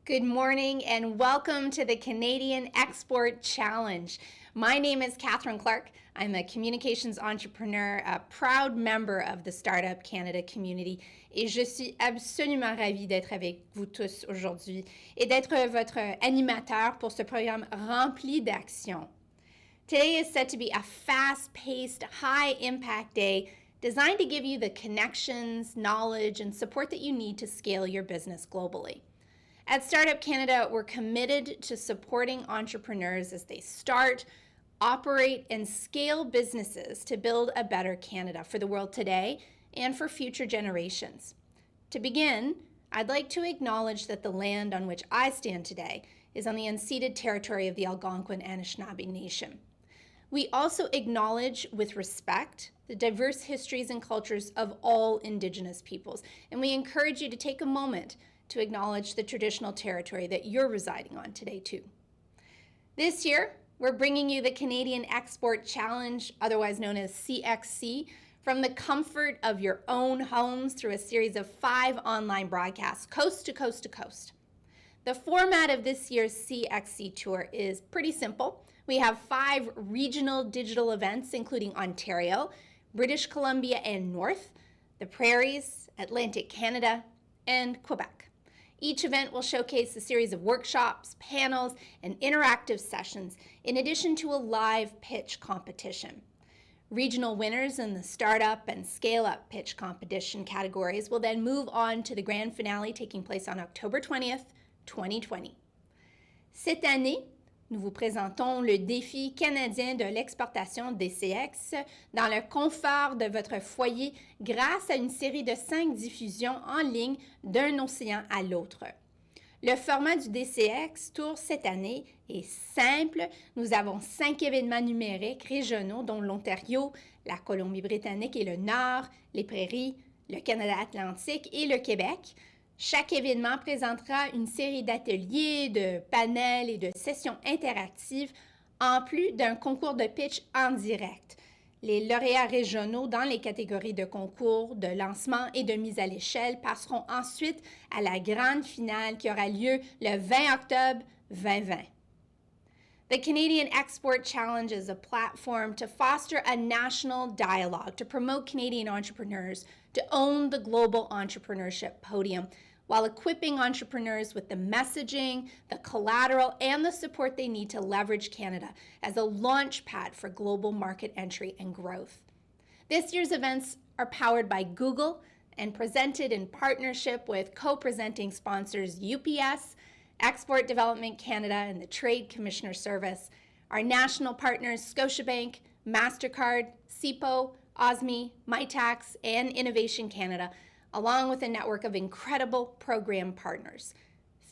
Good morning and welcome to the Canadian Export Challenge. My name is Catherine Clark. I'm a communications entrepreneur, a proud member of the Startup Canada community, et je suis absolument ravie d'être avec vous tous aujourd'hui et d'être votre animateur pour ce programme rempli d'actions. Today is set to be a fast-paced, high-impact day designed to give you the connections, knowledge, and support that you need to scale your business globally. At Startup Canada, we're committed to supporting entrepreneurs as they start, operate, and scale businesses to build a better Canada for the world today and for future generations. To begin, I'd like to acknowledge that the land on which I stand today is on the unceded territory of the Algonquin Anishinaabe Nation. We also acknowledge with respect the diverse histories and cultures of all Indigenous peoples, and we encourage you to take a moment to acknowledge the traditional territory that you're residing on today too. This year, we're bringing you the Canadian Export Challenge, otherwise known as CXC, from the comfort of your own homes through a series of 5 online broadcasts, coast to coast to coast. The format of this year's CXC tour is pretty simple. We have 5 regional digital events, including Ontario, British Columbia and North, the Prairies, Atlantic Canada, and Quebec. Each event will showcase a series of workshops, panels, and interactive sessions, in addition to a live pitch competition. Regional winners in the startup and scale-up pitch competition categories will then move on to the grand finale taking place on October 20th, 2020. Cette année, nous vous présentons le défi canadien de l'exportation des CX dans le confort de votre foyer grâce à une série de 5 diffusions en ligne d'un océan à l'autre. Le format du DCX Tour cette année est simple. Nous avons 5 événements numériques régionaux dont l'Ontario, la Colombie-Britannique et le Nord, les Prairies, le Canada Atlantique et le Québec. Chaque événement présentera une série d'ateliers, de panels et de sessions interactives, en plus d'un concours de pitch en direct. Les lauréats régionaux dans les catégories de concours, de lancement et de mise à l'échelle passeront ensuite à la grande finale qui aura lieu le 20 octobre 2020. The Canadian Export Challenge is a platform to foster a national dialogue to promote Canadian entrepreneurs to own the global entrepreneurship podium while equipping entrepreneurs with the messaging, the collateral, and the support they need to leverage Canada as a launch pad for global market entry and growth. This year's events are powered by Google and presented in partnership with co-presenting sponsors UPS, Export Development Canada, and the Trade Commissioner Service, our national partners Scotiabank, MasterCard, CIPO, OSME, MyTax, and Innovation Canada, along with a network of incredible program partners.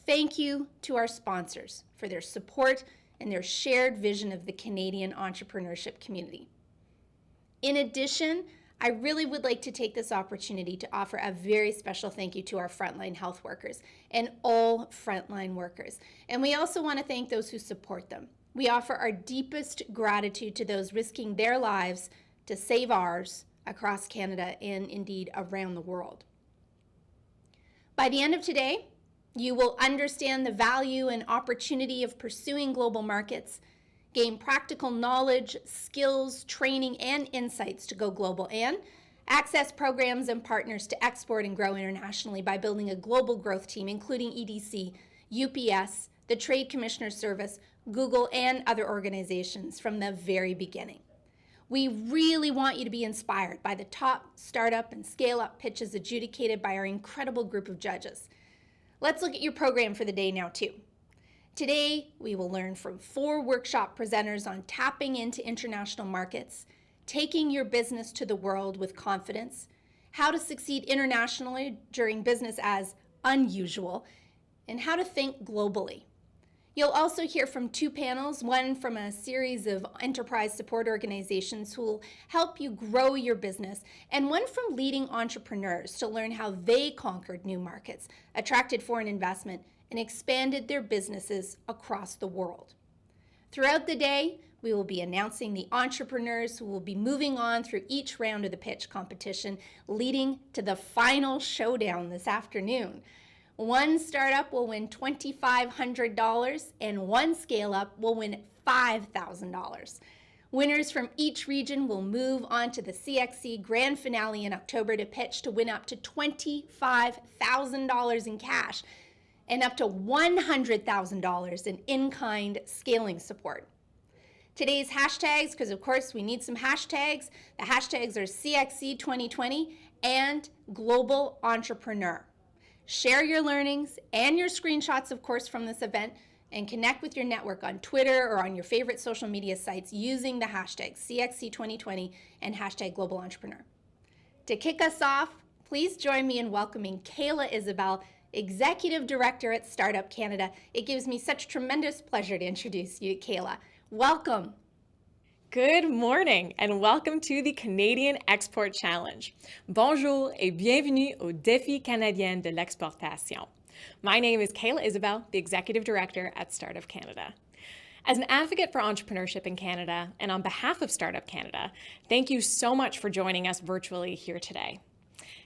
Thank you to our sponsors for their support and their shared vision of the Canadian entrepreneurship community. In addition, I really would like to take this opportunity to offer a very special thank you to our frontline health workers and all frontline workers. And we also want to thank those who support them. We offer our deepest gratitude to those risking their lives to save ours across Canada and indeed around the world. By the end of today, you will understand the value and opportunity of pursuing global markets, gain practical knowledge, skills, training, and insights to go global, and access programs and partners to export and grow internationally by building a global growth team, including EDC, UPS, the Trade Commissioner Service, Google, and other organizations from the very beginning. We really want you to be inspired by the top startup and scale-up pitches adjudicated by our incredible group of judges. Let's look at your program for the day now too. Today, we will learn from 4 workshop presenters on tapping into international markets, taking your business to the world with confidence, how to succeed internationally during business as unusual, and how to think globally. You'll also hear from 2 panels, one from a series of enterprise support organizations who will help you grow your business, and one from leading entrepreneurs to learn how they conquered new markets, attracted foreign investment, and expanded their businesses across the world. Throughout the day, we will be announcing the entrepreneurs who will be moving on through each round of the pitch competition, leading to the final showdown this afternoon. One startup will win $2,500 and one scale-up will win $5,000. Winners from each region will move on to the CXC Grand Finale in October to pitch to win up to $25,000 in cash and up to $100,000 in in-kind scaling support. Today's hashtags, because of course we need some hashtags. The hashtags are CXC 2020 and Global Entrepreneur. Share your learnings and your screenshots, of course, from this event and connect with your network on Twitter or on your favorite social media sites using the hashtags CXC 2020 and hashtag Global Entrepreneur. To kick us off, please join me in welcoming Kayla Isabel, Executive Director at Startup Canada. It gives me such tremendous pleasure to introduce you, Kayla. Welcome. Good morning and welcome to the Canadian Export Challenge. Bonjour et bienvenue au défi canadien de l'exportation. My name is Kayla Isabel, the Executive Director at Startup Canada. As an advocate for entrepreneurship in Canada and on behalf of Startup Canada, thank you so much for joining us virtually here today.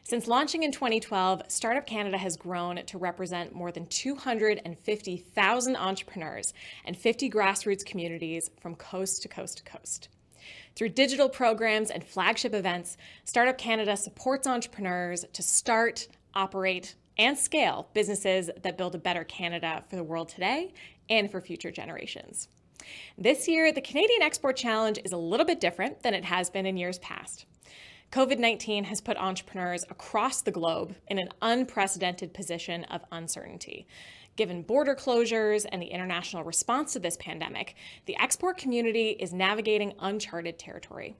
Since launching in 2012, Startup Canada has grown to represent more than 250,000 entrepreneurs and 50 grassroots communities from coast to coast to coast. Through digital programs and flagship events, Startup Canada supports entrepreneurs to start, operate, and scale businesses that build a better Canada for the world today and for future generations. This year, the Canadian Export Challenge is a little bit different than it has been in years past. COVID-19 has put entrepreneurs across the globe in an unprecedented position of uncertainty. Given border closures and the international response to this pandemic, the export community is navigating uncharted territory.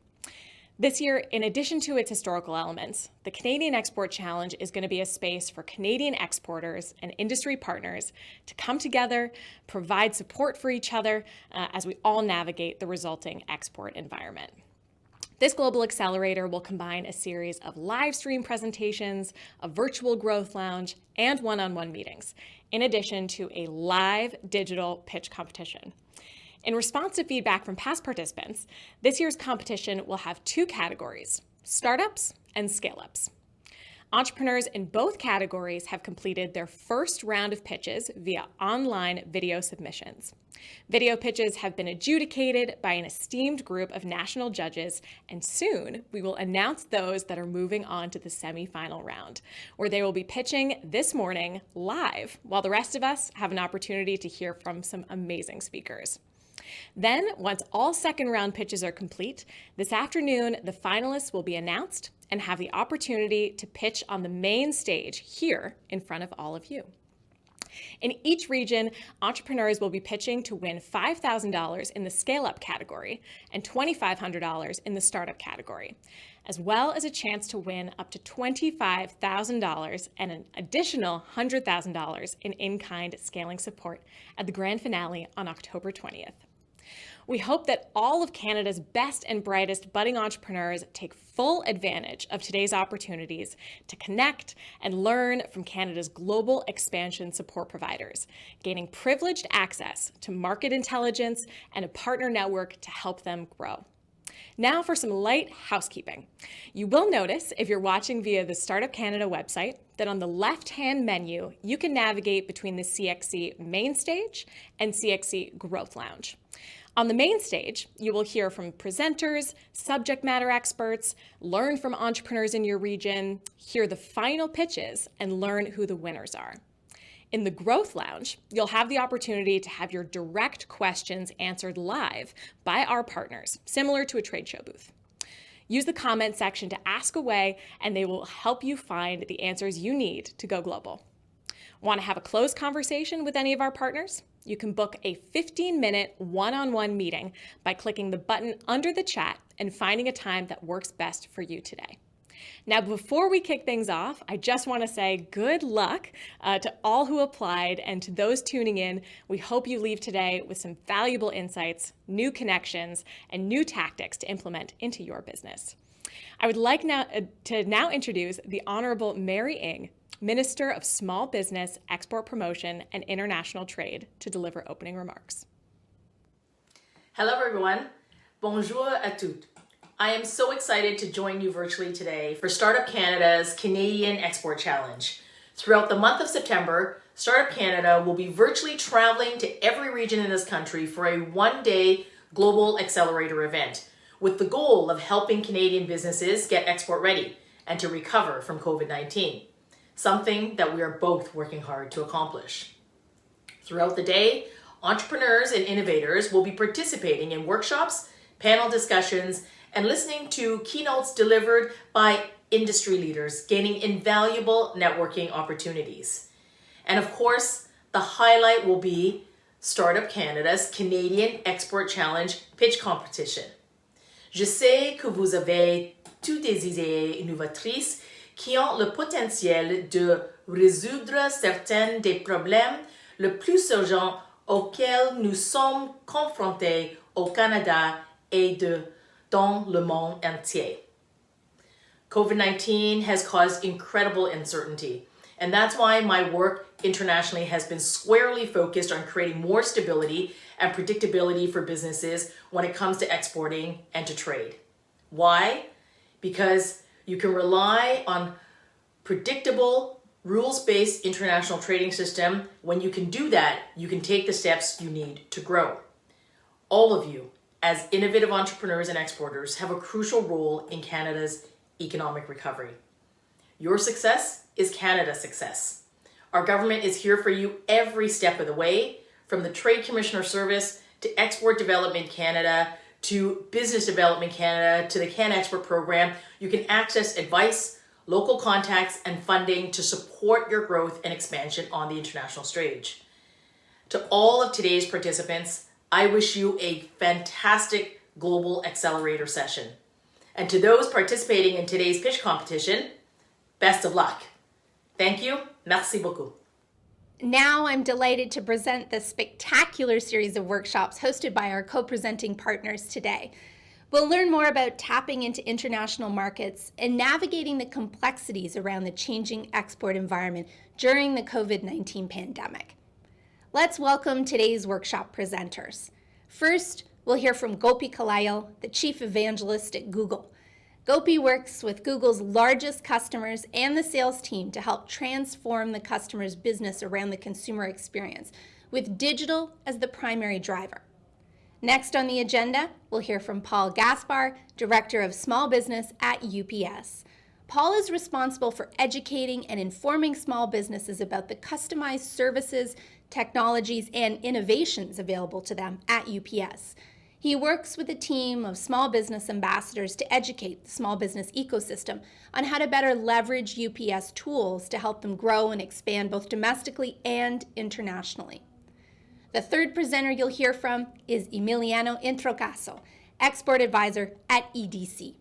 This year, in addition to its historical elements, the Canadian Export Challenge is going to be a space for Canadian exporters and industry partners to come together, provide support for each other as we all navigate the resulting export environment. This Global Accelerator will combine a series of live stream presentations, a virtual growth lounge, and one-on-one meetings, in addition to a live digital pitch competition. In response to feedback from past participants, this year's competition will have two categories: startups and scale-ups. Entrepreneurs in both categories have completed their first round of pitches via online video submissions. Video pitches have been adjudicated by an esteemed group of national judges, and soon we will announce those that are moving on to the semi-final round, where they will be pitching this morning live, while the rest of us have an opportunity to hear from some amazing speakers. Then, once all second round pitches are complete, this afternoon the finalists will be announced and have the opportunity to pitch on the main stage here in front of all of you. In each region, entrepreneurs will be pitching to win $5,000 in the scale-up category and $2,500 in the startup category, as well as a chance to win up to $25,000 and an additional $100,000 in in-kind scaling support at the grand finale on October 20th. We hope that all of Canada's best and brightest budding entrepreneurs take full advantage of today's opportunities to connect and learn from Canada's global expansion support providers, gaining privileged access to market intelligence and a partner network to help them grow. Now for some light housekeeping. You will notice, if you're watching via the Startup Canada website, that on the left-hand menu, you can navigate between the CXC main stage and CXC Growth Lounge. On the main stage, you will hear from presenters, subject matter experts, learn from entrepreneurs in your region, hear the final pitches, and learn who the winners are. In the Growth Lounge, you'll have the opportunity to have your direct questions answered live by our partners, similar to a trade show booth. Use the comment section to ask away, and they will help you find the answers you need to go global. Want to have a closed conversation with any of our partners? You can book a 15-minute one-on-one meeting by clicking the button under the chat and finding a time that works best for you today. Now, before we kick things off, I just want to say good luck to all who applied, and to those tuning in, we hope you leave today with some valuable insights, new connections, and new tactics to implement into your business. I would like to introduce the Honorable Mary Ng, Minister of Small Business, Export Promotion, and International Trade, to deliver opening remarks. Hello everyone, bonjour à tous. I am so excited to join you virtually today for Startup Canada's Canadian Export Challenge. Throughout the month of September, Startup Canada will be virtually traveling to every region in this country for a one-day global accelerator event with the goal of helping Canadian businesses get export ready and to recover from COVID-19, something that we are both working hard to accomplish. Throughout the day, entrepreneurs and innovators will be participating in workshops, panel discussions, and listening to keynotes delivered by industry leaders, gaining invaluable networking opportunities. And of course, the highlight will be Startup Canada's Canadian Export Challenge Pitch Competition. Je sais que vous avez toutes des idées innovatrices qui ont le potentiel de résoudre certains des problèmes les plus urgents auxquels nous sommes confrontés au Canada et dans le monde entier. COVID-19 has caused incredible uncertainty, and that's why my work internationally has been squarely focused on creating more stability and predictability for businesses when it comes to exporting and to trade. Why? Because you can rely on predictable, rules-based international trading system. When you can do that, you can take the steps you need to grow. All of you, as innovative entrepreneurs and exporters, have a crucial role in Canada's economic recovery. Your success is Canada's success. Our government is here for you every step of the way, from the Trade Commissioner Service to Export Development Canada to Business Development Canada to the Can Export Program. You can access advice, local contacts, and funding to support your growth and expansion on the international stage. To all of today's participants, I wish you a fantastic Global Accelerator session. And to those participating in today's pitch competition, best of luck. Thank you. Merci beaucoup. Now I'm delighted to present the spectacular series of workshops hosted by our co-presenting partners today. We'll learn more about tapping into international markets and navigating the complexities around the changing export environment during the COVID-19 pandemic. Let's welcome today's workshop presenters. First, we'll hear from Gopi Kalayal, the Chief Evangelist at Google. Gopi works with Google's largest customers and the sales team to help transform the customer's business around the consumer experience, with digital as the primary driver. Next on the agenda, we'll hear from Paul Gaspar, Director of Small Business at UPS. Paul is responsible for educating and informing small businesses about the customized services, technologies, and innovations available to them at UPS. He works with a team of small business ambassadors to educate the small business ecosystem on how to better leverage UPS tools to help them grow and expand both domestically and internationally. The third presenter you'll hear from is Emiliano Introcaso, Export Advisor at EDC.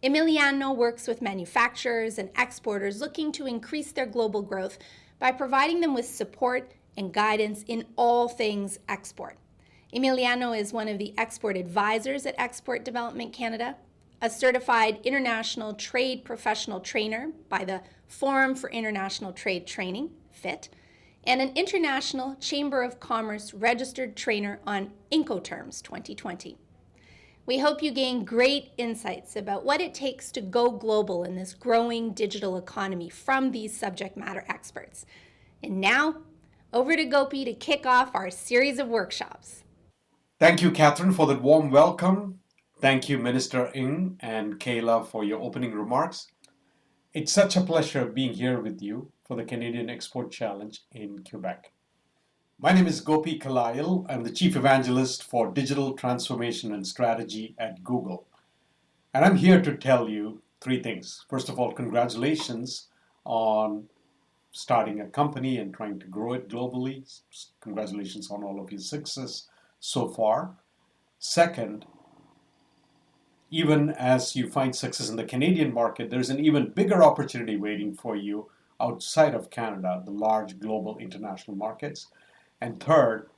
Emiliano works with manufacturers and exporters looking to increase their global growth by providing them with support and guidance in all things export. Emiliano is one of the export advisors at Export Development Canada, a certified international trade professional trainer by the Forum for International Trade Training, FIT, and an International Chamber of Commerce registered trainer on Incoterms 2020. We hope you gain great insights about what it takes to go global in this growing digital economy from these subject matter experts. And now, over to Gopi to kick off our series of workshops. Thank you, Catherine, for that warm welcome. Thank you, Minister Ng and Kayla, for your opening remarks. It's such a pleasure being here with you for the Canadian Export Challenge in Quebec. My name is Gopi Kalayal. I'm the Chief Evangelist for Digital Transformation and Strategy at Google. And I'm here to tell you three things. First of all, congratulations on starting a company and trying to grow it globally. Congratulations on all of your success so far. Second, even as you find success in the Canadian market, there's an even bigger opportunity waiting for you outside of Canada, the large global international markets. And third,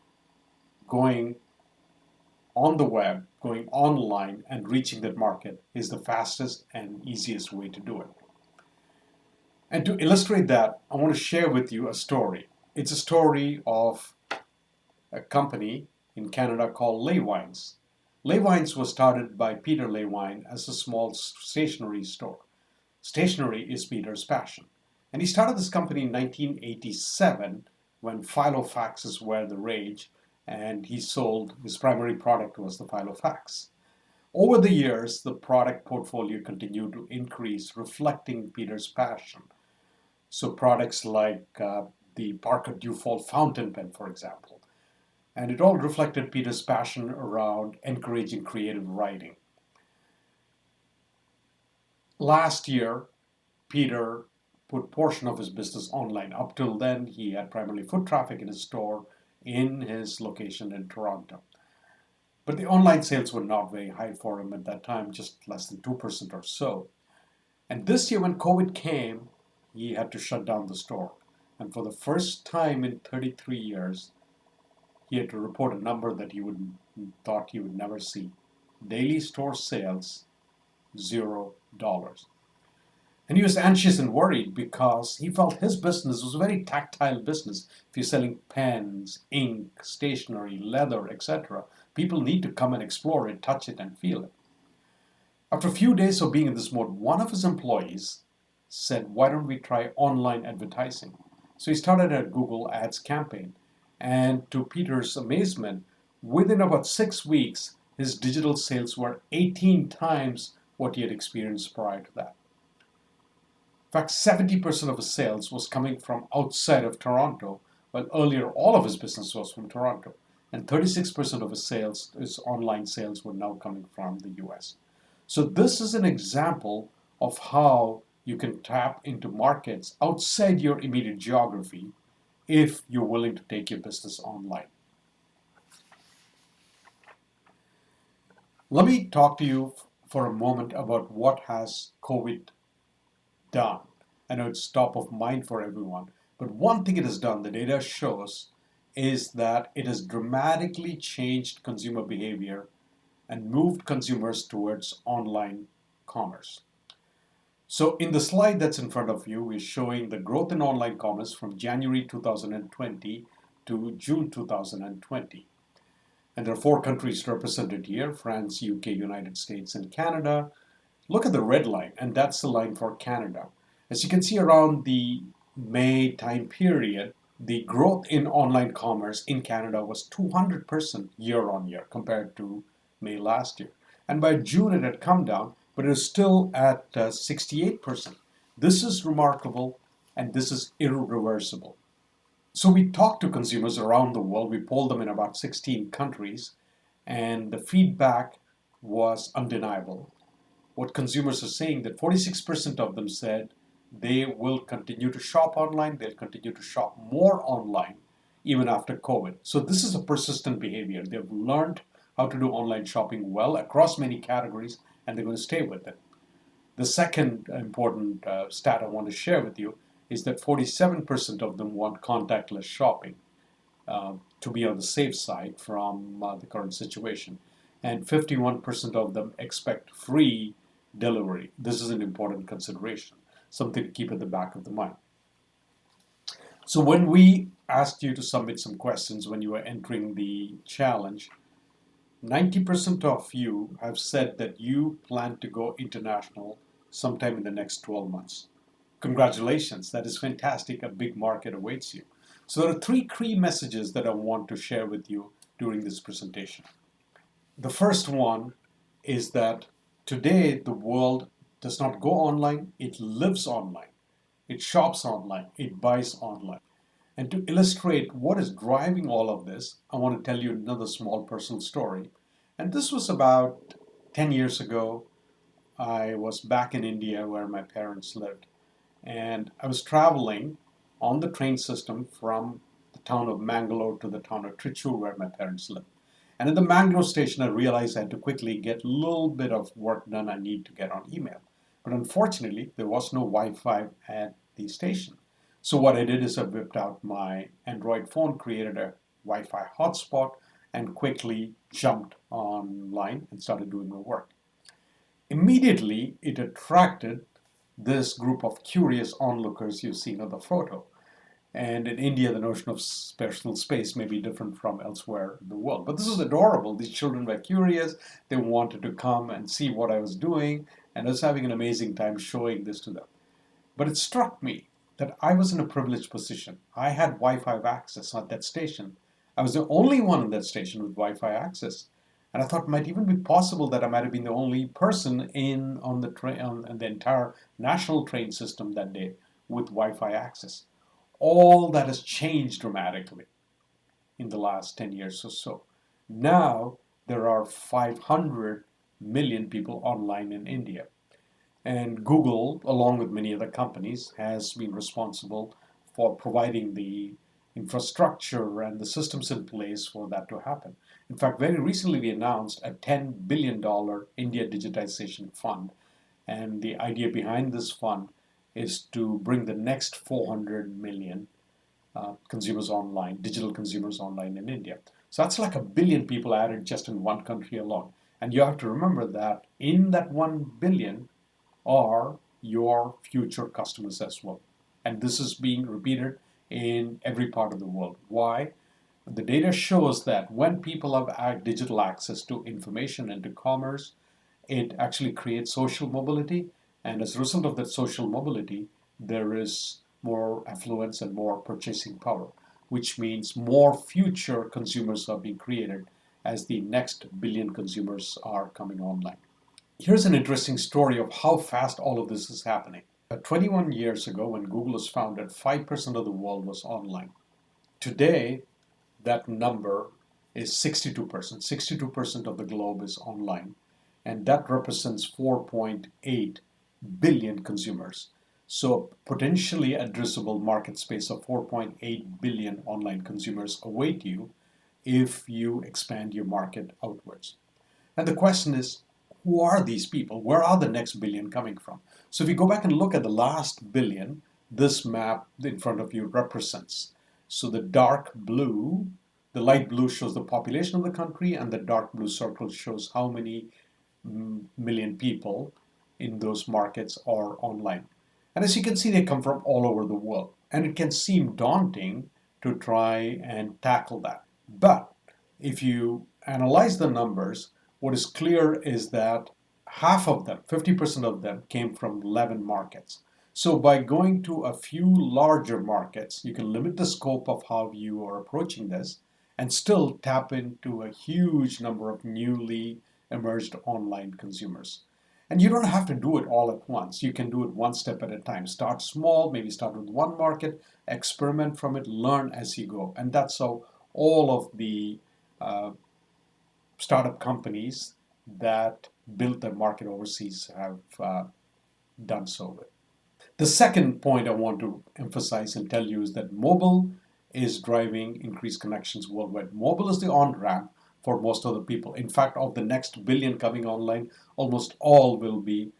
going on the web, going online and reaching that market is the fastest and easiest way to do it. And to illustrate that, I want to share with you a story. It's a story of a company in Canada called Leywines. Leywines was started by Peter Leywine as a small stationery store. Stationery is Peter's passion. And he started this company in 1987 when filofaxes were the rage, and his primary product was the filofax. Over the years, the product portfolio continued to increase, reflecting Peter's passion. So products like the Parker Dufault fountain pen, for example. And it all reflected Peter's passion around encouraging creative writing. Last year, Peter put portion of his business online. Up till then, he had primarily foot traffic in his store in his location in Toronto. But the online sales were not very high for him at that time, just less than 2% or so. And this year, when COVID came, he had to shut down the store. And for the first time in 33 years, he had to report a number that thought he would never see. Daily store sales, $0. And he was anxious and worried because he felt his business was a very tactile business. If you're selling pens, ink, stationery, leather, etc., people need to come and explore it, touch it, and feel it. After a few days of being in this mode, one of his employees said, "Why don't we try online advertising?" So he started a Google Ads campaign. And to Peter's amazement, within about 6 weeks, his digital sales were 18 times what he had experienced prior to that. In fact, 70% of his sales was coming from outside of Toronto, while earlier all of his business was from Toronto. And 36% of his online sales, were now coming from the US. So this is an example of how you can tap into markets outside your immediate geography if you're willing to take your business online. Let me talk to you for a moment about what has COVID done. I know it's top of mind for everyone, but one thing it has done, the data shows, is that it has dramatically changed consumer behavior and moved consumers towards online commerce. So in the slide that's in front of you, we're showing the growth in online commerce from January 2020 to June 2020. And there are 4 countries represented here: France, UK, United States, and Canada. Look at the red line, and that's the line for Canada. As you can see, around the May time period, the growth in online commerce in Canada was 200% year on year compared to May last year. And by June, it had come down, but it is still at 68%. This is remarkable, and this is irreversible. So we talked to consumers around the world. We polled them in about 16 countries, and the feedback was undeniable. What consumers are saying, that 46% of them said they will continue to shop online, they'll continue to shop more online even after COVID. So this is a persistent behavior. They've learned how to do online shopping well across many categories, and they're going to stay with it. The second important stat I want to share with you is that 47% of them want contactless shopping to be on the safe side from the current situation. And 51% of them expect free delivery. This is an important consideration, something to keep at the back of the mind. So when we asked you to submit some questions when you were entering the challenge, 90% of you have said that you plan to go international sometime in the next 12 months. Congratulations, that is fantastic. A big market awaits you. So there are 3 key messages that I want to share with you during this presentation. The first one is that today the world does not go online, it lives online. It shops online, it buys online. And to illustrate what is driving all of this, I want to tell you another small personal story. And this was about 10 years ago. I was back in India where my parents lived. And I was traveling on the train system from the town of Mangalore to the town of Trichy where my parents lived. And at the Mangalore station, I realized I had to quickly get a little bit of work done I need to get on email. But unfortunately, there was no Wi-Fi at the station. So what I did is I whipped out my Android phone, created a Wi-Fi hotspot, and quickly jumped online and started doing my work. Immediately, it attracted this group of curious onlookers you've seen on the photo. And in India, the notion of personal space may be different from elsewhere in the world. But this was adorable. These children were curious. They wanted to come and see what I was doing. And I was having an amazing time showing this to them. But it struck me that I was in a privileged position. I had Wi-Fi access at that station. I was the only one in that station with Wi-Fi access. And I thought it might even be possible that I might have been the only person in on the train on the entire national train system that day with Wi-Fi access. All that has changed dramatically in the last 10 years or so. Now there are 500 million people online in India. And Google, along with many other companies, has been responsible for providing the infrastructure and the systems in place for that to happen. In fact, very recently we announced a $10 billion India Digitization Fund. And the idea behind this fund is to bring the next 400 million consumers online, digital consumers online in India. So that's like a billion people added just in one country alone. And you have to remember that in that 1 billion are your future customers as well. And this is being repeated in every part of the world. Why? The data shows that when people have digital access to information and to commerce, it actually creates social mobility. And as a result of that social mobility, there is more affluence and more purchasing power, which means more future consumers are being created as the next billion consumers are coming online. Here's an interesting story of how fast all of this is happening. 21 years ago, when Google was founded, 5% of the world was online. Today, that number is 62%. 62% of the globe is online, and that represents 4.8 billion consumers. So potentially addressable market space of 4.8 billion online consumers await you if you expand your market outwards. And the question is, who are these people? Where are the next billion coming from? So if you go back and look at the last billion, this map in front of you represents. So the dark blue, the light blue shows the population of the country, and the dark blue circle shows how many million people in those markets are online. And as you can see, they come from all over the world. And it can seem daunting to try and tackle that. But if you analyze the numbers, what is clear is that half of them, 50% of them, came from 11 markets. So by going to a few larger markets, you can limit the scope of how you are approaching this and still tap into a huge number of newly emerged online consumers. And you don't have to do it all at once. You can do it one step at a time. Start small, maybe start with one market, experiment from it, learn as you go. And that's how all of the startup companies that built their market overseas have done so with. The second point I want to emphasize and tell you is that mobile is driving increased connections worldwide. Mobile is the on-ramp for most of the people. In fact, of the next billion coming online, almost all will be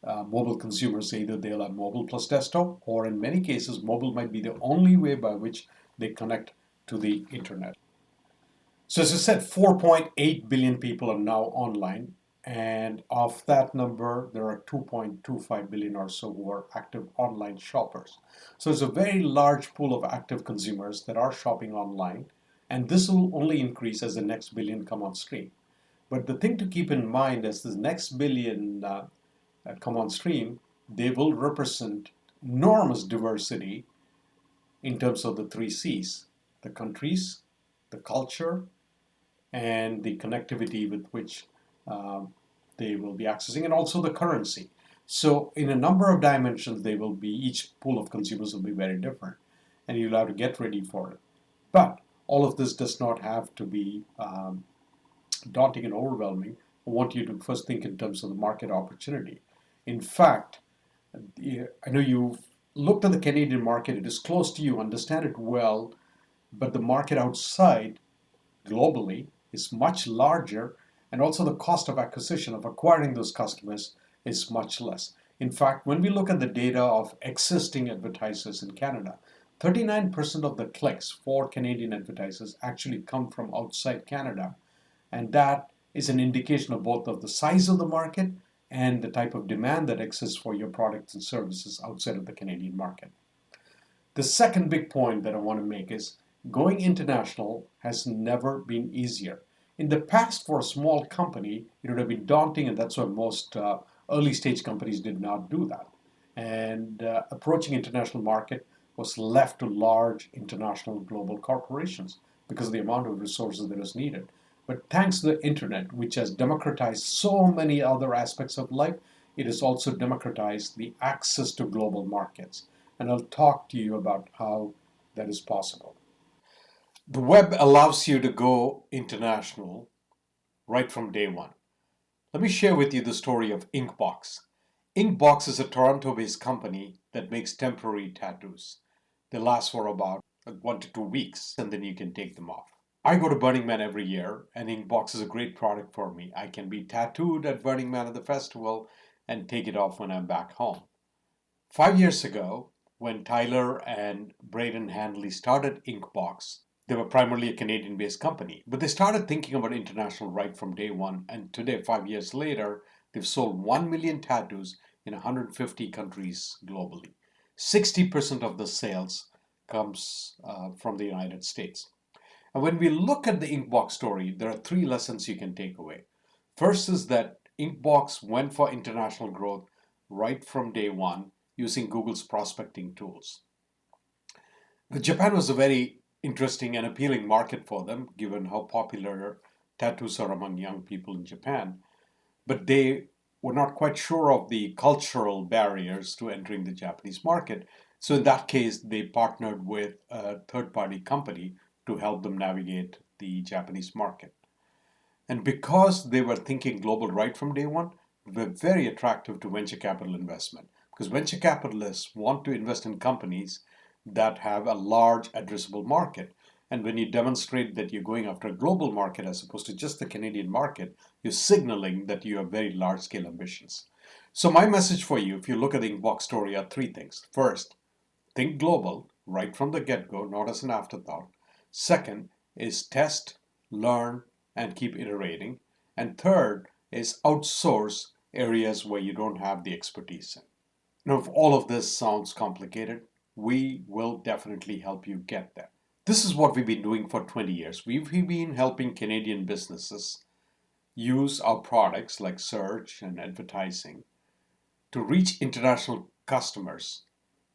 mobile consumers. Either they'll have mobile plus desktop, or in many cases, mobile might be the only way by which they connect to the internet. So as I said, 4.8 billion people are now online, and of that number, there are 2.25 billion or so who are active online shoppers. So it's a very large pool of active consumers that are shopping online, and this will only increase as the next billion come on stream. But the thing to keep in mind is the next billion come on stream, they will represent enormous diversity in terms of the three C's: the countries, the culture, and the connectivity with which they will be accessing, and also the currency. So in a number of dimensions, they will be, each pool of consumers will be very different, and you'll have to get ready for it. But all of this does not have to be daunting and overwhelming. I want you to first think in terms of the market opportunity. In fact, I know you've looked at the Canadian market, it is close to you, understand it well, but the market outside globally is much larger, and also the cost of acquisition of acquiring those customers is much less. In fact, when we look at the data of existing advertisers in Canada, 39% of the clicks for Canadian advertisers actually come from outside Canada, and that is an indication of both of the size of the market and the type of demand that exists for your products and services outside of the Canadian market. The second big point that I want to make is going international has never been easier. In the past, for a small company, it would have been daunting, and that's why most early stage companies did not do that. and approaching international market was left to large international global corporations because of the amount of resources that is needed. But thanks to the internet, which has democratized so many other aspects of life, it has also democratized the access to global markets. And I'll talk to you about how that is possible. The web allows you to go international right from day one. Let me share with you the story of Inkbox. Inkbox is a Toronto-based company that makes temporary tattoos. They last for about 1 to 2 weeks, and then you can take them off. I go to Burning Man every year, and Inkbox is a great product for me. I can be tattooed at Burning Man at the festival and take it off when I'm back home. 5 years ago, when Tyler and Braden Handley started Inkbox, they were primarily a Canadian-based company, but they started thinking about international right from day one. And today, 5 years later, they've sold 1 million tattoos in 150 countries globally. 60% of the sales comes from the United States. And when we look at the Inkbox story, there are 3 lessons you can take away. First is that Inkbox went for international growth right from day one using Google's prospecting tools. Now, Japan was a very interesting and appealing market for them, given how popular tattoos are among young people in Japan. But they were not quite sure of the cultural barriers to entering the Japanese market. So in that case, they partnered with a third-party company to help them navigate the Japanese market. And because they were thinking global right from day one, they were very attractive to venture capital investment, because venture capitalists want to invest in companies that have a large addressable market. And when you demonstrate that you're going after a global market as opposed to just the Canadian market, you're signaling that you have very large scale ambitions. So my message for you, if you look at the Inkbox story, are 3 things. First, think global right from the get-go, not as an afterthought. Second is test, learn, and keep iterating. And third is outsource areas where you don't have the expertise in. Now, if all of this sounds complicated, we will definitely help you get there. This is what we've been doing for 20 years. We've been helping Canadian businesses use our products like search and advertising to reach international customers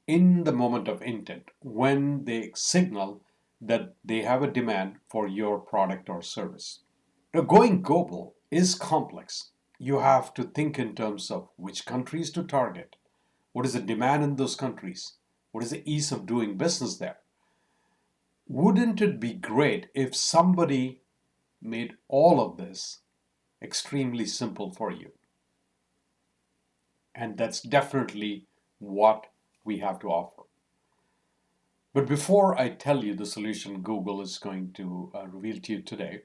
in the moment of intent when they signal that they have a demand for your product or service. Now, going global is complex. You have to think in terms of which countries to target. What is the demand in those countries? What is the ease of doing business there? Wouldn't it be great if somebody made all of this extremely simple for you? And that's definitely what we have to offer. But before I tell you the solution Google is going to reveal to you today,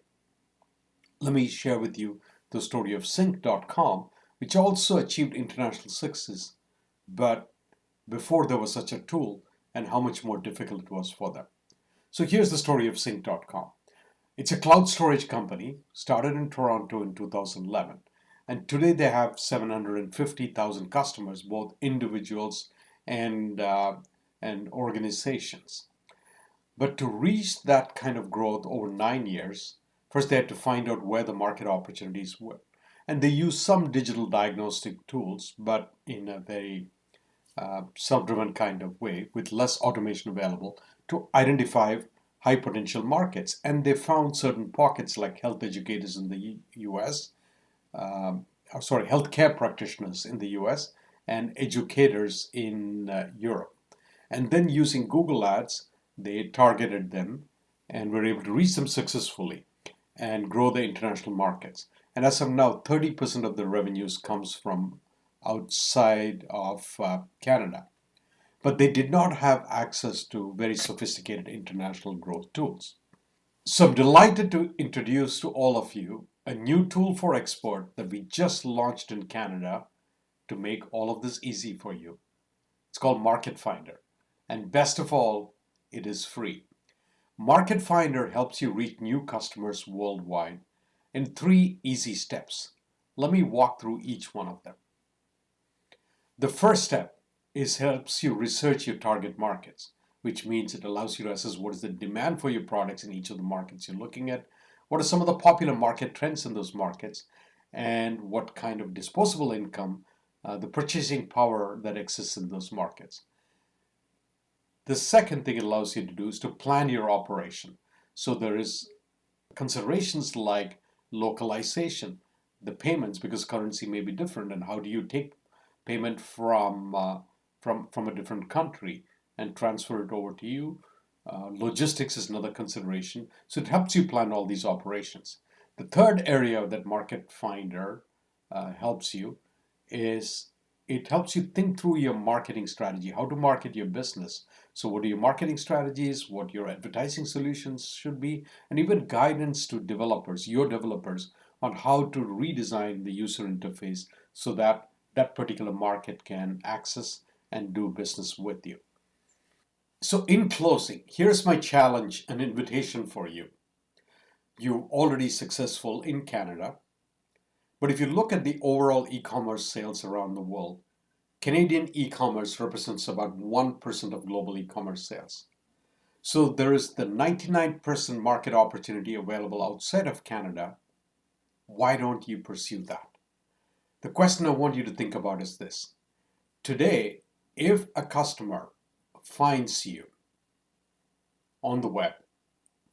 let me share with you the story of Sync.com, which also achieved international success, but before there was such a tool, and how much more difficult it was for them. So here's the story of Sync.com. It's a cloud storage company, started in Toronto in 2011, and today they have 750,000 customers, both individuals and organizations. But to reach that kind of growth over 9 years, first they had to find out where the market opportunities were. And they use some digital diagnostic tools, but in a very self-driven kind of way, with less automation available, to identify high potential markets. And they found certain pockets like health educators in the US, healthcare practitioners in the US, and educators in Europe. And then using Google Ads, they targeted them and were able to reach them successfully and grow the international markets. And as of now, 30% of the revenues comes from outside of Canada. But they did not have access to very sophisticated international growth tools. So I'm delighted to introduce to all of you a new tool for export that we just launched in Canada to make all of this easy for you. It's called Market Finder. And best of all, it is free. Market Finder helps you reach new customers worldwide in 3 easy steps. Let me walk through each one of them. The first step is helps you research your target markets, which means it allows you to assess what is the demand for your products in each of the markets you're looking at, what are some of the popular market trends in those markets, and what kind of disposable income the purchasing power that exists in those markets. The second thing it allows you to do is to plan your operation. So there is considerations like localization, the payments, because currency may be different, and how do you take payment from a different country and transfer it over to you. Logistics is another consideration. So it helps you plan all these operations. The third area that Market Finder helps you is it helps you think through your marketing strategy, how to market your business. So what are your marketing strategies, what your advertising solutions should be, and even guidance to developers, your developers, on how to redesign the user interface so that that particular market can access and do business with you. So in closing, here's my challenge, an invitation for you. You're already successful in Canada, but if you look at the overall e-commerce sales around the world, Canadian e-commerce represents about 1% of global e-commerce sales. So there is the 99% market opportunity available outside of Canada. Why don't you pursue that? The question I want you to think about is this. Today, if a customer finds you on the web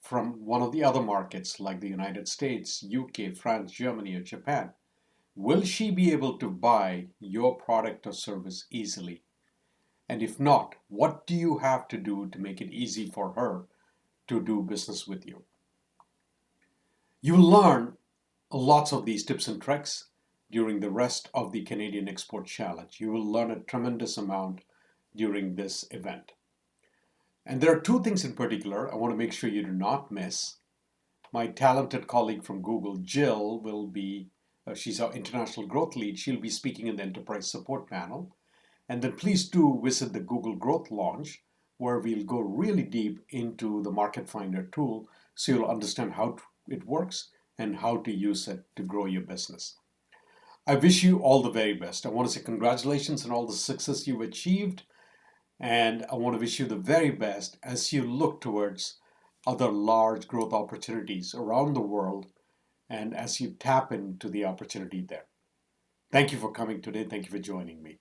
from one of the other markets like the United States, UK, France, Germany, or Japan, will she be able to buy your product or service easily? And if not, what do you have to do to make it easy for her to do business with you? You will learn lots of these tips and tricks during the rest of the Canadian Export Challenge. You will learn a tremendous amount during this event. And there are two things in particular I want to make sure you do not miss. My talented colleague from Google, Jill, will be, she's our international growth lead. She'll be speaking in the enterprise support panel. And then please do visit the Google Growth Launch, where we'll go really deep into the Market Finder tool so you'll understand how it works and how to use it to grow your business. I wish you all the very best. I want to say congratulations on all the success you've achieved. And I want to wish you the very best as you look towards other large growth opportunities around the world and as you tap into the opportunity there. Thank you for coming today. Thank you for joining me.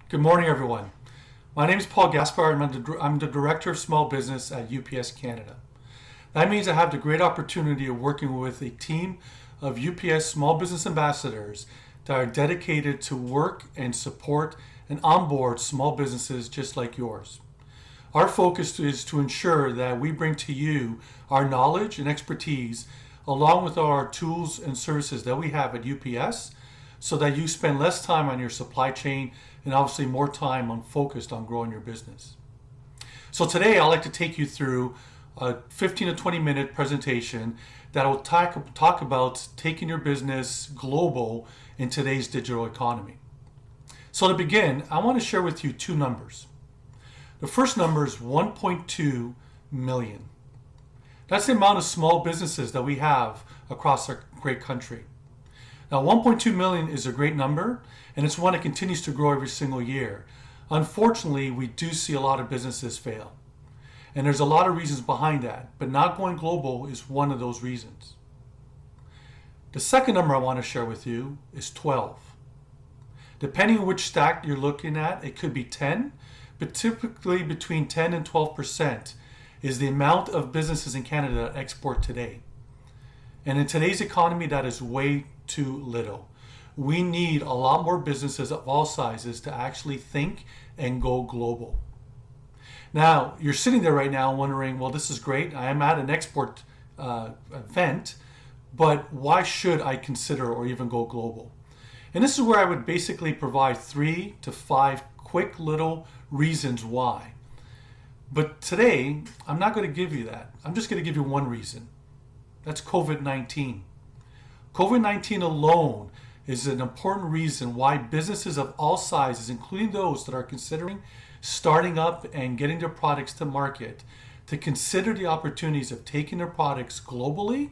Good morning, everyone. My name is Paul Gaspar, and I'm the Director of Small Business at UPS Canada. That means I have the great opportunity of working with a team of UPS small business ambassadors that are dedicated to work and support and onboard small businesses just like yours. Our focus is to ensure that we bring to you our knowledge and expertise along with our tools and services that we have at UPS so that you spend less time on your supply chain and obviously more time focused on growing your business. So today I'd like to take you through a 15 to 20 minute presentation that will talk about taking your business global in today's digital economy. So to begin, I want to share with you two numbers. The first number is 1.2 million. That's the amount of small businesses that we have across our great country. Now, 1.2 million is a great number, and it's one that continues to grow every single year. Unfortunately, we do see a lot of businesses fail. And there's a lot of reasons behind that, but not going global is one of those reasons. The second number I want to share with you is 12. Depending on which stack you're looking at, it could be 10, but typically between 10 and 12% is the amount of businesses in Canada that export today. And in today's economy, that is way too little. We need a lot more businesses of all sizes to actually think and go global. Now, you're sitting there right now wondering, well, this is great. I am at an export event, but why should I consider or even go global? And this is where I would basically provide 3 to 5 quick little reasons why. But today, I'm not going to give you that. I'm just going to give you one reason. That's COVID-19. COVID-19 alone is an important reason why businesses of all sizes, including those that are considering starting up and getting their products to market, to consider the opportunities of taking their products globally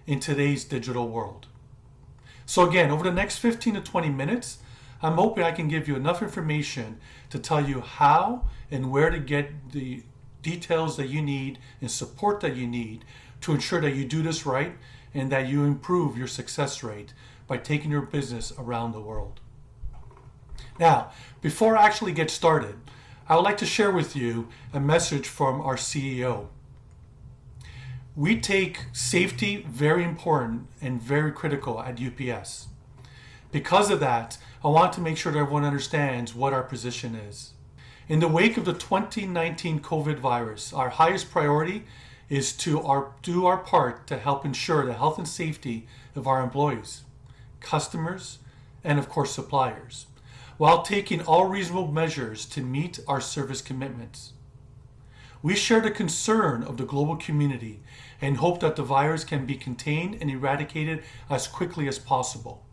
in today's digital world. So again, over the next 15 to 20 minutes, I'm hoping I can give you enough information to tell you how and where to get the details that you need and support that you need to ensure that you do this right and that you improve your success rate by taking your business around the world. Now, before I actually get started, I would like to share with you a message from our CEO. We take safety very important and very critical at UPS. Because of that, I want to make sure that everyone understands what our position is. In the wake of the 2019 COVID virus, our highest priority is to do our part to help ensure the health and safety of our employees, customers, and of course suppliers, while taking all reasonable measures to meet our service commitments. We share the concern of the global community and hope that the virus can be contained and eradicated as quickly as possible.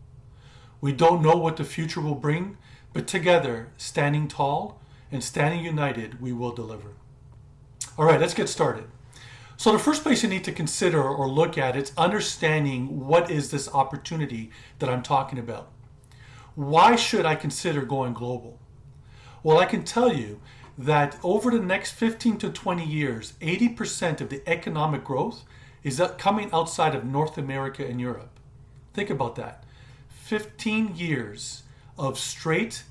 We don't know what the future will bring, but together, standing tall and standing united, we will deliver. All right, let's get started. So the first place you need to consider or look at is understanding what is this opportunity that I'm talking about. Why should I consider going global? Well, I can tell you that over the next 15 to 20 years, 80% of the economic growth is coming outside of North America and Europe. Think about that. 15 years of straight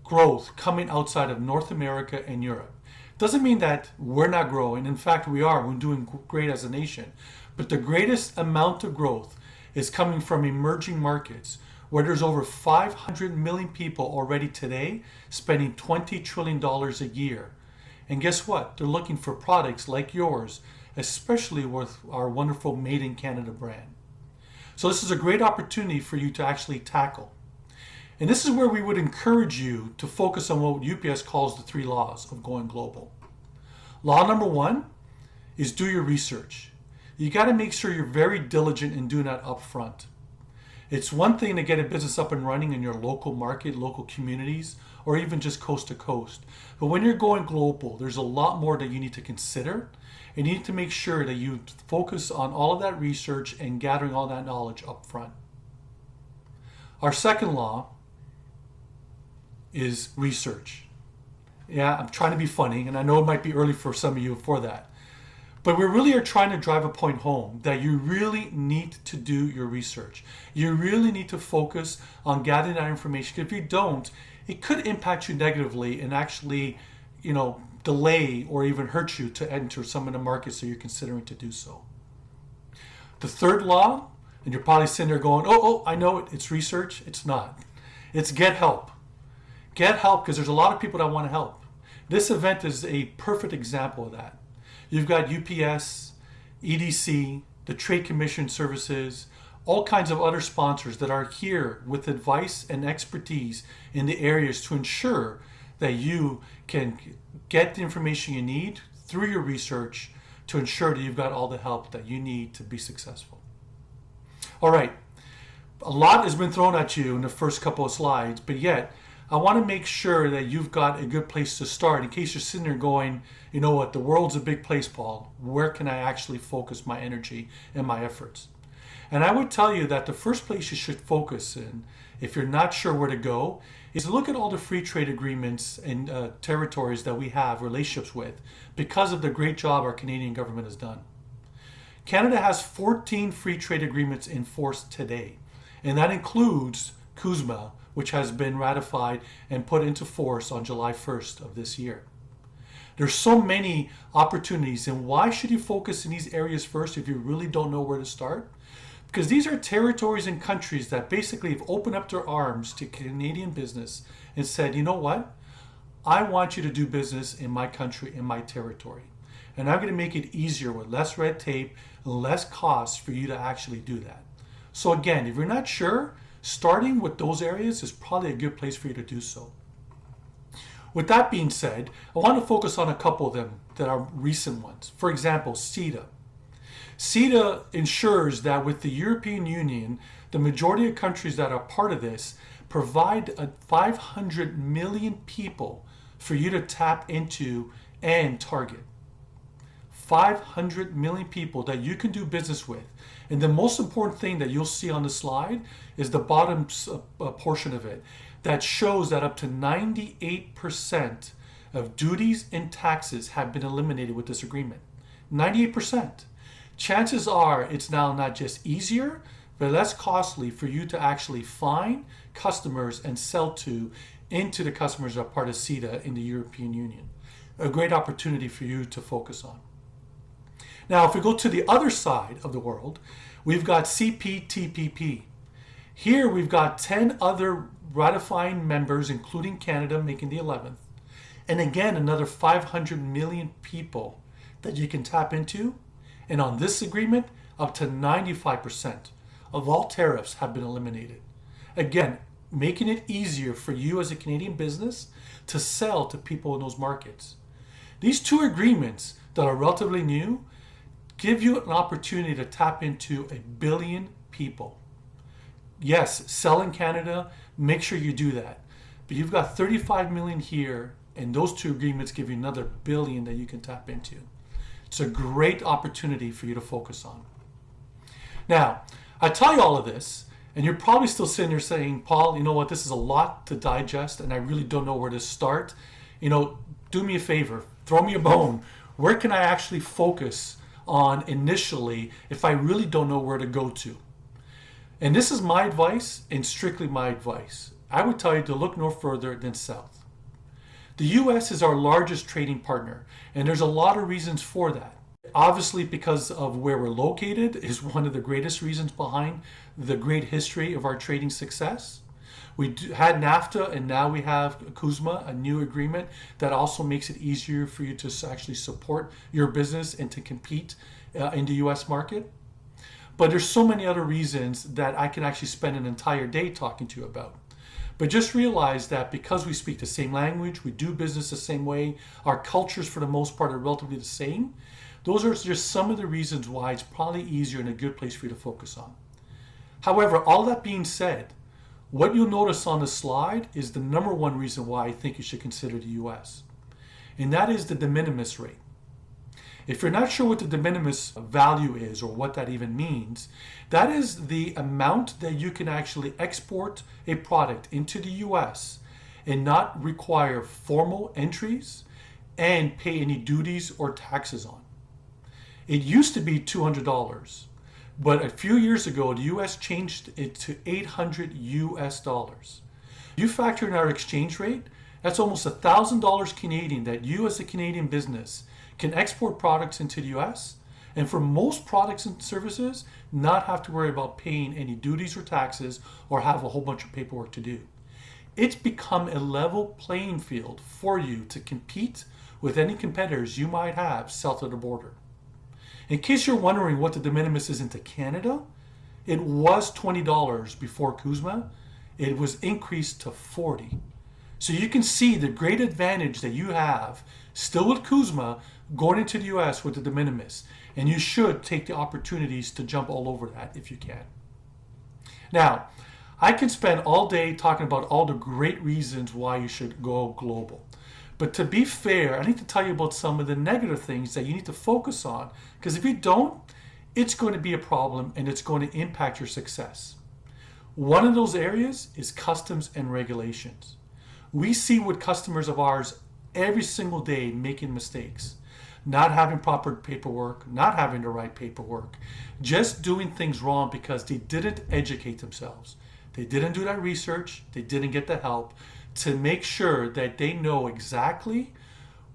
growth coming outside of North America and Europe. Doesn't mean that we're not growing. In fact, we are. We're doing great as a nation. But the greatest amount of growth is coming from emerging markets where there's over 500 million people already today spending $20 trillion a year. And guess what? They're looking for products like yours, especially with our wonderful Made in Canada brand. So this is a great opportunity for you to actually tackle. And this is where we would encourage you to focus on what UPS calls the 3 laws of going global. Law number 1 is do your research. You got to make sure you're very diligent in doing that up front. It's one thing to get a business up and running in your local market, local communities, or even just coast to coast. But when you're going global, there's a lot more that you need to consider. And you need to make sure that you focus on all of that research and gathering all that knowledge up front. Our second law is research. Yeah, I'm trying to be funny, and I know it might be early for some of you for that. But we really are trying to drive a point home that you really need to do your research. You really need to focus on gathering that information. If you don't, it could impact you negatively and actually, delay or even hurt you to enter some of the markets that you're considering to do so. The third law, and you're probably sitting there going, oh, I know it. It's research. It's not. It's get help. Get help because there's a lot of people that want to help. This event is a perfect example of that. You've got UPS, EDC, the Trade Commission Services, all kinds of other sponsors that are here with advice and expertise in the areas to ensure that you can get the information you need through your research to ensure that you've got all the help that you need to be successful. All right, a lot has been thrown at you in the first couple of slides, but yet I want to make sure that you've got a good place to start in case you're sitting there going, you know what, the world's a big place, Paul. Where can I actually focus my energy and my efforts? And I would tell you that the first place you should focus in, if you're not sure where to go, is to look at all the free trade agreements and territories that we have relationships with because of the great job our Canadian government has done. Canada has 14 free trade agreements in force today, and that includes CUSMA, which has been ratified and put into force on July 1st of this year. There's so many opportunities, and why should you focus in these areas first if you really don't know where to start? Because these are territories and countries that basically have opened up their arms to Canadian business and said, you know what? I want you to do business in my country, in my territory. And I'm going to make it easier with less red tape and less costs for you to actually do that. So again, if you're not sure, starting with those areas is probably a good place for you to do so. With that being said, I want to focus on a couple of them that are recent ones. For example, CETA. CETA ensures that with the European Union, the majority of countries that are part of this provide 500 million people for you to tap into and target. 500 million people that you can do business with. And the most important thing that you'll see on the slide is the bottom portion of it that shows that up to 98% of duties and taxes have been eliminated with this agreement. 98%. Chances are it's now not just easier, but less costly for you to actually find customers and sell to into the customers that are part of CETA in the European Union. A great opportunity for you to focus on. Now, if we go to the other side of the world, we've got CPTPP. Here we've got 10 other ratifying members, including Canada, making the 11th. And again, another 500 million people that you can tap into. And on this agreement, up to 95% of all tariffs have been eliminated. Again, making it easier for you as a Canadian business to sell to people in those markets. These two agreements that are relatively new give you an opportunity to tap into 1 billion people. Yes, sell in Canada, make sure you do that. But you've got 35 million here, and those two agreements give you another 1 billion that you can tap into. It's a great opportunity for you to focus on. Now, I tell you all of this, and you're probably still sitting there saying, Paul, you know what, this is a lot to digest, and I really don't know where to start. Do me a favor, throw me a bone. Where can I actually focus on initially if I really don't know where to go to? And this is my advice, and strictly my advice. I would tell you to look no further than south. The US is our largest trading partner, and there's a lot of reasons for that. Obviously, because of where we're located is one of the greatest reasons behind the great history of our trading success. We had NAFTA, and now we have CUSMA, a new agreement that also makes it easier for you to actually support your business and to compete in the US market. But there's so many other reasons that I can actually spend an entire day talking to you about. But just realize that because we speak the same language, we do business the same way, our cultures for the most part are relatively the same. Those are just some of the reasons why it's probably easier and a good place for you to focus on. However, all that being said, what you'll notice on the slide is the number one reason why I think you should consider the US. And that is the de minimis rate. If you're not sure what the de minimis value is or what that even means, that is the amount that you can actually export a product into the US and not require formal entries and pay any duties or taxes on. It used to be $200, but a few years ago, the US changed it to $800. You factor in our exchange rate, that's almost $1,000 Canadian that you as a Canadian business can export products into the US, and for most products and services, not have to worry about paying any duties or taxes or have a whole bunch of paperwork to do. It's become a level playing field for you to compete with any competitors you might have south of the border. In case you're wondering what the de minimis is into Canada, it was $20 before CUSMA. It was increased to $40. So you can see the great advantage that you have still with CUSMA going into the US with the de minimis. And you should take the opportunities to jump all over that if you can. Now, I can spend all day talking about all the great reasons why you should go global. But to be fair, I need to tell you about some of the negative things that you need to focus on. Because if you don't, it's going to be a problem and it's going to impact your success. One of those areas is customs and regulations. We see with customers of ours every single day making mistakes. Not having proper paperwork, not having the right paperwork, just doing things wrong because they didn't educate themselves. They didn't do that research, they didn't get the help to make sure that they know exactly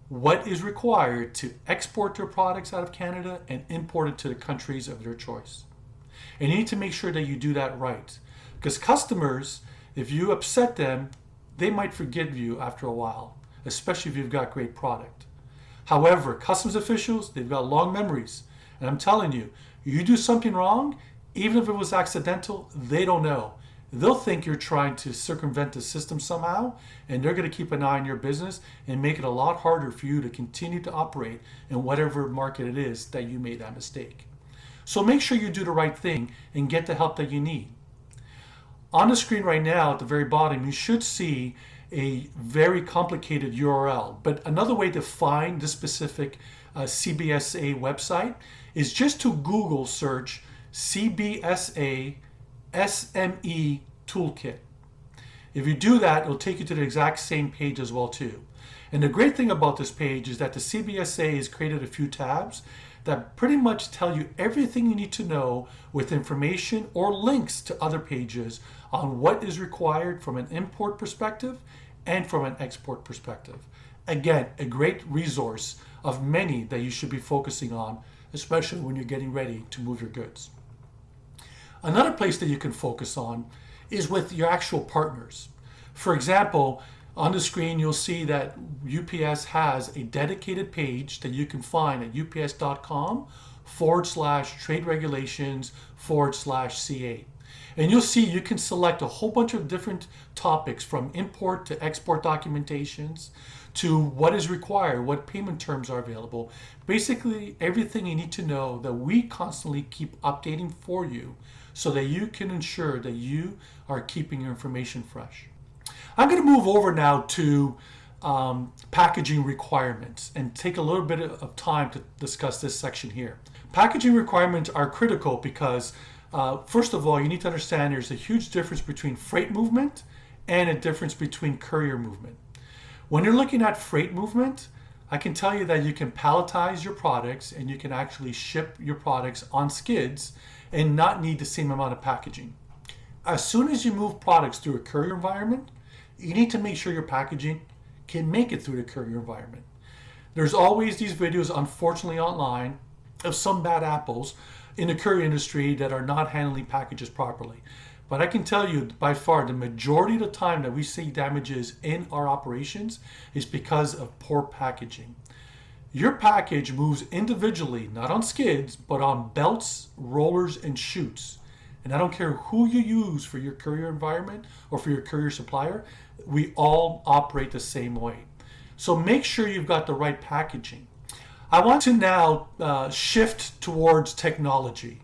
what is required to export their products out of Canada and import it to the countries of their choice. And you need to make sure that you do that right. Because customers, if you upset them, they might forgive you after a while, especially if you've got great product. However, customs officials, they've got long memories. And I'm telling you, you do something wrong, even if it was accidental, they don't know. They'll think you're trying to circumvent the system somehow, and they're going to keep an eye on your business and make it a lot harder for you to continue to operate in whatever market it is that you made that mistake. So make sure you do the right thing and get the help that you need. On the screen right now at the very bottom, you should see a very complicated URL. But another way to find this specific CBSA website is just to Google search CBSA SME Toolkit. If you do that, it'll take you to the exact same page as well too. And the great thing about this page is that the CBSA has created a few tabs that pretty much tell you everything you need to know with information or links to other pages on what is required from an import perspective and from an export perspective. Again, a great resource of many that you should be focusing on, especially when you're getting ready to move your goods. Another place that you can focus on is with your actual partners. For example, on the screen, you'll see that UPS has a dedicated page that you can find at ups.com/trade regulations/CA. And you'll see you can select a whole bunch of different topics from import to export documentations to what is required, what payment terms are available. Basically, everything you need to know that we constantly keep updating for you so that you can ensure that you are keeping your information fresh. I'm going to move over now to packaging requirements and take a little bit of time to discuss this section here. Packaging requirements are critical because first of all, you need to understand there's a huge difference between freight movement and a difference between courier movement. When you're looking at freight movement, I can tell you that you can palletize your products and you can actually ship your products on skids and not need the same amount of packaging. As soon as you move products through a courier environment, you need to make sure your packaging can make it through the courier environment. There's always these videos, unfortunately, online of some bad apples in the courier industry that are not handling packages properly. But I can tell you by far the majority of the time that we see damages in our operations is because of poor packaging. Your package moves individually, not on skids, but on belts, rollers, and chutes. And I don't care who you use for your courier environment or for your courier supplier, we all operate the same way. So make sure you've got the right packaging. I want to now shift towards technology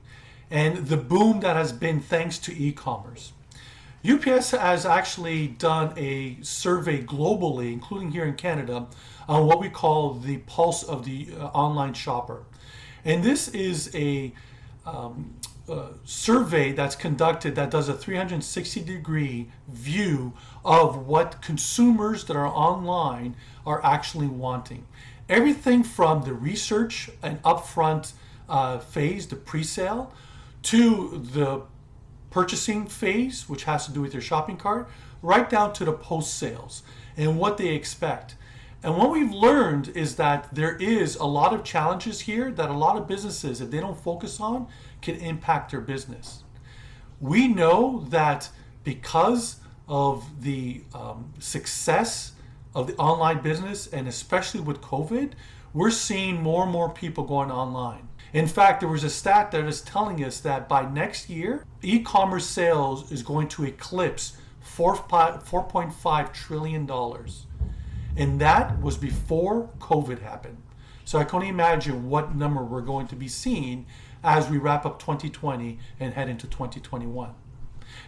and the boom that has been thanks to e-commerce. UPS has actually done a survey globally, including here in Canada, on what we call the pulse of the online shopper. And this is a survey that's conducted that does a 360-degree view of what consumers that are online are actually wanting. Everything from the research and upfront phase, the pre-sale, to the purchasing phase, which has to do with your shopping cart, right down to the post-sales and what they expect. And what we've learned is that there is a lot of challenges here that a lot of businesses, if they don't focus on, can impact their business. We know that because of the success of the online business, and especially with COVID, we're seeing more and more people going online. In fact, there was a stat that is telling us that by next year, e-commerce sales is going to eclipse $4.5 trillion. And that was before COVID happened. So I can only imagine what number we're going to be seeing as we wrap up 2020 and head into 2021.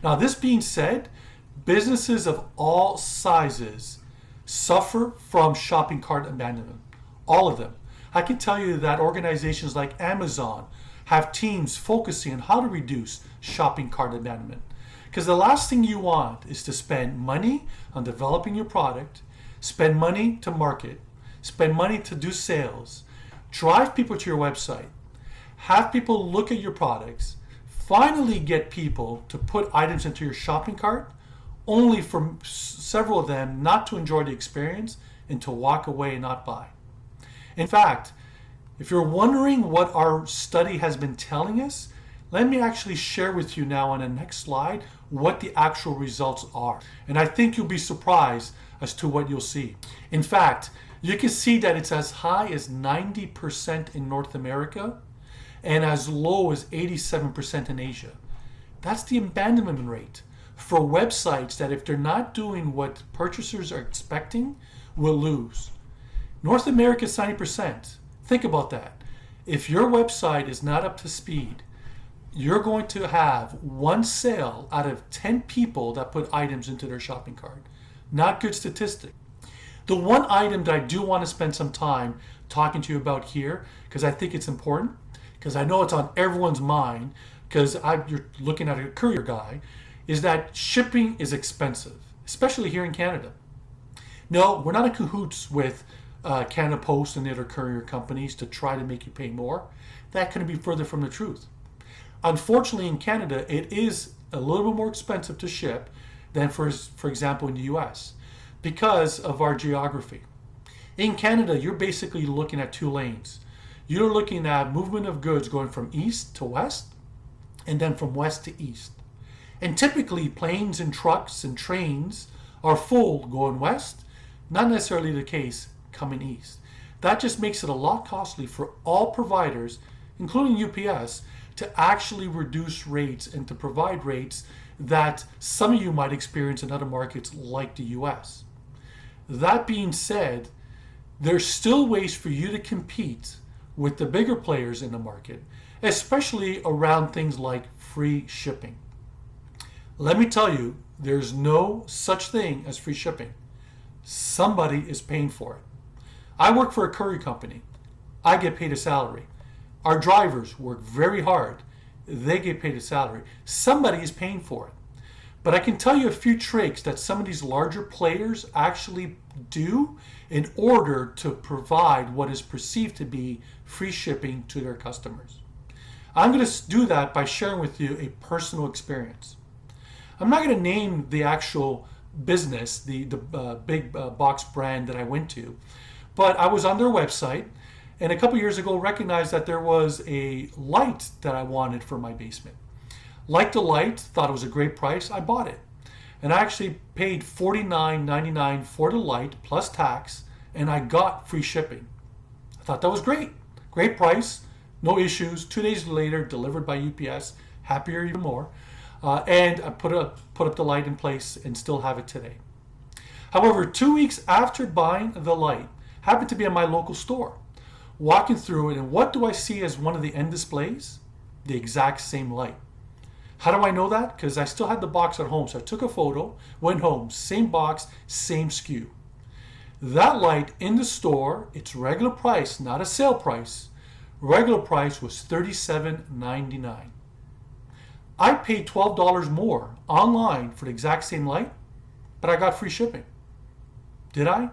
Now, this being said, businesses of all sizes suffer from shopping cart abandonment. All of them. I can tell you that organizations like Amazon have teams focusing on how to reduce shopping cart abandonment. Because the last thing you want is to spend money on developing your product, spend money to market, spend money to do sales, drive people to your website, have people look at your products, finally get people to put items into your shopping cart, only for several of them not to enjoy the experience and to walk away and not buy. In fact, if you're wondering what our study has been telling us, let me actually share with you now on the next slide what the actual results are. And I think you'll be surprised as to what you'll see. In fact, you can see that it's as high as 90% in North America and as low as 87% in Asia. That's the abandonment rate for websites that, if they're not doing what purchasers are expecting, will lose. North America is 90%. Think about that. If your website is not up to speed, you're going to have one sale out of 10 people that put items into their shopping cart. Not good statistic. The one item that I do want to spend some time talking to you about here, because I think it's important, because I know it's on everyone's mind, because you're looking at a courier guy, is that shipping is expensive, especially here in Canada. No, we're not in cahoots with Canada Post and the other courier companies to try to make you pay more. That couldn't be further from the truth. Unfortunately, in Canada, it is a little bit more expensive to ship than, for example, in the US, because of our geography. In Canada, you're basically looking at two lanes. You're looking at movement of goods going from east to west, and then from west to east. And typically, planes and trucks and trains are full going west, not necessarily the case coming east. That just makes it a lot costly for all providers, including UPS, to actually reduce rates and to provide rates that some of you might experience in other markets like the US. That being said, there's still ways for you to compete with the bigger players in the market, especially around things like free shipping. Let me tell you, there's no such thing as free shipping. Somebody is paying for it. I work for a courier company. I get paid a salary. Our drivers work very hard. They get paid a salary. Somebody is paying for it. But I can tell you a few tricks that some of these larger players actually do in order to provide what is perceived to be free shipping to their customers. I'm going to do that by sharing with you a personal experience. I'm not going to name the actual business, the big box brand that I went to, but I was on their website, and a couple years ago recognized that there was a light that I wanted for my basement. Liked the light, thought it was a great price, I bought it. And I actually paid $49.99 for the light plus tax, and I got free shipping. I thought that was great. Great price, no issues. 2 days later, delivered by UPS, happier even more. And I put up the light in place and still have it today. However, 2 weeks after buying the light, happened to be at my local store. Walking through it, and what do I see as one of the end displays? The exact same light. How do I know that? Because I still had the box at home. So I took a photo, went home, same box, same SKU. That light in the store, its regular price, not a sale price, regular price was $37.99. I paid $12 more online for the exact same light, but I got free shipping. Did I?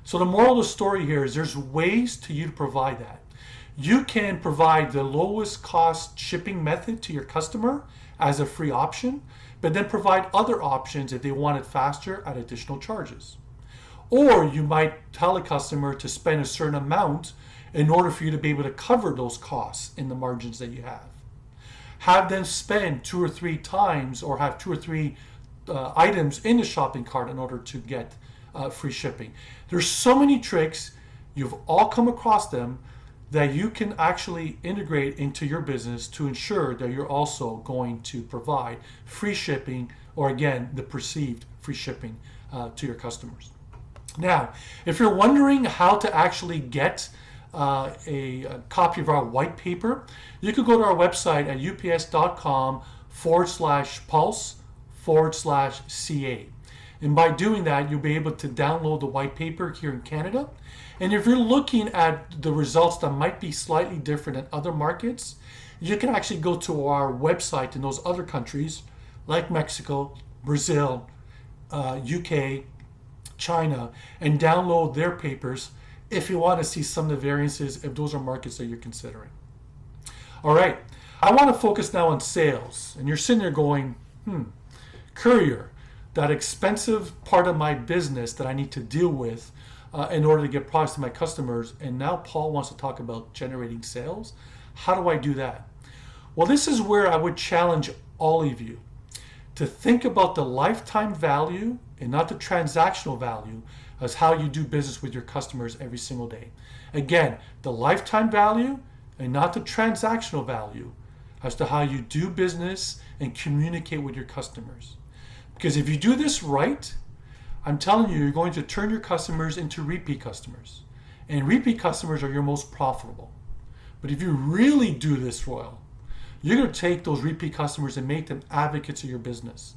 So the moral of the story here is there's ways to you to provide that. You can provide the lowest cost shipping method to your customer as a free option, but then provide other options if they want it faster at additional charges. Or you might tell a customer to spend a certain amount in order for you to be able to cover those costs in the margins that you have. Have them spend 2 or 3 times, or have 2 or 3 items in the shopping cart in order to get free shipping. There's so many tricks, you've all come across them, that you can actually integrate into your business to ensure that you're also going to provide free shipping, or again, the perceived free shipping to your customers. Now, if you're wondering how to actually get a copy of our white paper, you can go to our website at ups.com/pulse/CA. And by doing that, you'll be able to download the white paper here in Canada. And if you're looking at the results that might be slightly different in other markets, you can actually go to our website in those other countries like Mexico, Brazil, UK, China, and download their papers if you want to see some of the variances, if those are markets that you're considering. All right, I want to focus now on sales. And you're sitting there going, courier, that expensive part of my business that I need to deal with in order to get products to my customers. And now Paul wants to talk about generating sales. How do I do that? Well, this is where I would challenge all of you to think about the lifetime value and not the transactional value as how you do business with your customers every single day. Again, the lifetime value and not the transactional value as to how you do business and communicate with your customers. Because if you do this right, I'm telling you, you're going to turn your customers into repeat customers. And repeat customers are your most profitable. But if you really do this well, you're going to take those repeat customers and make them advocates of your business.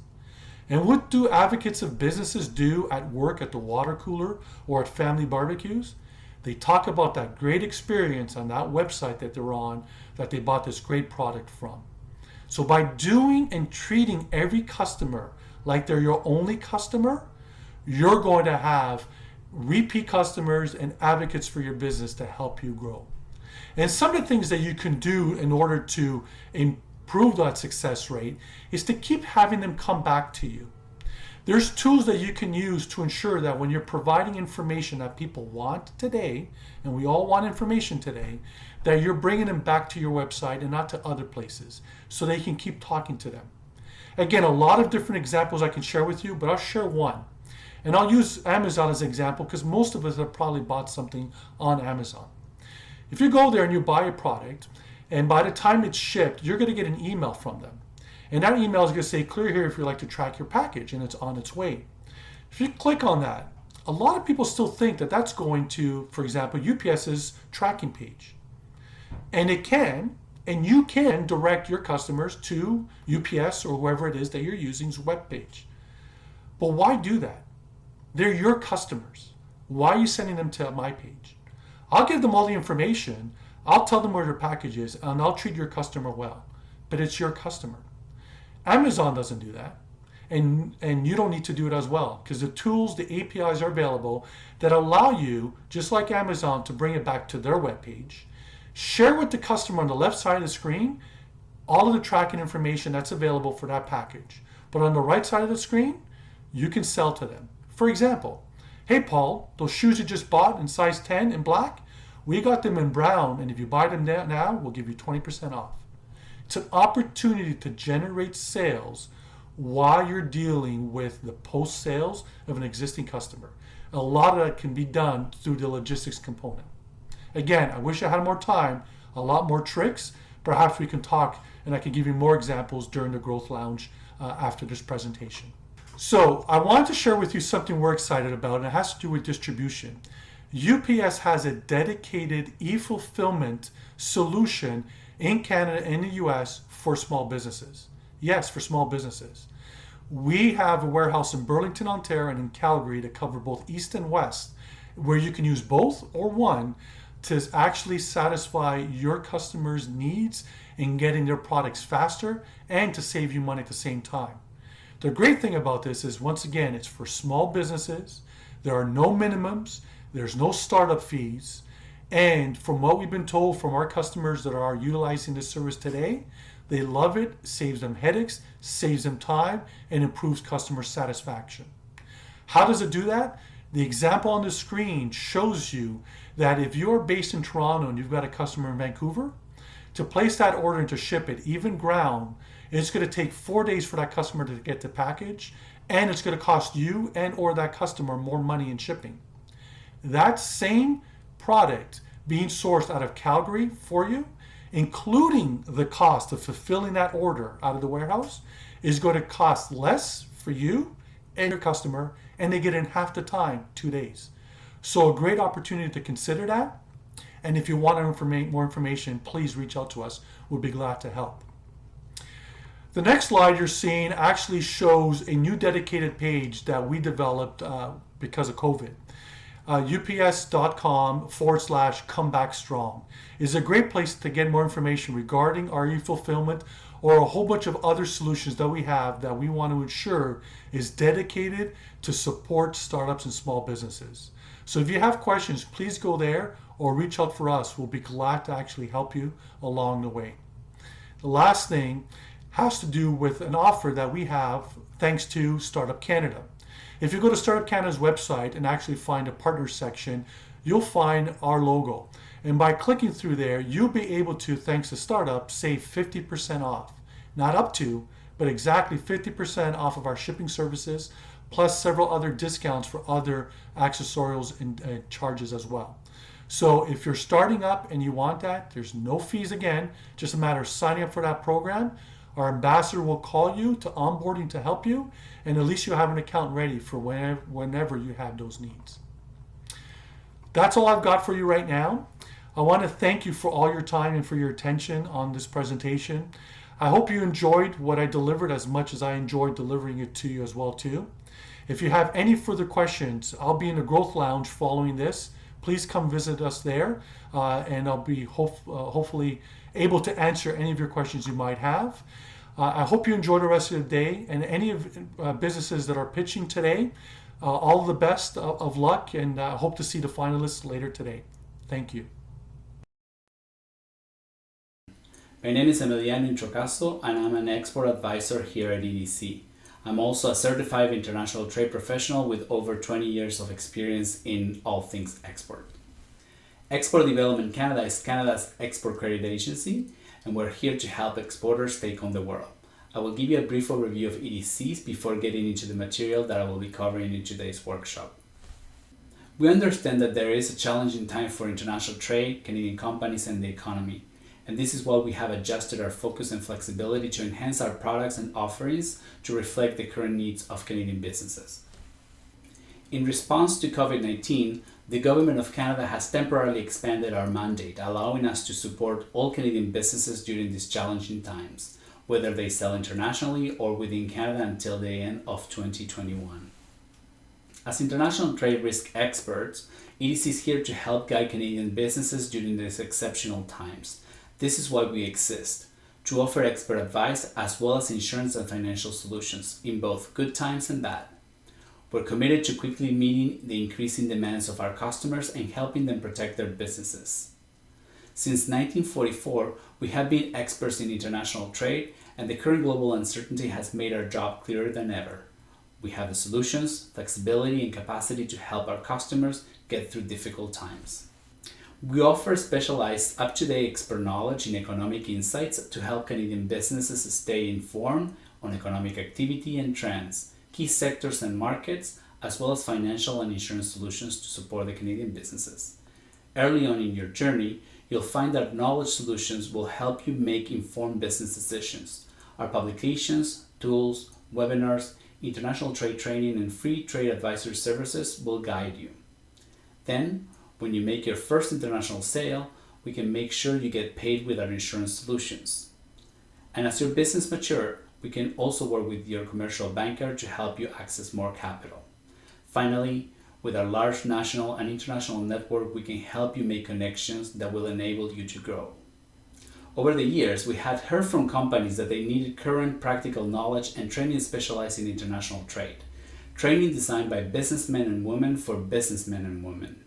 And what do advocates of businesses do at work, at the water cooler, or at family barbecues? They talk about that great experience on that website that they're on, that they bought this great product from. So by doing and treating every customer like they're your only customer, you're going to have repeat customers and advocates for your business to help you grow. And some of the things that you can do in order to improve that success rate is to keep having them come back to you. There's tools that you can use to ensure that when you're providing information that people want today, and we all want information today, that you're bringing them back to your website and not to other places so they can keep talking to them. Again, a lot of different examples I can share with you, but I'll share one. And I'll use Amazon as an example because most of us have probably bought something on Amazon. If you go there and you buy a product, and by the time it's shipped, you're going to get an email from them. And that email is going to say, clear here if you'd like to track your package, and it's on its way. If you click on that, a lot of people still think that that's going to, for example, UPS's tracking page. And it can, and you can direct your customers to UPS or whoever it is that you're using's webpage. But why do that? They're your customers. Why are you sending them to my page? I'll give them all the information. I'll tell them where their package is, and I'll treat your customer well. But it's your customer. Amazon doesn't do that. And you don't need to do it as well, because the tools, the APIs are available that allow you, just like Amazon, to bring it back to their webpage. Share with the customer on the left side of the screen all of the tracking information that's available for that package. But on the right side of the screen, you can sell to them. For example, hey Paul, those shoes you just bought in size 10 in black, we got them in brown, and if you buy them now, we'll give you 20% off. It's an opportunity to generate sales while you're dealing with the post-sales of an existing customer. A lot of that can be done through the logistics component. Again, I wish I had more time, a lot more tricks. Perhaps we can talk and I can give you more examples during the Growth Lounge after this presentation. So I wanted to share with you something we're excited about, and it has to do with distribution. UPS has a dedicated e-fulfillment solution in Canada and the US for small businesses. Yes, for small businesses. We have a warehouse in Burlington, Ontario, and in Calgary to cover both East and West, where you can use both or one to actually satisfy your customers' needs in getting their products faster and to save you money at the same time. The great thing about this is, once again, it's for small businesses. There are no minimums. There's no startup fees. And from what we've been told from our customers that are utilizing this service today, they love it, saves them headaches, saves them time, and improves customer satisfaction. How does it do that? The example on the screen shows you that if you're based in Toronto and you've got a customer in Vancouver, to place that order and to ship it, even ground, it's going to take 4 days for that customer to get the package, and it's going to cost you and or that customer more money in shipping. That same product being sourced out of Calgary for you, including the cost of fulfilling that order out of the warehouse, is going to cost less for you and your customer, and they get in half the time, 2 days. So a great opportunity to consider that. And if you want more information, please reach out to us. We'll be glad to help. The next slide you're seeing actually shows a new dedicated page that we developed because of COVID. ups.com/comebackstrong is a great place to get more information regarding our e-fulfillment or a whole bunch of other solutions that we have that we want to ensure is dedicated to support startups and small businesses. So if you have questions, please go there or reach out for us. We'll be glad to actually help you along the way. The last thing has to do with an offer that we have thanks to Startup Canada. If you go to Startup Canada's website and actually find a partners section, you'll find our logo. And by clicking through there, you'll be able to, thanks to Startup, save 50% off. Not up to, but exactly 50% off of our shipping services, plus several other discounts for other accessorials and charges as well. So if you're starting up and you want that, there's no fees again, just a matter of signing up for that program. Our ambassador will call you to onboarding to help you, and at least you have an account ready for whenever you have those needs. That's all I've got for you right now. I want to thank you for all your time and for your attention on this presentation. I hope you enjoyed what I delivered as much as I enjoyed delivering it to you as well too. If you have any further questions, I'll be in the Growth Lounge following this. Please come visit us there, and I'll be hopefully able to answer any of your questions you might have. I hope you enjoy the rest of the day, and any of businesses that are pitching today, all the best of luck, and I hope to see the finalists later today. Thank you. My name is Emiliano Introcaso, and I'm an export advisor here at EDC. I'm also a certified international trade professional with over 20 years of experience in all things export. Export Development Canada is Canada's export credit agency, and we're here to help exporters take on the world. I will give you a brief overview of EDCs before getting into the material that I will be covering in today's workshop. We understand that there is a challenging time for international trade, Canadian companies, and the economy. And this is why we have adjusted our focus and flexibility to enhance our products and offerings to reflect the current needs of Canadian businesses. In response to COVID-19, the Government of Canada has temporarily expanded our mandate, allowing us to support all Canadian businesses during these challenging times, whether they sell internationally or within Canada until the end of 2021. As international trade risk experts, EDC is here to help guide Canadian businesses during these exceptional times. This is why we exist, to offer expert advice as well as insurance and financial solutions in both good times and bad. We're committed to quickly meeting the increasing demands of our customers and helping them protect their businesses. Since 1944, we have been experts in international trade, and the current global uncertainty has made our job clearer than ever. We have the solutions, flexibility, and capacity to help our customers get through difficult times. We offer specialized, up-to-date expert knowledge in economic insights to help Canadian businesses stay informed on economic activity and trends, key sectors and markets, as well as financial and insurance solutions to support the Canadian businesses. Early on in your journey, you'll find that knowledge solutions will help you make informed business decisions. Our publications, tools, webinars, international trade training, and free trade advisory services will guide you. Then, when you make your first international sale, we can make sure you get paid with our insurance solutions. And as your business matures, we can also work with your commercial banker to help you access more capital. Finally, with our large national and international network, we can help you make connections that will enable you to grow. Over the years, we have heard from companies that they needed current practical knowledge and training specialized in international trade. Training designed by businessmen and women for businessmen and women.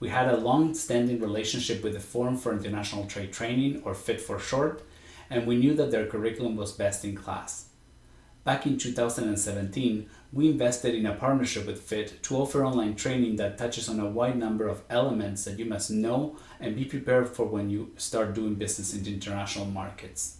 We had a long-standing relationship with the Forum for International Trade Training, or FIT for short, and we knew that their curriculum was best in class. Back in 2017, we invested in a partnership with FIT to offer online training that touches on a wide number of elements that you must know and be prepared for when you start doing business in international markets.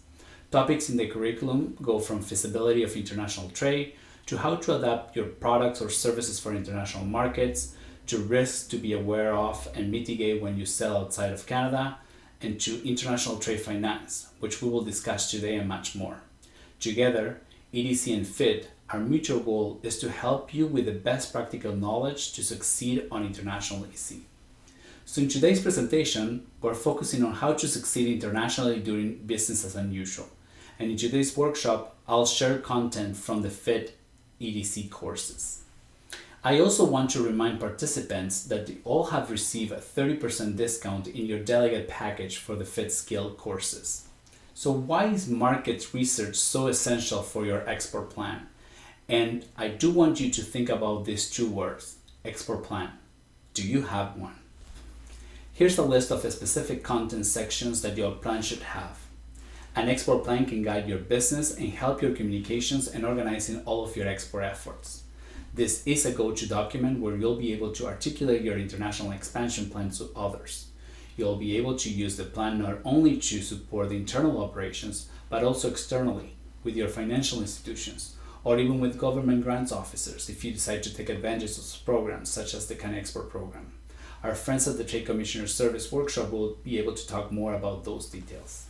Topics in the curriculum go from feasibility of international trade to how to adapt your products or services for international markets, to risks to be aware of and mitigate when you sell outside of Canada, and to international trade finance, which we will discuss today and much more. Together, EDC and FIT, our mutual goal is to help you with the best practical knowledge to succeed on international EC. So in today's presentation, we're focusing on how to succeed internationally doing business as unusual. And in today's workshop, I'll share content from the FIT EDC courses. I also want to remind participants that they all have received a 30% discount in your delegate package for the FIT skill courses. So why is market research so essential for your export plan? And I do want you to think about these two words, export plan. Do you have one? Here's a list of the specific content sections that your plan should have. An export plan can guide your business and help your communications and organizing all of your export efforts. This is a go-to document where you'll be able to articulate your international expansion plans to others. You'll be able to use the plan not only to support the internal operations, but also externally with your financial institutions, or even with government grants officers if you decide to take advantage of programs such as the Can Export program. Our friends at the Trade Commissioner Service Workshop will be able to talk more about those details.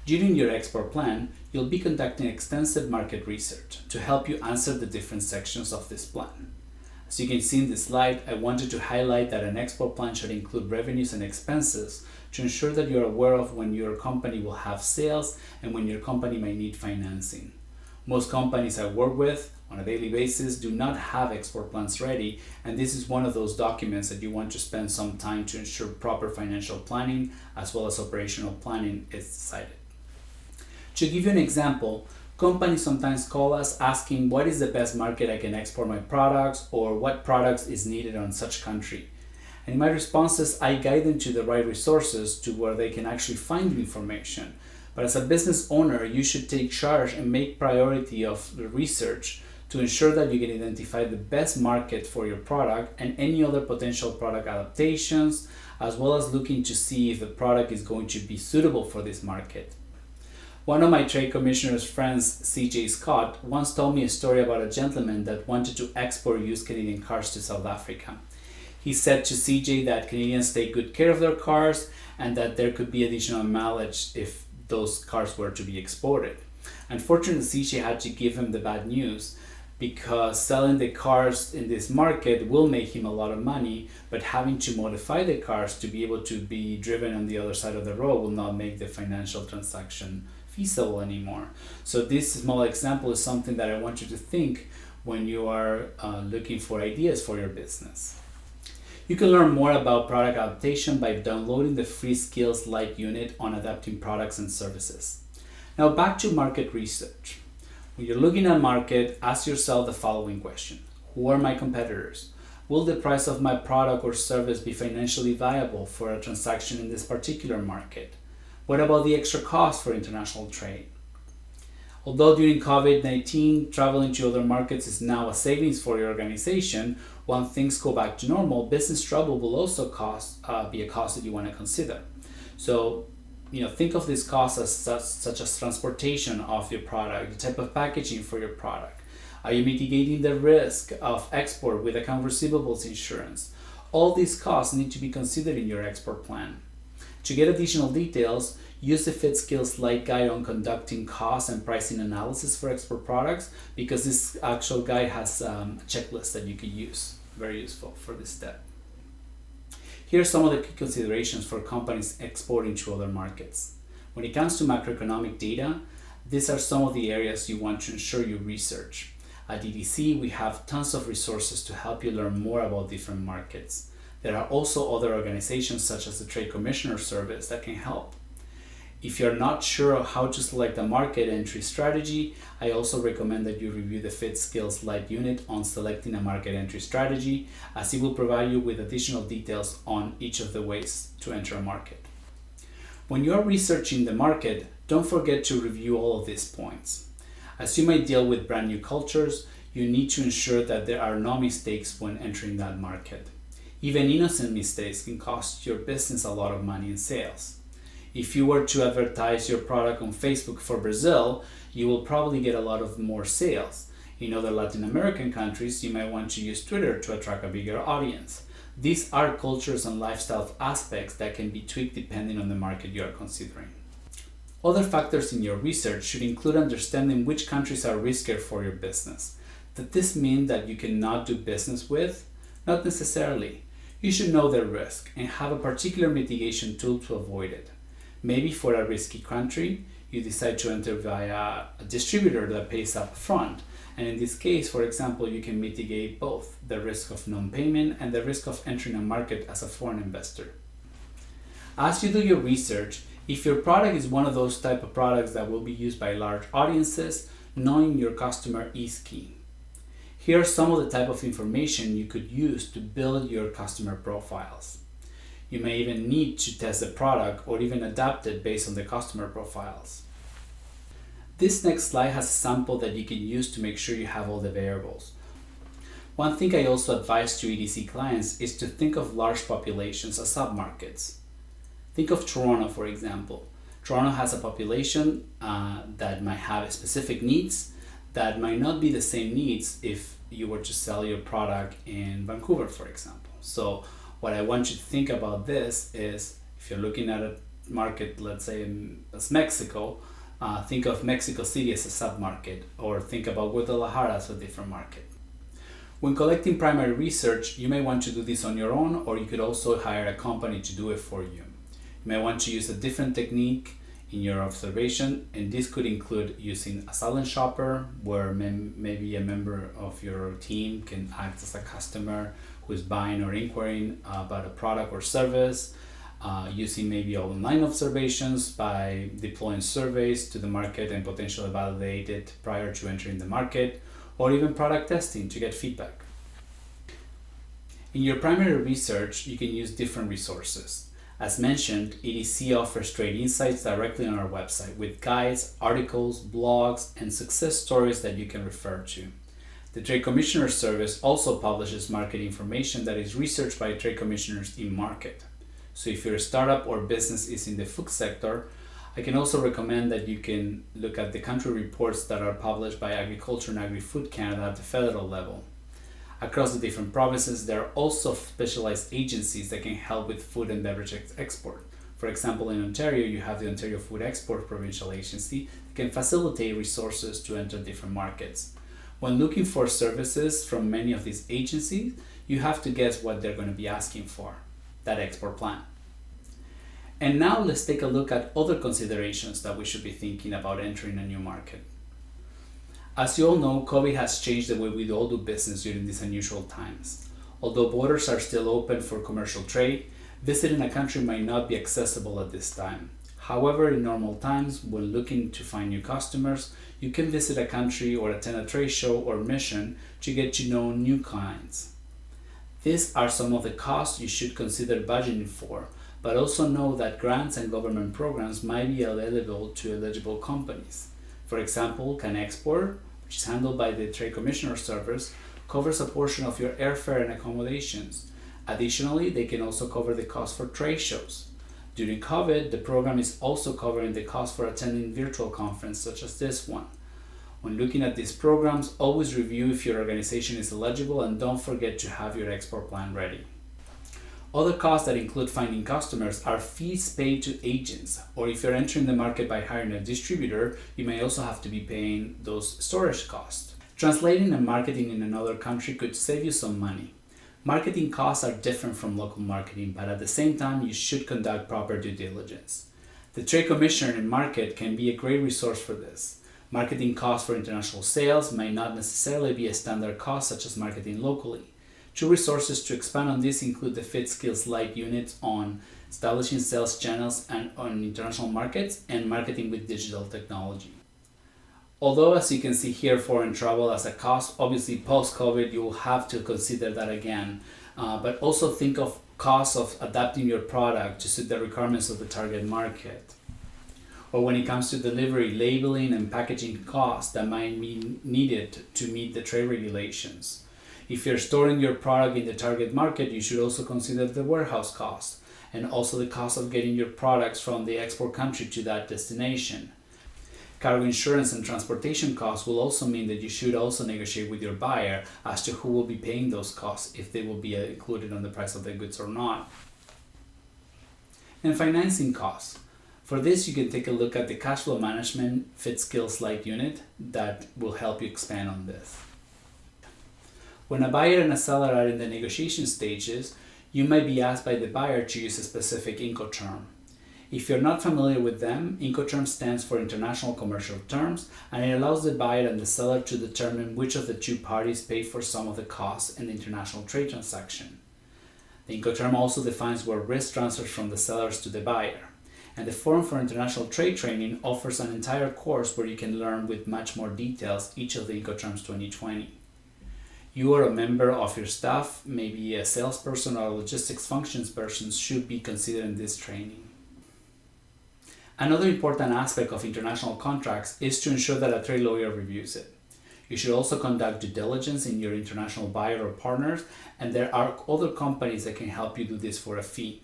During your export plan, you'll be conducting extensive market research to help you answer the different sections of this plan. As you can see in this slide, I wanted to highlight that an export plan should include revenues and expenses to ensure that you're aware of when your company will have sales and when your company might need financing. Most companies I work with on a daily basis do not have export plans ready, and this is one of those documents that you want to spend some time to ensure proper financial planning as well as operational planning is decided. To give you an example, companies sometimes call us asking what is the best market I can export my products or what products is needed on such country. And in my responses, I guide them to the right resources to where they can actually find the information. But as a business owner, you should take charge and make priority of the research to ensure that you can identify the best market for your product and any other potential product adaptations, as well as looking to see if the product is going to be suitable for this market. One of my trade commissioner's friends, CJ Scott, once told me a story about a gentleman that wanted to export used Canadian cars to South Africa. He said to CJ that Canadians take good care of their cars and that there could be additional mileage if those cars were to be exported. Unfortunately, CJ had to give him the bad news because selling the cars in this market will make him a lot of money, but having to modify the cars to be able to be driven on the other side of the road will not make the financial transaction feasible anymore. So this small example is something that I want you to think when you are looking for ideas for your business. You can learn more about product adaptation by downloading the free Skills Light unit on adapting products and services. Now back to market research. When you're looking at market, ask yourself the following question. Who are my competitors? Will the price of my product or service be financially viable for a transaction in this particular market? What about the extra cost for international trade? Although during COVID-19, traveling to other markets is now a savings for your organization, when things go back to normal, business travel will also be a cost that you want to consider. So, think of this cost as such as transportation of your product, the type of packaging for your product. Are you mitigating the risk of export with account receivables insurance? All these costs need to be considered in your export plan. To get additional details, use the FIT Skills Light guide on conducting cost and pricing analysis for export products, because this actual guide has a checklist that you can use. Very useful for this step. Here are some of the key considerations for companies exporting to other markets. When it comes to macroeconomic data, these are some of the areas you want to ensure you research. At EDC, we have tons of resources to help you learn more about different markets. There are also other organizations such as the Trade Commissioner Service that can help. If you're not sure of how to select a market entry strategy, I also recommend that you review the Fit Skills Light unit on selecting a market entry strategy, as it will provide you with additional details on each of the ways to enter a market. When you are researching the market, don't forget to review all of these points. As you might deal with brand new cultures, you need to ensure that there are no mistakes when entering that market. Even innocent mistakes can cost your business a lot of money in sales. If you were to advertise your product on Facebook for Brazil, you will probably get a lot of more sales. In other Latin American countries, you might want to use Twitter to attract a bigger audience. These are cultures and lifestyle aspects that can be tweaked depending on the market you are considering. Other factors in your research should include understanding which countries are riskier for your business. Does this mean that you cannot do business with? Not necessarily. You should know their risk and have a particular mitigation tool to avoid it. Maybe for a risky country, you decide to enter via a distributor that pays up front. And in this case, for example, you can mitigate both the risk of non-payment and the risk of entering a market as a foreign investor. As you do your research, if your product is one of those type of products that will be used by large audiences, knowing your customer is key. Here are some of the type of information you could use to build your customer profiles. You may even need to test the product or even adapt it based on the customer profiles. This next slide has a sample that you can use to make sure you have all the variables. One thing I also advise to EDC clients is to think of large populations as submarkets. Think of Toronto, for example. Toronto has a population that might have specific needs that might not be the same needs if you were to sell your product in Vancouver, for example. So what I want you to think about this is, if you're looking at a market, let's say as Mexico, think of Mexico City as a submarket, or think about Guadalajara as a different market. When collecting primary research, you may want to do this on your own, or you could also hire a company to do it for you. You may want to use a different technique in your observation, and this could include using a silent shopper, where maybe a member of your team can act as a customer who is buying or inquiring about a product or service, using maybe online observations by deploying surveys to the market and potentially validate it prior to entering the market, or even product testing to get feedback. In your primary research, you can use different resources. As mentioned, EDC offers trade insights directly on our website with guides, articles, blogs, and success stories that you can refer to. The Trade Commissioner Service also publishes market information that is researched by trade commissioners in market. So if your startup or business is in the food sector, I can also recommend that you can look at the country reports that are published by Agriculture and Agri-Food Canada at the federal level. Across the different provinces, there are also specialized agencies that can help with food and beverage export. For example, in Ontario, you have the Ontario Food Export Provincial Agency that can facilitate resources to enter different markets. When looking for services from many of these agencies, you have to guess what they're going to be asking for, that export plan. And now let's take a look at other considerations that we should be thinking about entering a new market. As you all know, COVID has changed the way we all do business during these unusual times. Although borders are still open for commercial trade, visiting a country might not be accessible at this time. However, in normal times, when looking to find new customers, you can visit a country or attend a trade show or mission to get to know new clients. These are some of the costs you should consider budgeting for, but also know that grants and government programs might be available to eligible companies. For example, CanExport, which is handled by the Trade Commissioner Service, covers a portion of your airfare and accommodations. Additionally, they can also cover the cost for trade shows. During COVID, the program is also covering the cost for attending virtual conferences such as this one. When looking at these programs, always review if your organization is eligible and don't forget to have your export plan ready. Other costs that include finding customers are fees paid to agents, or if you're entering the market by hiring a distributor, you may also have to be paying those storage costs. Translating and marketing in another country could save you some money. Marketing costs are different from local marketing, but at the same time, you should conduct proper due diligence. The Trade Commissioner in Market can be a great resource for this. Marketing costs for international sales may not necessarily be a standard cost such as marketing locally. Two resources to expand on this include the Fit Skills Light unit on establishing sales channels and on international markets, and marketing with digital technology. Although, as you can see here, foreign travel as a cost, obviously post-COVID, you will have to consider that again. But also think of costs of adapting your product to suit the requirements of the target market. Or when it comes to delivery, labeling and packaging costs that might be needed to meet the trade regulations. If you're storing your product in the target market, you should also consider the warehouse cost and also the cost of getting your products from the export country to that destination. Cargo insurance and transportation costs will also mean that you should also negotiate with your buyer as to who will be paying those costs, if they will be included on the price of the goods or not. And financing costs. For this, you can take a look at the cash flow management fit skills light unit that will help you expand on this. When a buyer and a seller are in the negotiation stages, you might be asked by the buyer to use a specific Incoterm. If you're not familiar with them, Incoterm stands for International Commercial Terms, and it allows the buyer and the seller to determine which of the two parties pay for some of the costs in the international trade transaction. The Incoterm also defines where risk transfers from the sellers to the buyer. And the Forum for International Trade Training offers an entire course where you can learn with much more details each of the Incoterms 2020. You or a member of your staff, maybe a salesperson or a logistics functions person, should be considered in this training. Another important aspect of international contracts is to ensure that a trade lawyer reviews it. You should also conduct due diligence in your international buyer or partners, and there are other companies that can help you do this for a fee.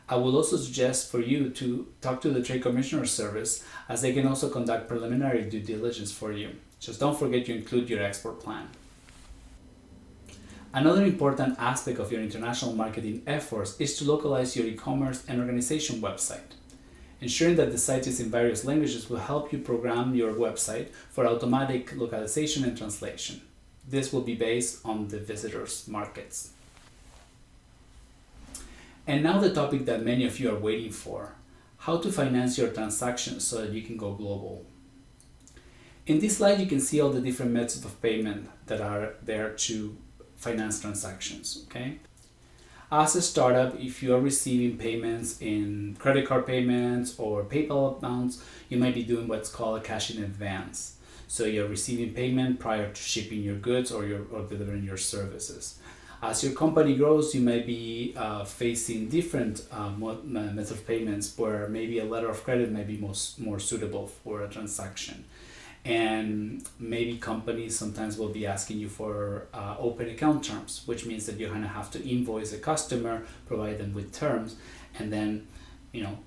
I would also suggest for you to talk to the Trade Commissioner Service, as they can also conduct preliminary due diligence for you. Just don't forget to include your export plan. Another important aspect of your international marketing efforts is to localize your e-commerce and organization website. Ensuring that the site is in various languages will help you program your website for automatic localization and translation. This will be based on the visitors' markets. And now the topic that many of you are waiting for: how to finance your transactions so that you can go global. In this slide, you can see all the different methods of payment that are there to finance transactions, okay? As a startup, if you are receiving payments in credit card payments or PayPal amounts, you might be doing what's called a cash in advance. So you're receiving payment prior to shipping your goods or delivering your services. As your company grows, you might be facing different methods of payments where maybe a letter of credit may be more suitable for a transaction. And maybe companies sometimes will be asking you for open account terms, which means that you're going to have to invoice a customer, provide them with terms, and then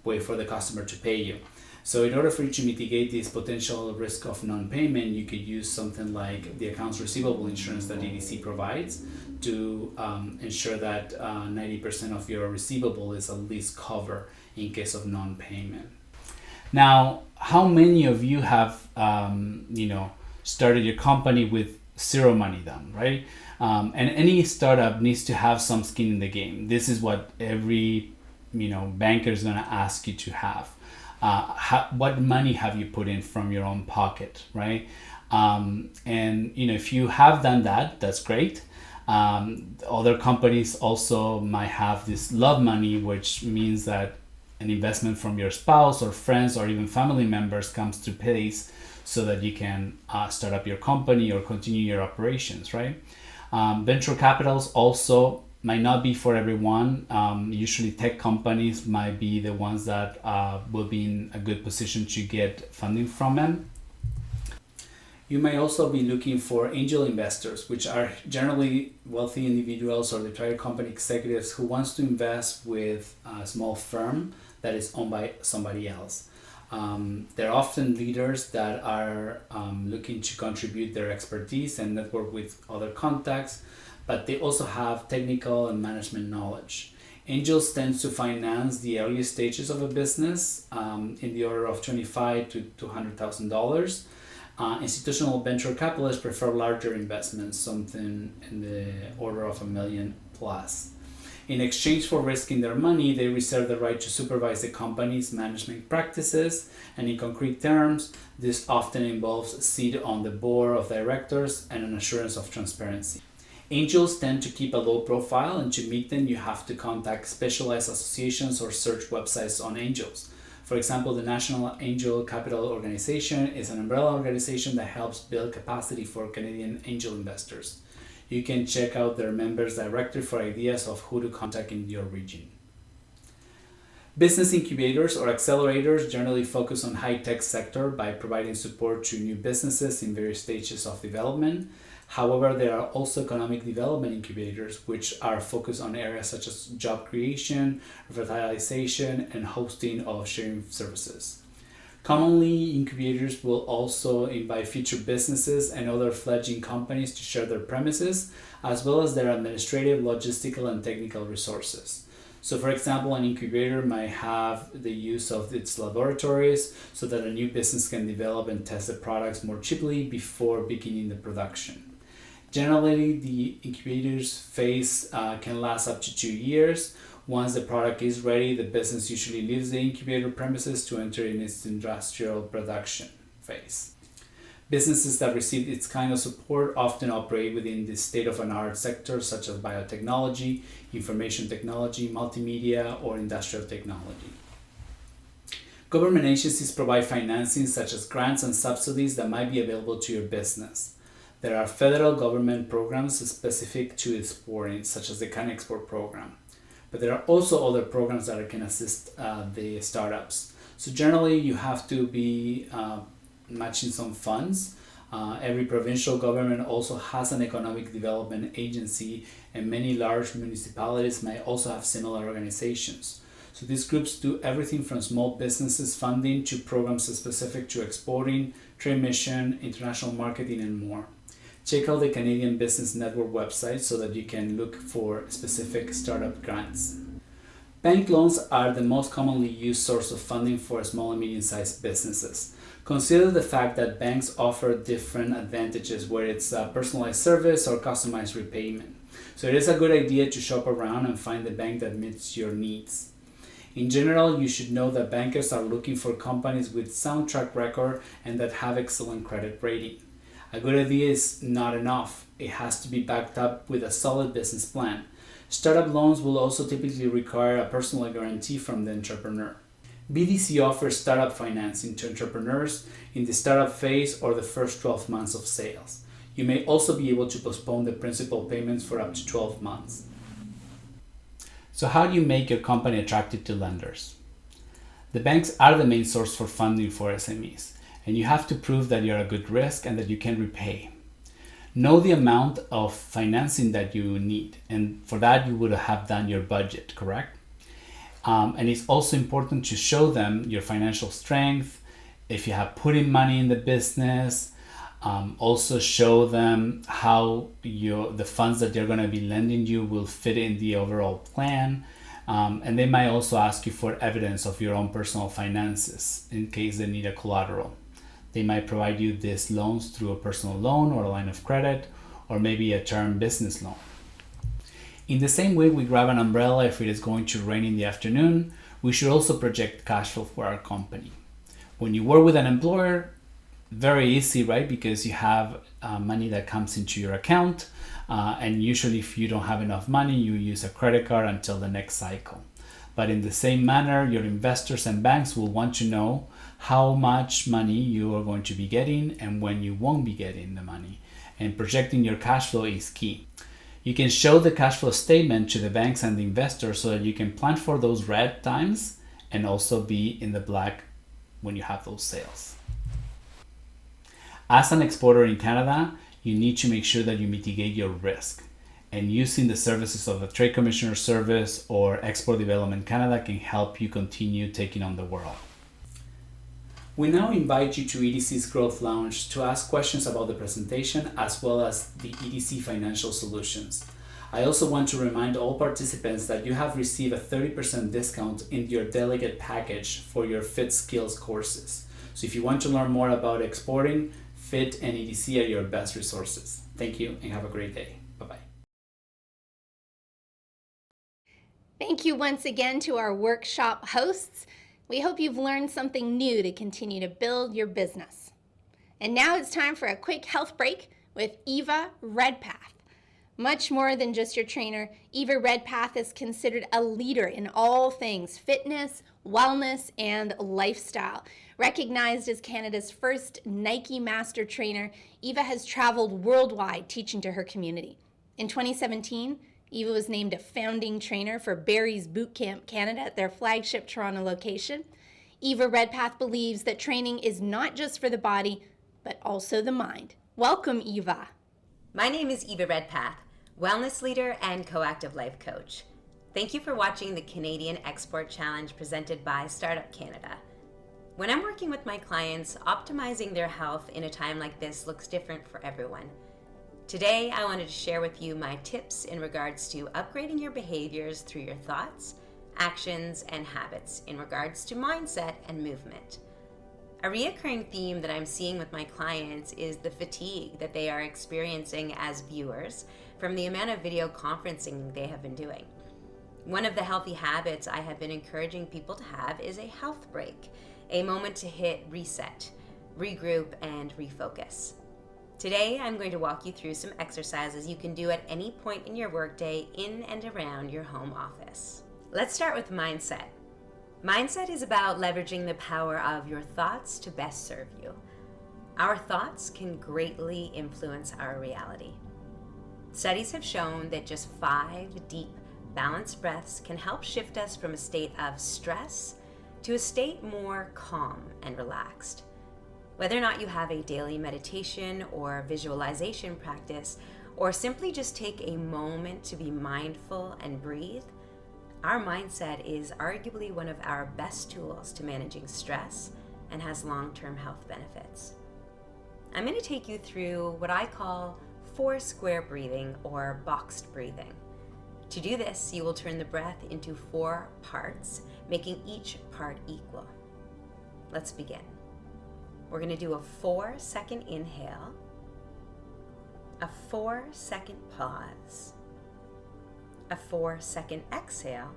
wait for the customer to pay you. So in order for you to mitigate this potential risk of non-payment, you could use something like the accounts receivable insurance that EDC provides to ensure that 90% of your receivable is at least covered in case of non-payment. Now, how many of you have started your company with zero money down, right? And any startup needs to have some skin in the game. This is what every banker is going to ask you to have. What money have you put in from your own pocket, right? And if you have done that, that's great. Other companies also might have this love money, which means that an investment from your spouse or friends or even family members comes to place so that you can start up your company or continue your operations, right? Venture capitals also might not be for everyone. Usually tech companies might be the ones that will be in a good position to get funding from them. You may also be looking for angel investors, which are generally wealthy individuals or the private company executives who wants to invest with a small firm that is owned by somebody else. They're often leaders that are looking to contribute their expertise and network with other contacts, but they also have technical and management knowledge. Angels tend to finance the early stages of a business in the order of $25,000 to $200,000. Institutional venture capitalists prefer larger investments, something in the order of $1 million plus. In exchange for risking their money, they reserve the right to supervise the company's management practices, and in concrete terms, this often involves a seat on the board of directors and an assurance of transparency. Angels tend to keep a low profile, and to meet them, you have to contact specialized associations or search websites on angels. For example, the National Angel Capital Organization is an umbrella organization that helps build capacity for Canadian angel investors. You can check out their members directory for ideas of who to contact in your region. Business incubators or accelerators generally focus on high-tech sector by providing support to new businesses in various stages of development. However, there are also economic development incubators, which are focused on areas such as job creation, revitalization, and hosting of sharing services. Commonly, incubators will also invite future businesses and other fledgling companies to share their premises, as well as their administrative, logistical, and technical resources. So for example, an incubator might have the use of its laboratories so that a new business can develop and test the products more cheaply before beginning the production. Generally, the incubator's phase can last up to 2 years. Once the product is ready, the business usually leaves the incubator premises to enter in its industrial production phase. Businesses that receive this kind of support often operate within the state-of-the-art sectors such as biotechnology, information technology, multimedia, or industrial technology. Government agencies provide financing such as grants and subsidies that might be available to your business. There are federal government programs specific to exporting, such as the CanExport program. But there are also other programs that can assist the startups. So generally, you have to be matching some funds. Every provincial government also has an economic development agency, and many large municipalities may also have similar organizations. So these groups do everything from small businesses funding to programs specific to exporting, trade mission, international marketing, and more. Check out the Canadian Business Network website so that you can look for specific startup grants. Bank loans are the most commonly used source of funding for small and medium-sized businesses. Consider the fact that banks offer different advantages, whether it's a personalized service or customized repayment. So it is a good idea to shop around and find the bank that meets your needs. In general, you should know that bankers are looking for companies with sound track record and that have excellent credit rating. A good idea is not enough. It has to be backed up with a solid business plan. Startup loans will also typically require a personal guarantee from the entrepreneur. BDC offers startup financing to entrepreneurs in the startup phase or the first 12 months of sales. You may also be able to postpone the principal payments for up to 12 months. So how do you make your company attractive to lenders? The banks are the main source for funding for SMEs. And you have to prove that you're a good risk and that you can repay. Know the amount of financing that you need, and for that you would have done your budget, correct? And it's also important to show them your financial strength, if you have put in money in the business, also show them how the funds that they're going to be lending you will fit in the overall plan. And they might also ask you for evidence of your own personal finances in case they need a collateral. They might provide you these loans through a personal loan or a line of credit, or maybe a term business loan. In the same way we grab an umbrella if it is going to rain in the afternoon, we should also project cash flow for our company. When you work with an employer, very easy, right? Because you have money that comes into your account, and usually if you don't have enough money, you use a credit card until the next cycle. But in the same manner, your investors and banks will want to know how much money you are going to be getting and when you won't be getting the money. And projecting your cash flow is key. You can show the cash flow statement to the banks and the investors so that you can plan for those red times and also be in the black when you have those sales. As an exporter in Canada, you need to make sure that you mitigate your risk. And using the services of the Trade Commissioner Service or Export Development Canada can help you continue taking on the world. We now invite you to EDC's Growth Lounge to ask questions about the presentation as well as the EDC financial solutions. I also want to remind all participants that you have received a 30% discount in your delegate package for your FIT skills courses. So if you want to learn more about exporting, FIT and EDC are your best resources. Thank you and have a great day. Bye-bye. Thank you once again to our workshop hosts. We hope you've learned something new to continue to build your business. And now it's time for a quick health break with Eva Redpath. Much more than just your trainer, Eva Redpath is considered a leader in all things fitness, wellness, and lifestyle. Recognized as Canada's first Nike Master Trainer, Eva has traveled worldwide teaching to her community. In 2017, Eva was named a founding trainer for Barry's Boot Camp Canada at their flagship Toronto location. Eva Redpath believes that training is not just for the body, but also the mind. Welcome, Eva. My name is Eva Redpath, wellness leader and coactive life coach. Thank you for watching the Canadian Export Challenge presented by Startup Canada. When I'm working with my clients, optimizing their health in a time like this looks different for everyone. Today, I wanted to share with you my tips in regards to upgrading your behaviors through your thoughts, actions, and habits in regards to mindset and movement. A reoccurring theme that I'm seeing with my clients is the fatigue that they are experiencing as viewers from the amount of video conferencing they have been doing. One of the healthy habits I have been encouraging people to have is a health break, a moment to hit reset, regroup, and refocus. Today, I'm going to walk you through some exercises you can do at any point in your workday in and around your home office. Let's start with mindset. Mindset is about leveraging the power of your thoughts to best serve you. Our thoughts can greatly influence our reality. Studies have shown that just 5 deep, balanced breaths can help shift us from a state of stress to a state more calm and relaxed. Whether or not you have a daily meditation or visualization practice, or simply just take a moment to be mindful and breathe, our mindset is arguably one of our best tools to managing stress and has long-term health benefits. I'm going to take you through what I call 4 square breathing or boxed breathing. To do this, you will turn the breath into 4 parts, making each part equal. Let's begin. We're going to do a 4-second inhale, a 4-second pause, a 4-second exhale,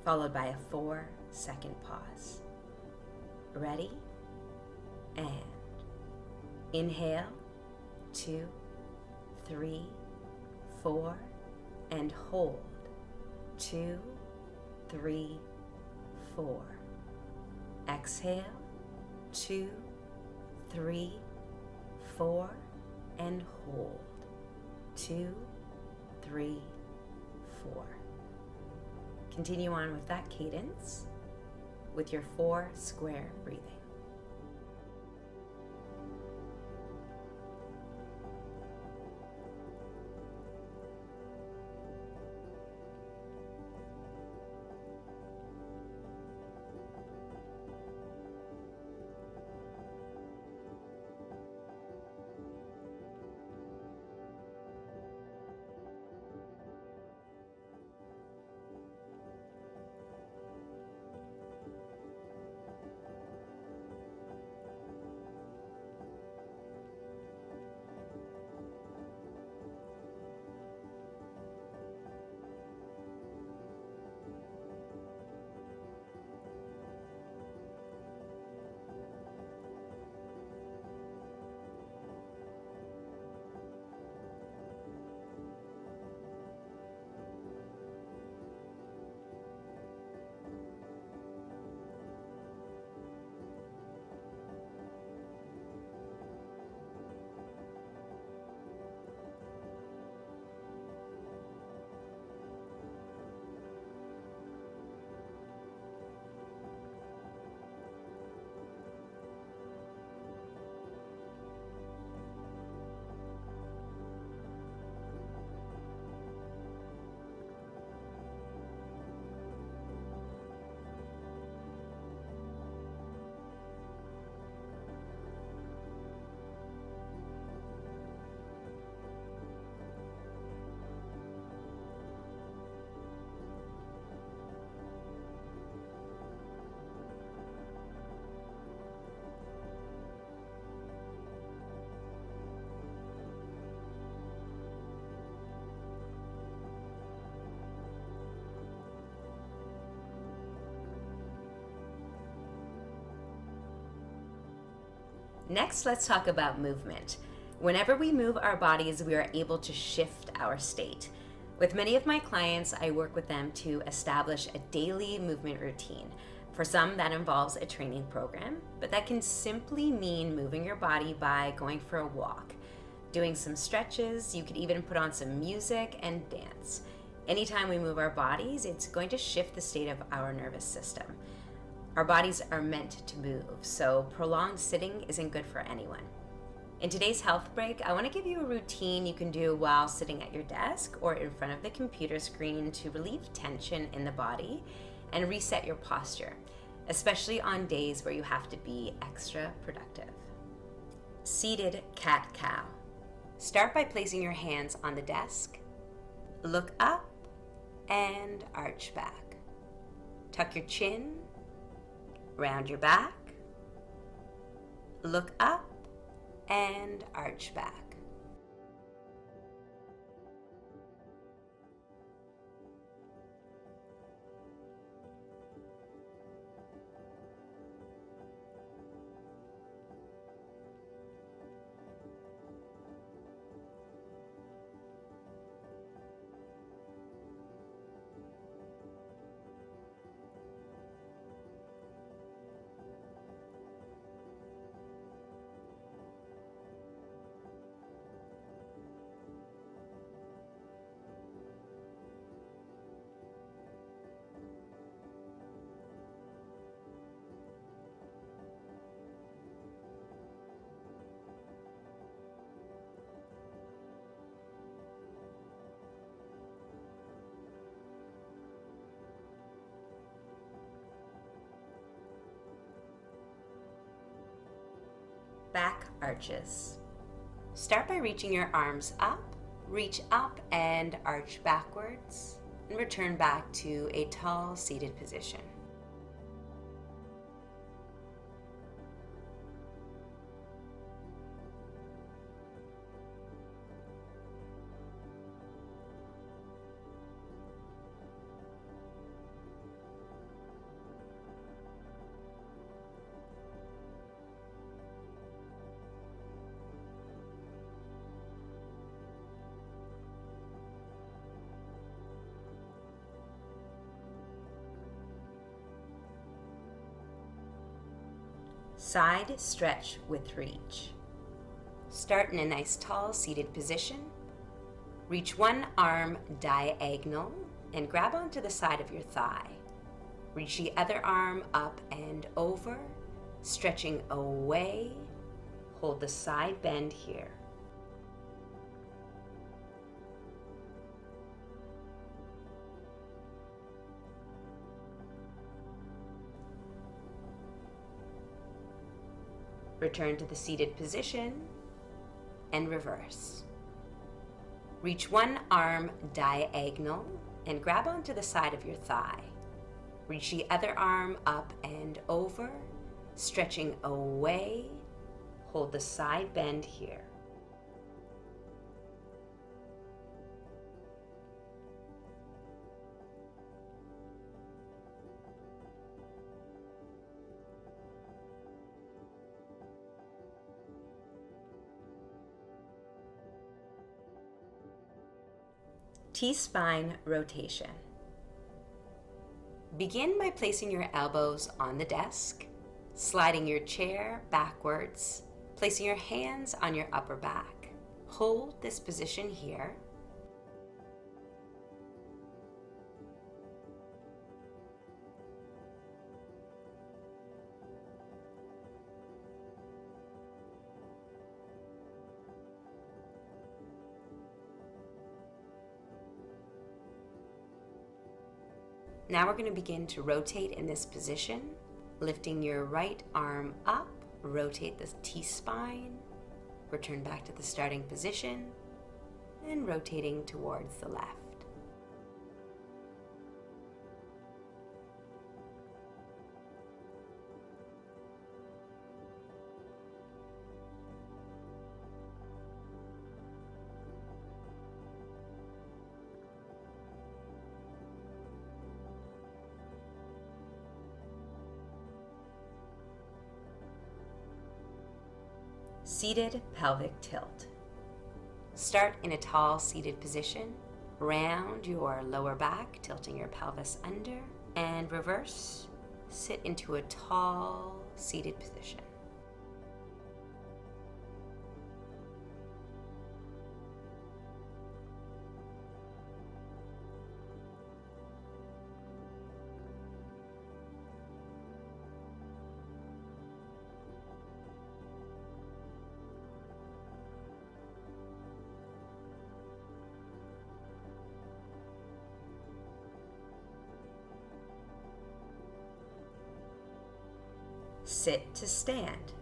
followed by a 4-second pause. Ready? And inhale, 2, 3, 4, and hold, 2, 3, 4. Exhale, 2, 3, 4, and hold, 2, 3, 4. Continue on with that cadence with your 4 square breathing. Next, let's talk about movement. Whenever we move our bodies, we are able to shift our state. With many of my clients, I work with them to establish a daily movement routine. For some, that involves a training program, but that can simply mean moving your body by going for a walk, doing some stretches. You could even put on some music and dance. Anytime we move our bodies, it's going to shift the state of our nervous system. Our bodies are meant to move, so prolonged sitting isn't good for anyone. In today's health break, I want to give you a routine you can do while sitting at your desk or in front of the computer screen to relieve tension in the body and reset your posture, especially on days where you have to be extra productive. Seated cat-cow. Start by placing your hands on the desk. Look up and arch back. Tuck your chin, round your back. Look up and arch back. Back arches. Start by reaching your arms up, reach up and arch backwards, and return back to a tall seated position. Side stretch with reach. Start in a nice tall seated position. Reach one arm diagonal and grab onto the side of your thigh. Reach the other arm up and over, stretching away. Hold the side bend here. Return to the seated position and reverse. Reach one arm diagonal and grab onto the side of your thigh. Reach the other arm up and over, stretching away. Hold the side bend here. T-spine rotation. Begin by placing your elbows on the desk, sliding your chair backwards, placing your hands on your upper back. Hold this position here. Now we're going to begin to rotate in this position, lifting your right arm up, rotate the T-spine, return back to the starting position, and rotating towards the left. Seated pelvic tilt. Start in a tall seated position. Round your lower back, tilting your pelvis under, and reverse. Sit into a tall seated position. Sit to stand.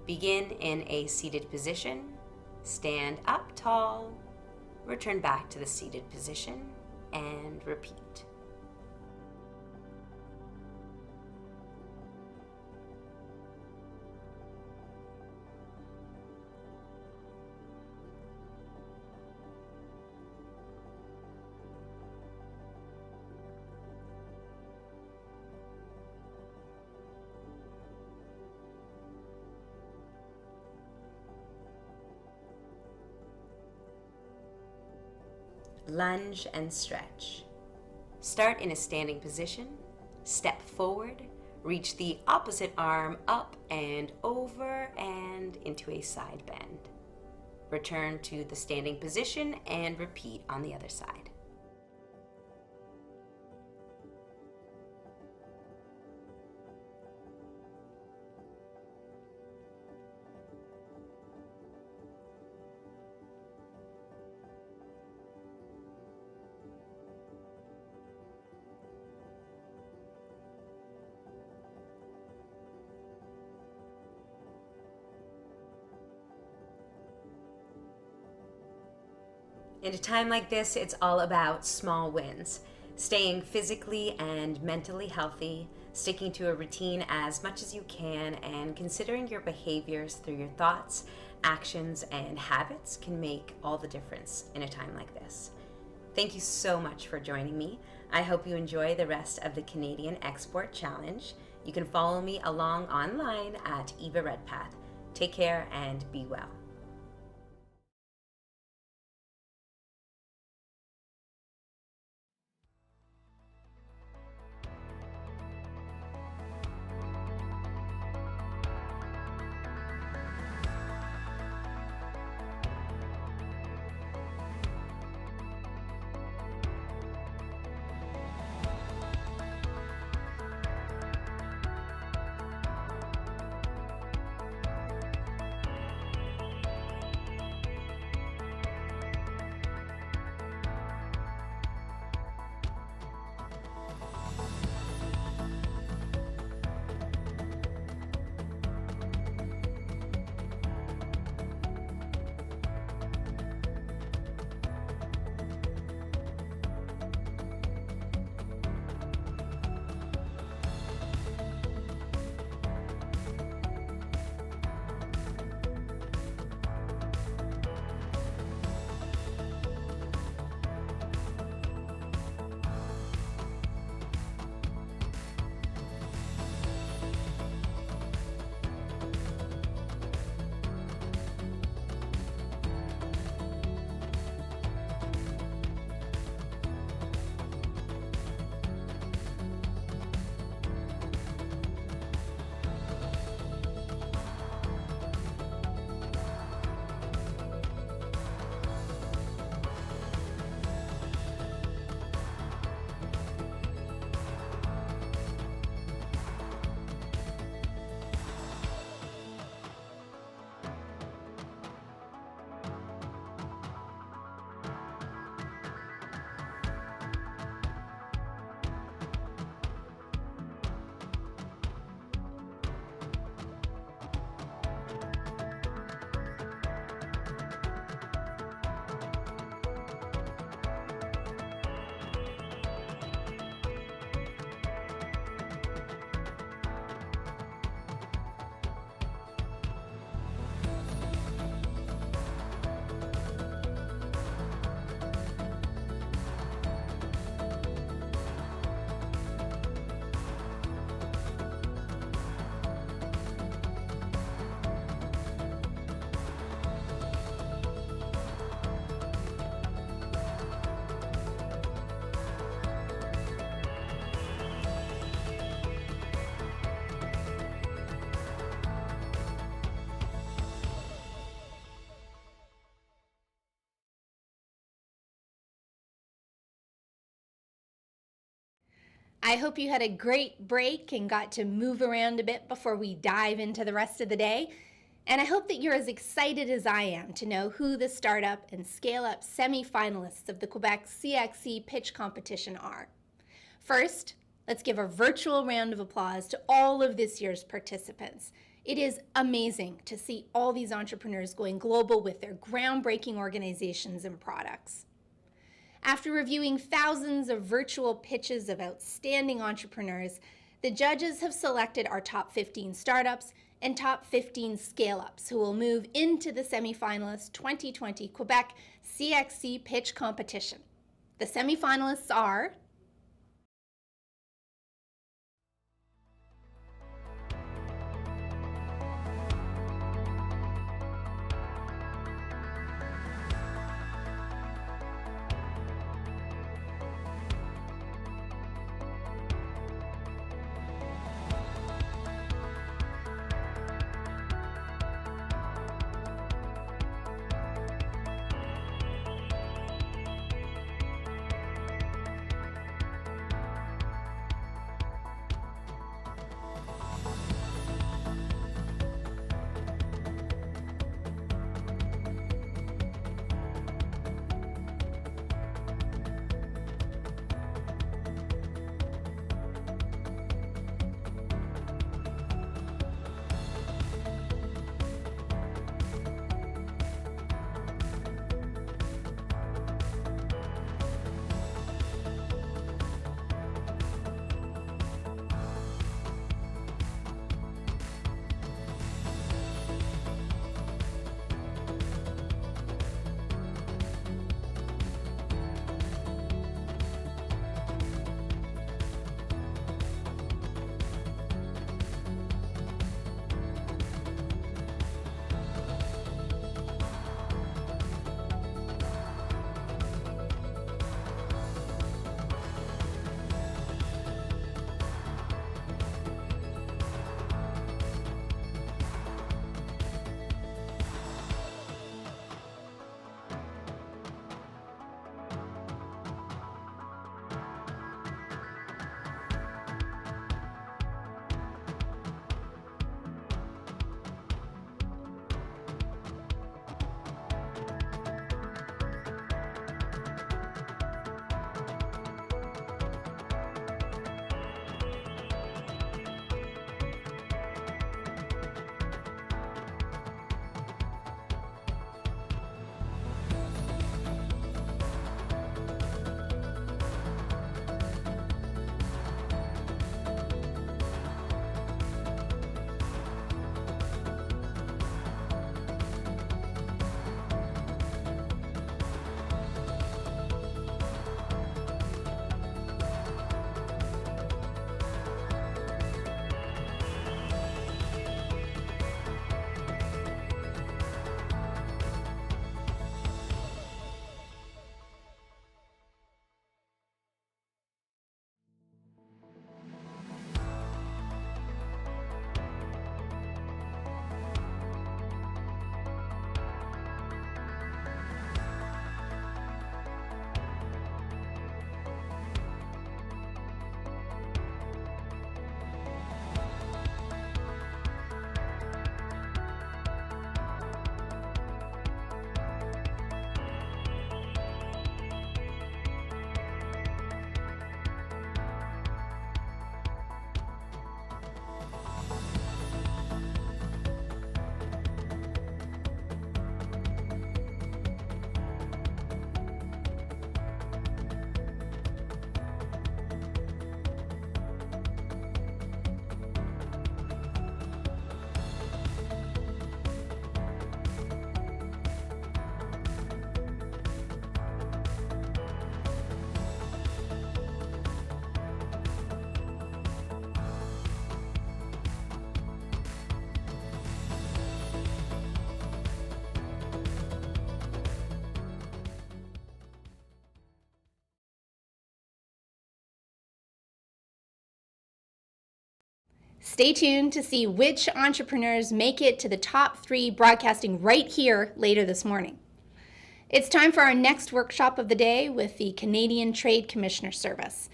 Begin in a seated position. Stand up tall. Return back to the seated position and repeat. Lunge and stretch. Start in a standing position, step forward, reach the opposite arm up and over and into a side bend. Return to the standing position and repeat on the other side. In a time like this, it's all about small wins. Staying physically and mentally healthy, sticking to a routine as much as you can, and considering your behaviors through your thoughts, actions, and habits can make all the difference in a time like this. Thank you so much for joining me. I hope you enjoy the rest of the Canadian Export Challenge. You can follow me along online at Eva Redpath. Take care and be well. I hope you had a great break and got to move around a bit before we dive into the rest of the day. And I hope that you're as excited as I am to know who the startup and scale-up semi-finalists of the Quebec CXC pitch competition are. First, let's give a virtual round of applause to all of this year's participants. It is amazing to see all these entrepreneurs going global with their groundbreaking organizations and products. After reviewing thousands of virtual pitches of outstanding entrepreneurs, the judges have selected our top 15 startups and top 15 scale-ups who will move into the semi-finalist 2020 Quebec CXC pitch competition. The semi-finalists are Stay tuned to see which entrepreneurs make it to the top 3 broadcasting right here later this morning. It's time for our next workshop of the day with the Canadian Trade Commissioner Service.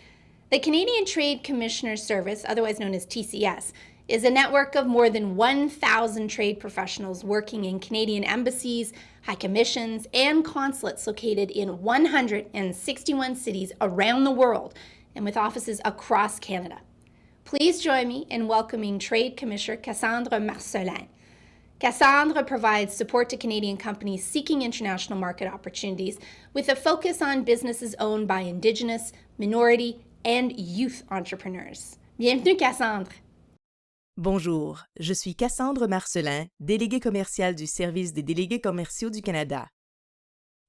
The Canadian Trade Commissioner Service, otherwise known as TCS, is a network of more than 1,000 trade professionals working in Canadian embassies, high commissions, and consulates located in 161 cities around the world and with offices across Canada. Please join me in welcoming Trade Commissioner Cassandre Marcelin. Cassandre provides support to Canadian companies seeking international market opportunities with a focus on businesses owned by Indigenous, minority, and youth entrepreneurs. Bienvenue, Cassandre. Bonjour, je suis Cassandre Marcelin, déléguée commerciale du Service des délégués commerciaux du Canada.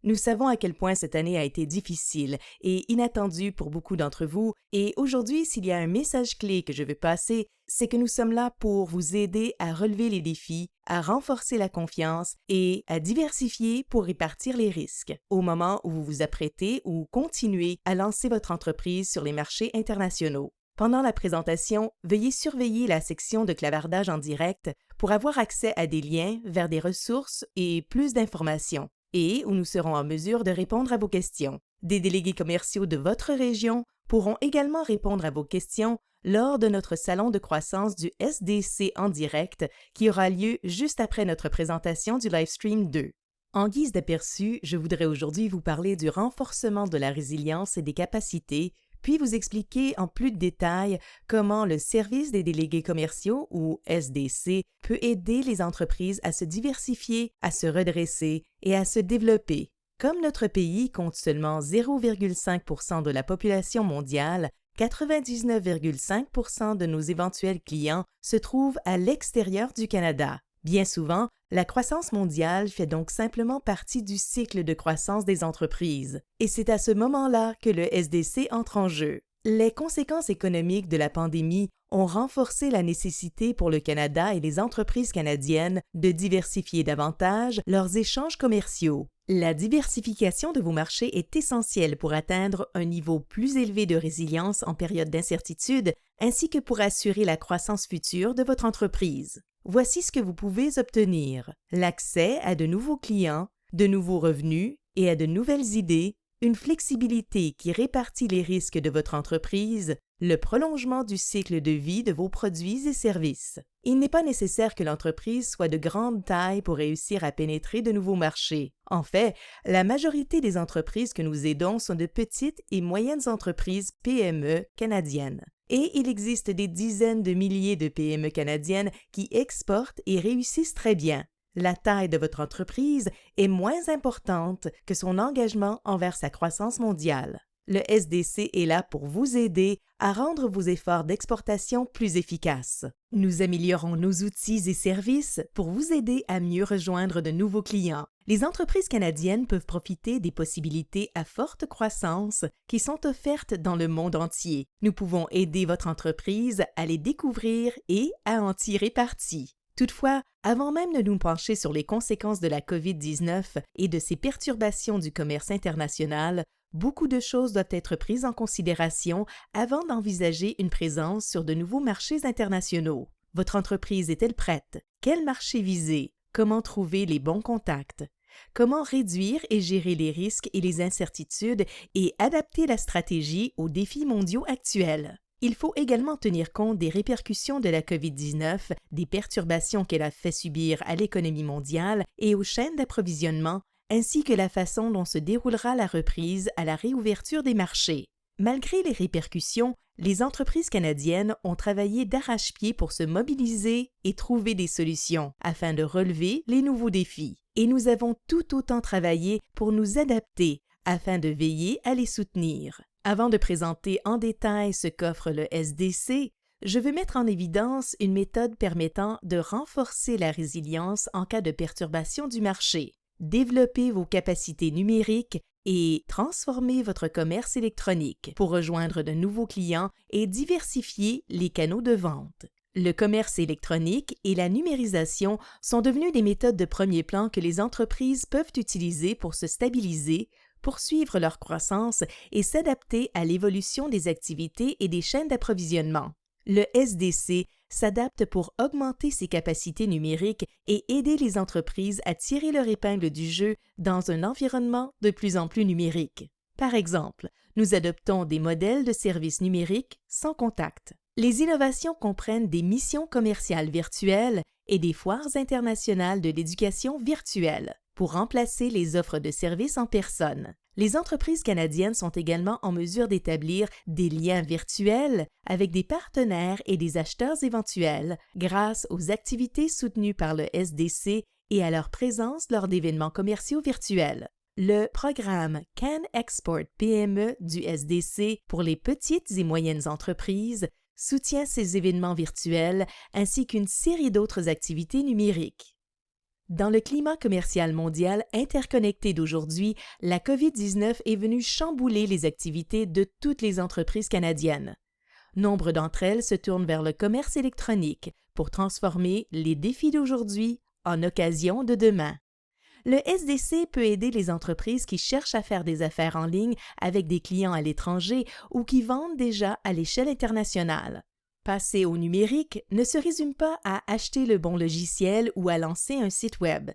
Nous savons à quel point cette année a été difficile et inattendue pour beaucoup d'entre vous, et aujourd'hui, s'il y a un message clé que je veux passer, c'est que nous sommes là pour vous aider à relever les défis, à renforcer la confiance et à diversifier pour répartir les risques au moment où vous vous apprêtez ou continuez à lancer votre entreprise sur les marchés internationaux. Pendant la présentation, veuillez surveiller la section de clavardage en direct pour avoir accès à des liens vers des ressources et plus d'informations, et où nous serons en mesure de répondre à vos questions. Des délégués commerciaux de votre région pourront également répondre à vos questions lors de notre salon de croissance du SDC en direct qui aura lieu juste après notre présentation du Livestream 2. En guise d'aperçu, je voudrais aujourd'hui vous parler du renforcement de la résilience et des capacités, puis vous expliquer en plus de détails comment le Service des délégués commerciaux, ou SDC, peut aider les entreprises à se diversifier, à se redresser et à se développer. Comme notre pays compte seulement 0,5% de la population mondiale, 99,5% de nos éventuels clients se trouvent à l'extérieur du Canada. Bien souvent, la croissance mondiale fait donc simplement partie du cycle de croissance des entreprises, et c'est à ce moment-là que le SDC entre en jeu. Les conséquences économiques de la pandémie ont renforcé la nécessité pour le Canada et les entreprises canadiennes de diversifier davantage leurs échanges commerciaux. La diversification de vos marchés est essentielle pour atteindre un niveau plus élevé de résilience en période d'incertitude, ainsi que pour assurer la croissance future de votre entreprise. Voici ce que vous pouvez obtenir: l'accès à de nouveaux clients, de nouveaux revenus et à de nouvelles idées, une flexibilité qui répartit les risques de votre entreprise, le prolongement du cycle de vie de vos produits et services. Il n'est pas nécessaire que l'entreprise soit de grande taille pour réussir à pénétrer de nouveaux marchés. En fait, la majorité des entreprises que nous aidons sont de petites et moyennes entreprises PME canadiennes. Et il existe des dizaines de milliers de PME canadiennes qui exportent et réussissent très bien. La taille de votre entreprise est moins importante que son engagement envers sa croissance mondiale. Le SDC est là pour vous aider à rendre vos efforts d'exportation plus efficaces. Nous améliorons nos outils et services pour vous aider à mieux rejoindre de nouveaux clients. Les entreprises canadiennes peuvent profiter des possibilités à forte croissance qui sont offertes dans le monde entier. Nous pouvons aider votre entreprise à les découvrir et à en tirer parti. Toutefois, avant même de nous pencher sur les conséquences de la COVID-19 et de ses perturbations du commerce international, beaucoup de choses doivent être prises en considération avant d'envisager une présence sur de nouveaux marchés internationaux. Votre entreprise est-elle prête? Quel marché viser? Comment trouver les bons contacts? Comment réduire et gérer les risques et les incertitudes et adapter la stratégie aux défis mondiaux actuels? Il faut également tenir compte des répercussions de la COVID-19, des perturbations qu'elle a fait subir à l'économie mondiale et aux chaînes d'approvisionnement, ainsi que la façon dont se déroulera la reprise à la réouverture des marchés. Malgré les répercussions, les entreprises canadiennes ont travaillé d'arrache-pied pour se mobiliser et trouver des solutions afin de relever les nouveaux défis. Et nous avons tout autant travaillé pour nous adapter afin de veiller à les soutenir. Avant de présenter en détail ce qu'offre le SDC, je veux mettre en évidence une méthode permettant de renforcer la résilience en cas de perturbation du marché. Développez vos capacités numériques et transformez votre commerce électronique pour rejoindre de nouveaux clients et diversifier les canaux de vente. Le commerce électronique et la numérisation sont devenus des méthodes de premier plan que les entreprises peuvent utiliser pour se stabiliser, poursuivre leur croissance et s'adapter à l'évolution des activités et des chaînes d'approvisionnement. Le SDC s'adapte pour augmenter ses capacités numériques et aider les entreprises à tirer leur épingle du jeu dans un environnement de plus en plus numérique. Par exemple, nous adoptons des modèles de services numériques sans contact. Les innovations comprennent des missions commerciales virtuelles et des foires internationales de l'éducation virtuelle pour remplacer les offres de services en personne. Les entreprises canadiennes sont également en mesure d'établir des liens virtuels avec des partenaires et des acheteurs éventuels grâce aux activités soutenues par le SDC et à leur présence lors d'événements commerciaux virtuels. Le programme Can Export PME du SDC pour les petites et moyennes entreprises soutient ces événements virtuels ainsi qu'une série d'autres activités numériques. Dans le climat commercial mondial interconnecté d'aujourd'hui, la COVID-19 est venue chambouler les activités de toutes les entreprises canadiennes. Nombre d'entre elles se tournent vers le commerce électronique pour transformer les défis d'aujourd'hui en occasions de demain. Le SDC peut aider les entreprises qui cherchent à faire des affaires en ligne avec des clients à l'étranger ou qui vendent déjà à l'échelle internationale. Passer au numérique ne se résume pas à acheter le bon logiciel ou à lancer un site Web.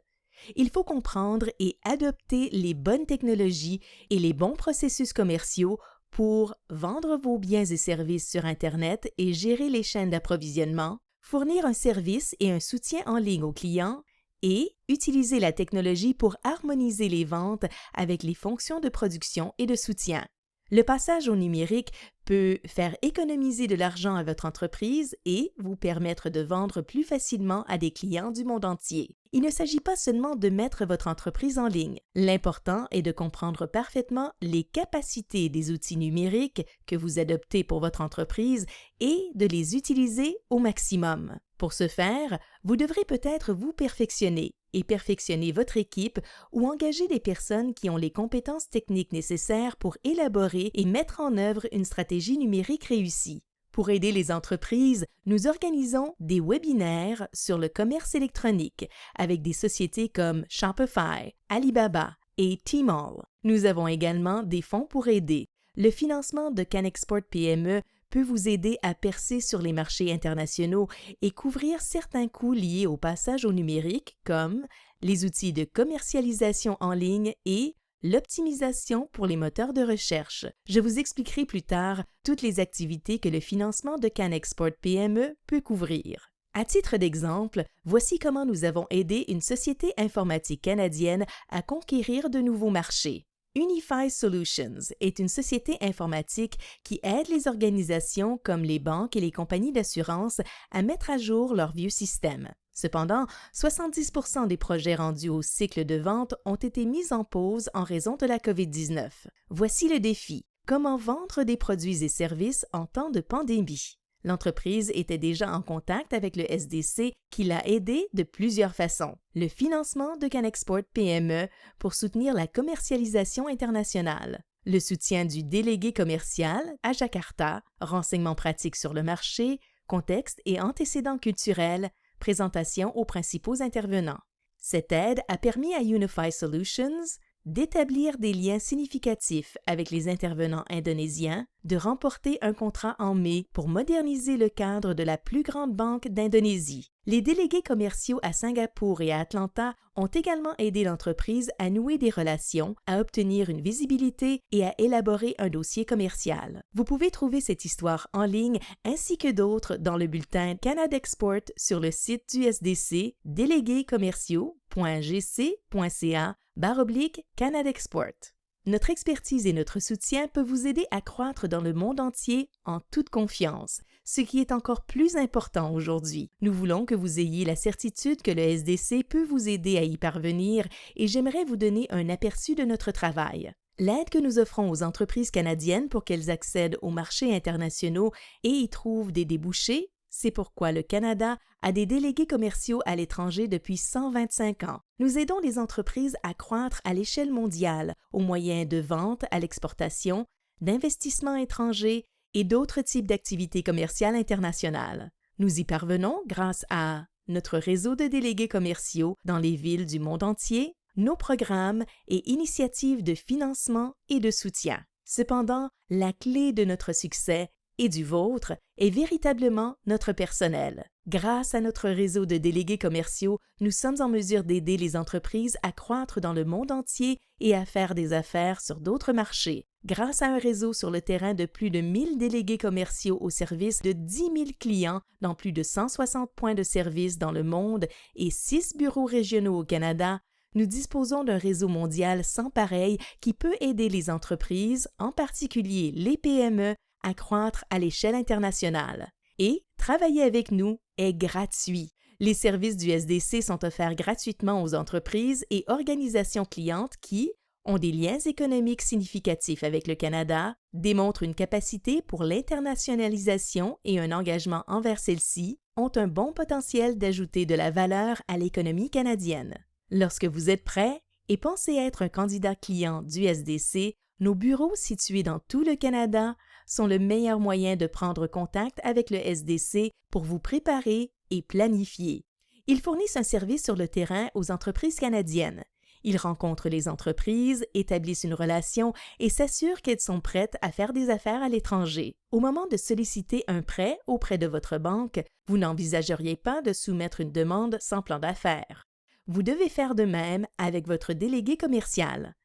Il faut comprendre et adopter les bonnes technologies et les bons processus commerciaux pour vendre vos biens et services sur Internet et gérer les chaînes d'approvisionnement, fournir un service et un soutien en ligne aux clients et utiliser la technologie pour harmoniser les ventes avec les fonctions de production et de soutien. Le passage au numérique peut faire économiser de l'argent à votre entreprise et vous permettre de vendre plus facilement à des clients du monde entier. Il ne s'agit pas seulement de mettre votre entreprise en ligne. L'important est de comprendre parfaitement les capacités des outils numériques que vous adoptez pour votre entreprise et de les utiliser au maximum. Pour ce faire, vous devrez peut-être vous perfectionner et perfectionner votre équipe ou engager des personnes qui ont les compétences techniques nécessaires pour élaborer et mettre en œuvre une stratégie numérique réussie. Pour aider les entreprises, nous organisons des webinaires sur le commerce électronique avec des sociétés comme Shopify, Alibaba et Tmall. Nous avons également des fonds pour aider. Le financement de Can Export PME peut vous aider à percer sur les marchés internationaux et couvrir certains coûts liés au passage au numérique comme les outils de commercialisation en ligne et l'optimisation pour les moteurs de recherche. Je vous expliquerai plus tard toutes les activités que le financement de Can Export PME peut couvrir. À titre d'exemple, voici comment nous avons aidé une société informatique canadienne à conquérir de nouveaux marchés. Unify Solutions est une société informatique qui aide les organisations comme les banques et les compagnies d'assurance à mettre à jour leurs vieux systèmes. Cependant, 70% des projets rendus au cycle de vente ont été mis en pause en raison de la COVID-19. Voici le défi. Comment vendre des produits et services en temps de pandémie? L'entreprise était déjà en contact avec le SDC qui l'a aidé de plusieurs façons. Le financement de Can Export PME pour soutenir la commercialisation internationale. Le soutien du délégué commercial à Jakarta, renseignements pratiques sur le marché, contexte et antécédents culturels, présentation aux principaux intervenants. Cette aide a permis à Unify Solutions d'établir des liens significatifs avec les intervenants indonésiens, de remporter un contrat en mai pour moderniser le cadre de la plus grande banque d'Indonésie. Les délégués commerciaux à Singapour et à Atlanta ont également aidé l'entreprise à nouer des relations, à obtenir une visibilité et à élaborer un dossier commercial. Vous pouvez trouver cette histoire en ligne ainsi que d'autres dans le bulletin Canada Export sur le site du SDC déléguéscommerciaux.gc.ca/Canada Export. Notre expertise et notre soutien peuvent vous aider à croître dans le monde entier en toute confiance, ce qui est encore plus important aujourd'hui. Nous voulons que vous ayez la certitude que le SDC peut vous aider à y parvenir et j'aimerais vous donner un aperçu de notre travail. L'aide que nous offrons aux entreprises canadiennes pour qu'elles accèdent aux marchés internationaux et y trouvent des débouchés, c'est pourquoi le Canada a des délégués commerciaux à l'étranger depuis 125 ans. Nous aidons les entreprises à croître à l'échelle mondiale au moyen de ventes à l'exportation, d'investissements étrangers et d'autres types d'activités commerciales internationales. Nous y parvenons grâce à notre réseau de délégués commerciaux dans les villes du monde entier, nos programmes et initiatives de financement et de soutien. Cependant, la clé de notre succès et du vôtre est véritablement notre personnel. Grâce à notre réseau de délégués commerciaux, nous sommes en mesure d'aider les entreprises à croître dans le monde entier et à faire des affaires sur d'autres marchés. Grâce à un réseau sur le terrain de plus de 1000 délégués commerciaux au service de 10 000 clients dans plus de 160 points de service dans le monde et 6 bureaux régionaux au Canada, nous disposons d'un réseau mondial sans pareil qui peut aider les entreprises, en particulier les PME, à croître à l'échelle internationale. Et travailler avec nous est gratuit. Les services du SDC sont offerts gratuitement aux entreprises et organisations clientes qui ont des liens économiques significatifs avec le Canada, démontrent une capacité pour l'internationalisation et un engagement envers celle-ci, ont un bon potentiel d'ajouter de la valeur à l'économie canadienne. Lorsque vous êtes prêt et pensez être un candidat client du SDC, nos bureaux situés dans tout le Canada sont le meilleur moyen de prendre contact avec le SDC pour vous préparer et planifier. Ils fournissent un service sur le terrain aux entreprises canadiennes. Ils rencontrent les entreprises, établissent une relation et s'assurent qu'elles sont prêtes à faire des affaires à l'étranger. Au moment de solliciter un prêt auprès de votre banque, vous n'envisageriez pas de soumettre une demande sans plan d'affaires. Vous devez faire de même avec votre délégué commercial.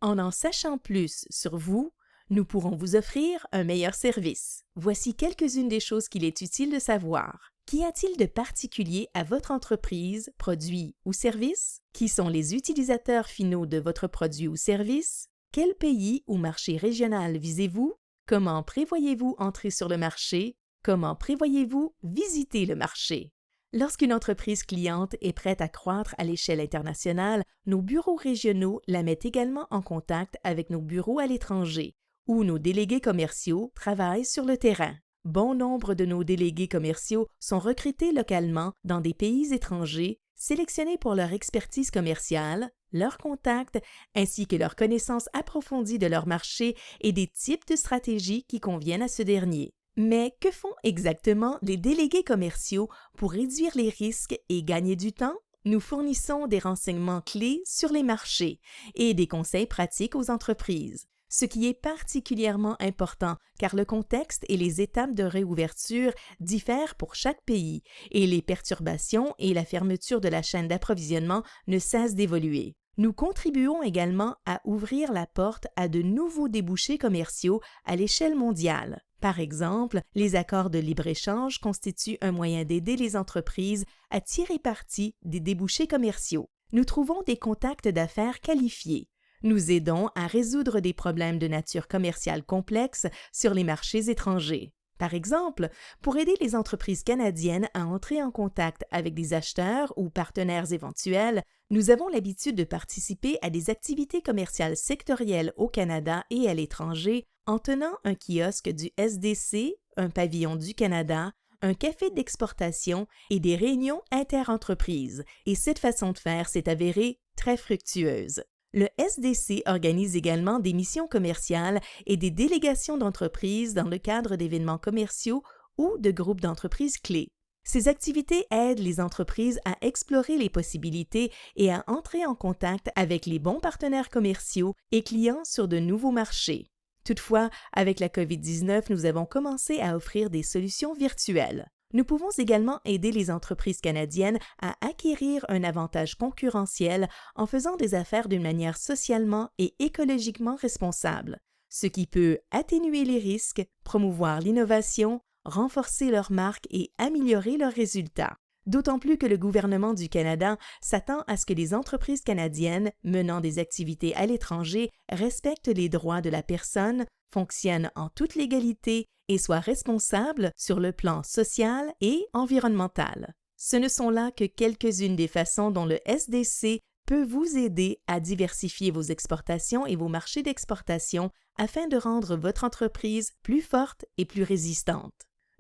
En sachant plus sur vous, nous pourrons vous offrir un meilleur service. Voici quelques-unes des choses qu'il est utile de savoir. Qu'y a-t-il de particulier à votre entreprise, produit ou service? Qui sont les utilisateurs finaux de votre produit ou service? Quel pays ou marché régional visez-vous? Comment prévoyez-vous entrer sur le marché? Comment prévoyez-vous visiter le marché? Lorsqu'une entreprise cliente est prête à croître à l'échelle internationale, nos bureaux régionaux la mettent également en contact avec nos bureaux à l'étranger, où nos délégués commerciaux travaillent sur le terrain. Bon nombre de nos délégués commerciaux sont recrutés localement dans des pays étrangers, sélectionnés pour leur expertise commerciale, leurs contacts, ainsi que leur connaissance approfondie de leur marché et des types de stratégies qui conviennent à ce dernier. Mais que font exactement les délégués commerciaux pour réduire les risques et gagner du temps? Nous fournissons des renseignements clés sur les marchés et des conseils pratiques aux entreprises, ce qui est particulièrement important car le contexte et les étapes de réouverture diffèrent pour chaque pays et les perturbations et la fermeture de la chaîne d'approvisionnement ne cessent d'évoluer. Nous contribuons également à ouvrir la porte à de nouveaux débouchés commerciaux à l'échelle mondiale. Par exemple, les accords de libre-échange constituent un moyen d'aider les entreprises à tirer parti des débouchés commerciaux. Nous trouvons des contacts d'affaires qualifiés. Nous aidons à résoudre des problèmes de nature commerciale complexes sur les marchés étrangers. Par exemple, pour aider les entreprises canadiennes à entrer en contact avec des acheteurs ou partenaires éventuels, nous avons l'habitude de participer à des activités commerciales sectorielles au Canada et à l'étranger en tenant un kiosque du SDC, un pavillon du Canada, un café d'exportation et des réunions interentreprises. Et cette façon de faire s'est avérée très fructueuse. Le SDC organise également des missions commerciales et des délégations d'entreprises dans le cadre d'événements commerciaux ou de groupes d'entreprises clés. Ces activités aident les entreprises à explorer les possibilités et à entrer en contact avec les bons partenaires commerciaux et clients sur de nouveaux marchés. Toutefois, avec la COVID-19, nous avons commencé à offrir des solutions virtuelles. Nous pouvons également aider les entreprises canadiennes à acquérir un avantage concurrentiel en faisant des affaires d'une manière socialement et écologiquement responsable, ce qui peut atténuer les risques, promouvoir l'innovation, renforcer leur marque et améliorer leurs résultats. D'autant plus que le gouvernement du Canada s'attend à ce que les entreprises canadiennes menant des activités à l'étranger respectent les droits de la personne, fonctionnent en toute légalité et soient responsables sur le plan social et environnemental. Ce ne sont là que quelques-unes des façons dont le SDC peut vous aider à diversifier vos exportations et vos marchés d'exportation afin de rendre votre entreprise plus forte et plus résistante.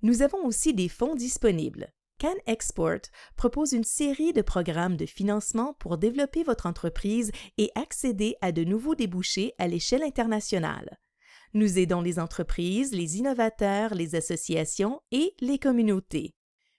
Nous avons aussi des fonds disponibles. Can Export propose une série de programmes de financement pour développer votre entreprise et accéder à de nouveaux débouchés à l'échelle internationale. Nous aidons les entreprises, les innovateurs, les associations et les communautés.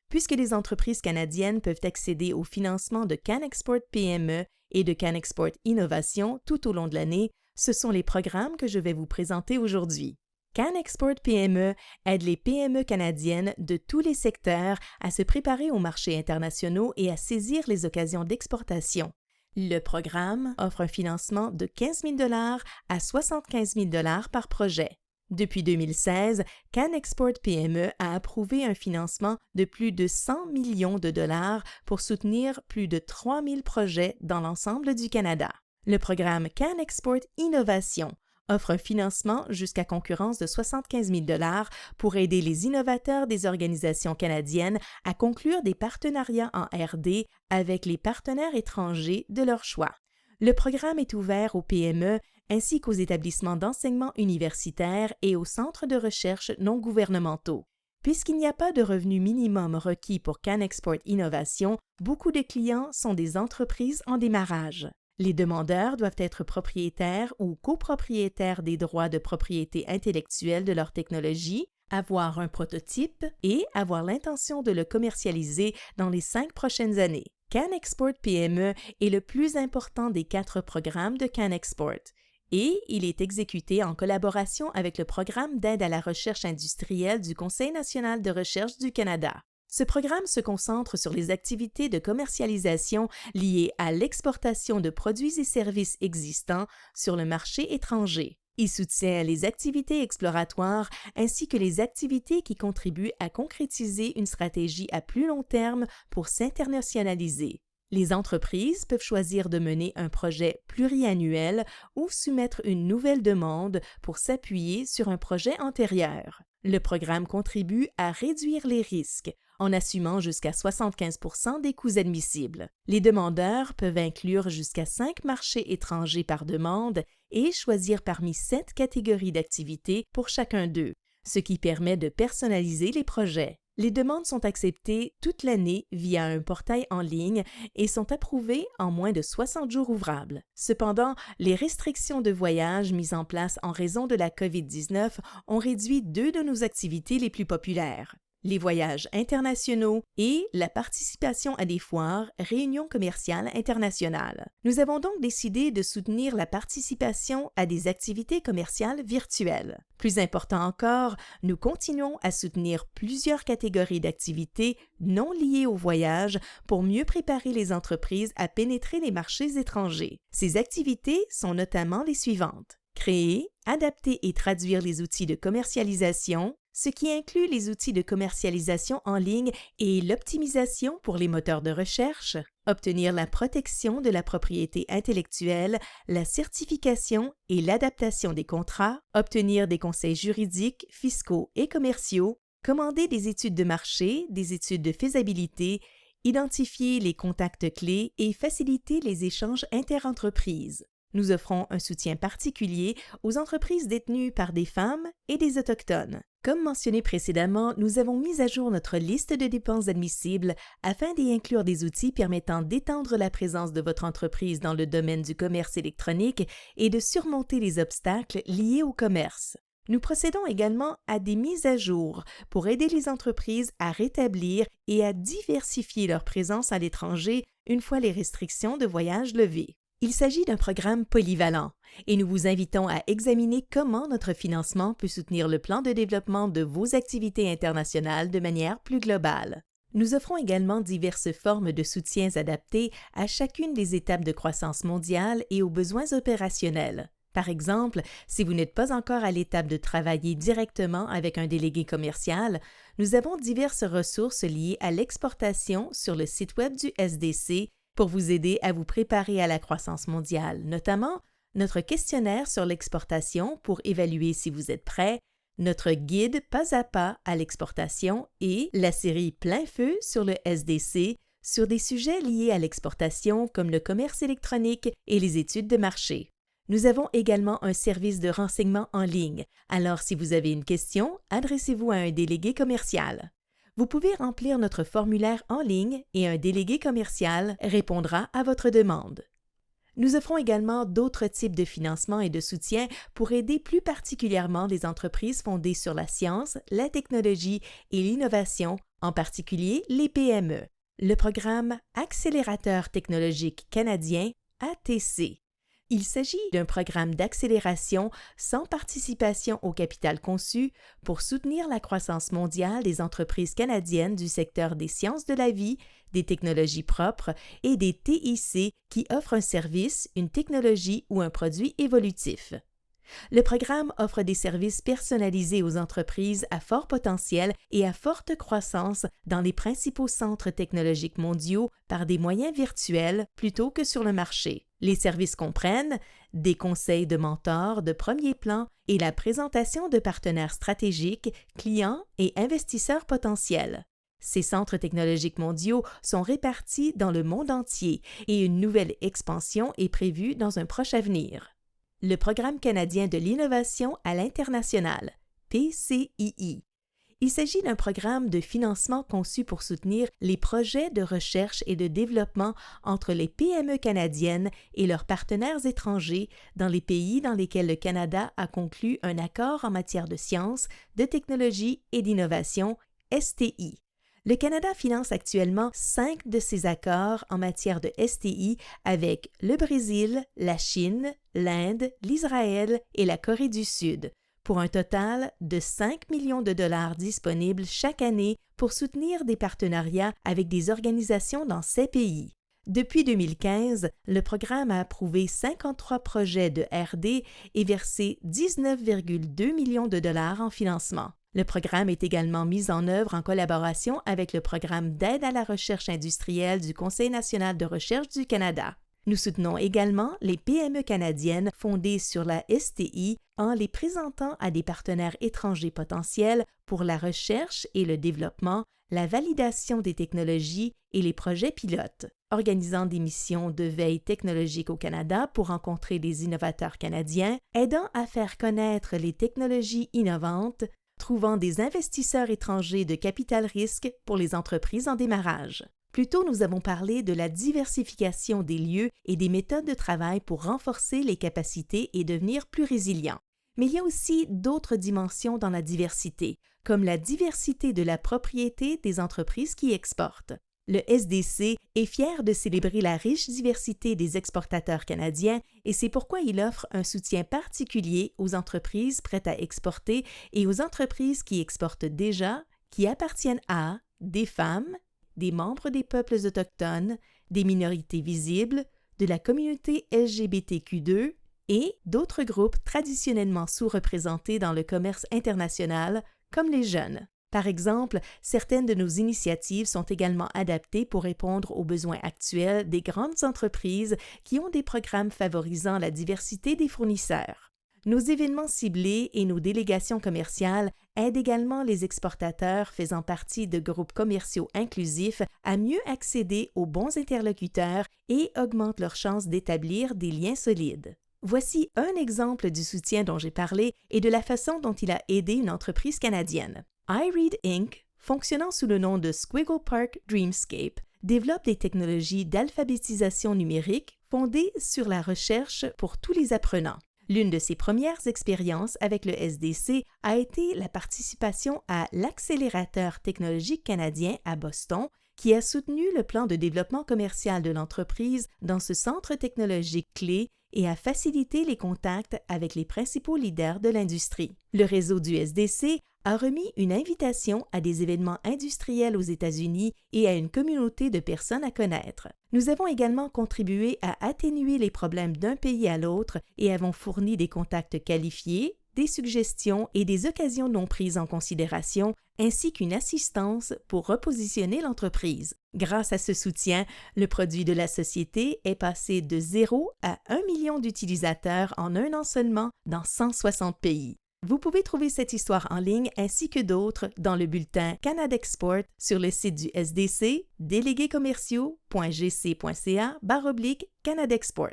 Puisque les entreprises canadiennes peuvent accéder au financement de Can Export PME et de Can Export Innovation tout au long de l'année, ce sont les programmes que je vais vous présenter aujourd'hui. Can Export PME aide les PME canadiennes de tous les secteurs à se préparer aux marchés internationaux et à saisir les occasions d'exportation. Le programme offre un financement de 15 000 $ à 75 000 $ par projet. Depuis 2016, Can Export PME a approuvé un financement de plus de 100 millions de dollars pour soutenir plus de 3 000 projets dans l'ensemble du Canada. Le programme Can Export Innovation offre un financement jusqu'à concurrence de 75 000 $ pour aider les innovateurs des organisations canadiennes à conclure des partenariats en RD avec les partenaires étrangers de leur choix. Le programme est ouvert aux PME ainsi qu'aux établissements d'enseignement universitaire et aux centres de recherche non gouvernementaux. Puisqu'il n'y a pas de revenu minimum requis pour Can Export Innovation, beaucoup de clients sont des entreprises en démarrage. Les demandeurs doivent être propriétaires ou copropriétaires des droits de propriété intellectuelle de leur technologie, avoir un prototype et avoir l'intention de le commercialiser dans les 5 prochaines années. Can Export PME est le plus important des 4 programmes de Can Export et il est exécuté en collaboration avec le Programme d'aide à la recherche industrielle du Conseil national de recherche du Canada. Ce programme se concentre sur les activités de commercialisation liées à l'exportation de produits et services existants sur le marché étranger. Il soutient les activités exploratoires ainsi que les activités qui contribuent à concrétiser une stratégie à plus long terme pour s'internationaliser. Les entreprises peuvent choisir de mener un projet pluriannuel ou soumettre une nouvelle demande pour s'appuyer sur un projet antérieur. Le programme contribue à réduire les risques en assumant jusqu'à 75 % des coûts admissibles. Les demandeurs peuvent inclure jusqu'à 5 marchés étrangers par demande et choisir parmi 7 catégories d'activités pour chacun d'eux, ce qui permet de personnaliser les projets. Les demandes sont acceptées toute l'année via un portail en ligne et sont approuvées en moins de 60 jours ouvrables. Cependant, les restrictions de voyage mises en place en raison de la COVID-19 ont réduit 2 de nos activités les plus populaires: les voyages internationaux et la participation à des foires, réunions commerciales internationales. Nous avons donc décidé de soutenir la participation à des activités commerciales virtuelles. Plus important encore, nous continuons à soutenir plusieurs catégories d'activités non liées au voyage pour mieux préparer les entreprises à pénétrer les marchés étrangers. Ces activités sont notamment les suivantes: créer, adapter et traduire les outils de commercialisation, ce qui inclut les outils de commercialisation en ligne et l'optimisation pour les moteurs de recherche, obtenir la protection de la propriété intellectuelle, la certification et l'adaptation des contrats, obtenir des conseils juridiques, fiscaux et commerciaux, commander des études de marché, des études de faisabilité, identifier les contacts clés et faciliter les échanges interentreprises. Nous offrons un soutien particulier aux entreprises détenues par des femmes et des Autochtones. Comme mentionné précédemment, nous avons mis à jour notre liste de dépenses admissibles afin d'y inclure des outils permettant d'étendre la présence de votre entreprise dans le domaine du commerce électronique et de surmonter les obstacles liés au commerce. Nous procédons également à des mises à jour pour aider les entreprises à rétablir et à diversifier leur présence à l'étranger une fois les restrictions de voyage levées. Il s'agit d'un programme polyvalent et nous vous invitons à examiner comment notre financement peut soutenir le plan de développement de vos activités internationales de manière plus globale. Nous offrons également diverses formes de soutiens adaptés à chacune des étapes de croissance mondiale et aux besoins opérationnels. Par exemple, si vous n'êtes pas encore à l'étape de travailler directement avec un délégué commercial, nous avons diverses ressources liées à l'exportation sur le site web du SDC pour vous aider à vous préparer à la croissance mondiale, notamment notre questionnaire sur l'exportation pour évaluer si vous êtes prêt, notre guide pas à l'exportation et la série Plein feu sur le SDC sur des sujets liés à l'exportation comme le commerce électronique et les études de marché. Nous avons également un service de renseignement en ligne, alors si vous avez une question, adressez-vous à un délégué commercial. Vous pouvez remplir notre formulaire en ligne et un délégué commercial répondra à votre demande. Nous offrons également d'autres types de financement et de soutien pour aider plus particulièrement les entreprises fondées sur la science, la technologie et l'innovation, en particulier les PME. Le programme Accélérateur technologique canadien, ATC. Il s'agit d'un programme d'accélération sans participation au capital conçu pour soutenir la croissance mondiale des entreprises canadiennes du secteur des sciences de la vie, des technologies propres et des TIC qui offrent un service, une technologie ou un produit évolutif. Le programme offre des services personnalisés aux entreprises à fort potentiel et à forte croissance dans les principaux centres technologiques mondiaux par des moyens virtuels plutôt que sur le marché. Les services comprennent des conseils de mentors de premier plan et la présentation de partenaires stratégiques, clients et investisseurs potentiels. Ces centres technologiques mondiaux sont répartis dans le monde entier et une nouvelle expansion est prévue dans un proche avenir. Le Programme canadien de l'innovation à l'international, PCII. Il s'agit d'un programme de financement conçu pour soutenir les projets de recherche et de développement entre les PME canadiennes et leurs partenaires étrangers dans les pays dans lesquels le Canada a conclu un accord en matière de sciences, de technologie et d'innovation, STI. Le Canada finance actuellement 5 de ces accords en matière de STI avec le Brésil, la Chine, l'Inde, l'Israël et la Corée du Sud, pour un total de 5 millions de dollars disponibles chaque année pour soutenir des partenariats avec des organisations dans ces pays. Depuis 2015, le programme a approuvé 53 projets de R&D et versé 19,2 millions de dollars en financement. Le programme est également mis en œuvre en collaboration avec le programme d'aide à la recherche industrielle du Conseil national de recherche du Canada. Nous soutenons également les PME canadiennes fondées sur la STI en les présentant à des partenaires étrangers potentiels pour la recherche et le développement, la validation des technologies et les projets pilotes, organisant des missions de veille technologique au Canada pour rencontrer des innovateurs canadiens, aidant à faire connaître les technologies innovantes, trouvant des investisseurs étrangers de capital risque pour les entreprises en démarrage. Plus tôt, nous avons parlé de la diversification des lieux et des méthodes de travail pour renforcer les capacités et devenir plus résilients. Mais il y a aussi d'autres dimensions dans la diversité, comme la diversité de la propriété des entreprises qui exportent. Le SDC est fier de célébrer la riche diversité des exportateurs canadiens et c'est pourquoi il offre un soutien particulier aux entreprises prêtes à exporter et aux entreprises qui exportent déjà, qui appartiennent à des femmes, des membres des peuples autochtones, des minorités visibles, de la communauté LGBTQ2 et d'autres groupes traditionnellement sous-représentés dans le commerce international, comme les jeunes. Par exemple, certaines de nos initiatives sont également adaptées pour répondre aux besoins actuels des grandes entreprises qui ont des programmes favorisant la diversité des fournisseurs. Nos événements ciblés et nos délégations commerciales aident également les exportateurs faisant partie de groupes commerciaux inclusifs à mieux accéder aux bons interlocuteurs et augmentent leurs chances d'établir des liens solides. Voici un exemple du soutien dont j'ai parlé et de la façon dont il a aidé une entreprise canadienne. iRead Inc., fonctionnant sous le nom de Squiggle Park Dreamscape, développe des technologies d'alphabétisation numérique fondées sur la recherche pour tous les apprenants. L'une de ses premières expériences avec le SDC a été la participation à l'Accélérateur technologique canadien à Boston, qui a soutenu le plan de développement commercial de l'entreprise dans ce centre technologique clé et a facilité les contacts avec les principaux leaders de l'industrie. Le réseau du SDC a remis une invitation à des événements industriels aux États-Unis et à une communauté de personnes à connaître. Nous avons également contribué à atténuer les problèmes d'un pays à l'autre et avons fourni des contacts qualifiés, des suggestions et des occasions non prises en considération, ainsi qu'une assistance pour repositionner l'entreprise. Grâce à ce soutien, le produit de la société est passé de 0 à 1 million d'utilisateurs en un an seulement dans 160 pays. Vous pouvez trouver cette histoire en ligne ainsi que d'autres dans le bulletin Canada Export sur le site du SDC, déléguéscommerciaux.gc.ca/Canada Export.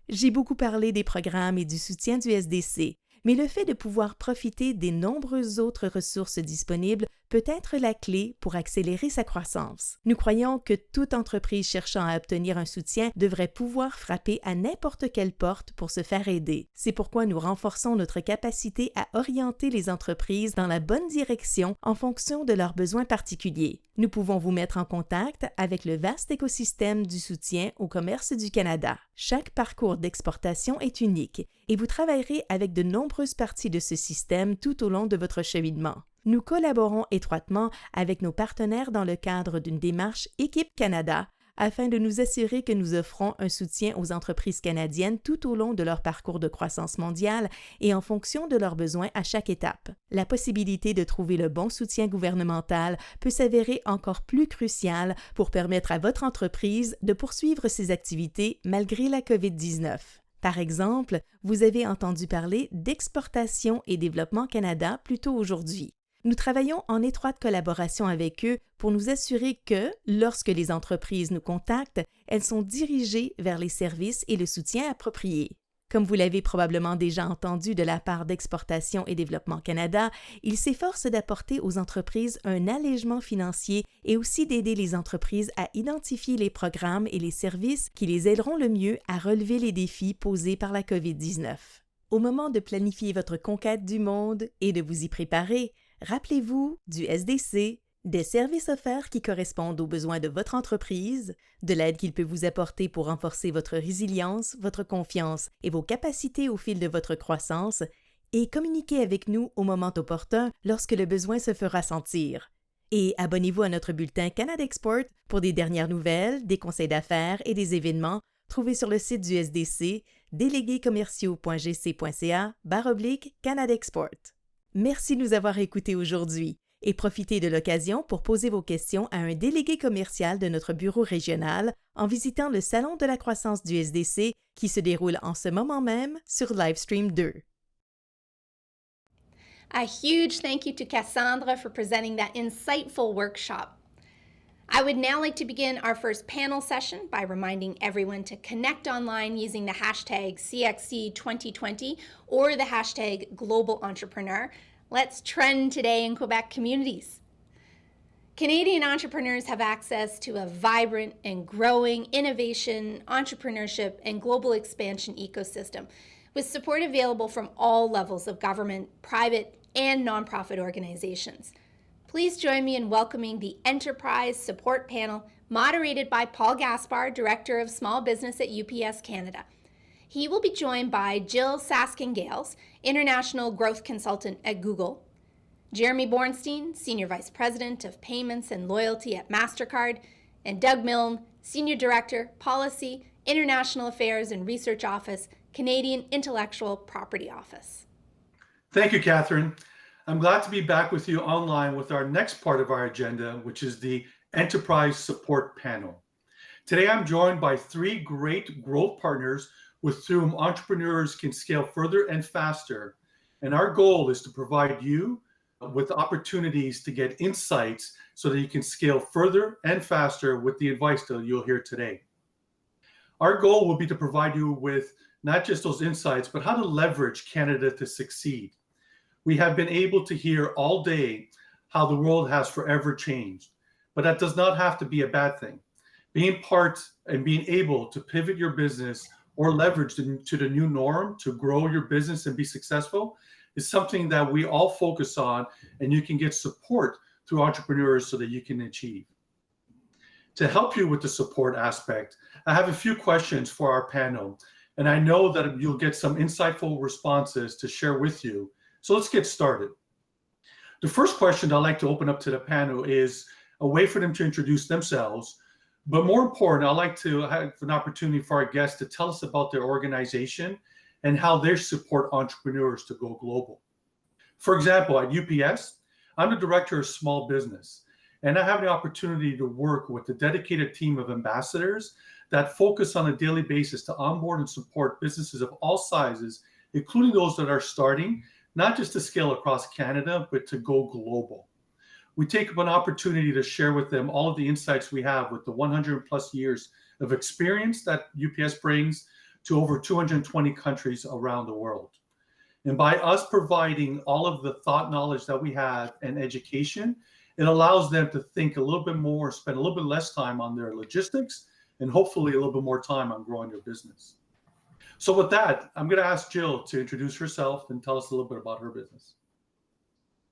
J'ai beaucoup parlé des programmes et du soutien du SDC, mais le fait de pouvoir profiter des nombreuses autres ressources disponibles peut être la clé pour accélérer sa croissance. Nous croyons que toute entreprise cherchant à obtenir un soutien devrait pouvoir frapper à n'importe quelle porte pour se faire aider. C'est pourquoi nous renforçons notre capacité à orienter les entreprises dans la bonne direction en fonction de leurs besoins particuliers. Nous pouvons vous mettre en contact avec le vaste écosystème du soutien au commerce du Canada. Chaque parcours d'exportation est unique et vous travaillerez avec de nombreuses parties de ce système tout au long de votre cheminement. Nous collaborons étroitement avec nos partenaires dans le cadre d'une démarche Équipe Canada afin de nous assurer que nous offrons un soutien aux entreprises canadiennes tout au long de leur parcours de croissance mondiale et en fonction de leurs besoins à chaque étape. La possibilité de trouver le bon soutien gouvernemental peut s'avérer encore plus cruciale pour permettre à votre entreprise de poursuivre ses activités malgré la COVID-19. Par exemple, vous avez entendu parler d'Exportation et Développement Canada plus tôt aujourd'hui. Nous travaillons en étroite collaboration avec eux pour nous assurer que, lorsque les entreprises nous contactent, elles sont dirigées vers les services et le soutien appropriés. Comme vous l'avez probablement déjà entendu de la part d'Exportation et Développement Canada, ils s'efforcent d'apporter aux entreprises un allègement financier et aussi d'aider les entreprises à identifier les programmes et les services qui les aideront le mieux à relever les défis posés par la COVID-19. Au moment de planifier votre conquête du monde et de vous y préparer, rappelez-vous du SDC, des services offerts qui correspondent aux besoins de votre entreprise, de l'aide qu'il peut vous apporter pour renforcer votre résilience, votre confiance et vos capacités au fil de votre croissance, et communiquez avec nous au moment opportun lorsque le besoin se fera sentir. Et abonnez-vous à notre bulletin Canada Export pour des dernières nouvelles, des conseils d'affaires et des événements trouvés sur le site du SDC déléguéscommerciaux.gc.ca/Canada Export. Merci de nous avoir écoutés aujourd'hui et profitez de l'occasion pour poser vos questions à un délégué commercial de notre bureau régional en visitant le Salon de la croissance du SDC qui se déroule en ce moment même sur Livestream 2. A huge thank you to Cassandra for presenting that insightful workshop. I would now like to begin our first panel session by reminding everyone to connect online using the hashtag CXC 2020 or the hashtag Global Entrepreneur. Let's trend today in Quebec communities. Canadian entrepreneurs have access to a vibrant and growing innovation, entrepreneurship, and global expansion ecosystem with support available from all levels of government, private, and nonprofit organizations. Please join me in welcoming the Enterprise Support Panel, moderated by Paul Gaspar, Director of Small Business at UPS Canada. He will be joined by Jill Saskin-Gales, International Growth Consultant at Google, Jeremy Bornstein, Senior Vice President of Payments and Loyalty at MasterCard, and Doug Milne, Senior Director, Policy, International Affairs and Research Office, Canadian Intellectual Property Office. Thank you, Catherine. I'm glad to be back with you online with our next part of our agenda, which is the Enterprise Support Panel. Today, I'm joined by three great growth partners with whom entrepreneurs can scale further and faster. And our goal is to provide you with opportunities to get insights so that you can scale further and faster with the advice that you'll hear today. Our goal will be to provide you with not just those insights, but how to leverage Canada to succeed. We have been able to hear all day how the world has forever changed, but that does not have to be a bad thing. Being part and being able to pivot your business or leverage to the new norm to grow your business and be successful is something that we all focus on, and you can get support through entrepreneurs so that you can achieve. To help you with the support aspect, I have a few questions for our panel, and I know that you'll get some insightful responses to share with you. So let's get started. The first question I'd like to open up to the panel is a way for them to introduce themselves. But more important, I'd like to have an opportunity for our guests to tell us about their organization and how they support entrepreneurs to go global. For example, at UPS, I'm the director of small business, and I have the opportunity to work with a dedicated team of ambassadors that focus on a daily basis to onboard and support businesses of all sizes, including those that are starting, not just to scale across Canada, but to go global. We take up an opportunity to share with them all of the insights we have with the 100 plus years of experience that UPS brings to over 220 countries around the world. And by us providing all of the thought knowledge that we have and education, it allows them to think a little bit more, spend a little bit less time on their logistics, and hopefully a little bit more time on growing their business. So with that, I'm going to ask Jill to introduce herself and tell us a little bit about her business.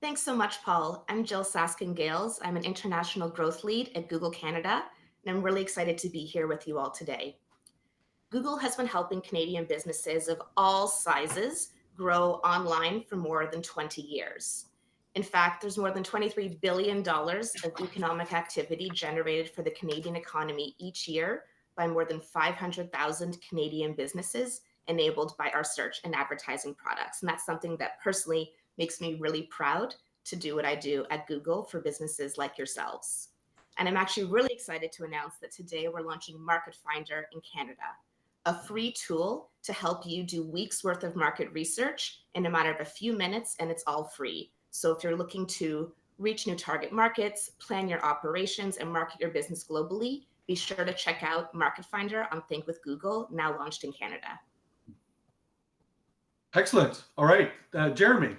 Thanks so much, Paul. I'm Jill Saskin-Gales. I'm an international growth lead at Google Canada, and I'm really excited to be here with you all today. Google has been helping Canadian businesses of all sizes grow online for more than 20 years. In fact, there's more than $23 billion of economic activity generated for the Canadian economy each year by more than 500,000 Canadian businesses enabled by our search and advertising products. And that's something that personally makes me really proud to do what I do at Google for businesses like yourselves. And I'm actually really excited to announce that today we're launching Market Finder in Canada, a free tool to help you do weeks worth of market research in a matter of a few minutes, and it's all free. So if you're looking to reach new target markets, plan your operations, and market your business globally, be sure to check out Market Finder on Think with Google, now launched in Canada. Excellent. All right, Jeremy.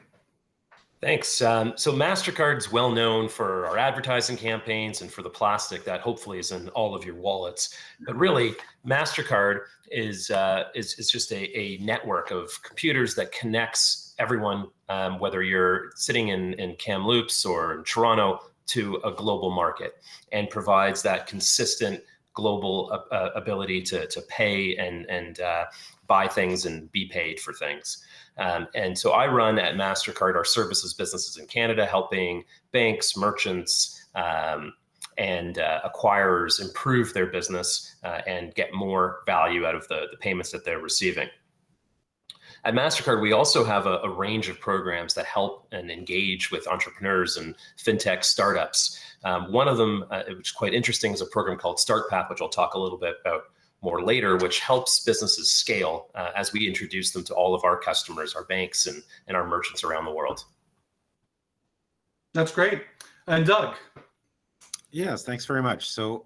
Thanks. So MasterCard's well known for our advertising campaigns and for the plastic that hopefully is in all of your wallets. But really, MasterCard is just a network of computers that connects everyone, whether you're sitting in Kamloops or in Toronto, to a global market, and provides that consistent global ability to pay and buy things and be paid for things. And so I run at MasterCard our services businesses in Canada, helping banks, merchants, and acquirers improve their business and get more value out of the payments that they're receiving. At MasterCard, we also have a range of programs that help and engage with entrepreneurs and fintech startups. One of them, which is quite interesting, is a program called StartPath, which I'll talk a little bit about more later, which helps businesses scale as we introduce them to all of our customers, our banks, and our merchants around the world. That's great. And Doug? Yes, thanks very much. So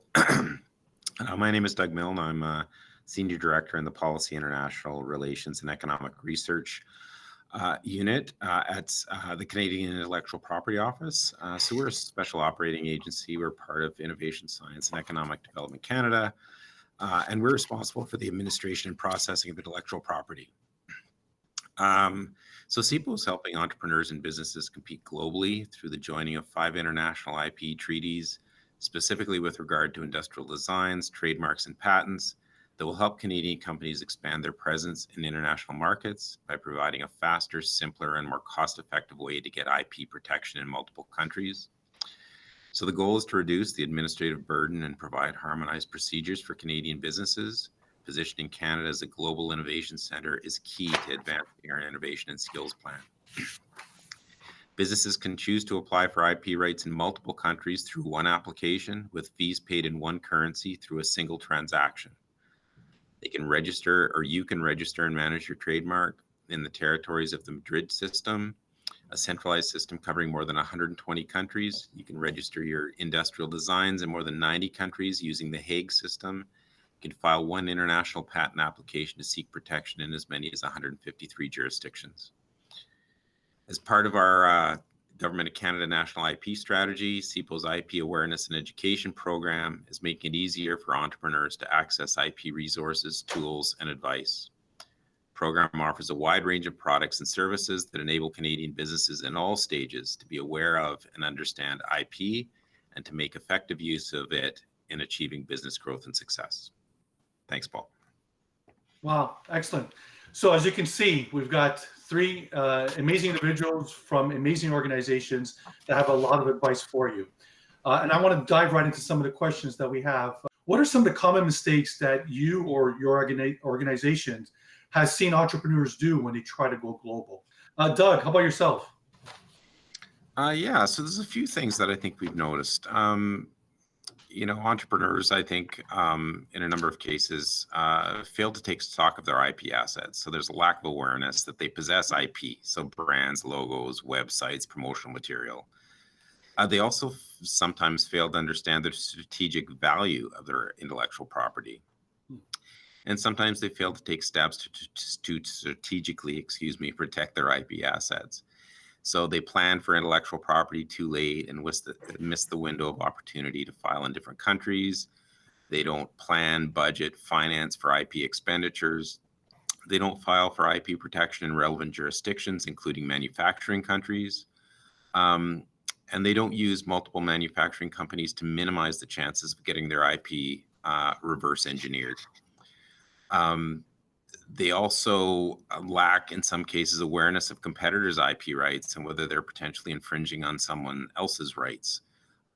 my name is Doug Milne. I'm a Senior Director in the Policy, International Relations, and Economic Research unit at the Canadian Intellectual Property Office. So we're a special operating agency. We're part of Innovation, Science, and Economic Development Canada. And we're responsible for the administration and processing of intellectual property. So CIPO is helping entrepreneurs and businesses compete globally through the joining of 5 international IP treaties, specifically with regard to industrial designs, trademarks, and patents that will help Canadian companies expand their presence in international markets by providing a faster, simpler, and more cost-effective way to get IP protection in multiple countries. So the goal is to reduce the administrative burden and provide harmonized procedures for Canadian businesses. Positioning Canada as a global innovation center is key to advancing our innovation and skills plan. Businesses can choose to apply for IP rights in multiple countries through one application with fees paid in one currency through a single transaction. They can register, or you can register and manage your trademark in the territories of the Madrid system, a centralized system covering more than 120 countries. You can register your industrial designs in more than 90 countries using the Hague system. You can file one international patent application to seek protection in as many as 153 jurisdictions. As part of our Government of Canada National IP Strategy, CIPO's IP Awareness and Education Program is making it easier for entrepreneurs to access IP resources, tools, and advice. The program offers a wide range of products and services that enable Canadian businesses in all stages to be aware of and understand IP and to make effective use of it in achieving business growth and success. Thanks, Paul. Wow, excellent. So as you can see, we've got 3 amazing individuals from amazing organizations that have a lot of advice for you. And I want to dive right into some of the questions that we have. What are some of the common mistakes that you or your organization has seen entrepreneurs do when they try to go global? Doug, how about yourself? Yeah, so there's a few things that I think we've noticed. Entrepreneurs, I think, in a number of cases, fail to take stock of their IP assets. So there's a lack of awareness that they possess IP, so brands, logos, websites, promotional material. They also sometimes fail to understand the strategic value of their intellectual property. And sometimes they fail to take steps to strategically, protect their IP assets. So they plan for intellectual property too late and miss the window of opportunity to file in different countries. They don't plan, budget, finance for IP expenditures. They don't file for IP protection in relevant jurisdictions, including manufacturing countries. And they don't use multiple manufacturing companies to minimize the chances of getting their IP reverse engineered. They also lack, in some cases, awareness of competitors' IP rights and whether they're potentially infringing on someone else's rights.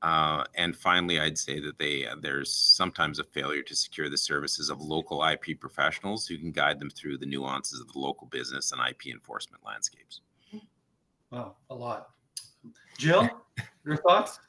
And finally, I'd say that there's sometimes a failure to secure the services of local IP professionals who can guide them through the nuances of the local business and IP enforcement landscapes. Wow, a lot. Jill, your thoughts?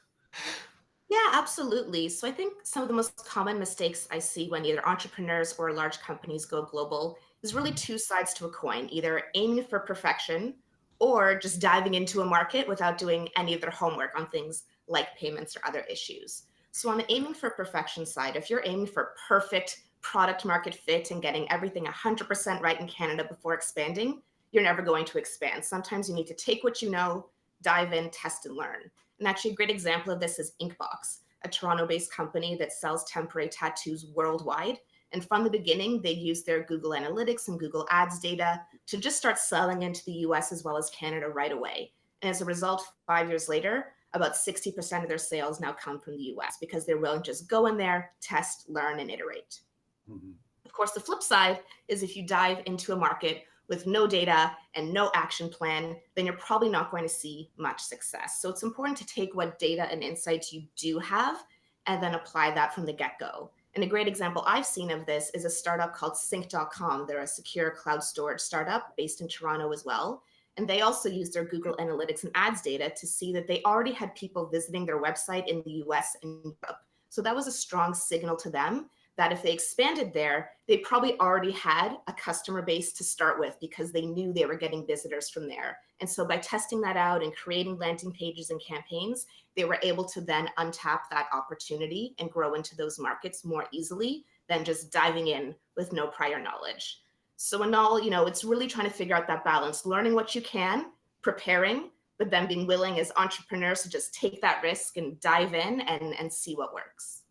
Yeah, absolutely. So I think some of the most common mistakes I see when either entrepreneurs or large companies go global is really two sides to a coin, either aiming for perfection or just diving into a market without doing any of their homework on things like payments or other issues. So on the aiming for perfection side, if you're aiming for perfect product market fit and getting everything 100% right in Canada before expanding, you're never going to expand. Sometimes you need to take what you know, dive in, test and learn. And actually a great example of this is Inkbox, a Toronto-based company that sells temporary tattoos worldwide. And from the beginning, they used their Google Analytics and Google Ads data to just start selling into the US as well as Canada right away. And as a result, 5 years later, about 60% of their sales now come from the US because they're willing to just go in there, test, learn, and iterate. Mm-hmm. Of course, the flip side is if you dive into a market with no data and no action plan, then you're probably not going to see much success. So it's important to take what data and insights you do have and then apply that from the get-go. And a great example I've seen of this is a startup called Sync.com. They're a secure cloud storage startup based in Toronto as well. And they also use their Google Analytics and ads data to see that they already had people visiting their website in the US and Europe. So that was a strong signal to them that if they expanded there, they probably already had a customer base to start with because they knew they were getting visitors from there. And so by testing that out and creating landing pages and campaigns, they were able to then untap that opportunity and grow into those markets more easily than just diving in with no prior knowledge. So in all, it's really trying to figure out that balance, learning what you can, preparing, but then being willing as entrepreneurs to just take that risk and dive in and see what works.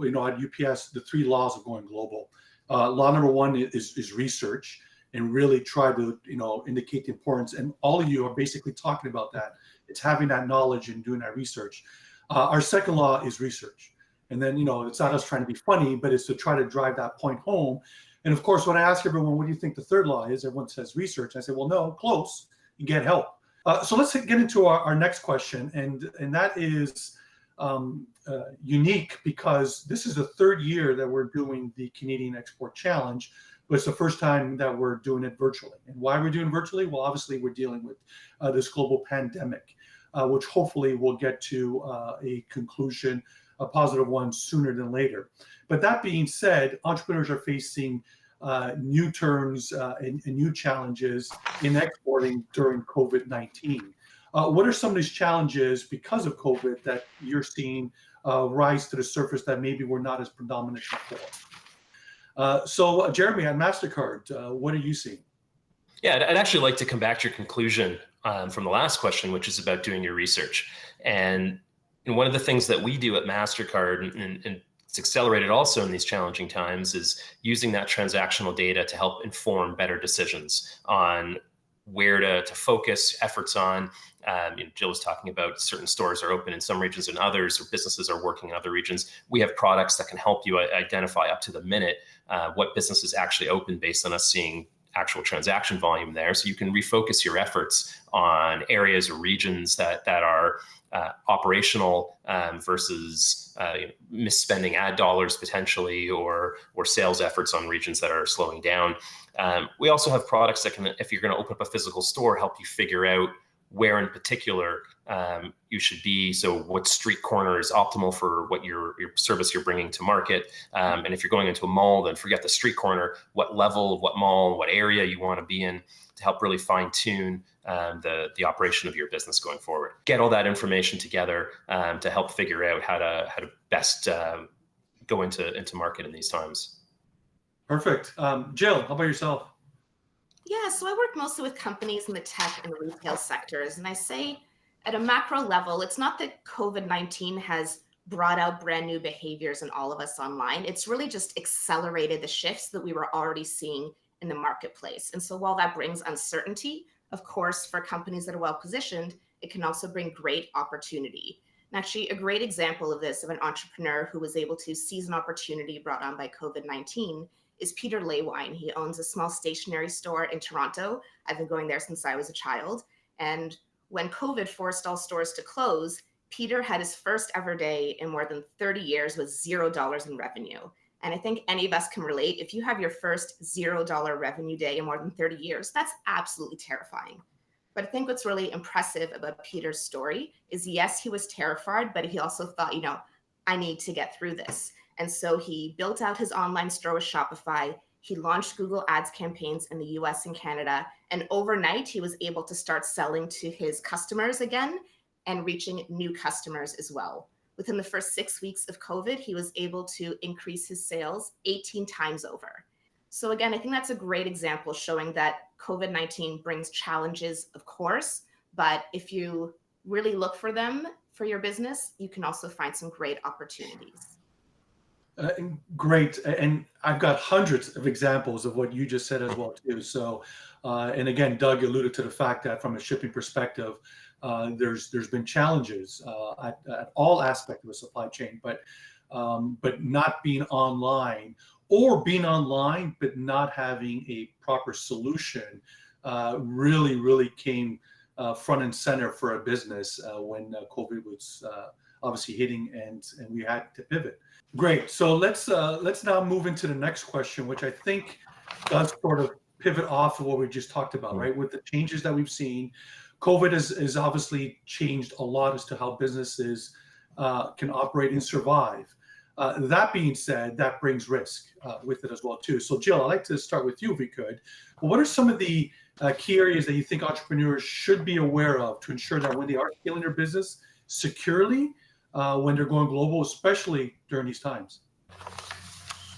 At UPS, the 3 laws of going global. Law number 1 is research, and really try to indicate the importance. And all of you are basically talking about that. It's having that knowledge and doing that research. Our second law is research, and then it's not us trying to be funny, but it's to try to drive that point home. And of course, when I ask everyone, what do you think the third law is? Everyone says research. I say, well, no, close. You get help. So let's get into our next question, and that is unique because this is the 3rd year that we're doing the Canadian Export Challenge, but it's the first time that we're doing it virtually. And why we're doing virtually? Well, obviously we're dealing with this global pandemic, which hopefully will get to a conclusion, a positive one, sooner than later. But that being said, entrepreneurs are facing new terms and new challenges in exporting during COVID-19. What are some of these challenges because of COVID that you're seeing rise to the surface that maybe were not as predominant before? So Jeremy, on MasterCard, what are you seeing? Yeah, I'd actually like to come back to your conclusion from the last question, which is about doing your research. And one of the things that we do at MasterCard, and it's accelerated also in these challenging times, is using that transactional data to help inform better decisions on where to focus efforts on. Jill was talking about certain stores are open in some regions and others, or businesses are working in other regions. We have products that can help you identify up to the minute what business is actually open based on us seeing actual transaction volume there. So you can refocus your efforts on areas or regions that are operational versus misspending ad dollars potentially, or sales efforts on regions that are slowing down. We also have products that can, if you're going to open up a physical store, help you figure out where in particular you should be. So what street corner is optimal for what your service you're bringing to market. And if you're going into a mall, then forget the street corner, what level of what mall, what area you want to be in, to help really fine tune the operation of your business going forward. Get all that information together to help figure out how to best go into market in these times. Perfect. Jill, how about yourself? Yeah, so I work mostly with companies in the tech and retail sectors. And I say at a macro level, it's not that COVID-19 has brought out brand new behaviors in all of us online. It's really just accelerated the shifts that we were already seeing in the marketplace. And so while that brings uncertainty, of course, for companies that are well positioned, it can also bring great opportunity. And actually, a great example of this, of an entrepreneur who was able to seize an opportunity brought on by COVID-19, is Peter Leywine. He owns a small stationery store in Toronto. I've been going there since I was a child. And when COVID forced all stores to close, Peter had his first ever day in more than 30 years with $0 in revenue. And I think any of us can relate. If you have your first $0 revenue day in more than 30 years, that's absolutely terrifying. But I think what's really impressive about Peter's story is, yes, he was terrified, but he also thought, I need to get through this. And so he built out his online store with Shopify. He launched Google Ads campaigns in the US and Canada. And overnight, he was able to start selling to his customers again and reaching new customers as well. Within the first 6 weeks of COVID, he was able to increase his sales 18 times over. So again, I think that's a great example showing that COVID-19 brings challenges, of course, but if you really look for them for your business, you can also find some great opportunities. Great. And I've got hundreds of examples of what you just said as well, too. So, and again, Doug alluded to the fact that from a shipping perspective, there's been challenges at all aspects of the supply chain, but not being online, or being online but not having a proper solution really came front and center for a business when COVID was obviously hitting, and we had to pivot. Great. So let's now move into the next question, which I think does sort of pivot off of what we just talked about, right? With the changes that we've seen, COVID has obviously changed a lot as to how businesses can operate and survive. That being said, that brings risk with it as well, too. So Jill, I'd like to start with you if we could. What are some of the key areas that you think entrepreneurs should be aware of to ensure that when they are scaling their business securely, when they're going global, especially during these times?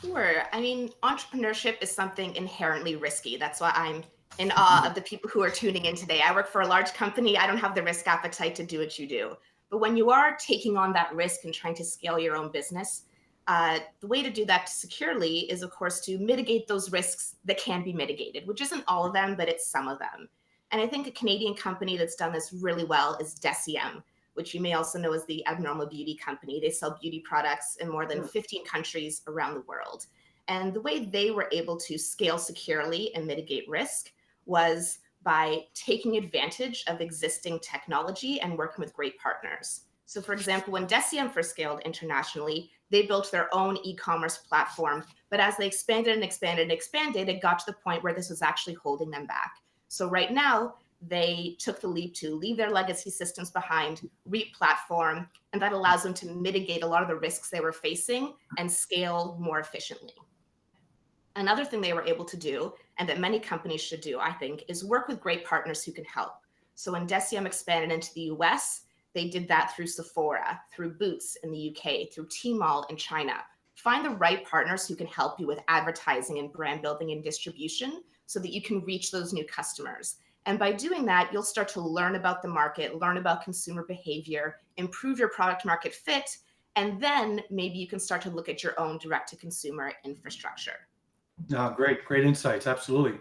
Sure. I mean, entrepreneurship is something inherently risky. That's why I'm in awe of the people who are tuning in today. I work for a large company. I don't have the risk appetite to do what you do. But when you are taking on that risk and trying to scale your own business, the way to do that securely is, of course, to mitigate those risks that can be mitigated, which isn't all of them, but it's some of them. And I think a Canadian company that's done this really well is Deciem, which you may also know as the Abnormal Beauty Company. They sell beauty products in more than 15 countries around the world. And the way they were able to scale securely and mitigate risk was by taking advantage of existing technology and working with great partners. So for example, when Deciem first scaled internationally, they built their own e-commerce platform. But as they expanded and expanded and expanded, it got to the point where this was actually holding them back. So right now, they took the leap to leave their legacy systems behind, re-platform, and that allows them to mitigate a lot of the risks they were facing and scale more efficiently. Another thing they were able to do, and that many companies should do, I think, is work with great partners who can help. So when Deciem expanded into the US, they did that through Sephora, through Boots in the UK, through Tmall in China. Find the right partners who can help you with advertising and brand building and distribution so that you can reach those new customers. And by doing that, you'll start to learn about the market, learn about consumer behavior, improve your product market fit, and then maybe you can start to look at your own direct-to-consumer infrastructure. Great insights. Absolutely.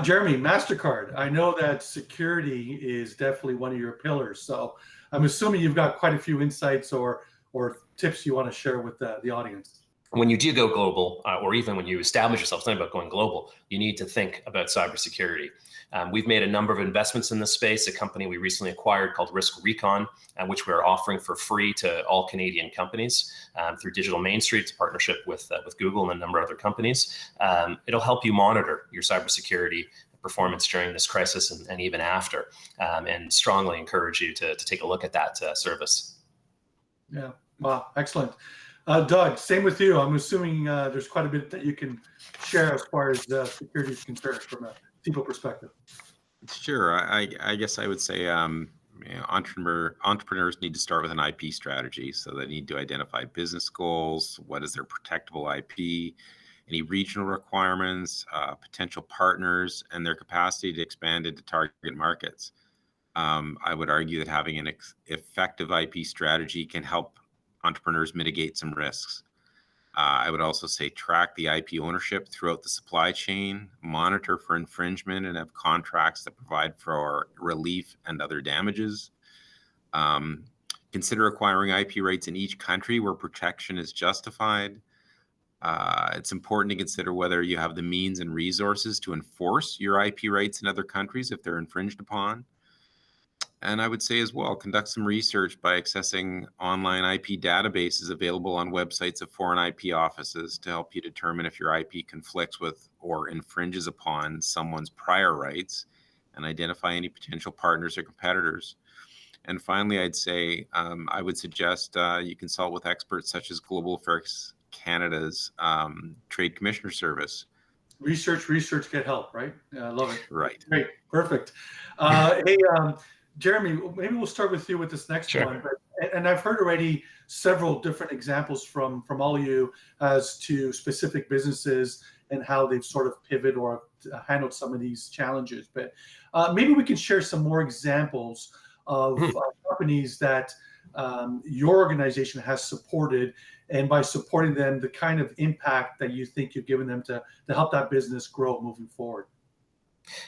Jeremy, MasterCard, I know that security is definitely one of your pillars. So I'm assuming you've got quite a few insights or tips you want to share with the audience. When you do go global, or even when you establish yourself, it's not about going global, you need to think about cybersecurity. We've made a number of investments in this space, a company we recently acquired called Risk Recon, which we're offering for free to all Canadian companies through Digital Main Street's partnership with Google and a number of other companies. It'll help you monitor your cybersecurity performance during this crisis and even after, and strongly encourage you to take a look at that service. Yeah, wow, excellent. Doug, same with you. I'm assuming there's quite a bit that you can share as far as security is concerned from a people perspective. Sure. I guess I would say entrepreneurs need to start with an IP strategy. So they need to identify business goals. What is their protectable IP? any regional requirements, potential partners, and their capacity to expand into target markets. I would argue that having an effective IP strategy can help entrepreneurs mitigate some risks. I would also say track the IP ownership throughout the supply chain, monitor for infringement, and have contracts that provide for relief and other damages. Consider acquiring IP rights in each country where protection is justified. It's important to consider whether you have the means and resources to enforce your IP rights in other countries if they're infringed upon. And I would say as well, conduct some research by accessing online IP databases available on websites of foreign IP offices to help you determine if your IP conflicts with or infringes upon someone's prior rights, and identify any potential partners or competitors. And finally, I'd say I would suggest you consult with experts such as Global Affairs Canada's Trade Commissioner Service. Research, get help, right? I love it. Right. Great, perfect. Hey, Jeremy, maybe we'll start with you with this next one. And I've heard already several different examples from all of you as to specific businesses and how they've sort of pivoted or handled some of these challenges. But maybe we can share some more examples of companies that your organization has supported, and by supporting them, the kind of impact that you think you've given them to help that business grow moving forward.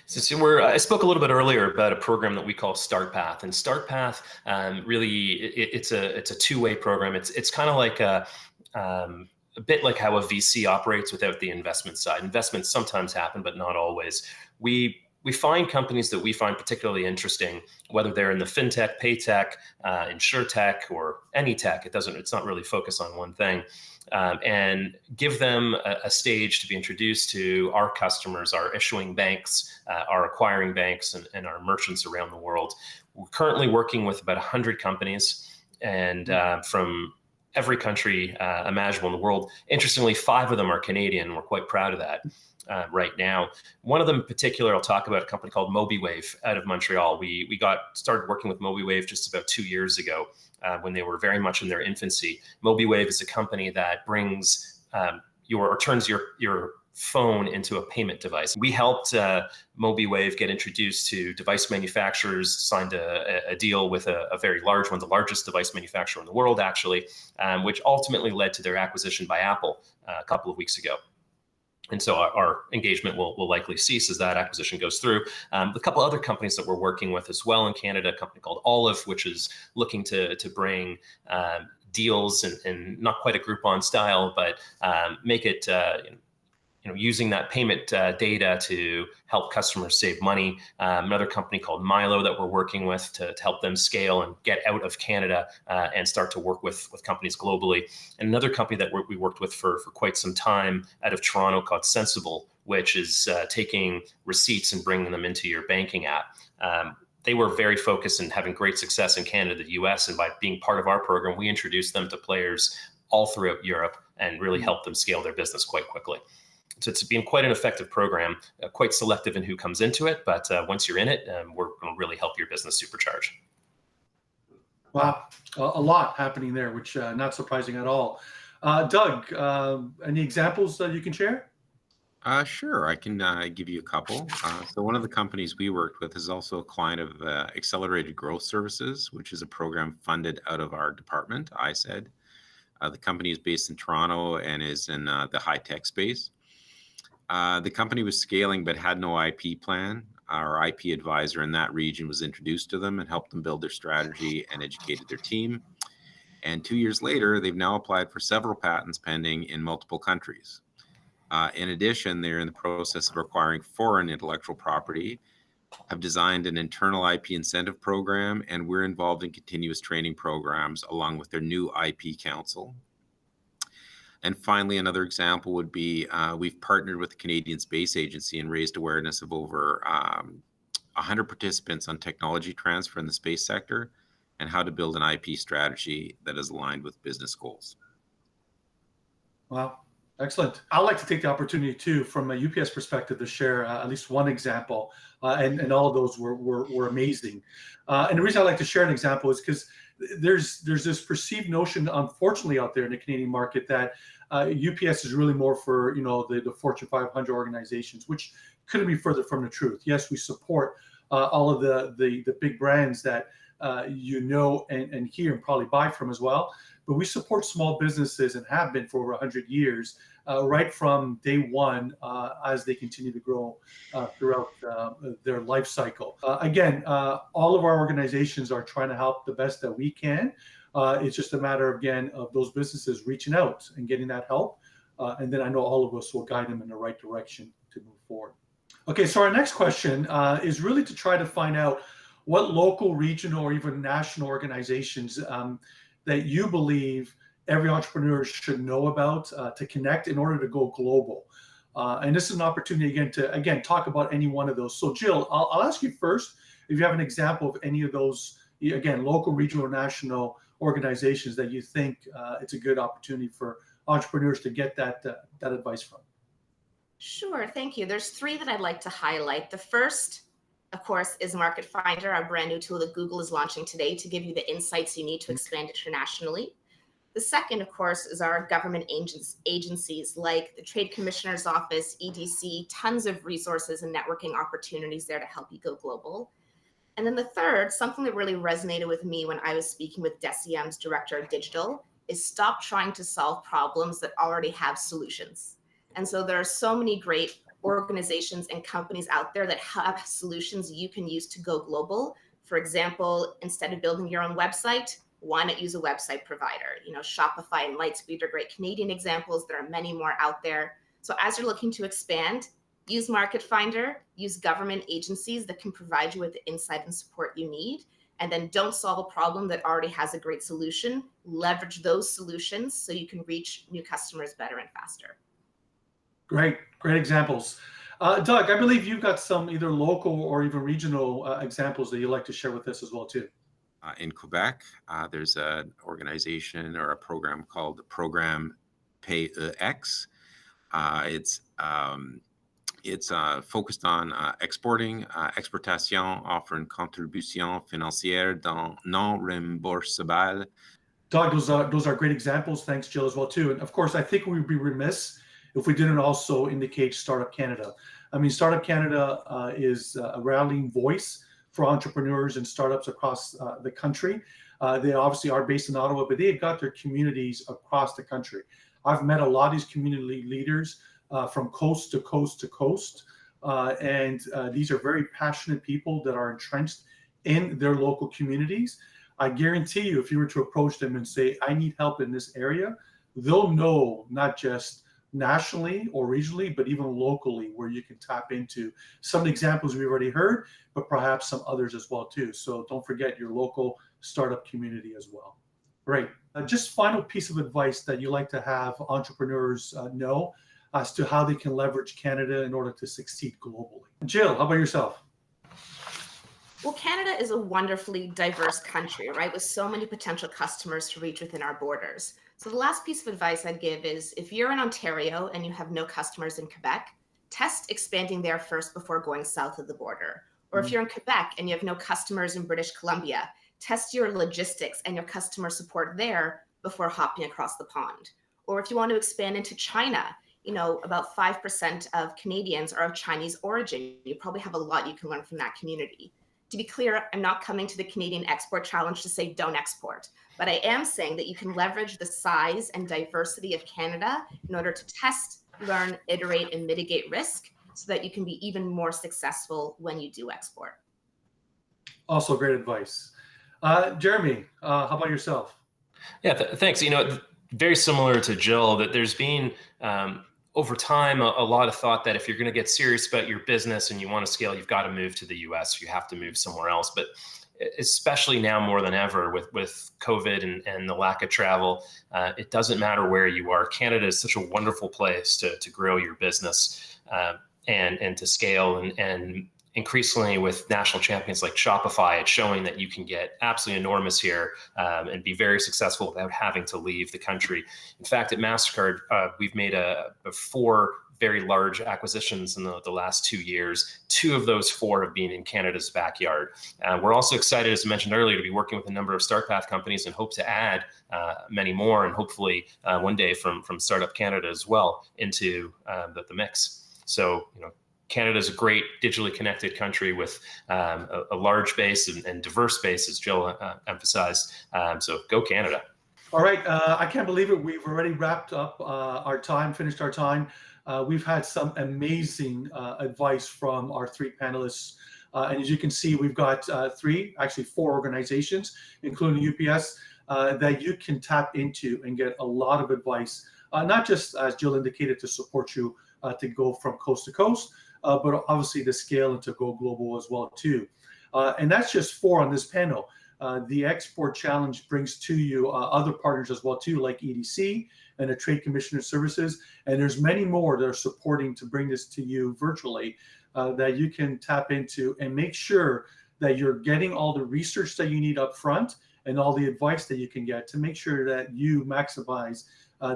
So I spoke a little bit earlier about a program that we call StartPath, and StartPath really it's a two-way program. It's kind of like a bit like how a VC operates without the investment side. Investments sometimes happen, but not always. We find companies that we find particularly interesting, whether they're in the fintech, paytech, insurtech, or any tech. It's not really focused on one thing. And give them a stage to be introduced to our customers, our issuing banks, our acquiring banks, and our merchants around the world. We're currently working with about 100 companies, and from every country imaginable in the world. Interestingly, 5 of them are Canadian. We're quite proud of that. Right now. One of them in particular, I'll talk about a company called MobiWave out of Montreal. We got started working with MobiWave just about 2 years ago when they were very much in their infancy. MobiWave is a company that brings turns your phone into a payment device. We helped MobiWave get introduced to device manufacturers, signed a deal with a very large one, the largest device manufacturer in the world, actually, which ultimately led to their acquisition by Apple a couple of weeks ago. And so our engagement will likely cease as that acquisition goes through. A couple other companies that we're working with as well in Canada, a company called Olive, which is looking to bring deals and not quite a Groupon style, but make it using that payment data to help customers save money. Another company called Milo that we're working with to help them scale and get out of Canada and start to work with companies globally. And another company that we worked with for quite some time out of Toronto called Sensible, which is taking receipts and bringing them into your banking app. They were very focused and having great success in Canada, the US, and by being part of our program, we introduced them to players all throughout Europe and really helped them scale their business quite quickly. So it's been quite an effective program, quite selective in who comes into it. But once you're in it, we're going to really help your business supercharge. Wow, a lot happening there, which not surprising at all. Doug, any examples that you can share? Sure, I can give you a couple. So one of the companies we worked with is also a client of Accelerated Growth Services, which is a program funded out of our department, ISED. The company is based in Toronto and is in the high-tech space. The company was scaling but had no IP plan. Our IP advisor in that region was introduced to them and helped them build their strategy and educated their team. And 2 years later, they've now applied for several patents pending in multiple countries. In addition, they're in the process of acquiring foreign intellectual property, have designed an internal IP incentive program, and we're involved in continuous training programs along with their new IP council. And finally, another example would be we've partnered with the Canadian Space Agency and raised awareness of over 100 participants on technology transfer in the space sector and how to build an IP strategy that is aligned with business goals. Wow, excellent. I'd like to take the opportunity too, from a UPS perspective, to share at least one example, and all of those were amazing. And the reason I like to share an example is because there's this perceived notion, unfortunately, out there in the Canadian market that UPS is really more for the Fortune 500 organizations, which couldn't be further from the truth. Yes, we support all of the big brands that and hear and probably buy from as well. But we support small businesses and have been for over 100 years, right from day one as they continue to grow throughout their life cycle. Again, all of our organizations are trying to help the best that we can. It's just a matter, again, of those businesses reaching out and getting that help. And then I know all of us will guide them in the right direction to move forward. Okay, so our next question is really to try to find out what local, regional, or even national organizations that you believe every entrepreneur should know about to connect in order to go global. And this is an opportunity again to talk about any one of those. So Jill, I'll ask you first if you have an example of any of those, again, local, regional, or national organizations that you think it's a good opportunity for entrepreneurs to get that advice from. Sure, thank you. There's three that I'd like to highlight. The first, of course, is Market Finder, our brand new tool that Google is launching today to give you the insights you need to expand internationally. The second, of course, is our government agencies like the Trade Commissioner's Office, EDC, tons of resources and networking opportunities there to help you go global. And then the third, something that really resonated with me when I was speaking with Decem's Director of Digital, is stop trying to solve problems that already have solutions. And so there are so many great organizations and companies out there that have solutions you can use to go global. For example, instead of building your own website, why not use a website provider? Shopify and Lightspeed are great Canadian examples. There are many more out there. So as you're looking to expand, use Market Finder, use government agencies that can provide you with the insight and support you need. And then don't solve a problem that already has a great solution. Leverage those solutions so you can reach new customers better and faster. Great examples. Doug, I believe you've got some either local or even regional examples that you'd like to share with us as well, too. In Quebec, there's an organization or a program called the Program PayEx. It's focused on exporting, exportation, offering contribution financière non remboursable. Doug, those are great examples. Thanks, Jill, as well, too. And of course, I think we'd be remiss if we didn't also indicate Startup Canada. I mean, Startup Canada is a rallying voice for entrepreneurs and startups across the country. They obviously are based in Ottawa, but they've got their communities across the country. I've met a lot of these community leaders from coast to coast to coast. And these are very passionate people that are entrenched in their local communities. I guarantee you, if you were to approach them and say, I need help in this area, they'll know not just nationally or regionally, but even locally where you can tap into some examples we've already heard, but perhaps some others as well too. So don't forget your local startup community as well. Great. Just final piece of advice that you like to have entrepreneurs know as to how they can leverage Canada in order to succeed globally. Jill, how about yourself? Well, Canada is a wonderfully diverse country, right? With so many potential customers to reach within our borders. So the last piece of advice I'd give is if you're in Ontario and you have no customers in Quebec, test expanding there first before going south of the border. Or if you're in Quebec and you have no customers in British Columbia, test your logistics and your customer support there before hopping across the pond. Or if you want to expand into China, about 5% of Canadians are of Chinese origin. You probably have a lot you can learn from that community. To be clear, I'm not coming to the Canadian Export Challenge to say don't export, but I am saying that you can leverage the size and diversity of Canada in order to test, learn, iterate, and mitigate risk so that you can be even more successful when you do export. Also great advice. Jeremy, how about yourself? Yeah, thanks. Very similar to Jill, that there's been over time, a lot of thought that if you're going to get serious about your business and you want to scale, you've got to move to the US, you have to move somewhere else. But especially now more than ever with COVID and the lack of travel, it doesn't matter where you are. Canada is such a wonderful place to grow your business and to scale. And increasingly with national champions like Shopify, it's showing that you can get absolutely enormous here and be very successful without having to leave the country. In fact, at MasterCard, we've made 4 very large acquisitions in the last 2 years. 2 of those 4 have been in Canada's backyard. We're also excited, as I mentioned earlier, to be working with a number of StartPath companies and hope to add many more, and hopefully one day from Startup Canada as well into the mix. So, Canada is a great digitally connected country with a large base and diverse base, as Jill emphasized. So go Canada. All right, I can't believe it. We've already wrapped up our time, finished our time. We've had some amazing advice from our 3 panelists. And as you can see, we've got 4 organizations, including UPS, that you can tap into and get a lot of advice, not just, as Jill indicated, to support you to go from coast to coast, but obviously to scale and to go global as well too. And that's just 4 on this panel. The Export Challenge brings to you other partners as well too, like EDC and the Trade Commissioner Services. And there's many more that are supporting to bring this to you virtually that you can tap into and make sure that you're getting all the research that you need up front and all the advice that you can get to make sure that you maximize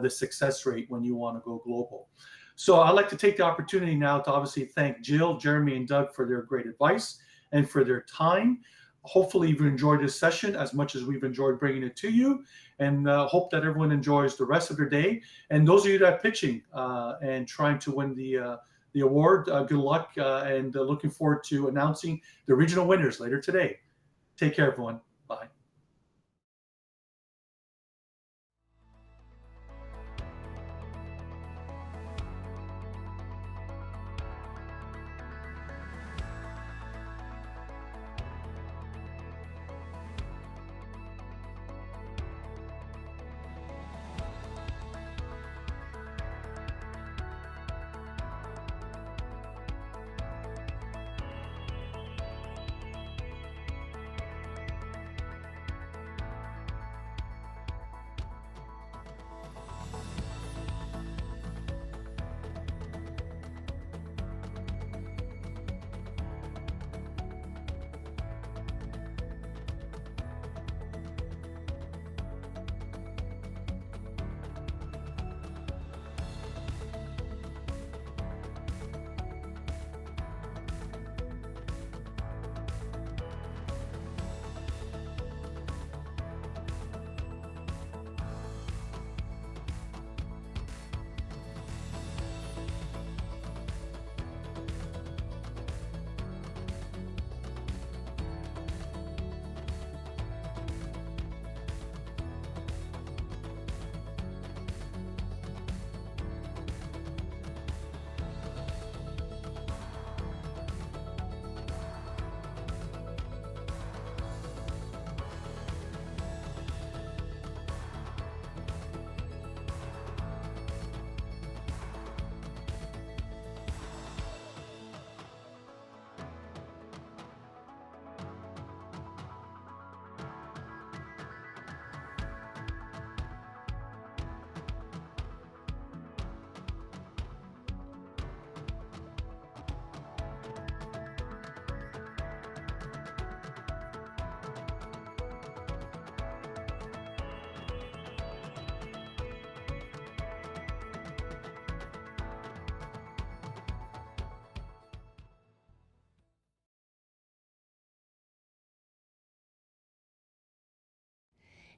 the success rate when you want to go global. So I'd like to take the opportunity now to obviously thank Jill, Jeremy, and Doug for their great advice and for their time. Hopefully you've enjoyed this session as much as we've enjoyed bringing it to you, and hope that everyone enjoys the rest of their day. And those of you that are pitching and trying to win the award, good luck, and looking forward to announcing the regional winners later today. Take care, everyone. Bye.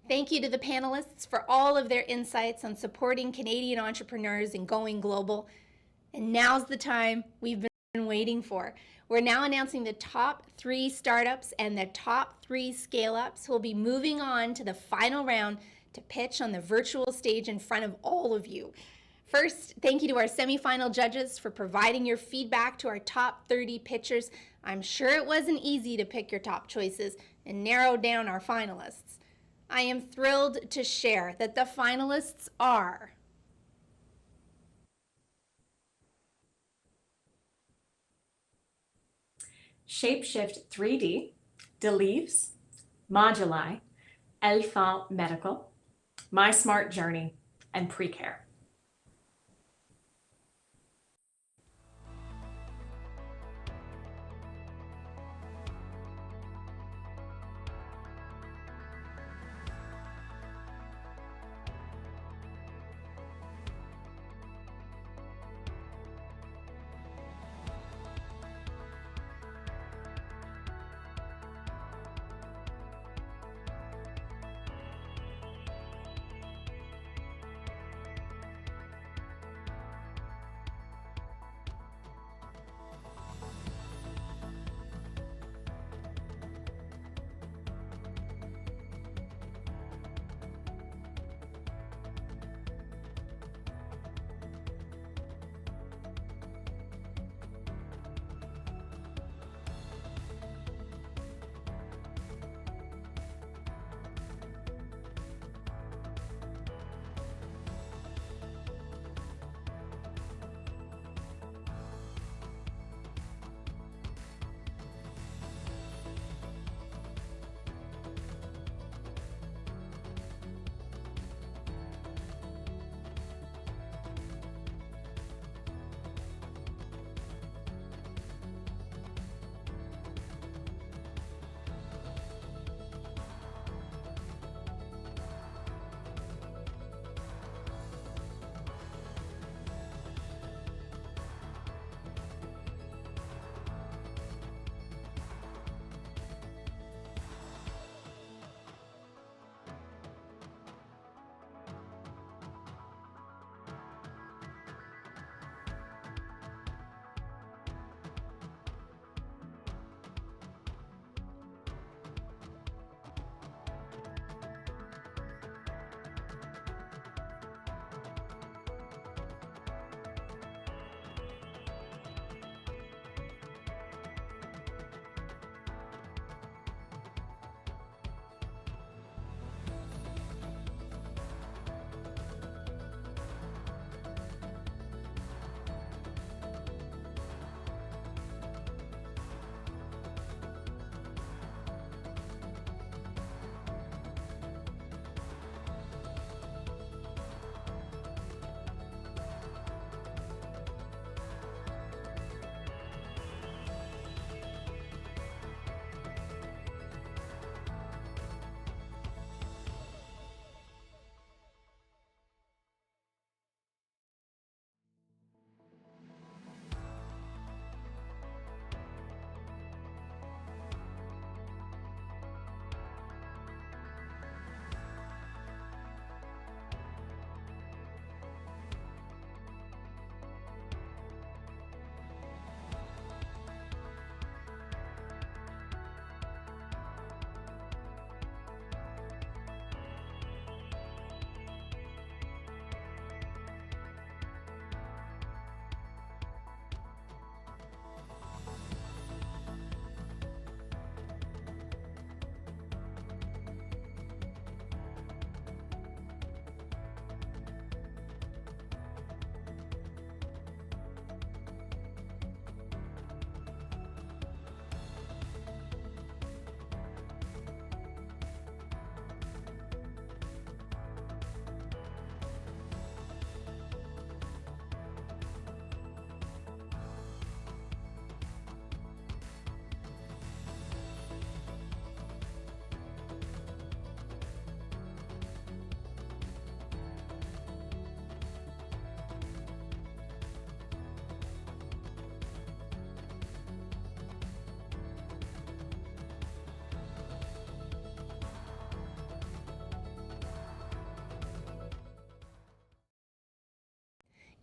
Thank you to the panelists for all of their insights on supporting Canadian entrepreneurs and going global. And now's the time we've been waiting for. We're now announcing the top 3 startups and the top 3 scale-ups who will be moving on to the final round to pitch on the virtual stage in front of all of you. First, thank you to our semi-final judges for providing your feedback to our top 30 pitchers. I'm sure it wasn't easy to pick your top choices and narrow down our finalists. I am thrilled to share that the finalists are Shapeshift 3D, Delieves, Moduli, Elfant Medical, My Smart Journey, and Precare.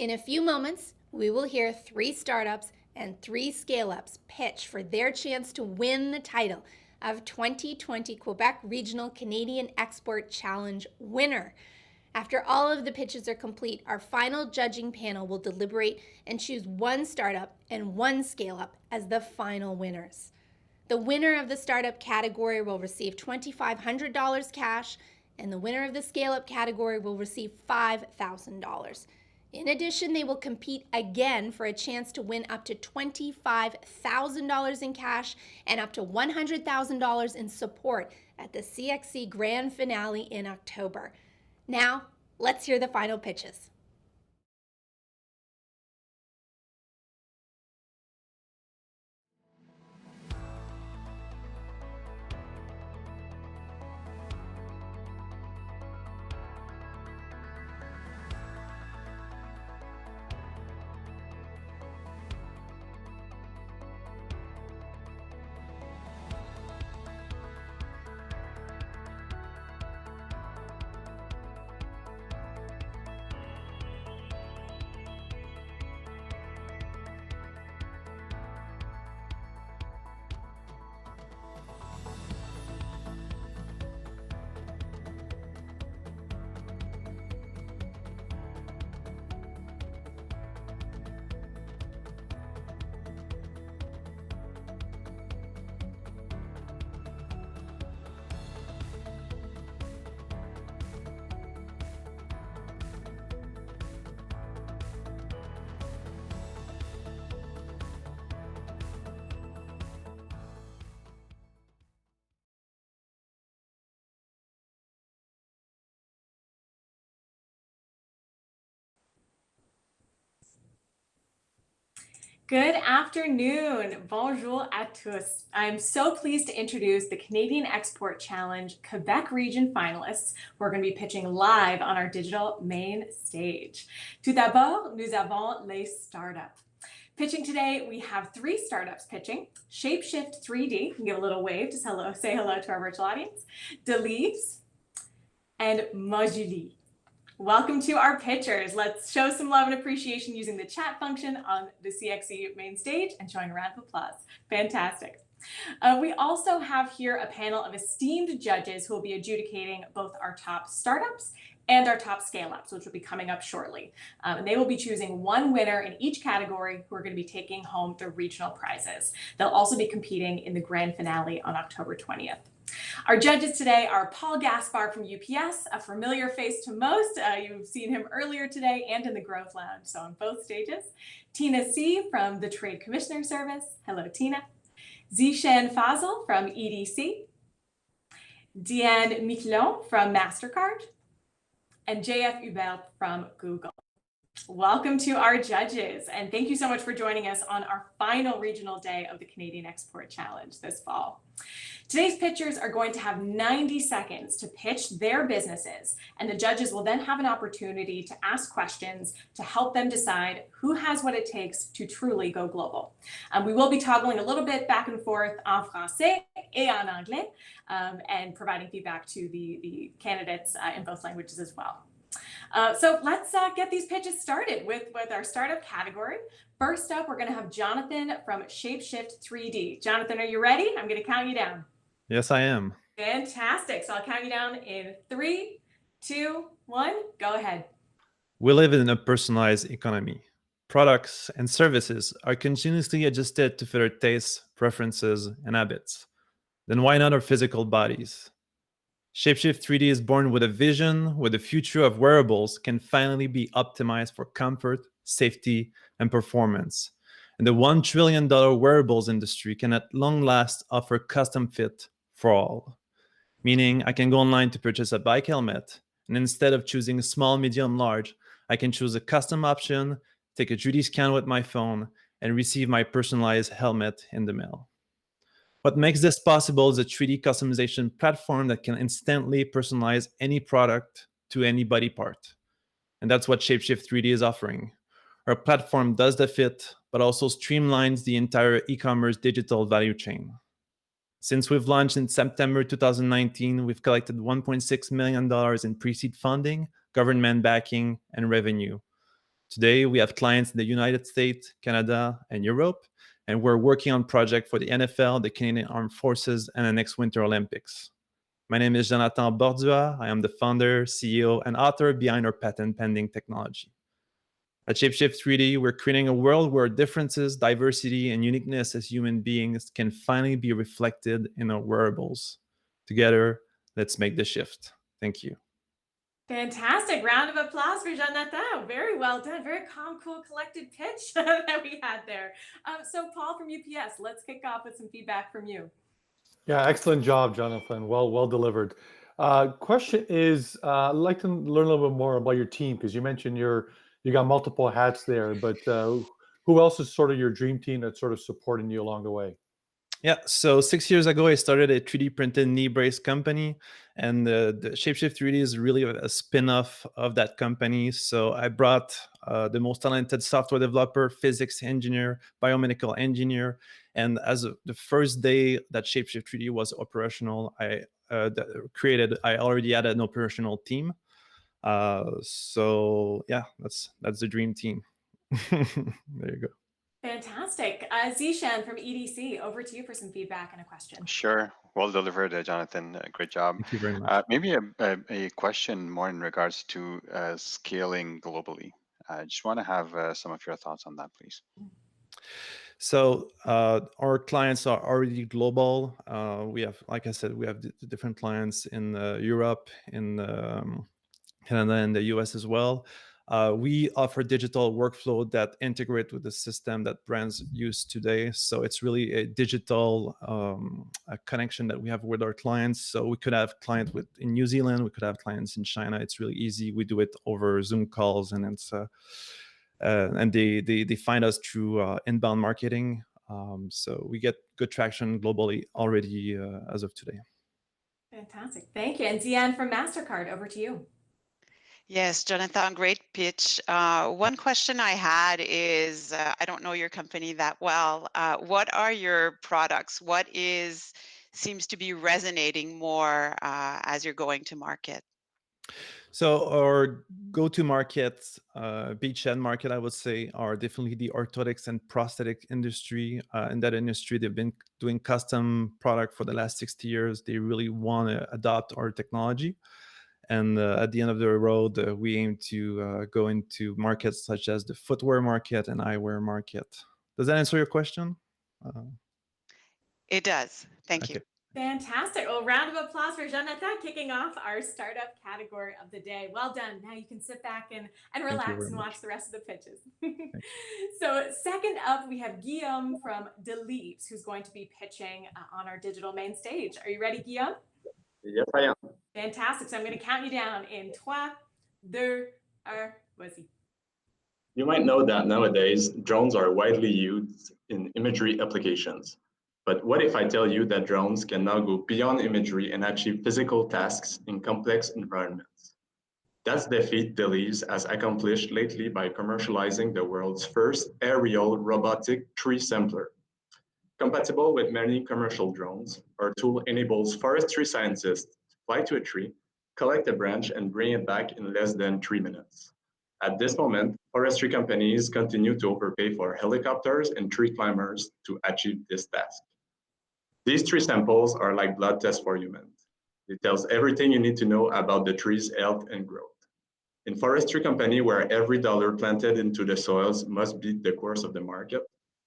In a few moments, we will hear 3 startups and 3 scale-ups pitch for their chance to win the title of 2020 Quebec Regional Canadian Export Challenge winner. After all of the pitches are complete, our final judging panel will deliberate and choose 1 startup and 1 scale-up as the final winners. The winner of the startup category will receive $2,500 cash, and the winner of the scale-up category will receive $5,000. In addition, they will compete again for a chance to win up to $25,000 in cash and up to $100,000 in support at the CXC Grand Finale in October. Now, let's hear the final pitches. Good afternoon. Bonjour à tous. I'm so pleased to introduce the Canadian Export Challenge Quebec Region finalists who are going to be pitching live on our digital main stage. Tout d'abord, nous avons les startups. Pitching today, we have 3 startups pitching. Shapeshift 3D, you can give a little wave to say hello to our virtual audience. Delives and Moduli. Welcome to our pitchers. Let's show some love and appreciation using the chat function on the CXC main stage and showing a round of applause. Fantastic. We also have here a panel of esteemed judges who will be adjudicating both our top startups and our top scale-ups, which will be coming up shortly. And they will be choosing 1 winner in each category who are going to be taking home the regional prizes. They'll also be competing in the grand finale on October 20th. Our judges today are Paul Gaspar from UPS, a familiar face to most. You've seen him earlier today and in the Growth Lounge, so on both stages. Tina C. from the Trade Commissioner Service. Hello, Tina. Zishan Fazal from EDC. Diane Miquelon from MasterCard. And JF Hubert from Google. Welcome to our judges, and thank you so much for joining us on our final regional day of the Canadian Export Challenge this fall. Today's pitchers are going to have 90 seconds to pitch their businesses, and the judges will then have an opportunity to ask questions to help them decide who has what it takes to truly go global. We will be toggling a little bit back and forth en français et en anglais, and providing feedback to the candidates in both languages as well. So let's get these pitches started with our startup category. First up, we're going to have Jonathan from Shapeshift 3D. Jonathan, are you ready? I'm going to count you down. Yes, I am. Fantastic. So I'll count you down in 3, 2, 1. Go ahead. We live in a personalized economy. Products and services are continuously adjusted to fit our tastes, preferences, and habits. Then why not our physical bodies? Shapeshift 3D is born with a vision where the future of wearables can finally be optimized for comfort, safety, and performance. And the $1 trillion wearables industry can at long last offer custom fit for all. Meaning I can go online to purchase a bike helmet, and instead of choosing small, medium, large, I can choose a custom option, take a 3D scan with my phone, and receive my personalized helmet in the mail. What makes this possible is a 3D customization platform that can instantly personalize any product to any body part. And that's what Shapeshift 3D is offering. Our platform does the fit, but also streamlines the entire e-commerce digital value chain. Since we've launched in September 2019, we've collected $1.6 million in pre-seed funding, government backing, and revenue. Today, we have clients in the United States, Canada, and Europe, and we're working on projects for the NFL, the Canadian Armed Forces, and the next Winter Olympics. My name is Jonathan Bordua. I am the founder, CEO, and author behind our patent-pending technology. At Shapeshift 3D, we're creating a world where differences, diversity, and uniqueness as human beings can finally be reflected in our wearables. Together, let's make the shift. Thank you. Fantastic. Round of applause for Jonathan. Very well done. Very calm, cool, collected pitch that we had there. So Paul from UPS, let's kick off with some feedback from you. Yeah, excellent job, Jonathan. Well delivered. Question is, I'd like to learn a little bit more about your team, because you mentioned you got multiple hats there, but who else is sort of your dream team that's sort of supporting you along the way? Yeah, so 6 years ago, I started a 3D printed knee brace company, and the Shapeshift 3D is really a spin-off of that company. So I brought the most talented software developer, physics engineer, biomedical engineer, and as of the first day that Shapeshift 3D was operational, I already had an operational team. So yeah, that's the dream team. There you go. Fantastic. Zishan from EDC, over to you for some feedback and a question. Sure. Well delivered, Jonathan. Great job. Thank you very much. Maybe a question more in regards to scaling globally. I just want to have some of your thoughts on that, please. So our clients are already global. We have, like I said, we have different clients in Europe, in Canada, and the US as well. We offer digital workflow that integrate with the system that brands use today. So it's really a digital a connection that we have with our clients. So we could have clients in New Zealand, we could have clients in China. It's really easy. We do it over Zoom calls, and it's and they find us through inbound marketing. So we get good traction globally already as of today. Fantastic. Thank you. And Zian from MasterCard, over to you. Yes, Jonathan, great pitch. One question I had is, I don't know your company that well. What are your products? What seems to be resonating more as you're going to market? So our go-to-market, beachhead market, I would say, are definitely the orthotics and prosthetic industry. In that industry, they've been doing custom product for the last 60 years. They really want to adopt our technology. And at the end of the road, we aim to go into markets such as the footwear market and eyewear market. Does that answer your question? It does. Thank you. Fantastic. Well, round of applause for Jonathan kicking off our startup category of the day. Well done. Now you can sit back and relax and watch the rest of the pitches. So second up, we have Guillaume from Deleuze, who's going to be pitching on our digital main stage. Are you ready, Guillaume? Yes, I am. Fantastic. So I'm going to count you down in 3, 2, 1, vas-y. You might know that nowadays, drones are widely used in imagery applications. But what if I tell you that drones can now go beyond imagery and achieve physical tasks in complex environments? That's the feat Deleuze has accomplished lately by commercializing the world's first aerial robotic tree sampler. Compatible with many commercial drones, our tool enables forestry scientists to fly to a tree, collect a branch, and bring it back in less than 3 minutes. At this moment, forestry companies continue to overpay for helicopters and tree climbers to achieve this task. These tree samples are like blood tests for humans. It tells everything you need to know about the tree's health and growth. In forestry company where every dollar planted into the soils must beat the course of the market,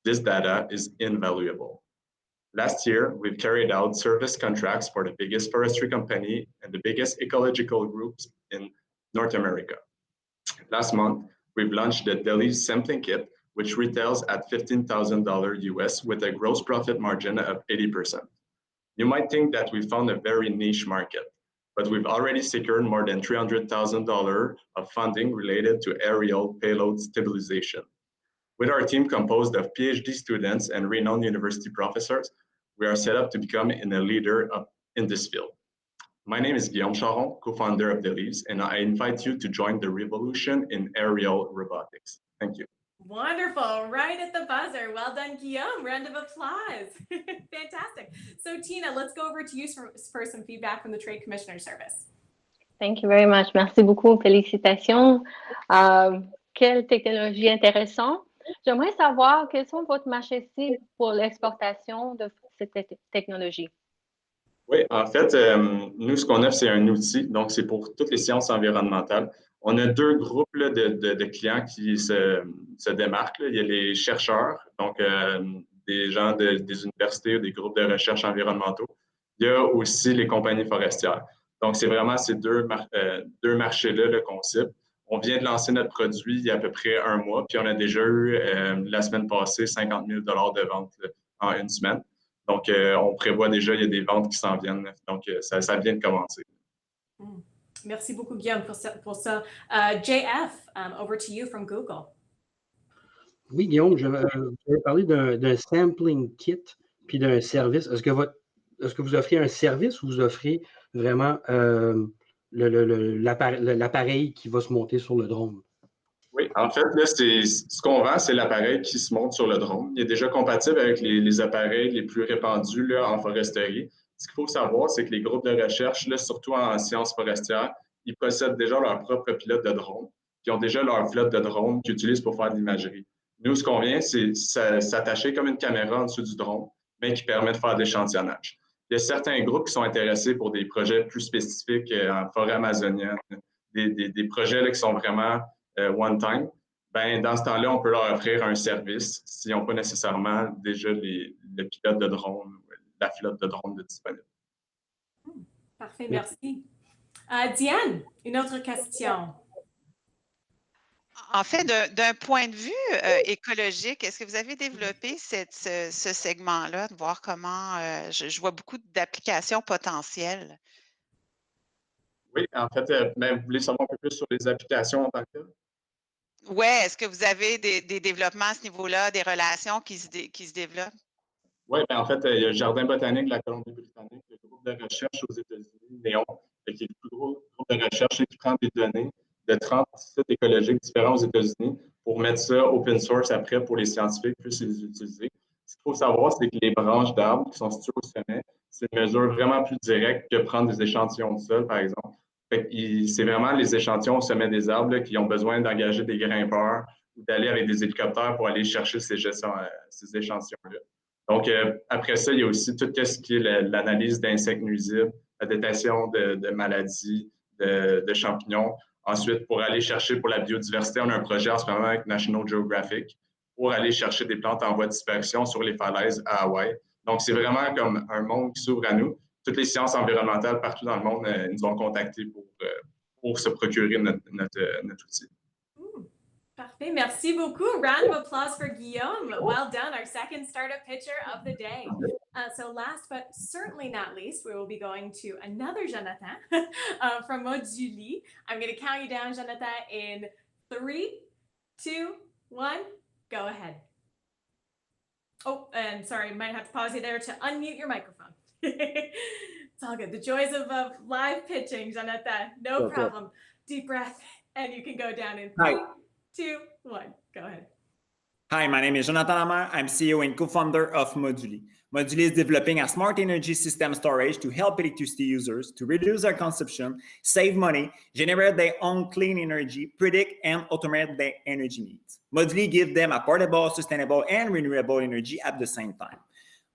this data is invaluable. Last year, we've carried out service contracts for the biggest forestry company and the biggest ecological groups in North America. Last month, we've launched the Deleuze sampling kit, which retails at $15,000 US with a gross profit margin of 80%. You might think that we found a very niche market, but we've already secured more than $300,000 of funding related to aerial payload stabilization. With our team composed of PhD students and renowned university professors, we are set up to become a leader in this field. My name is Guillaume Charon, co-founder of Deleuze, and I invite you to join the revolution in aerial robotics. Thank you. Wonderful. Right at the buzzer. Well done, Guillaume. Round of applause. Fantastic. So Tina, let's go over to you for some feedback from the Trade Commissioner Service. Thank you very much. Merci beaucoup. Félicitations. quelle technologie intéressante. J'aimerais savoir quels sont votre marché cible pour l'exportation de cette technologie. Oui, en fait, nous, ce qu'on offre, c'est un outil. Donc, c'est pour toutes les sciences environnementales. On a deux groupes là, de clients qui se démarquent, là. Il y a les chercheurs, donc des gens des universités ou des groupes de recherche environnementaux. Il y a aussi les compagnies forestières. Donc, c'est vraiment ces deux marchés-là là, qu'on cible. On vient de lancer notre produit il y a à peu près un mois, puis on a déjà eu, la semaine passée, 50 000 de vente là, en une semaine. Donc, on prévoit déjà, il y a des ventes qui s'en viennent. Donc, ça vient de commencer. Merci beaucoup, Guillaume, pour ça. JF, over to you from Google. Oui, Guillaume, je vais parler d'un sampling kit puis d'un service. Est-ce que vous offrez un service ou vous offrez vraiment l'appareil qui va se monter sur le drone? Oui, en fait, là, ce qu'on vend, c'est l'appareil qui se monte sur le drone. Il est déjà compatible avec les appareils les plus répandus là, en foresterie. Ce qu'il faut savoir, c'est que les groupes de recherche, là, surtout en sciences forestières, ils possèdent déjà leur propre pilote de drone, qui ont déjà leur flotte de drones qu'ils utilisent pour faire de l'imagerie. Nous, ce qu'on vient, c'est s'attacher comme une caméra en dessous du drone, mais qui permet de faire de l'échantillonnage. Il y a certains groupes qui sont intéressés pour des projets plus spécifiques en forêt amazonienne, des projets là, qui sont vraiment one time, ben, dans ce temps-là, on peut leur offrir un service s'ils n'ont pas nécessairement déjà le pilote de drone, la flotte de drone de disponible. Parfait, merci. Diane, une autre question. En fait, d'un point de vue écologique, est-ce que vous avez développé ce segment-là, de voir comment je vois beaucoup d'applications potentielles? Oui, en fait, ben, vous voulez savoir un peu plus sur les applications en tant que telles? Oui, est-ce que vous avez des développements à ce niveau-là, des relations qui se développent? Oui, ben, en fait, il y a le Jardin botanique de la Colombie-Britannique, le groupe de recherche aux États-Unis, NEON, qui est le plus gros groupe de recherche qui prend des données de 30 sites écologiques différents aux États-Unis pour mettre ça open source après pour les scientifiques puissent les utiliser. Ce qu'il faut savoir, c'est que les branches d'arbres qui sont situées au sommet, c'est une mesure vraiment plus directe que prendre des échantillons de sol, par exemple. C'est vraiment les échantillons au sommet des arbres là, qui ont besoin d'engager des grimpeurs ou d'aller avec des hélicoptères pour aller chercher ces échantillons-là. Donc, après ça, il y a aussi tout ce qui est l'analyse d'insectes nuisibles, la détection de maladies, de champignons. Ensuite, pour aller chercher pour la biodiversité, on a un projet en ce moment avec National Geographic pour aller chercher des plantes en voie de disparition sur les falaises à Hawaï. Donc, c'est vraiment comme un monde qui s'ouvre à nous. Toutes les sciences environnementales partout dans le monde nous ont contactés pour se procurer notre outil. Parfait, merci beaucoup. Round of applause for Guillaume. Well done, our second startup pitcher of the day. So last but certainly not least, we will be going to another Jonathan from Moduli. I'm going to count you down, Jonathan, in 3, 2, 1, go ahead. Oh, and sorry, might have to pause you there to unmute your microphone. It's all good. The joys of live pitching, Jonathan. No problem. Deep breath, and you can go down in 3, 2, 1. Go ahead. Hi, my name is Jonathan Amar. I'm CEO and co-founder of Moduli. Moduli is developing a smart energy system storage to help electricity users to reduce their consumption, save money, generate their own clean energy, predict and automate their energy needs. Moduli gives them affordable, sustainable, and renewable energy at the same time.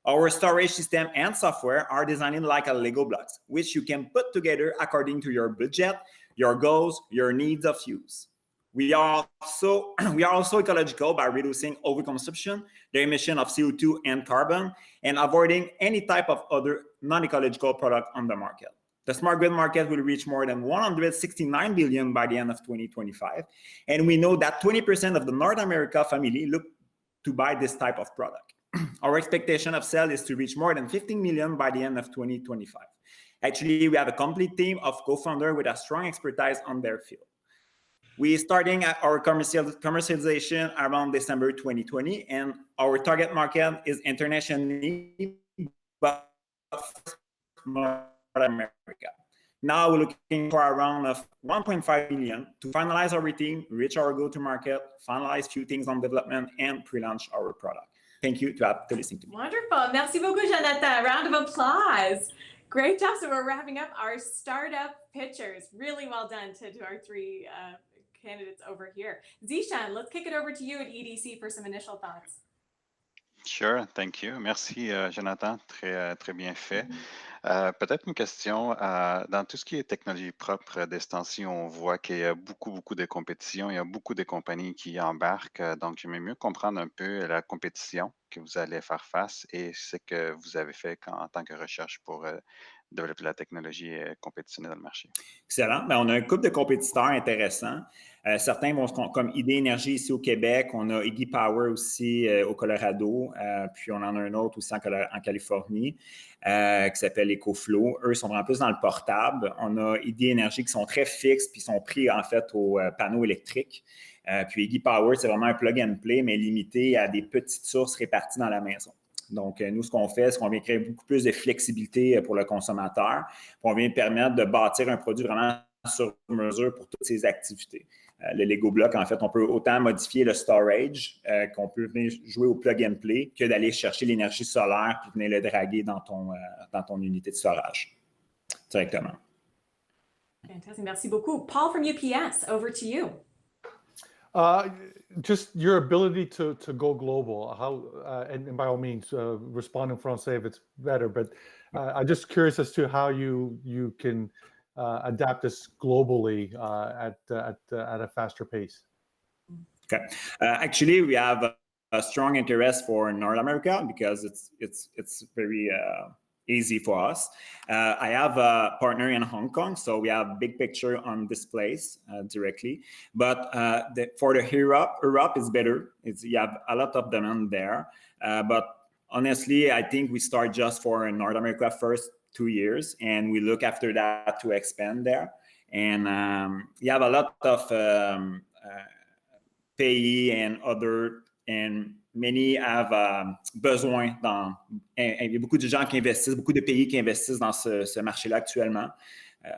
Our storage system and software are designed like a Lego blocks, which you can put together according to your budget, your goals, your needs of use. We are also ecological by reducing overconsumption, the emission of CO2 and carbon, and avoiding any type of other non-ecological product on the market. The smart grid market will reach more than 169 billion by the end of 2025. And we know that 20% of the North America family look to buy this type of product. Our expectation of sale is to reach more than 15 million by the end of 2025. Actually, we have a complete team of co-founders with a strong expertise on their field. We're starting our commercialization around December 2020, and our target market is internationally, but North America. Now we're looking for a round of 1.5 million to finalize our team, reach our go-to-market, finalize few things on development, and pre-launch our product. Thank you to listening to me. Wonderful. Merci beaucoup, Jonathan. Round of applause. Great job. So we're wrapping up our startup pitchers. Really well done to our 3 candidates over here. Zishan, let's kick it over to you at EDC for some initial thoughts. Sure, thank you. Merci, Jonathan. Très bien fait. Peut-être une question. Dans tout ce qui est technologie propre de ce temps-ci, on voit qu'il y a beaucoup de compétition. Il y a beaucoup de compagnies qui embarquent. Donc, j'aimerais mieux comprendre un peu la compétition que vous allez faire face et ce que vous avez fait en tant que recherche pour développer la technologie et compétitionner dans le marché. Excellent. Ben, on a un couple de compétiteurs intéressants. Certains vont comme Idée Énergie ici au Québec. On a Iggy Power aussi au Colorado. Puis on en a un autre aussi en Californie qui s'appelle EcoFlow. Eux sont vraiment plus dans le portable. On a Idée Énergie qui sont très fixes puis sont pris en fait aux panneaux électriques. Puis Iggy Power, c'est vraiment un plug and play, mais limité à des petites sources réparties dans la maison. Donc, nous, ce qu'on fait, c'est qu'on vient créer beaucoup plus de flexibilité pour le consommateur. On vient permettre de bâtir un produit vraiment sur mesure pour toutes ces activités. Le Lego Block, en fait, on peut autant modifier le storage qu'on peut venir jouer au plug and play que d'aller chercher l'énergie solaire puis venir le draguer dans ton unité de storage directement. Fantastic. Merci beaucoup. Paul from UPS, over to you. Just your ability to go global, how and by all means respond in Francais if it's better, but I'm just curious as to how you can adapt this globally at a faster pace. Okay, actually we have a strong interest for North America because it's very easy for us. I have a partner in Hong Kong, so we have big picture on displays directly. But for the Europe is better. You have a lot of demand there. But honestly, I think we start just for North America first 2 years, and we look after that to expand there. And you have a lot of pays and other and many have besoin il y a beaucoup de gens qui investissent, beaucoup de pays qui investissent dans ce marché-là actuellement,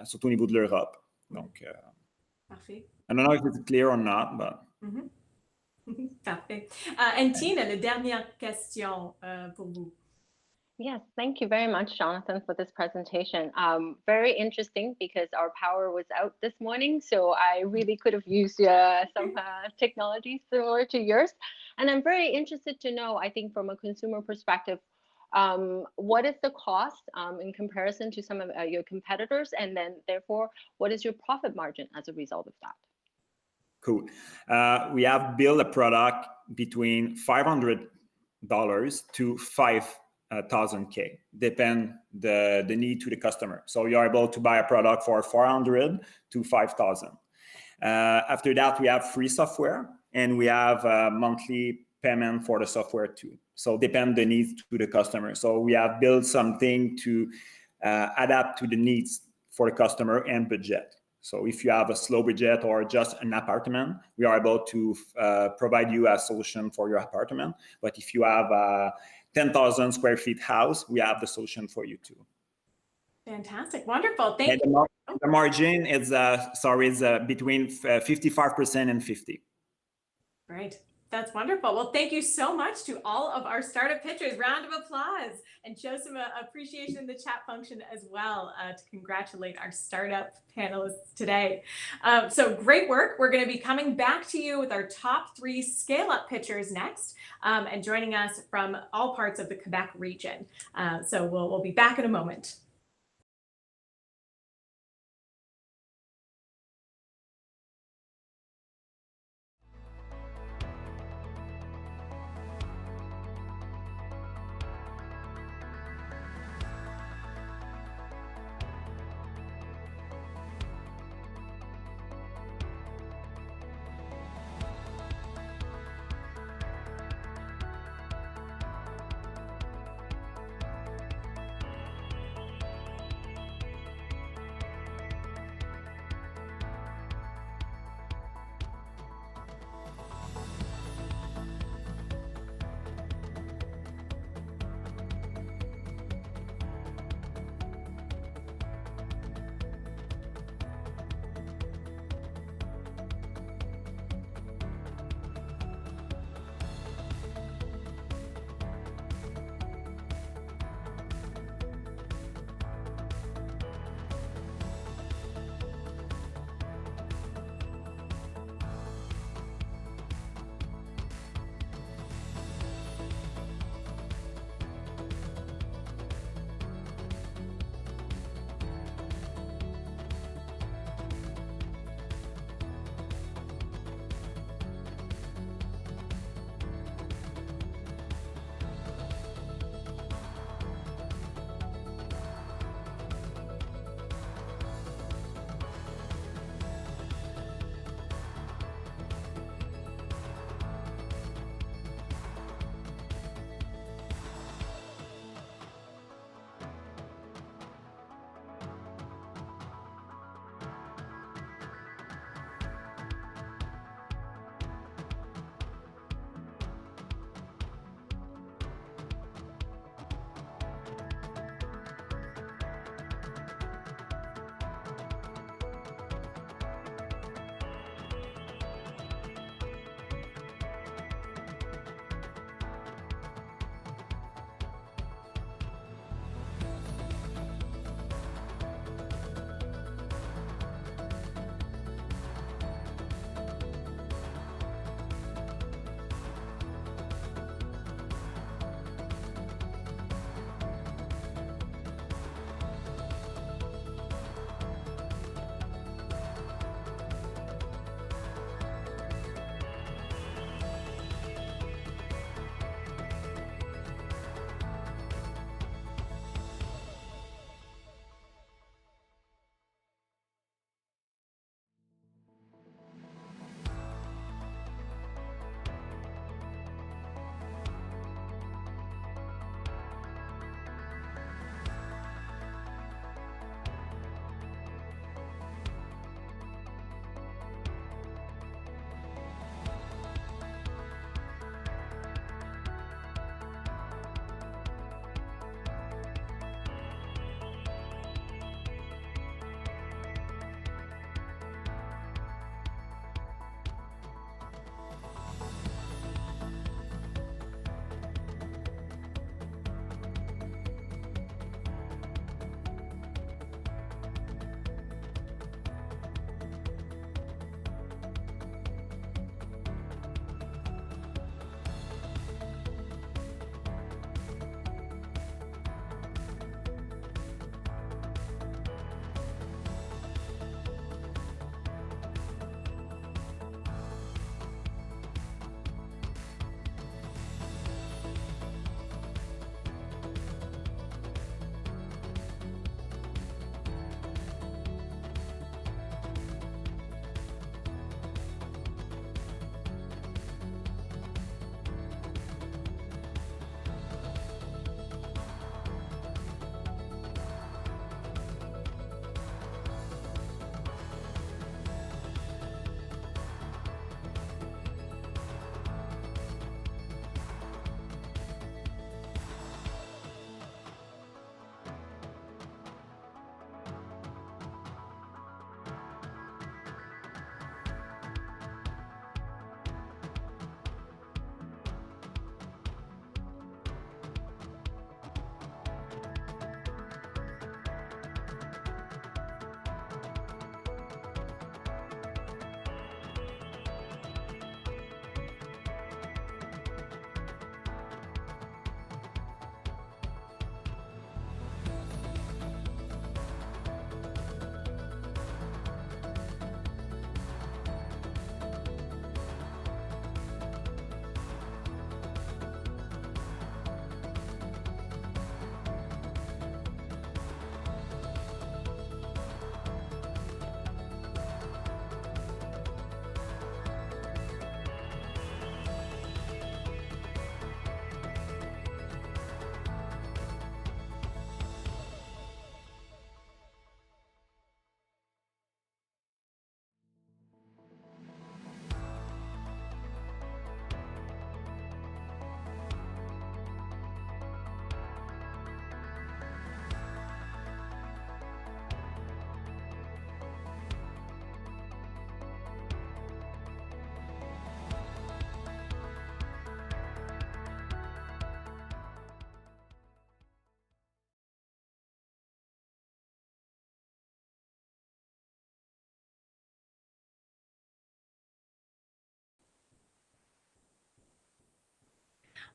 surtout au niveau de l'Europe. Donc, Parfait. I don't know if it's clear or not, but... Parfait. And Tina, la dernière question pour vous. Yes, thank you very much, Jonathan, for this presentation. Very interesting because our power was out this morning, so I really could have used some technology similar to yours. And I'm very interested to know, I think from a consumer perspective, what is the cost in comparison to some of your competitors? And then therefore, what is your profit margin as a result of that? Cool. We have built a product between $500 to $5,000K, depend the need to the customer. So you're able to buy a product for $400 to $5,000. After that, we have free software and we have monthly payment for the software too. So depend the needs to the customer. So we have built something to adapt to the needs for the customer and budget. So if you have a slow budget or just an apartment, we are able to provide you a solution for your apartment. But if you have a 10,000 square feet house, we have the solution for you too. Fantastic. Wonderful. Thank you. The margin is between 55% and 50%. Great. That's wonderful. Well, thank you so much to all of our startup pitchers. Round of applause and show some appreciation in the chat function as well to congratulate our startup panelists today. So great work. We're going to be coming back to you with our top 3 scale-up pitchers next and joining us from all parts of the Quebec region. So we'll be back in a moment.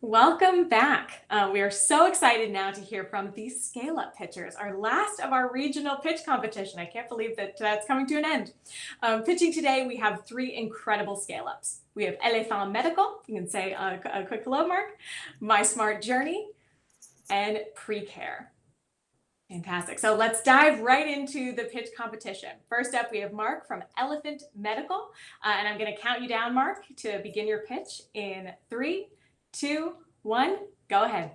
Welcome back. We are so excited now to hear from these scale-up pitchers, our last of our regional pitch competition. I can't believe that that's coming to an end. Pitching today, we have three incredible scale-ups. We have Elephant Medical, you can say a quick hello, Mark, My Smart Journey, and Precare. Fantastic. So let's dive right into the pitch competition. First up, we have Mark from Elephant Medical, and I'm going to count you down, Mark, to begin your pitch in 3, 2, 1, go ahead.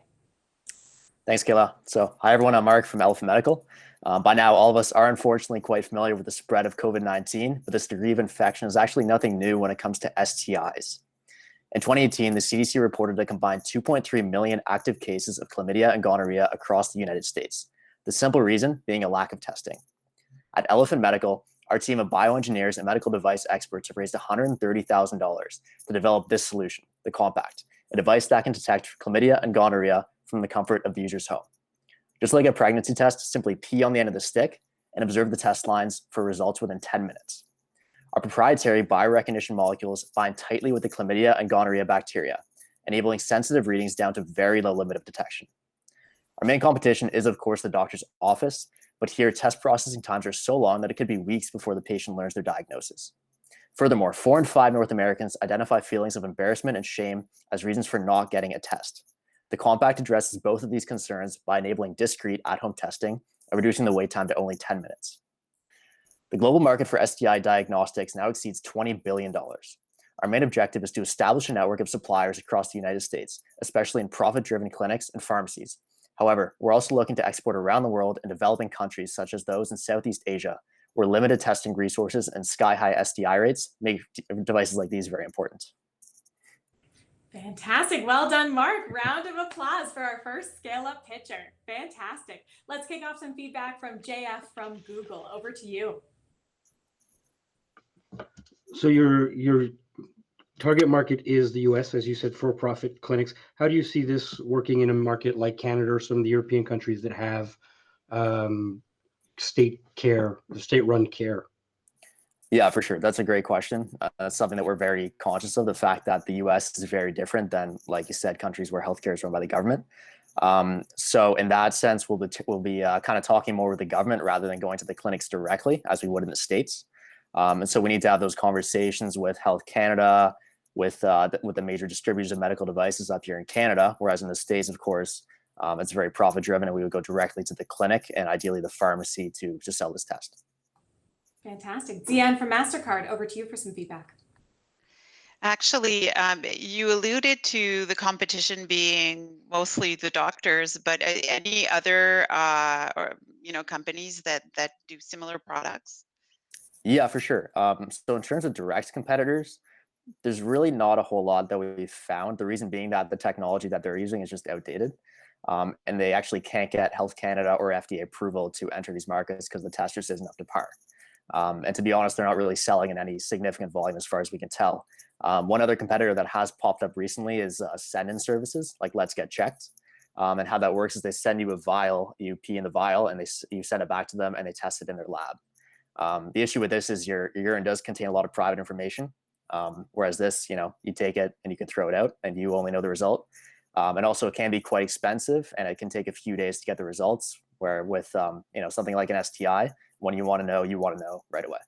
Thanks, Kayla. So, hi everyone, I'm Mark from Elephant Medical. By now, all of us are unfortunately quite familiar with the spread of COVID-19, but this degree of infection is actually nothing new when it comes to STIs. In 2018, the CDC reported a combined 2.3 million active cases of chlamydia and gonorrhea across the United States. The simple reason being a lack of testing. At Elephant Medical, our team of bioengineers and medical device experts have raised $130,000 to develop this solution, the Compact, a device that can detect chlamydia and gonorrhea from the comfort of the user's home. Just like a pregnancy test, simply pee on the end of the stick and observe the test lines for results within 10 minutes. Our proprietary biorecognition molecules bind tightly with the chlamydia and gonorrhea bacteria, enabling sensitive readings down to very low limit of detection. Our main competition is, of course, the doctor's office, but here test processing times are so long that it could be weeks before the patient learns their diagnosis. Furthermore, 4 in 5 North Americans identify feelings of embarrassment and shame as reasons for not getting a test. The Compact addresses both of these concerns by enabling discrete at-home testing and reducing the wait time to only 10 minutes. The global market for STI diagnostics now exceeds $20 billion. Our main objective is to establish a network of suppliers across the United States, especially in profit-driven clinics and pharmacies. However, we're also looking to export around the world in developing countries such as those in Southeast Asia, where limited testing resources and sky-high STI rates make devices like these very important. Fantastic. Well done, Mark. Round of applause for our first scale-up pitcher. Fantastic. Let's kick off some feedback from JF from Google. Over to you. So your target market is the US, as you said, for-profit clinics. How do you see this working in a market like Canada or some of the European countries that have state-run care? Yeah, for sure. That's a great question. That's something that we're very conscious of, the fact that the US is very different than, like you said, countries where healthcare is run by the government. So in that sense, we'll be kind of talking more with the government rather than going to the clinics directly, as we would in the States. And so we need to have those conversations with Health Canada, with the major distributors of medical devices up here in Canada, whereas in the States, of course, it's very profit-driven, and we would go directly to the clinic and ideally the pharmacy to sell this test. Fantastic. Deanne from MasterCard, over to you for some feedback. Actually, you alluded to the competition being mostly the doctors, but any other companies that do similar products? Yeah, for sure. So in terms of direct competitors, there's really not a whole lot that we've found. The reason being that the technology that they're using is just outdated. And they actually can't get Health Canada or FDA approval to enter these markets because the test just isn't up to par. And to be honest, they're not really selling in any significant volume as far as we can tell. One other competitor that has popped up recently is send-in services like Let's Get Checked. And how that works is they send you a vial, you pee in the vial, and you send it back to them and they test it in their lab. The issue with this is your urine does contain a lot of private information, whereas this, you take it and you can throw it out and you only know the result. And also it can be quite expensive and it can take a few days to get the results, where with something like an STI, when you want to know right away.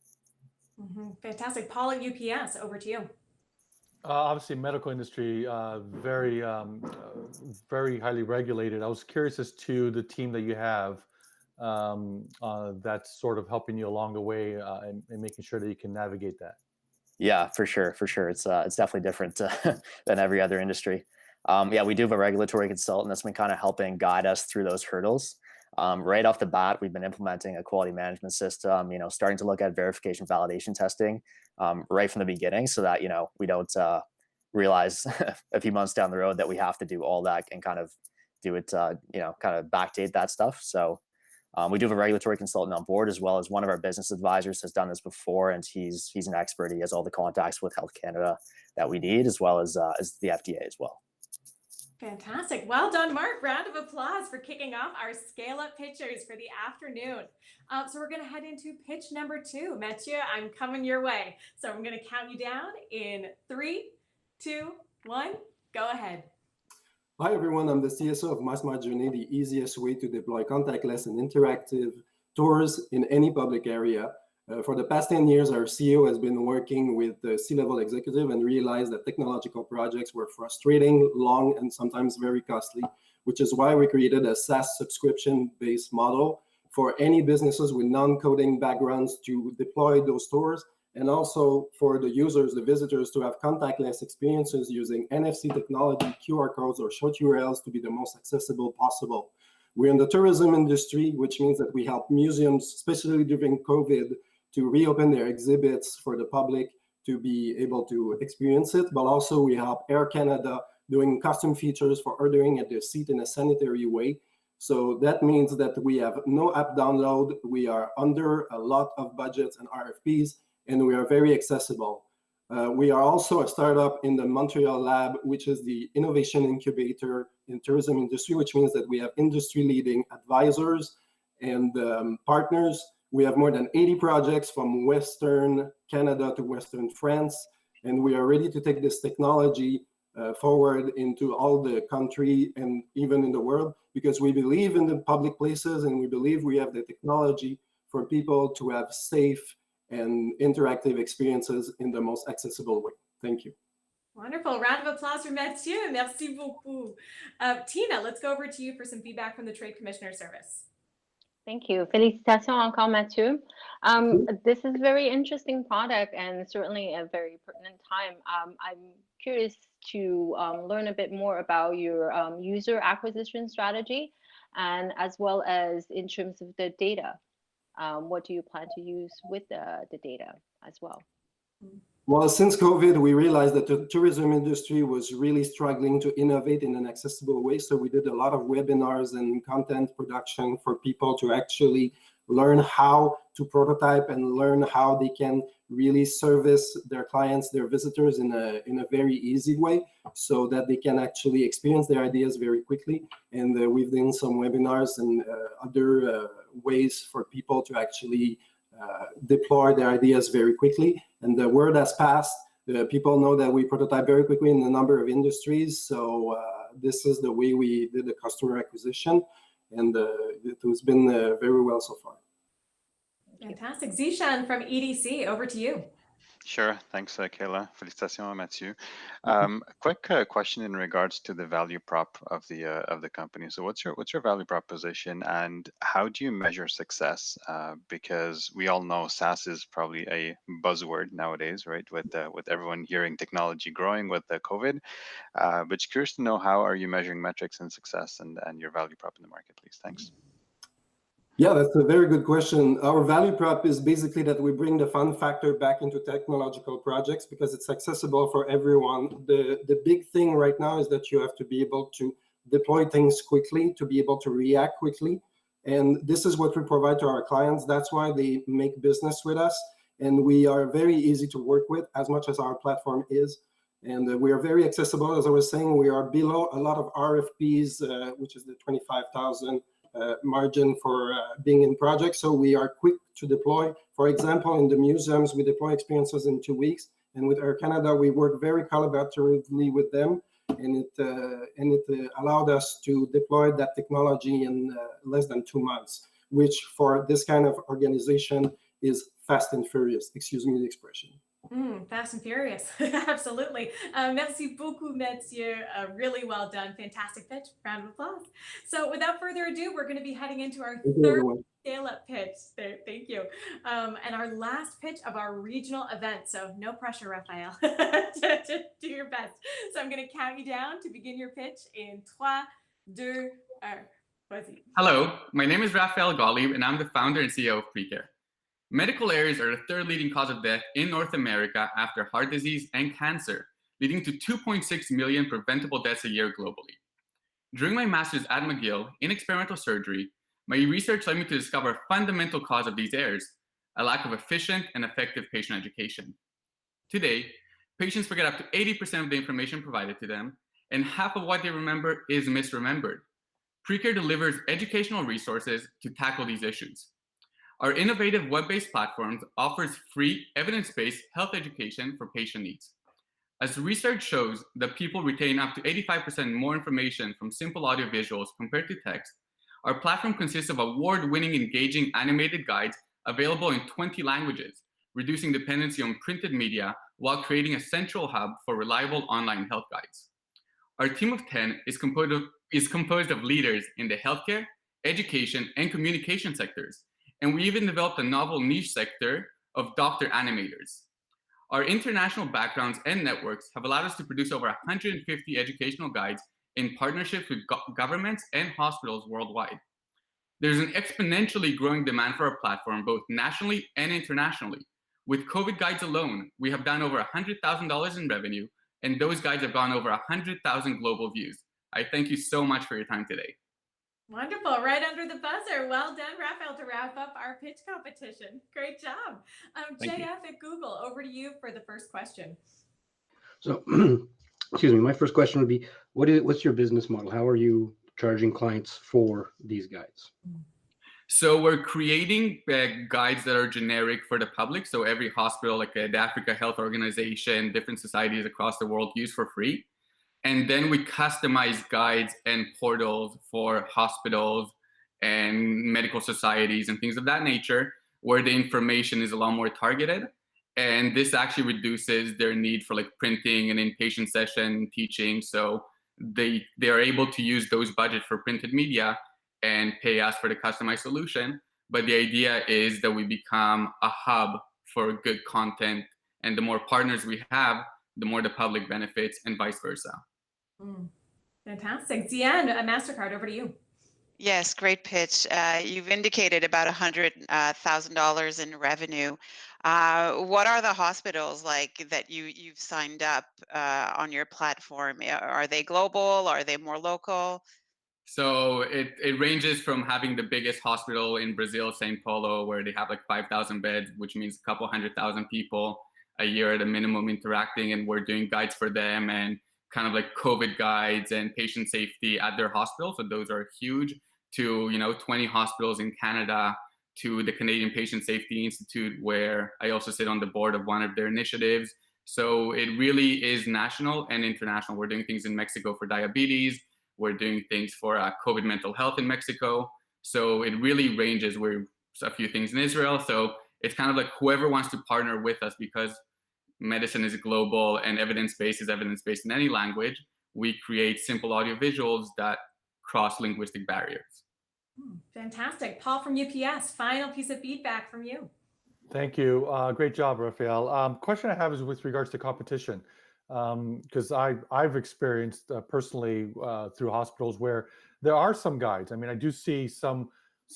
Mm-hmm. Fantastic. Paul at UPS, over to you. Obviously, medical industry, very highly regulated. I was curious as to the team that you have that's sort of helping you along the way and making sure that you can navigate that. Yeah, for sure. It's definitely different than every other industry. We do have a regulatory consultant that's been kind of helping guide us through those hurdles. Right off the bat, we've been implementing a quality management system, starting to look at verification validation testing right from the beginning so that, we don't realize a few months down the road that we have to do all that and kind of do it, kind of backdate that stuff. So we do have a regulatory consultant on board, as well as one of our business advisors has done this before, and he's an expert. He has all the contacts with Health Canada that we need, as well as the FDA as well. Fantastic. Well done, Mark. Round of applause for kicking off our scale-up pitchers for the afternoon. So we're going to head into pitch number 2. Mathieu, I'm coming your way. So I'm going to count you down in 3, 2, 1. Go ahead. Hi everyone, I'm the CSO of My Smart Journey, the easiest way to deploy contactless and interactive tours in any public area. For the past 10 years, our CEO has been working with the C-level executive and realized that technological projects were frustrating, long, and sometimes very costly, which is why we created a SaaS subscription-based model for any businesses with non-coding backgrounds to deploy those tours, and also for the users, the visitors, to have contactless experiences using NFC technology, QR codes, or short URLs to be the most accessible possible. We're in the tourism industry, which means that we help museums, especially during COVID, to reopen their exhibits for the public to be able to experience it, but also we help Air Canada doing custom features for ordering at their seat in a sanitary way. So that means that we have no app download, we are under a lot of budgets and RFPs, and we are very accessible. We are also a startup in the Montreal Lab, which is the innovation incubator in tourism industry, which means that we have industry-leading advisors and partners. We have more than 80 projects from Western Canada to Western France, and we are ready to take this technology forward into all the country and even in the world, because we believe in the public places and we believe we have the technology for people to have safe and interactive experiences in the most accessible way. Thank you. Wonderful. Round of applause for Mathieu. Merci beaucoup. Tina, let's go over to you for some feedback from the Trade Commissioner Service. Thank you. Félicitations encore, Mathieu. This is a very interesting product and certainly a very pertinent time. I'm curious to learn a bit more about your user acquisition strategy, and as well as in terms of the data. What do you plan to use with the data as well? Well, since COVID, we realized that the tourism industry was really struggling to innovate in an accessible way. So we did a lot of webinars and content production for people to actually learn how to prototype and learn how they can really service their clients, their visitors in a very easy way, so that they can actually experience their ideas very quickly. And we've done some webinars and other ways for people to actually deploy their ideas very quickly. And the word has passed. People know that we prototype very quickly in a number of industries. So this is the way we did the customer acquisition. And it has been very well so far. Fantastic. Zishan from EDC, over to you. Sure. Thanks, Kayla. Félicitations, Mathieu. Quick question in regards to the value prop of the company. So, what's your value proposition, and how do you measure success? Because we all know SaaS is probably a buzzword nowadays, right? With everyone hearing technology growing with the COVID, but just curious to know, how are you measuring metrics and success and your value prop in the market, please? Thanks. Yeah, that's a very good question. Our value prop is basically that we bring the fun factor back into technological projects because it's accessible for everyone. The big thing right now is that you have to be able to deploy things quickly, to be able to react quickly. And this is what we provide to our clients. That's why they make business with us. And we are very easy to work with, as much as our platform is. And we are very accessible. As I was saying, we are below a lot of RFPs, which is the 25,000 margin for being in projects. So we are quick to deploy. For example, in the museums, we deploy experiences in 2 weeks. And with Air Canada, we work very collaboratively with them. And it allowed us to deploy that technology in less than 2 months, which for this kind of organization is fast and furious. Excuse me the expression. Fast and furious. Absolutely. Merci beaucoup, Mathieu. Really well done. Fantastic pitch. Round of applause. So without further ado, we're going to be heading into our third scale-up pitch. Thank you. And our last pitch of our regional event. So no pressure, Raphael. Do your best. So I'm going to count you down to begin your pitch in 3, 2, 1. Vas-y. Hello, my name is Raphael Gottlieb, and I'm the founder and CEO of Precare. Medical errors are the third leading cause of death in North America after heart disease and cancer, leading to 2.6 million preventable deaths a year globally. During my master's at McGill in experimental surgery, my research led me to discover a fundamental cause of these errors, a lack of efficient and effective patient education. Today, patients forget up to 80% of the information provided to them, and half of what they remember is misremembered. Precare delivers educational resources to tackle these issues. Our innovative web-based platform offers free, evidence-based health education for patient needs. As research shows that people retain up to 85% more information from simple audio visuals compared to text, our platform consists of award-winning engaging animated guides available in 20 languages, reducing dependency on printed media while creating a central hub for reliable online health guides. Our team of 10 is composed of leaders in the healthcare, education, and communication sectors, and we even developed a novel niche sector of doctor animators. Our international backgrounds and networks have allowed us to produce over 150 educational guides in partnerships with governments and hospitals worldwide. There's an exponentially growing demand for our platform, both nationally and internationally. With COVID guides alone, we have done over $100,000 in revenue, and those guides have gone over 100,000 global views. I thank you so much for your time today. Wonderful, right under the buzzer. Well done, Raphael, to wrap up our pitch competition. Great job. JF at Google, over to you for the first question. So, excuse me, my first question would be, what's your business model? How are you charging clients for these guides? So we're creating guides that are generic for the public. So every hospital, like the Africa Health Organization, different societies across the world use for free. And then we customize guides and portals for hospitals and medical societies and things of that nature, where the information is a lot more targeted. And this actually reduces their need for like printing and inpatient session teaching. So they are able to use those budgets for printed media and pay us for the customized solution. But the idea is that we become a hub for good content. And the more partners we have, the more the public benefits and vice versa. Fantastic. Zian, MasterCard, over to you. Yes, great pitch. You've indicated about $100,000 in revenue. What are the hospitals like that you've signed up on your platform? Are they global? Are they more local? So it ranges from having the biggest hospital in Brazil, São Paulo, where they have like 5,000 beds, which means a couple 100,000 people a year at a minimum interacting, and we're doing guides for them and kind of like COVID guides and patient safety at their hospital. So those are huge, to 20 hospitals in Canada, to the Canadian Patient Safety Institute, where I also sit on the board of one of their initiatives. So it really is national and international. We're doing things in Mexico for diabetes. We're doing things for COVID mental health in Mexico. So it really ranges. We're a few things in Israel. So it's kind of like whoever wants to partner with us, because medicine is global and evidence-based is evidence-based in any language. We create simple audio visuals that cross linguistic barriers. Fantastic. Paul from UPS, final piece of feedback from you. Thank you. Great job, Raphael. Question I have is with regards to competition, because I've experienced personally through hospitals where there are some guides. I mean, I do see some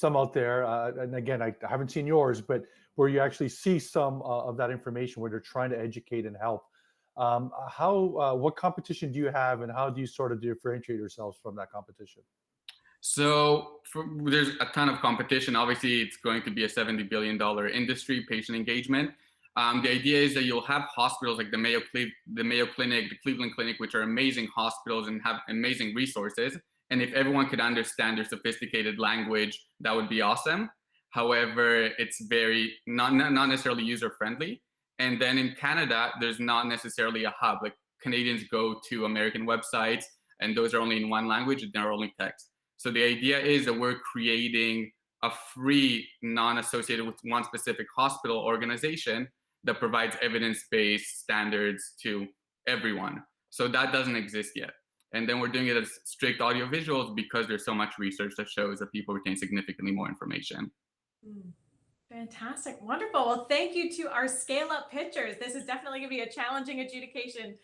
out there, and again, I haven't seen yours, but where you actually see some of that information where they're trying to educate and help. What competition do you have, and how do you sort of differentiate yourselves from that competition? So there's a ton of competition. Obviously, it's going to be a $70 billion industry, patient engagement. The idea is that you'll have hospitals like the Mayo Clinic, the Cleveland Clinic, which are amazing hospitals and have amazing resources. And if everyone could understand their sophisticated language, that would be awesome. However, it's very not necessarily user-friendly. And then in Canada, there's not necessarily a hub. Like Canadians go to American websites, and those are only in one language, and they're only text. So the idea is that we're creating a free, non-associated with one specific hospital organization that provides evidence-based standards to everyone. So that doesn't exist yet. And then we're doing it as strict audio visuals because there's so much research that shows that people retain significantly more information. Fantastic. Wonderful. Well, thank you to our scale-up pitchers. This is definitely going to be a challenging adjudication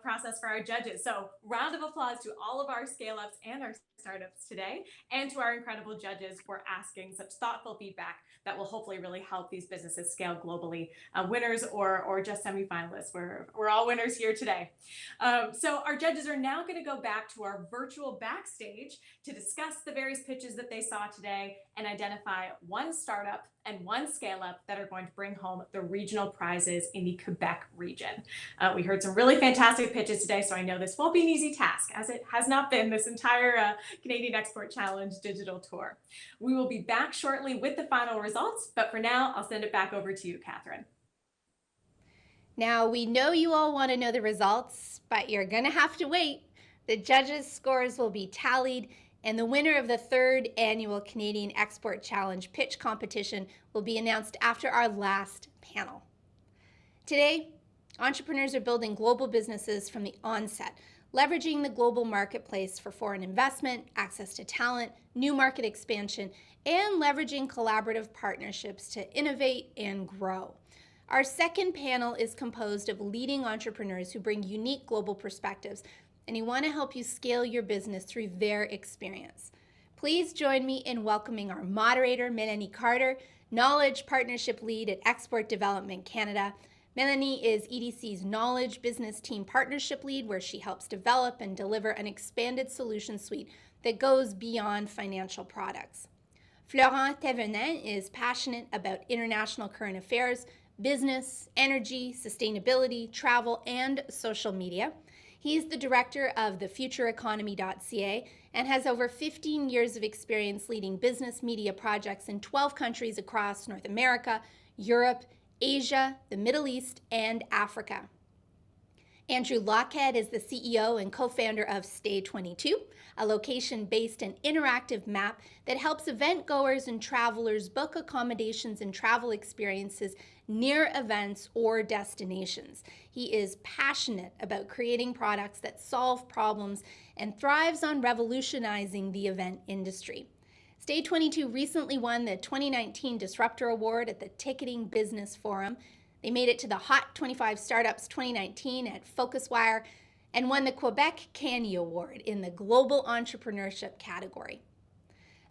process for our judges. So round of applause to all of our scale-ups and our startups today, and to our incredible judges for asking such thoughtful feedback that will hopefully really help these businesses scale globally. Winners or just semi-finalists. We're all winners here today. So our judges are now going to go back to our virtual backstage to discuss the various pitches that they saw today and identify one startup and one scale-up that are going to bring home the regional prizes in the Quebec region. We heard some really fantastic pitches today, so I know this won't be an easy task, as it has not been this entire Canadian Export Challenge digital tour. We will be back shortly with the final results, but for now, I'll send it back over to you, Catherine. Now, we know you all want to know the results, but you're going to have to wait. The judges' scores will be tallied, and the winner of the 3rd annual Canadian Export Challenge pitch competition will be announced after our last panel. Today, entrepreneurs are building global businesses from the onset, leveraging the global marketplace for foreign investment, access to talent, new market expansion, and leveraging collaborative partnerships to innovate and grow. Our second panel is composed of leading entrepreneurs who bring unique global perspectives and who want to help you scale your business through their experience. Please join me in welcoming our moderator, Melanie Carter, Knowledge Partnership Lead at Export Development Canada. Melanie is EDC's Knowledge Business Team Partnership Lead, where she helps develop and deliver an expanded solution suite that goes beyond financial products. Florent Thévenin is passionate about international current affairs, business, energy, sustainability, travel, and social media. He's the director of thefutureeconomy.ca and has over 15 years of experience leading business media projects in 12 countries across North America, Europe, Asia, the Middle East, and Africa. Andrew Lockhead is the CEO and co-founder of Stay 22, a location-based and interactive map that helps event goers and travelers book accommodations and travel experiences near events or destinations. He is passionate about creating products that solve problems and thrives on revolutionizing the event industry. Stay 22 recently won the 2019 Disruptor Award at the Ticketing Business Forum. They made it to the Hot 25 Startups 2019 at FocusWire and won the Quebec Canny Award in the Global Entrepreneurship category.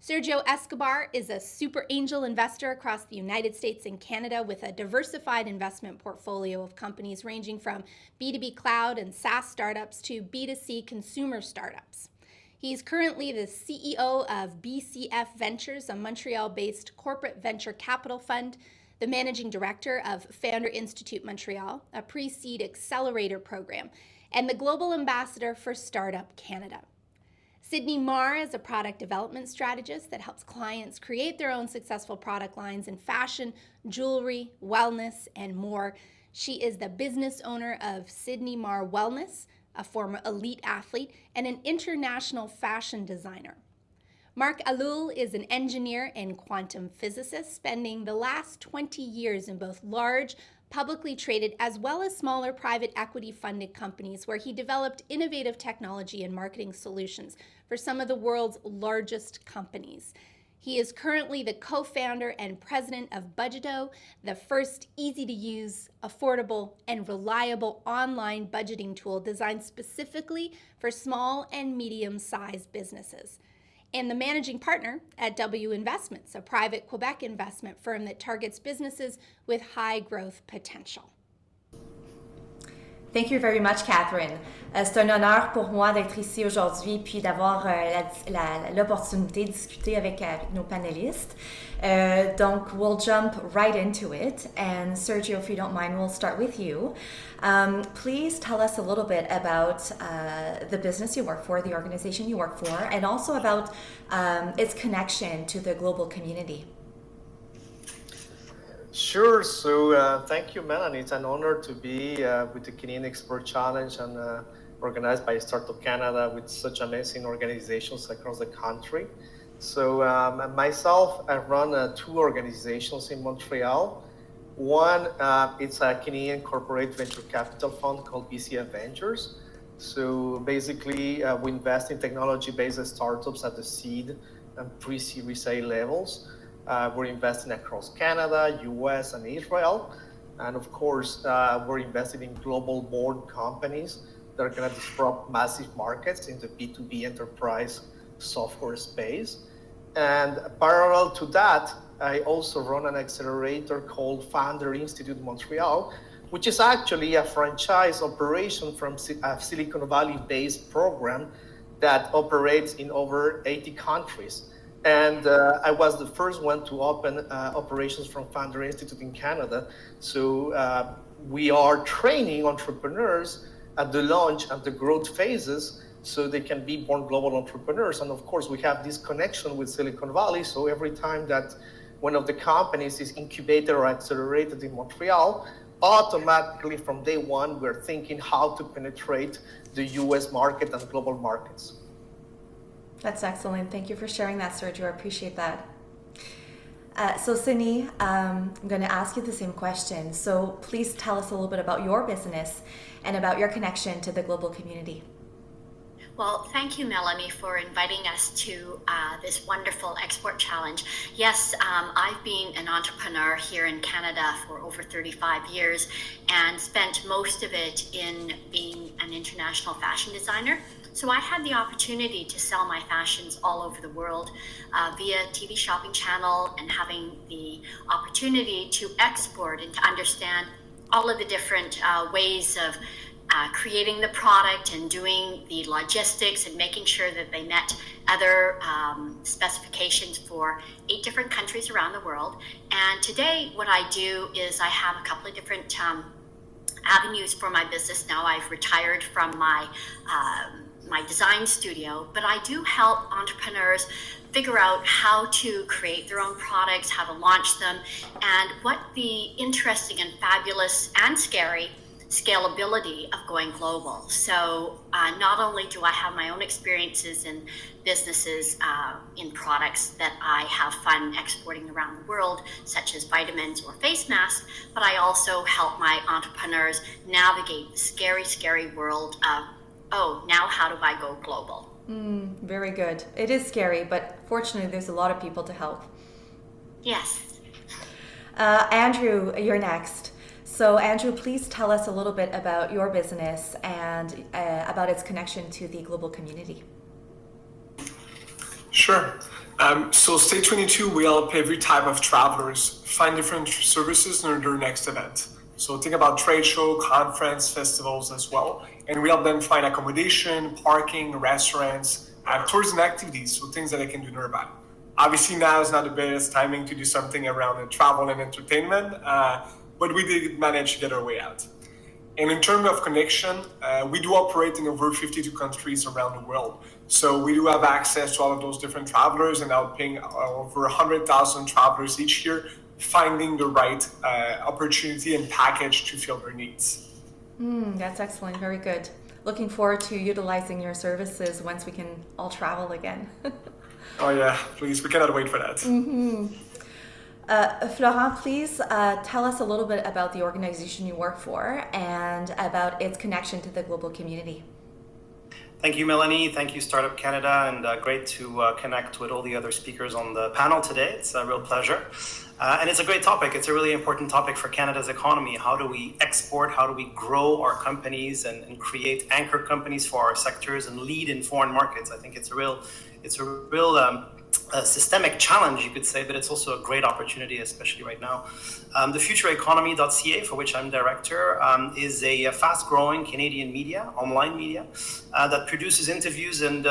Sergio Escobar is a super angel investor across the United States and Canada with a diversified investment portfolio of companies ranging from B2B cloud and SaaS startups to B2C consumer startups. He's currently the CEO of BCF Ventures, a Montreal-based corporate venture capital fund, the managing director of Founder Institute Montreal, a pre-seed accelerator program, and the global ambassador for Startup Canada. Sydney Marr is a product development strategist that helps clients create their own successful product lines in fashion, jewelry, wellness, and more. She is the business owner of Sydney Marr Wellness, a former elite athlete, and an international fashion designer. Mark Alul is an engineer and quantum physicist, spending the last 20 years in both large, publicly traded, as well as smaller private equity-funded companies where he developed innovative technology and marketing solutions for some of the world's largest companies. He is currently the co-founder and president of Budgeto, the first easy-to-use, affordable, and reliable online budgeting tool designed specifically for small and medium-sized businesses, and the managing partner at W Investments, a private Quebec investment firm that targets businesses with high growth potential. Thank you very much, Catherine. C'est un honneur pour moi d'être ici aujourd'hui puis d'avoir l'opportunité de discuter avec nos panélistes. Donc, we'll jump right into it. And Sergio, if you don't mind, we'll start with you. Please tell us a little bit about the business you work for, the organization you work for, and also about its connection to the global community. Sure. So thank you, Melanie. It's an honor to be with the Canadian Export Challenge and organized by Startup Canada with such amazing organizations across the country. So myself, I run 2 organizations in Montreal. One, it's a Canadian corporate venture capital fund called BCF Ventures. So basically, we invest in technology-based startups at the seed and pre-Series A levels. We're investing across Canada, US, and Israel. And of course, we're investing in global born companies that are going to disrupt massive markets in the B2B enterprise software space. And parallel to that, I also run an accelerator called Founder Institute Montreal, which is actually a franchise operation from a Silicon Valley-based program that operates in over 80 countries. And I was the first one to open operations from Founder Institute in Canada. So we are training entrepreneurs at the launch and the growth phases so they can be born global entrepreneurs. And of course, we have this connection with Silicon Valley. So every time that one of the companies is incubated or accelerated in Montreal, automatically from day one, we're thinking how to penetrate the US market and global markets. That's excellent. Thank you for sharing that, Sergio. I appreciate that. So Sydney, I'm going to ask you the same question. So please tell us a little bit about your business and about your connection to the global community. Well, thank you, Melanie, for inviting us to this wonderful export challenge. Yes, I've been an entrepreneur here in Canada for over 35 years and spent most of it in being an international fashion designer. So I had the opportunity to sell my fashions all over the world via TV shopping channel, and having the opportunity to export and to understand all of the different ways of creating the product and doing the logistics and making sure that they met other specifications for 8 different countries around the world. And today what I do is I have a couple of different avenues for my business. Now I've retired from my design studio, but I do help entrepreneurs figure out how to create their own products, how to launch them, and what the interesting and fabulous and scary scalability of going global. So not only do I have my own experiences in businesses in products that I have fun exporting around the world, such as vitamins or face masks, but I also help my entrepreneurs navigate the scary, scary world of, oh, now how do I go global? Very good. It is scary, but fortunately there's a lot of people to help. Yes. Andrew, you're next. So Andrew, please tell us a little bit about your business and about its connection to the global community. Sure. So State 22, we help every type of travelers find different services in their next event. So think about trade show, conference, festivals as well. And we help them find accommodation, parking, restaurants, tourism activities, so things that they can do nearby. Obviously now is not the best timing to do something around travel and entertainment, but we did manage to get our way out. And in terms of connection, we do operate in over 52 countries around the world. So we do have access to all of those different travelers and helping over 100,000 travelers each year finding the right opportunity and package to fill their needs. That's excellent. Very good. Looking forward to utilizing your services once we can all travel again. Oh yeah, please. We cannot wait for that. Florent, please tell us a little bit about the organization you work for and about its connection to the global community. Thank you, Melanie. Thank you, Startup Canada, and great to connect with all the other speakers on the panel today. It's a real pleasure. And it's a great topic. It's a really important topic for Canada's economy. How do we export? How do we grow our companies and create anchor companies for our sectors and lead in foreign markets? I think it's a real systemic challenge, you could say, but it's also a great opportunity, especially right now. The futureeconomy.ca, for which I'm director, is a fast-growing Canadian media, online media, that produces interviews and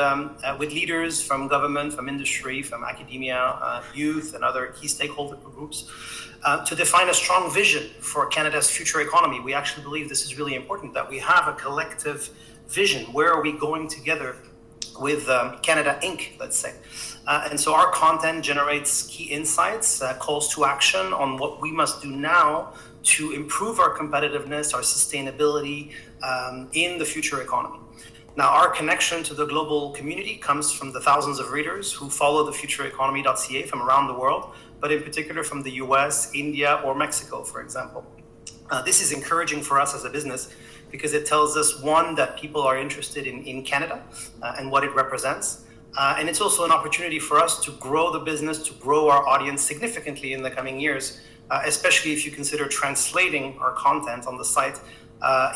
with leaders from government, from industry, from academia, youth, and other key stakeholder groups to define a strong vision for Canada's future economy. We actually believe this is really important, that we have a collective vision. Where are we going together with Canada Inc., let's say. And so our content generates key insights, calls to action on what we must do now to improve our competitiveness, our sustainability in the future economy. Now, our connection to the global community comes from the thousands of readers who follow the futureeconomy.ca from around the world, but in particular from the US, India, or Mexico, for example. This is encouraging for us as a business because it tells us, one, that people are interested in Canada and what it represents. And it's also an opportunity for us to grow the business, to grow our audience significantly in the coming years, especially if you consider translating our content on the site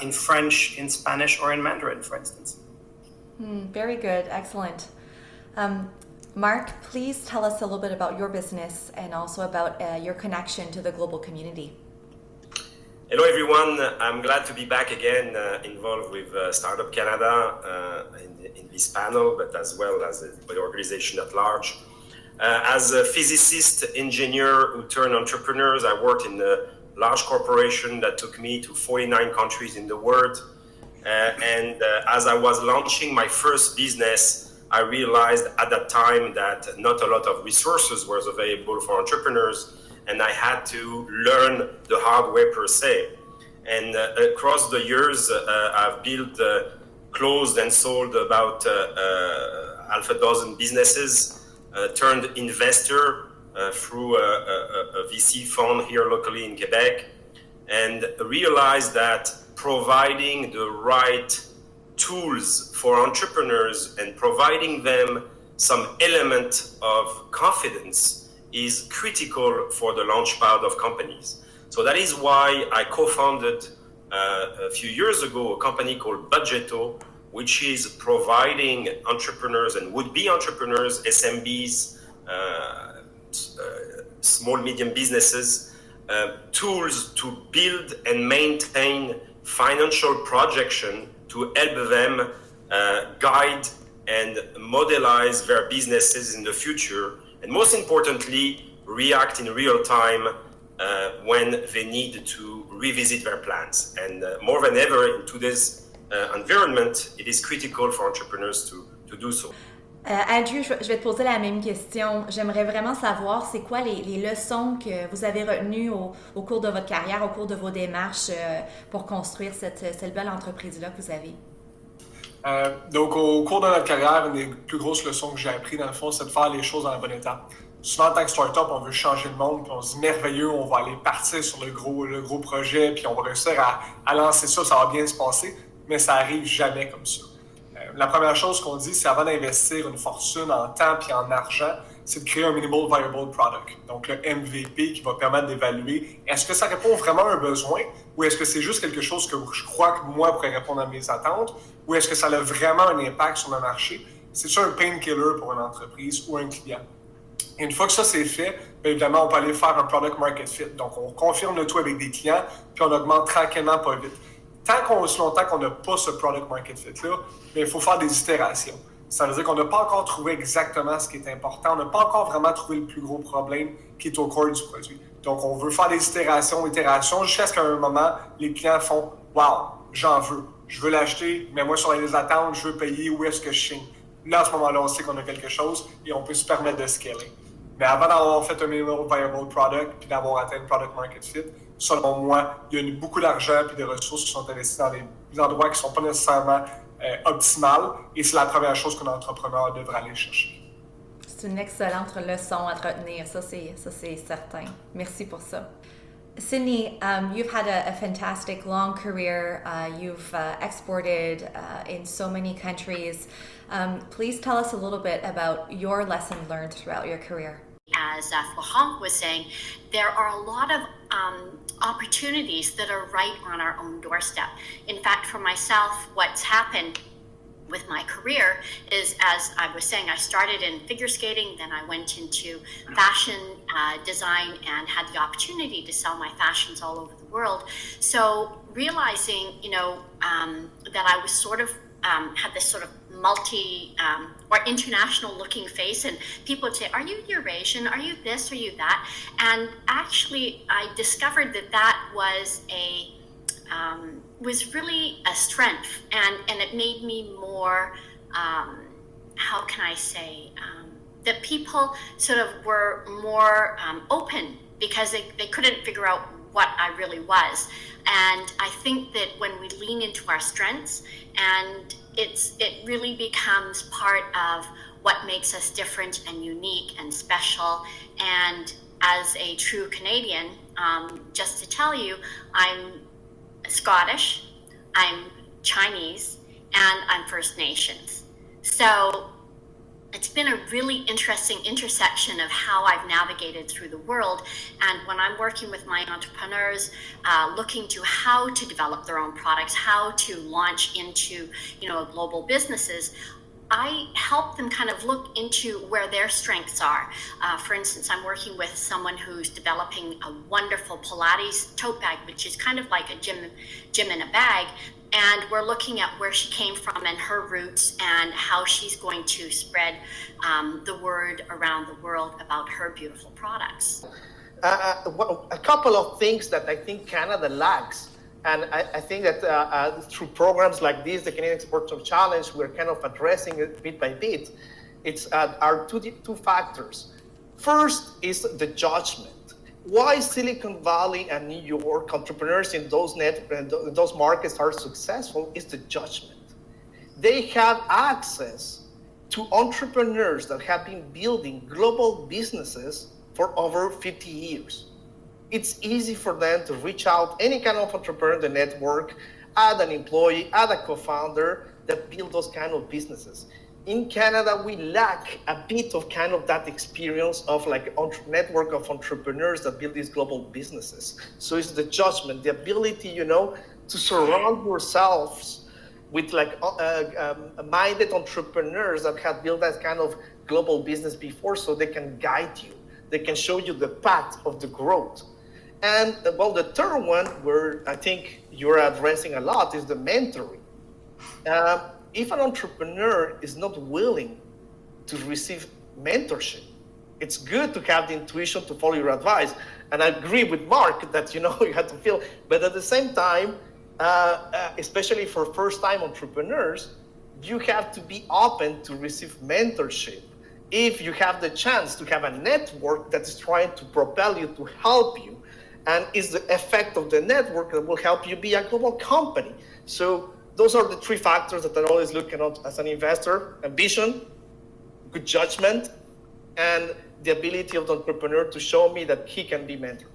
in French, in Spanish, or in Mandarin, for instance. Very good. Excellent. Mark, please tell us a little bit about your business and also about your connection to the global community. Hello everyone, I'm glad to be back again involved with Startup Canada in this panel, but as well as the organization at large. As a physicist, engineer who turned entrepreneurs, I worked in a large corporation that took me to 49 countries in the world. And as I was launching my first business, I realized at that time that not a lot of resources was available for entrepreneurs, and I had to learn the hard way per se. And across the years, I've built, closed and sold about half a dozen businesses, turned investor through a VC fund here locally in Quebec, and realized that providing the right tools for entrepreneurs and providing them some element of confidence is critical for the launchpad of companies. So that is why I co-founded a few years ago a company called Budgeto, which is providing entrepreneurs and would-be entrepreneurs, SMBs, small, medium businesses, tools to build and maintain financial projection to help them guide and modelize their businesses in the future, and most importantly, react in real time when they need to revisit their plans. And more than ever in today's environment, it is critical for entrepreneurs to do so. Andrew, je vais te poser la même question. J'aimerais vraiment savoir c'est quoi les leçons que vous avez retenues au cours de votre carrière, au cours de vos démarches pour construire cette belle entreprise-là que vous avez. Donc, au cours de notre carrière, une des plus grosses leçons que j'ai apprises, dans le fond, c'est de faire les choses dans la bonne étape. Souvent, en tant que start-up, on veut changer le monde, puis on se dit merveilleux, on va aller partir sur le gros projet, puis on va réussir à lancer ça, ça va bien se passer, mais ça arrive jamais comme ça. La première chose qu'on dit, c'est avant d'investir une fortune en temps puis en argent, c'est de créer un minimal viable product. Donc, le MVP qui va permettre d'évaluer est-ce que ça répond vraiment à un besoin ou est-ce que c'est juste quelque chose que je crois que moi pourrait répondre à mes attentes ou est-ce que ça a vraiment un impact sur le marché? C'est ça un painkiller pour une entreprise ou un client. Et une fois que ça c'est fait, bien évidemment, on peut aller faire un product market fit. Donc, on confirme le tout avec des clients puis on augmente tranquillement, pas vite. Aussi longtemps qu'on n'a pas ce product market fit-là, il faut faire des itérations. Ça veut dire qu'on n'a pas encore trouvé exactement ce qui est important. On n'a pas encore vraiment trouvé le plus gros problème qui est au cœur du produit. Donc, on veut faire des itérations, jusqu'à ce qu'à un moment, les clients font « Wow, j'en veux. Je veux l'acheter, mets-moi sur les attentes, je veux payer, où est-ce que je signe? » Là, à ce moment-là, on sait qu'on a quelque chose et on peut se permettre de scaler. Mais avant d'avoir fait un minimal viable product puis d'avoir atteint le product market fit, selon moi, il y a beaucoup d'argent et de ressources qui sont investies dans des endroits qui ne sont pas nécessairement optimales. Et c'est la première chose qu'un entrepreneur devrait aller chercher. C'est une excellente leçon à retenir, ça c'est certain. Merci pour ça. Sydney, you've had a fantastic long career. You've exported in so many countries. Please tell us a little bit about your lesson learned throughout your career. As Florent was saying, there are a lot of opportunities that are right on our own doorstep. In fact, for myself, what's happened with my career is, as I was saying, I started in figure skating, then I went into fashion design and had the opportunity to sell my fashions all over the world. So realizing, that I was sort of had this sort of multi or international looking face, and people would say, "Are you Eurasian? Are you this? Are you that?" And actually, I discovered that was was really a strength, and it made me more. How can I say that people sort of were more open because they couldn't figure out what I really was. And I think that when we lean into our strengths, and it really becomes part of what makes us different and unique and special. And as a true Canadian, just to tell you, I'm Scottish, I'm Chinese, and I'm First Nations. So it's been a really interesting intersection of how I've navigated through the world. And when I'm working with my entrepreneurs, looking to how to develop their own products, how to launch into, global businesses, I help them kind of look into where their strengths are. For instance, I'm working with someone who's developing a wonderful Pilates tote bag, which is kind of like a gym in a bag. And we're looking at where she came from and her roots and how she's going to spread the word around the world about her beautiful products. A couple of things that I think Canada lacks And I think that through programs like this, the Canadian Export Challenge, we're kind of addressing it bit by bit. It's are two factors. First is the judgment. Why Silicon Valley and New York entrepreneurs in those markets are successful is the judgment. They have access to entrepreneurs that have been building global businesses for over 50 years. It's easy for them to reach out any kind of entrepreneur in the network, add an employee, add a co-founder that build those kind of businesses. In Canada, we lack a bit of kind of that experience of like network of entrepreneurs that build these global businesses. So it's the judgment, the ability, to surround yourselves with like minded entrepreneurs that have built that kind of global business before, so they can guide you. They can show you the path of the growth. And well, the third one, where I think you're addressing a lot, is the mentoring. If an entrepreneur is not willing to receive mentorship, it's good to have the intuition to follow your advice. And I agree with Mark that, you have to feel, but at the same time, especially for first-time entrepreneurs, you have to be open to receive mentorship. If you have the chance to have a network that is trying to propel you, to help you, and is the effect of the network that will help you be a global company. So those are the three factors that I'm always looking at as an investor: ambition, good judgment, and the ability of the entrepreneur to show me that he can be mentored.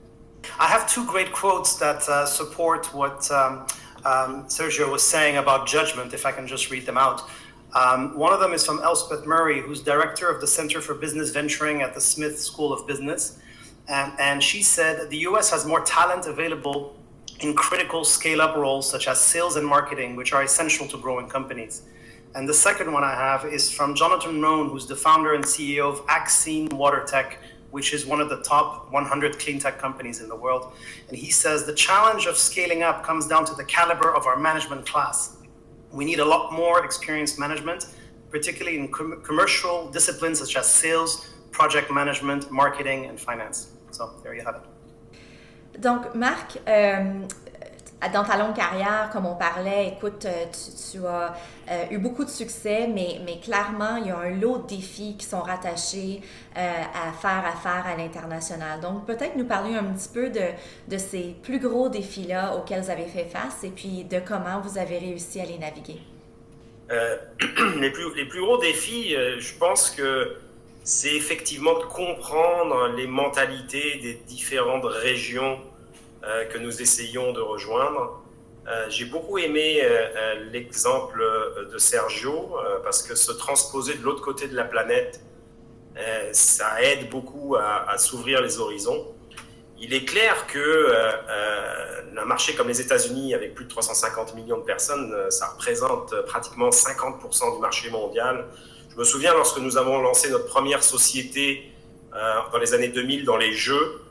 I have two great quotes that support what Sergio was saying about judgment, if I can just read them out. One of them is from Elspeth Murray, who's director of the Center for Business Venturing at the Smith School of Business. And she said, the US has more talent available in critical scale-up roles such as sales and marketing, which are essential to growing companies. And the second one I have is from Jonathan Rohn, who's the founder and CEO of Axine Water Tech, which is one of the top 100 clean tech companies in the world. And he says, the challenge of scaling up comes down to the caliber of our management class. We need a lot more experienced management, particularly in commercial disciplines such as sales, project management, marketing, and finance. So there you have it. Donc, Marc, dans ta longue carrière, comme on parlait, écoute, tu as eu beaucoup de succès, mais clairement, il y a un lot de défis qui sont rattachés à faire à l'international. Donc, peut-être nous parler un petit peu de ces plus gros défis-là auxquels vous avez fait face et puis de comment vous avez réussi à les naviguer. Les plus gros défis, je pense que c'est effectivement de comprendre les mentalités des différentes régions que nous essayons de rejoindre. J'ai beaucoup aimé l'exemple de Sergio parce que se transposer de l'autre côté de la planète, ça aide beaucoup à s'ouvrir les horizons. Il est clair que un marché comme les États-Unis, avec plus de 350 millions de personnes, ça représente pratiquement 50% du marché mondial. Je me souviens lorsque nous avons lancé notre première société dans les années 2000 dans les jeux,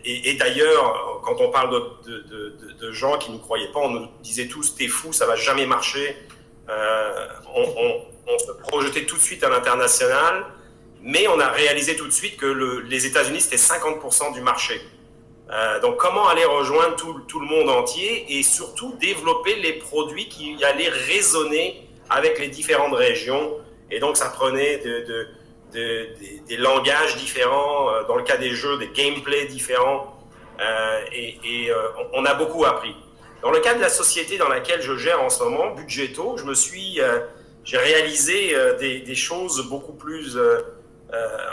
et d'ailleurs, quand on parle de gens qui ne nous croyaient pas, on nous disait tous « t'es fou, ça va jamais marcher ». On se projetait tout de suite à l'international, mais on a réalisé tout de suite que les États-Unis, c'était 50% du marché. Donc comment aller rejoindre tout le monde entier et surtout développer les produits qui allaient résonner avec les différentes régions. Et donc ça prenait des langages différents, dans le cas des jeux, des gameplays différents, et on a beaucoup appris. Dans le cas de la société dans laquelle je gère en ce moment, Budgeto, j'ai réalisé des choses beaucoup plus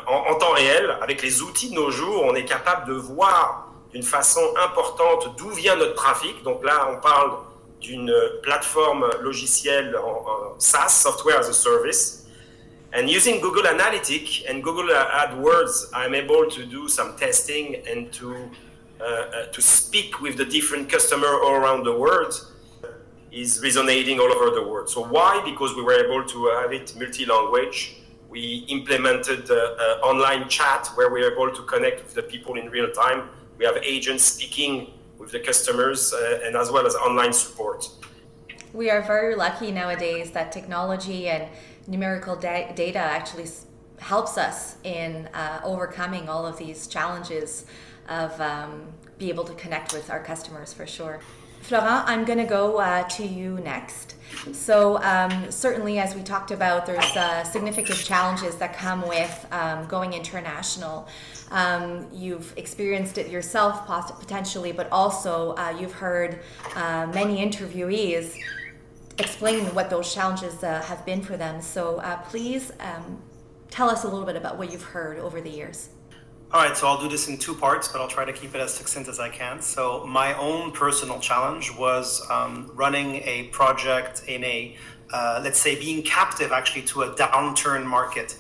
en temps réel. Avec les outils de nos jours, on est capable de voir d'une façon importante d'où vient notre trafic. Donc là, on parle d'une plateforme logicielle en SaaS, Software as a Service. And using Google Analytics and Google AdWords, I'm able to do some testing and to speak with the different customers all around the world is resonating all over the world. So why? Because we were able to have it multi-language. We implemented online chat where we were able to connect with the people in real time. We have agents speaking with the customers and as well as online support. We are very lucky nowadays that technology and numerical data actually helps us in overcoming all of these challenges of be able to connect with our customers for sure. Florent, I'm going to go to you next. So certainly, as we talked about, there's significant challenges that come with going international. You've experienced it yourself potentially, but also you've heard many interviewees explain what those challenges have been for them. So please tell us a little bit about what you've heard over the years. All right, so I'll do this in two parts, but I'll try to keep it as succinct as I can. So my own personal challenge was running a project in a, let's say, being captive actually to a downturn market.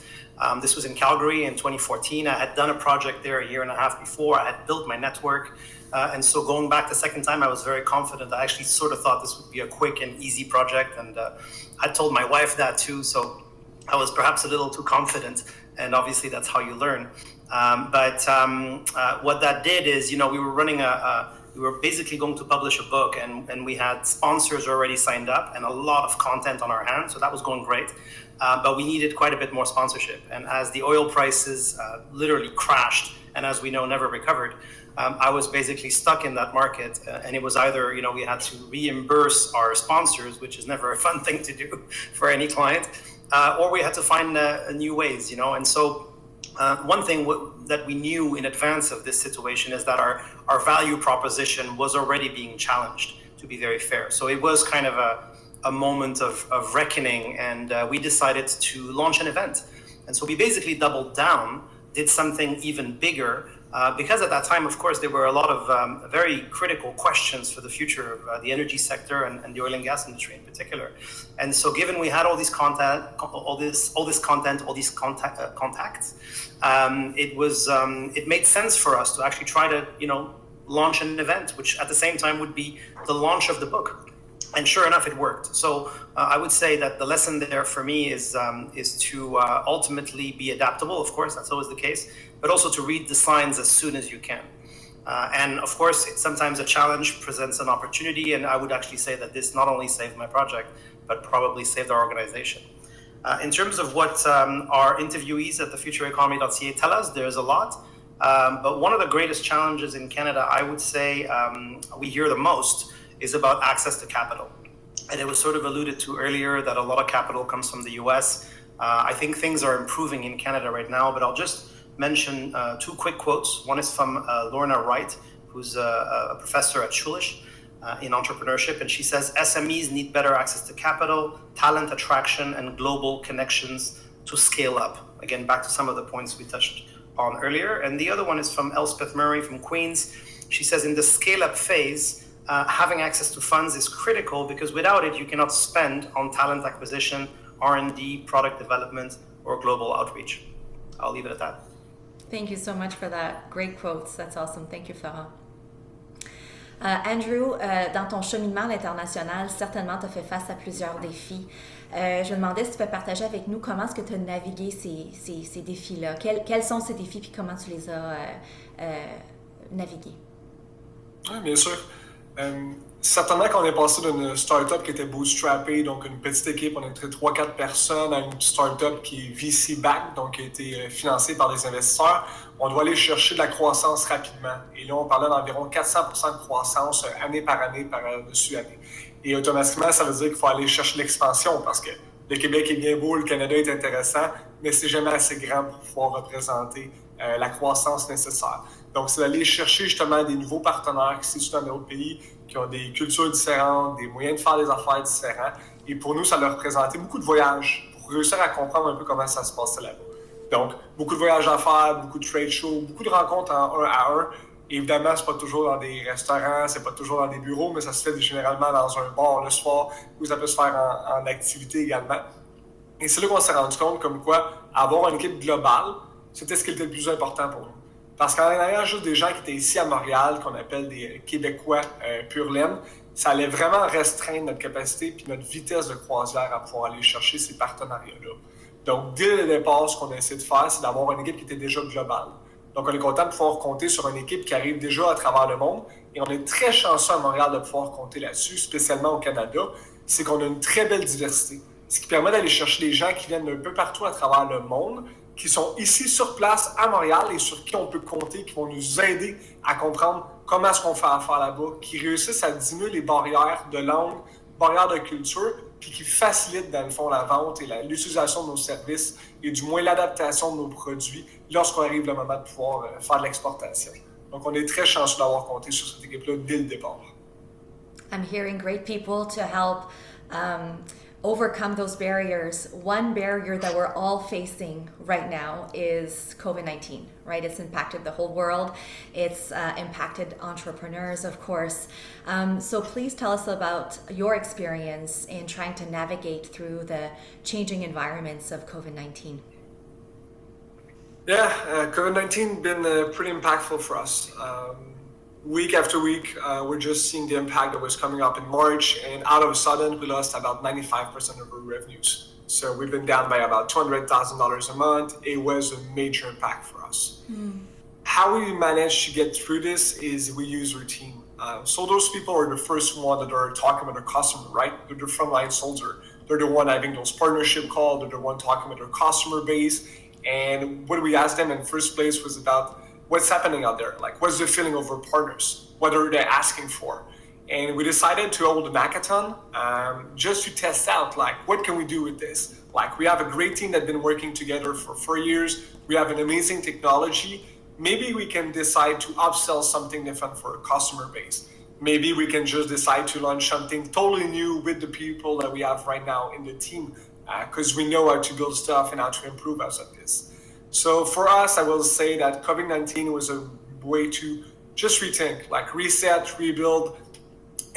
This was in Calgary in 2014. I had done a project there a year and a half before. I had built my network. And so going back the second time, I was very confident. I actually sort of thought this would be a quick and easy project. And I told my wife that too. So I was perhaps a little too confident. And obviously that's how you learn. But what that did is, we were running we were basically going to publish a book, and we had sponsors already signed up and a lot of content on our hands. So that was going great. But we needed quite a bit more sponsorship. And as the oil prices literally crashed, and as we know, never recovered, I was basically stuck in that market. And it was either, we had to reimburse our sponsors, which is never a fun thing to do for any client, or we had to find new ways, And so one thing that we knew in advance of this situation is that our value proposition was already being challenged, to be very fair. So it was kind of a moment of reckoning, and we decided to launch an event. And so we basically doubled down, did something even bigger, because at that time, of course, there were a lot of very critical questions for the future of the energy sector and the oil and gas industry in particular. And so given we had all this content, all these contacts, it made sense for us to actually try to, launch an event, which at the same time would be the launch of the book. And sure enough, it worked. So I would say that the lesson there for me is to ultimately be adaptable. Of course, that's always the case, but also to read the signs as soon as you can. And of course, sometimes a challenge presents an opportunity. And I would actually say that this not only saved my project, but probably saved our organization. In terms of what our interviewees at thefutureeconomy.ca tell us, there's a lot. But one of the greatest challenges in Canada, I would say we hear the most, is about access to capital. And it was sort of alluded to earlier that a lot of capital comes from the US. I think things are improving in Canada right now, but I'll just mention two quick quotes. One is from Lorna Wright, who's a professor at Schulich in entrepreneurship. And she says, SMEs need better access to capital, talent attraction, and global connections to scale up. Again, back to some of the points we touched on earlier. And the other one is from Elspeth Murray from Queens. She says, in the scale-up phase, having access to funds is critical because without it, you cannot spend on talent acquisition, R&D, product development, or global outreach. I'll leave it at that. Thank you so much for that. Great quotes. That's awesome. Thank you, Florent. Andrew, dans ton cheminement à l'international, certainement tu as fait face à plusieurs défis. Je me demandais si tu peux partager avec nous comment est-ce que tu as navigué ces défis-là. Quels sont ces défis et comment tu les as navigués? Oui, bien sûr. Certainement qu'on est passé d'une start-up qui était bootstrappée, donc une petite équipe, on était 3-4 personnes, à une start-up qui est VC-backed, donc qui a été financée par des investisseurs. On doit aller chercher de la croissance rapidement. Et là, on parlait d'environ 400% de croissance année par année, par-dessus année. Et automatiquement, ça veut dire qu'il faut aller chercher l'expansion parce que le Québec est bien beau, le Canada est intéressant, mais c'est jamais assez grand pour pouvoir représenter la croissance nécessaire. Donc, c'est d'aller chercher justement des nouveaux partenaires qui se situent dans d'autres pays, qui ont des cultures différentes, des moyens de faire des affaires différents. Et pour nous, ça leur représentait beaucoup de voyages pour réussir à comprendre un peu comment ça se passait là-bas. Donc, beaucoup de voyages à faire, beaucoup de trade shows, beaucoup de rencontres en 1 à 1. Évidemment, c'est pas toujours dans des restaurants, c'est pas toujours dans des bureaux, mais ça se fait généralement dans un bar le soir, où ça peut se faire en activité également. Et c'est là qu'on s'est rendu compte comme quoi avoir une équipe globale, c'était ce qui était le plus important pour nous. Parce qu'en arrière, juste des gens qui étaient ici à Montréal, qu'on appelle des Québécois pur laine, ça allait vraiment restreindre notre capacité puis notre vitesse de croisière à pouvoir aller chercher ces partenariats-là. Donc, dès le départ, ce qu'on a essayé de faire, c'est d'avoir une équipe qui était déjà globale. Donc, on est content de pouvoir compter sur une équipe qui arrive déjà à travers le monde. Et on est très chanceux à Montréal de pouvoir compter là-dessus, spécialement au Canada. C'est qu'on a une très belle diversité. Ce qui permet d'aller chercher des gens qui viennent d'un peu partout à travers le monde, qui sont ici sur place à Montréal et sur qui on peut compter, qui vont nous aider à comprendre comment est-ce qu'on fait affaire là-bas, qui réussissent à diminuer les barrières de langue, barrières de culture, puis qui facilitent dans le fond la vente et l'utilisation de nos services et du moins l'adaptation de nos produits lorsqu'on arrive le moment de pouvoir faire de l'exportation. Donc on est très chanceux d'avoir compté sur cette équipe-là dès le départ. I'm hearing great people to help overcome those barriers. One barrier that we're all facing right now is COVID-19, right? It's impacted the whole world. It's impacted entrepreneurs, of course. So please tell us about your experience in trying to navigate through the changing environments of COVID-19. Yeah, COVID-19 been pretty impactful for us. Week after week, we're just seeing the impact that was coming up in March, and out of a sudden, we lost about 95% of our revenues. So we've been down by about $200,000 a month. It was a major impact for us. How we managed to get through this is we use our team. So those people are the first one that are talking with their customer, right? They're the frontline soldier. They're the one having those partnership calls. They're the one talking with their customer base. And what we asked them in the first place was about what's happening out there, like what's the feeling of our partners, what are they asking for? And we decided to hold a hackathon just to test out, like, what can we do with this? Like, we have a great team that's been working together for 4 years. We have an amazing technology. Maybe we can decide to upsell something different for our customer base. Maybe we can just decide to launch something totally new with the people that we have right now in the team, because we know how to build stuff and how to improve us at this. So for us, I will say that COVID-19 was a way to just rethink, like reset, rebuild,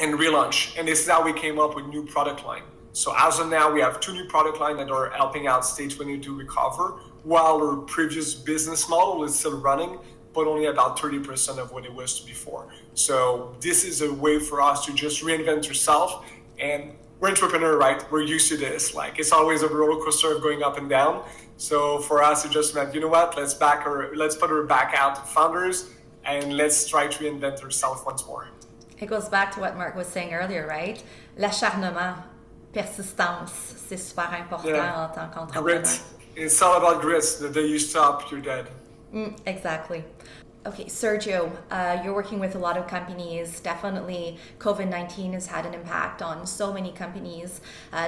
and relaunch. And this is how we came up with new product line. So as of now, we have 2 new product lines that are helping out Stage 22 recover, while our previous business model is still running, but only about 30% of what it was before. So this is a way for us to just reinvent yourself. And we're entrepreneurs, right? We're used to this. Like, it's always a roller coaster of going up and down. So for us, it just meant, you know what, let's put our back out founders and let's try to reinvent ourselves once more. It goes back to what Mark was saying earlier, right? L'acharnement, persistance, c'est super important en tant qu'entrepreneur. Grit. It's all about grit. The day you stop, you're dead. Exactly. Okay, Sergio, you're working with a lot of companies. Definitely, COVID-19 has had an impact on so many companies.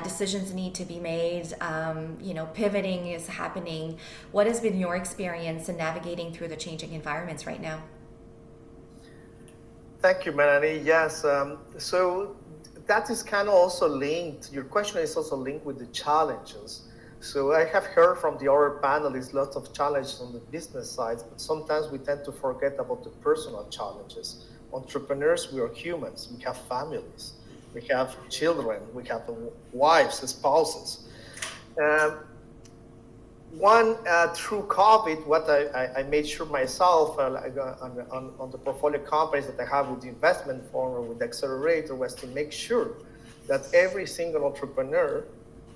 Decisions need to be made. Pivoting is happening. What has been your experience in navigating through the changing environments right now? Thank you, Melanie. Yes, so that is kind of also linked. Your question is also linked with the challenges. So I have heard from the other panelists lots of challenges on the business side, but sometimes we tend to forget about the personal challenges. Entrepreneurs, we are humans. We have families. We have children. We have wives, spouses. Through COVID, what I made sure myself on the portfolio companies that I have with the investment firm or with the accelerator was to make sure that every single entrepreneur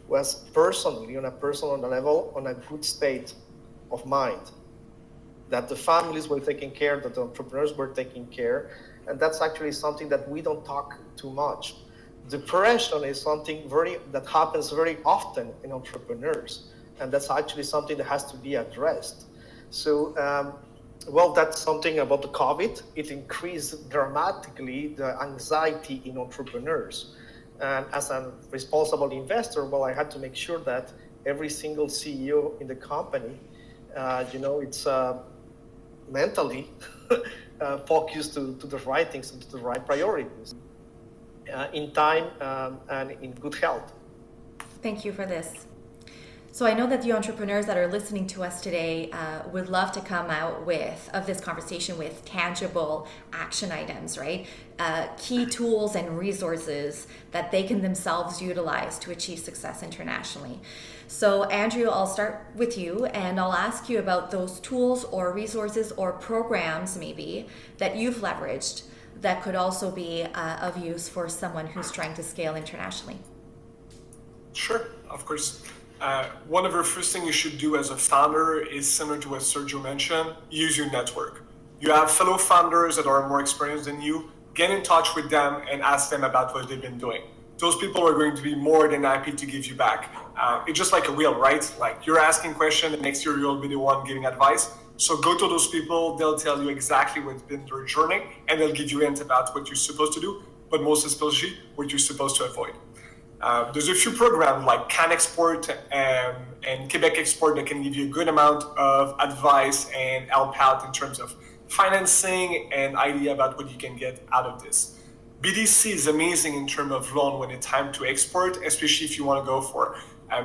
was personally, on a personal level, on a good state of mind, that the families were taken care, that the entrepreneurs were taken care, and that's actually something that we don't talk too much. Depression is something that happens very often in entrepreneurs, and that's actually something that has to be addressed. So, that's something about the COVID. It increased dramatically the anxiety in entrepreneurs. And as a responsible investor, I had to make sure that every single CEO in the company, it's mentally focused to the right things and to the right priorities in time and in good health. Thank you for this. So I know that the entrepreneurs that are listening to us today would love to come out of this conversation with tangible action items, right? Key tools and resources that they can themselves utilize to achieve success internationally. So Andrew, I'll start with you and I'll ask you about those tools or resources or programs maybe that you've leveraged that could also be of use for someone who's trying to scale internationally. Sure, of course. One of the first things you should do as a founder is similar to what Sergio mentioned, use your network. You have fellow founders that are more experienced than you, get in touch with them and ask them about what they've been doing. Those people are going to be more than happy to give you back. It's just like a wheel, right? Like you're asking questions and next year you'll be the one giving advice. So go to those people, they'll tell you exactly what's been their journey, and they'll give you hints about what you're supposed to do, but most especially what you're supposed to avoid. There's a few programs like Can Export and Quebec Export that can give you a good amount of advice and help out in terms of financing and idea about what you can get out of this. BDC is amazing in terms of loan when it's time to export, especially if you want to go for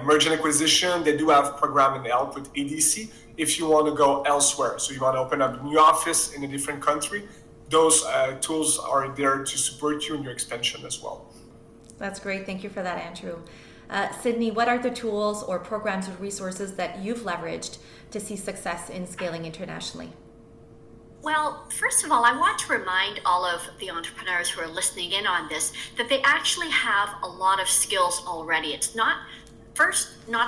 merger and acquisition. They do have program and help with ADC if you want to go elsewhere. So you want to open up a new office in a different country. Those tools are there to support you in your expansion as well. That's great. Thank you for that, Andrew. Sydney, what are the tools or programs or resources that you've leveraged to see success in scaling internationally? Well, first of all, I want to remind all of the entrepreneurs who are listening in on this that they actually have a lot of skills already. It's not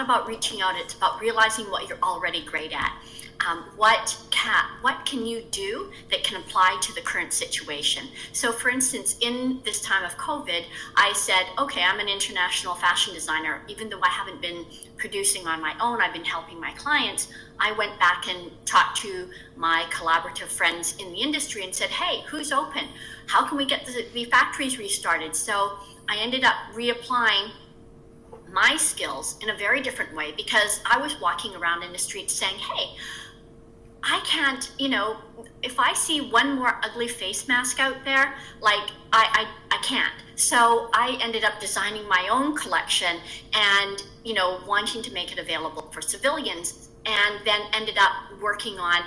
about reaching out, it's about realizing what you're already great at. What can you do that can apply to the current situation? So for instance, in this time of COVID, I said, okay, I'm an international fashion designer. Even though I haven't been producing on my own, I've been helping my clients. I went back and talked to my collaborative friends in the industry and said, hey, who's open? How can we get the factories restarted? So I ended up reapplying my skills in a very different way because I was walking around in the streets saying, hey, I can't, if I see one more ugly face mask out there, like I can't. So I ended up designing my own collection and, wanting to make it available for civilians, and then ended up working on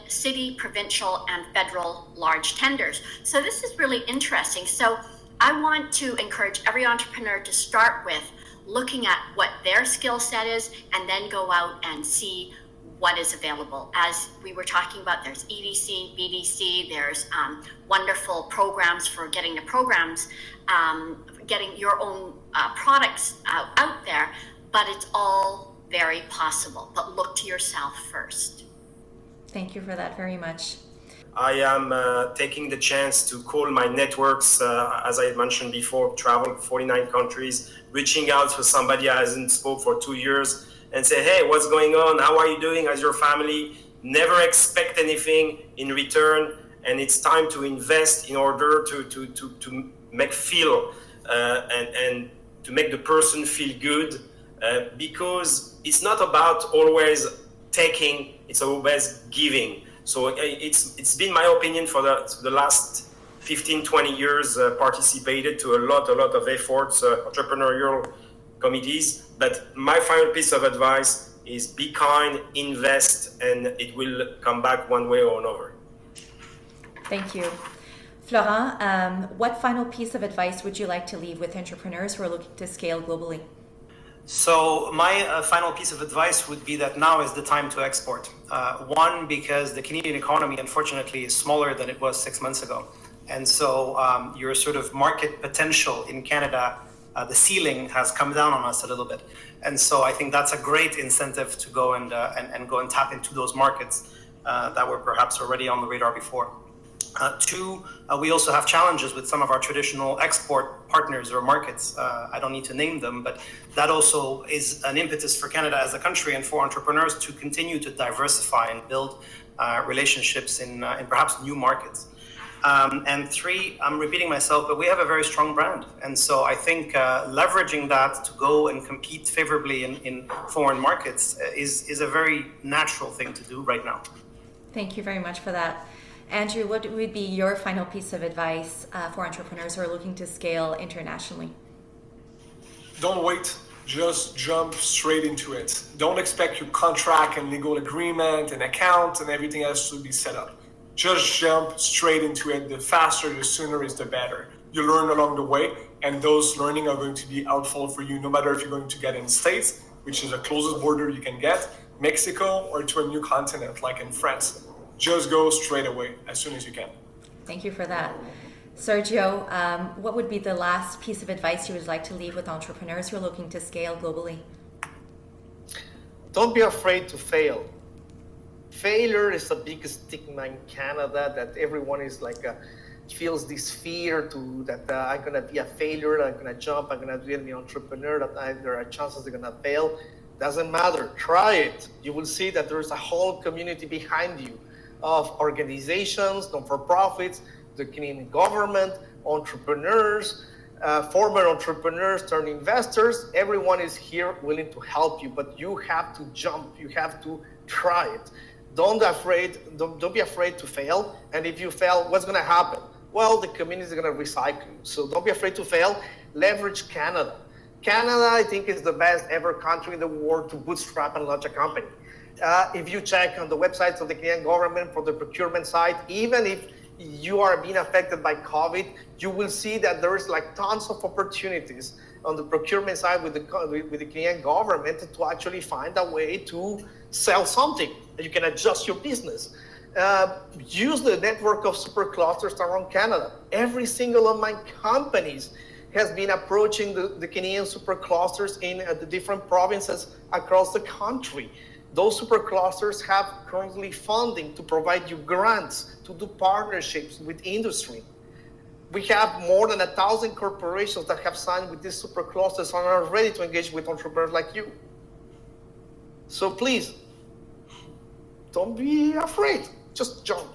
city, provincial, and federal large tenders. So this is really interesting. So I want to encourage every entrepreneur to start with looking at what their skill set is and then go out and see what is available. As we were talking about, there's EDC, BDC, there's wonderful programs for getting the programs, getting your own products out there, but it's all very possible. But look to yourself first. Thank you for that very much. I am taking the chance to call my networks, as I mentioned before, travel 49 countries, reaching out to somebody I hasn't spoke for 2 years, and say, hey, what's going on? How are you doing? How's your family? Never expect anything in return. And it's time to invest in order to make feel and to make the person feel good, because it's not about always taking, it's always giving. So it's been my opinion for the last 15, 20 years, participated to a lot of efforts, entrepreneurial committees. But my final piece of advice is be kind, invest, and it will come back one way or another. Thank you. Florent, what final piece of advice would you like to leave with entrepreneurs who are looking to scale globally? So my final piece of advice would be that now is the time to export. One, because the Canadian economy, unfortunately, is smaller than it was 6 months ago. And so your sort of market potential in Canada, the ceiling has come down on us a little bit. And so I think that's a great incentive to go and go and tap into those markets that were perhaps already on the radar before. Two, we also have challenges with some of our traditional export partners or markets. I don't need to name them, but that also is an impetus for Canada as a country and for entrepreneurs to continue to diversify and build relationships in perhaps new markets. And three, I'm repeating myself, but we have a very strong brand. And so I think leveraging that to go and compete favorably in foreign markets is a very natural thing to do right now. Thank you very much for that. Andrew, what would be your final piece of advice for entrepreneurs who are looking to scale internationally? Don't wait, just jump straight into it. Don't expect your contract and legal agreement and account and everything else to be set up. Just jump straight into it. The faster, the sooner is the better. You learn along the way, and those learning are going to be helpful for you, no matter if you're going to get in States, which is the closest border you can get, Mexico, or to a new continent like in France. Just go straight away as soon as you can. Thank you for that. Sergio, what would be the last piece of advice you would like to leave with entrepreneurs who are looking to scale globally? Don't be afraid to fail. Failure is the biggest stigma in Canada, that everyone is like feels this fear that I'm gonna be a failure, I'm gonna jump, I'm gonna be an entrepreneur, that there are chances they're gonna fail. Doesn't matter, try it. You will see that there's a whole community behind you of organizations, non-for-profits, the Canadian government, entrepreneurs, former entrepreneurs turned investors. Everyone is here willing to help you, but you have to jump, you have to try it. Don't be afraid to fail. And if you fail, what's gonna happen? Well, the community is gonna recycle you. So don't be afraid to fail. Leverage Canada. Canada, I think, is the best ever country in the world to bootstrap and launch a company. If you check on the websites of the Canadian government for the procurement side, even if you are being affected by COVID, you will see that there is like tons of opportunities on the procurement side with the Canadian government to actually find a way to sell something that you can adjust your business. Use the network of super clusters around Canada. Every single of my companies has been approaching the Canadian super clusters in the different provinces across the country. Those super clusters have currently funding to provide you grants, to do partnerships with industry. We have more than 1,000 corporations that have signed with these super clusters and are ready to engage with entrepreneurs like you. So please, don't be afraid, just jump.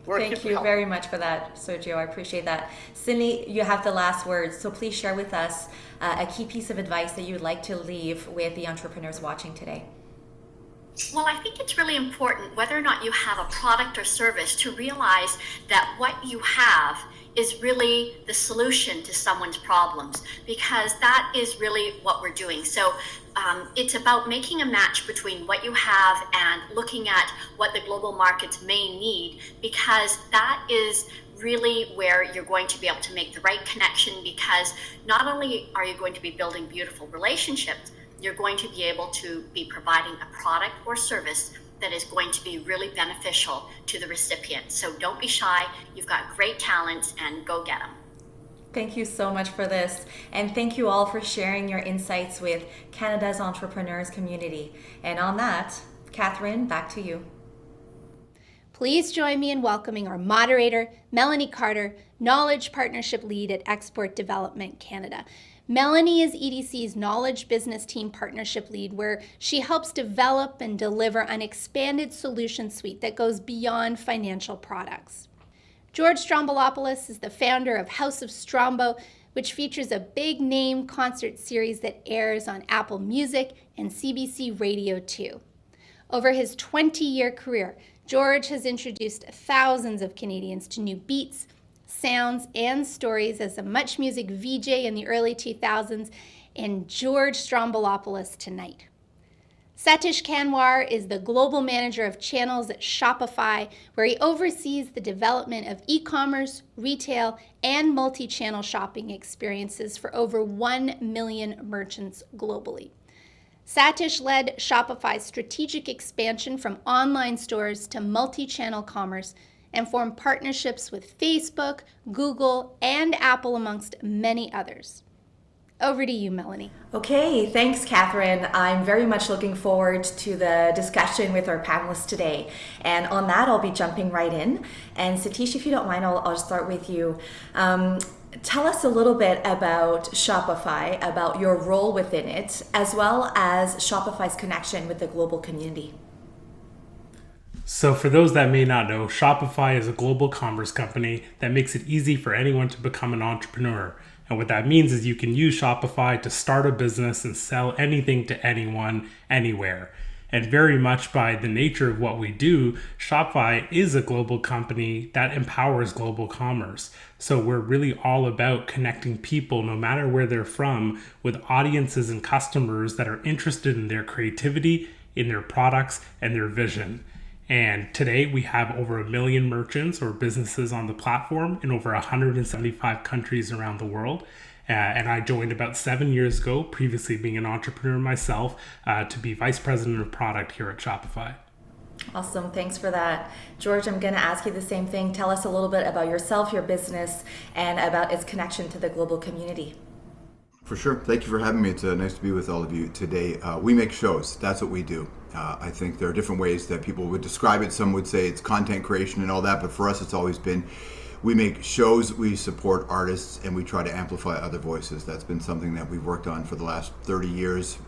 Thank you very much for that, Sergio. I appreciate that. Cindy, you have the last words, so please share with us a key piece of advice that you would like to leave with the entrepreneurs watching today. Well, I think it's really important, whether or not you have a product or service, to realize that what you have is really the solution to someone's problems, because that is really what we're doing. So it's about making a match between what you have and looking at what the global markets may need, because that is really where you're going to be able to make the right connection, because not only are you going to be building beautiful relationships, you're going to be able to be providing a product or service that is going to be really beneficial to the recipient. So don't be shy. You've got great talents, and go get them. Thank you so much for this. And thank you all for sharing your insights with Canada's entrepreneurs community. And on that, Catherine, back to you. Please join me in welcoming our moderator, Melanie Carter, Knowledge Partnership Lead at Export Development Canada. Melanie is EDC's Knowledge Business Team Partnership Lead, where she helps develop and deliver an expanded solution suite that goes beyond financial products. George Strombolopoulos is the founder of House of Strombo, which features a big-name concert series that airs on Apple Music and CBC Radio 2. Over his 20-year career, George has introduced thousands of Canadians to new beats, sounds, and stories as a Much Music VJ in the early 2000s, and George Strombolopoulos tonight. Satish Kanwar is the global manager of channels at Shopify, where he oversees the development of e-commerce, retail, and multi-channel shopping experiences for over 1 million merchants globally. Satish led Shopify's strategic expansion from online stores to multi-channel commerce and formed partnerships with Facebook, Google, and Apple, amongst many others. Over to you, Melanie. Okay, thanks, Catherine. I'm very much looking forward to the discussion with our panelists today. And on that, I'll be jumping right in. And Satish, if you don't mind, I'll start with you. Tell us a little bit about Shopify, about your role within it, as well as Shopify's connection with the global community. So for those that may not know, Shopify is a global commerce company that makes it easy for anyone to become an entrepreneur. And what that means is you can use Shopify to start a business and sell anything to anyone, anywhere. And very much by the nature of what we do, Shopify is a global company that empowers global commerce. So we're really all about connecting people, no matter where they're from, with audiences and customers that are interested in their creativity, in their products, and their vision. And today we have over 1 million merchants or businesses on the platform in over 175 countries around the world. And I joined about 7 years ago, previously being an entrepreneur myself, to be Vice President of Product here at Shopify. Awesome, thanks for that. George, I'm going to ask you the same thing. Tell us a little bit about yourself, your business, and about its connection to the global community. For sure. Thank you for having me. It's nice to be with all of you today. We make shows. That's what we do. I think there are different ways that people would describe it. Some would say it's content creation and all that, but for us it's always been, we make shows, we support artists, and we try to amplify other voices. That's been something that we've worked on for the last 30 years.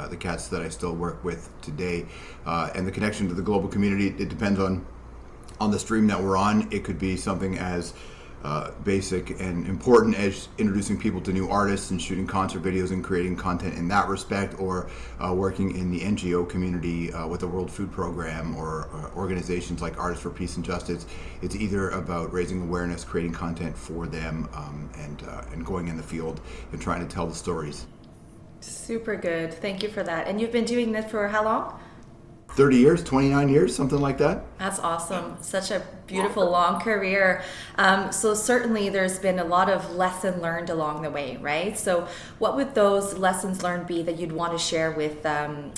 the cats that I still work with today. And the connection to the global community, it depends on the stream that we're on. It could be something as basic and important as introducing people to new artists and shooting concert videos and creating content in that respect, or working in the NGO community with the World Food Program or organizations like Artists for Peace and Justice. It's either about raising awareness, creating content for them, and going in the field and trying to tell the stories. Super good. Thank you for that. And you've been doing this for how long? 30 years, 29 years, something like that. That's awesome. Such a beautiful long career. So certainly there's been a lot of lesson learned along the way, right? So what would those lessons learned be that you'd want to share with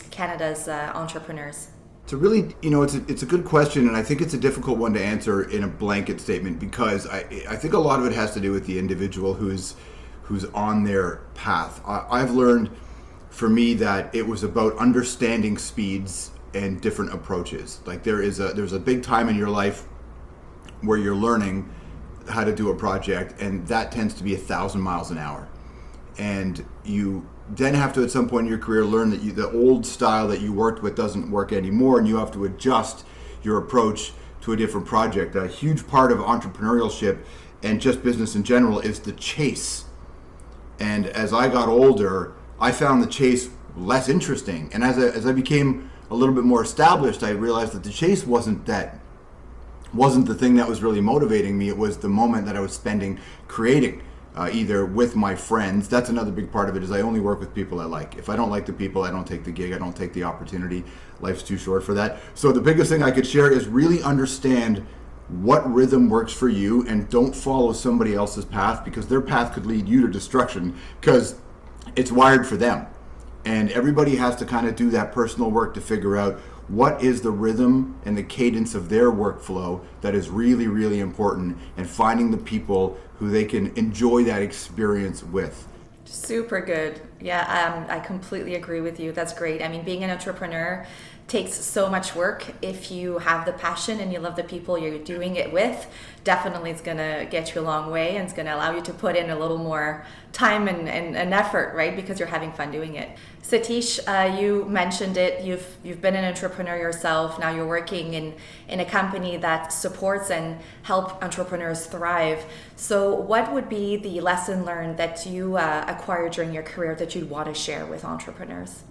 Canada's entrepreneurs? It's a really, it's a good question, and I think it's a difficult one to answer in a blanket statement, because I think a lot of it has to do with the individual who's on their path. I've learned, for me, that it was about understanding speeds and different approaches. Like there's a big time in your life where you're learning how to do a project, and that tends to be 1,000 miles an hour. And you then have to, at some point in your career, learn that the old style that you worked with doesn't work anymore, and you have to adjust your approach to a different project. A huge part of entrepreneurship and just business in general is the chase. And as I got older, I found the chase less interesting. And as I became a little bit more established, I realized that the chase wasn't the thing that was really motivating me. It was the moment that I was spending creating, either with my friends. That's another big part of it, is I only work with people I like. If I don't like the people, I don't take the gig, I don't take the opportunity. Life's too short for that. So the biggest thing I could share is really understand what rhythm works for you, and don't follow somebody else's path, because their path could lead you to destruction, because it's wired for them. And everybody has to kind of do that personal work to figure out what is the rhythm and the cadence of their workflow that is really, really important, and finding the people who they can enjoy that experience with. Super good. Yeah, I completely agree with you. That's great. I mean, being an entrepreneur takes so much work. If you have the passion and you love the people you're doing it with, definitely it's going to get you a long way, and it's going to allow you to put in a little more time and effort, right? Because you're having fun doing it. Satish, you mentioned it. You've been an entrepreneur yourself. Now you're working in a company that supports and help entrepreneurs thrive. So what would be the lesson learned that you acquired during your career that you'd want to share with entrepreneurs?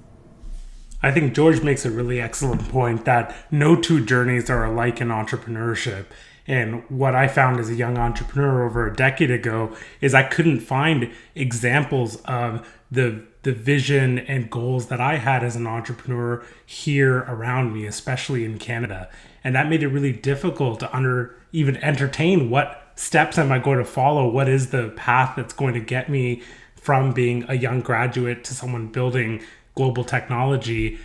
I think George makes a really excellent point that no two journeys are alike in entrepreneurship. And what I found as a young entrepreneur over a decade ago is I couldn't find examples of the vision and goals that I had as an entrepreneur here around me, especially in Canada. And that made it really difficult to even entertain what steps am I going to follow? What is the path that's going to get me from being a young graduate to someone building global technology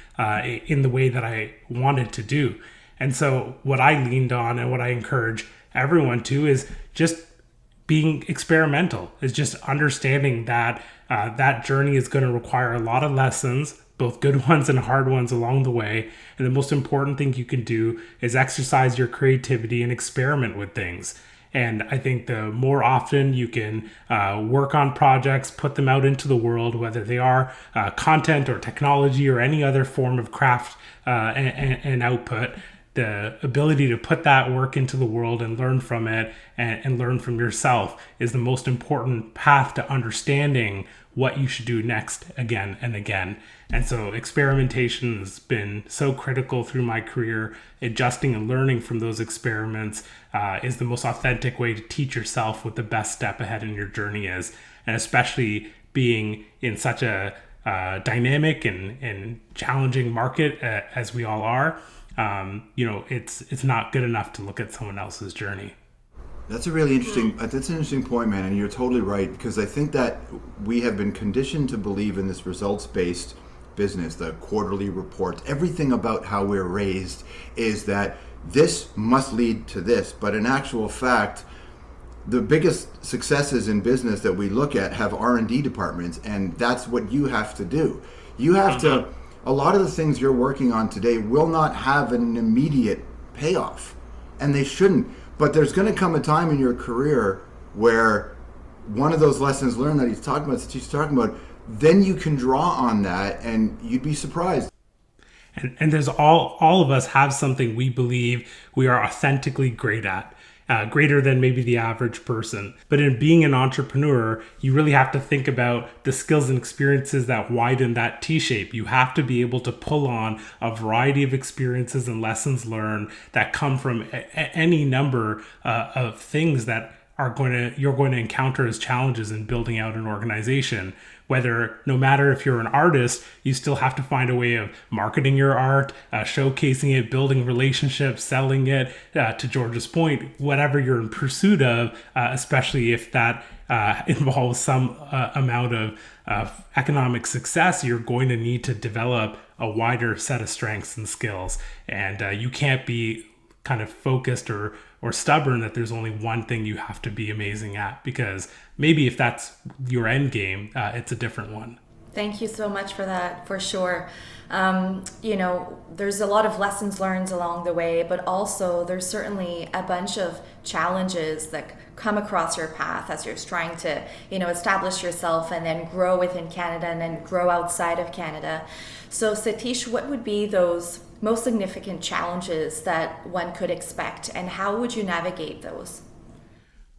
in the way that I wanted to do? And so what I leaned on, and what I encourage everyone to, is just being experimental, is just understanding that that journey is going to require a lot of lessons, both good ones and hard ones along the way. And the most important thing you can do is exercise your creativity and experiment with things. And I think the more often you can work on projects, put them out into the world, whether they are content or technology or any other form of craft and output, the ability to put that work into the world and learn from it and learn from yourself is the most important path to understanding what you should do next again and again. And so experimentation has been so critical through my career. Adjusting and learning from those experiments is the most authentic way to teach yourself what the best step ahead in your journey is. And especially being in such a dynamic and challenging market as we all are, it's not good enough to look at someone else's journey. That's a really interesting, that's an interesting point, man. And you're totally right, because I think that we have been conditioned to believe in this results-based business, the quarterly reports, everything about how we're raised is that this must lead to this. But in actual fact, the biggest successes in business that we look at have R&D departments, and that's what you have to do. You have to, a lot of the things you're working on today will not have an immediate payoff, and they shouldn't. But there's going to come a time in your career where one of those lessons learned that he's talking about, then you can draw on that, and you'd be surprised. And there's all of us have something we believe we are authentically great at. Greater than maybe the average person. But in being an entrepreneur, you really have to think about the skills and experiences that widen that T-shape. You have to be able to pull on a variety of experiences and lessons learned that come from any number of things that you're going to encounter as challenges in building out an organization. Whether, no matter if you're an artist, you still have to find a way of marketing your art, showcasing it, building relationships, selling it, to George's point, whatever you're in pursuit of, especially if that involves some amount of economic success, you're going to need to develop a wider set of strengths and skills. And you can't be kind of focused or stubborn that there's only one thing you have to be amazing at, because maybe if that's your end game, it's a different one. Thank you so much for that, for sure. There's a lot of lessons learned along the way, but also there's certainly a bunch of challenges that come across your path as you're trying to, establish yourself and then grow within Canada and then grow outside of Canada. So Satish, what would be those most significant challenges that one could expect, and how would you navigate those?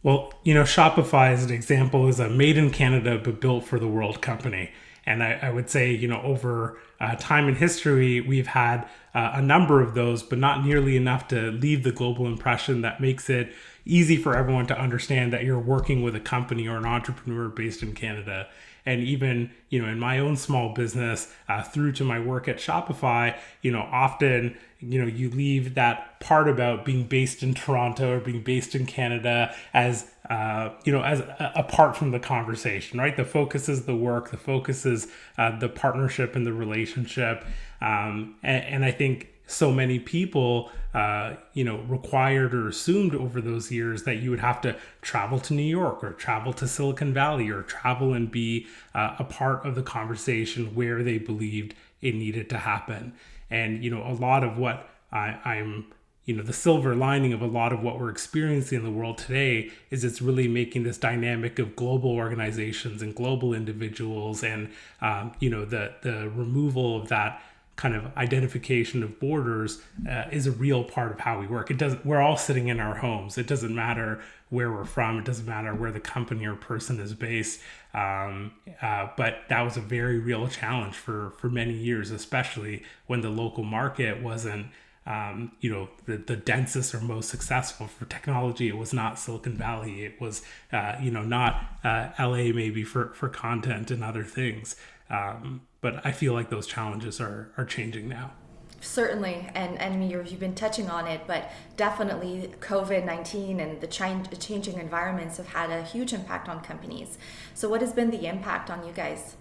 Well, Shopify, as an example, is a made in Canada but built for the world company. And I would say, over time in history, we've had a number of those, but not nearly enough to leave the global impression that makes it easy for everyone to understand that you're working with a company or an entrepreneur based in Canada. And even, in my own small business, through to my work at Shopify, often, you leave that part about being based in Toronto or being based in Canada as apart from the conversation, right? The focus is the work, the focus is the partnership and the relationship. And I think so many people, required or assumed over those years that you would have to travel to New York or travel to Silicon Valley or travel and be a part of the conversation where they believed it needed to happen. And, a lot of what I'm the silver lining of a lot of what we're experiencing in the world today is it's really making this dynamic of global organizations and global individuals and, the removal of that kind of identification of borders is a real part of how we work. We're all sitting in our homes. It doesn't matter where we're from. It doesn't matter where the company or person is based. But that was a very real challenge for many years, especially when the local market wasn't, the densest or most successful for technology. It was not Silicon Valley. It was, not LA maybe for content and other things. But I feel like those challenges are changing now. Certainly, and you've been touching on it, but definitely COVID-19 and the changing environments have had a huge impact on companies. So what has been the impact on you guys?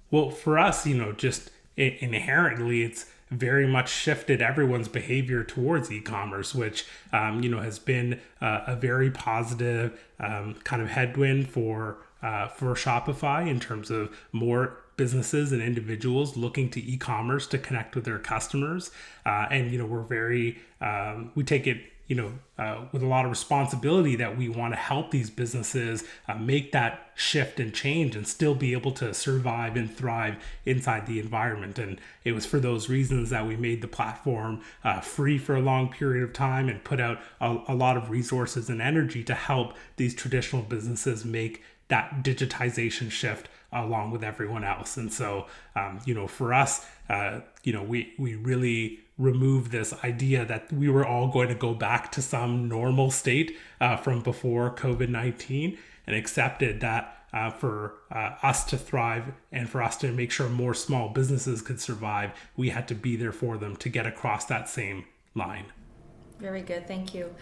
Well, for us, just inherently, it's very much shifted everyone's behavior towards e-commerce, which, has been a very positive kind of headwind for Shopify in terms of more businesses and individuals looking to e-commerce to connect with their customers. And, we're very, we take it, with a lot of responsibility that we want to help these businesses make that shift and change and still be able to survive and thrive inside the environment. And it was for those reasons that we made the platform free for a long period of time and put out a lot of resources and energy to help these traditional businesses make that digitization shift along with everyone else. And so, for us, we really removed this idea that we were all going to go back to some normal state from before COVID-19 and accepted that for us to thrive and for us to make sure more small businesses could survive, we had to be there for them to get across that same line. Very good, thank you.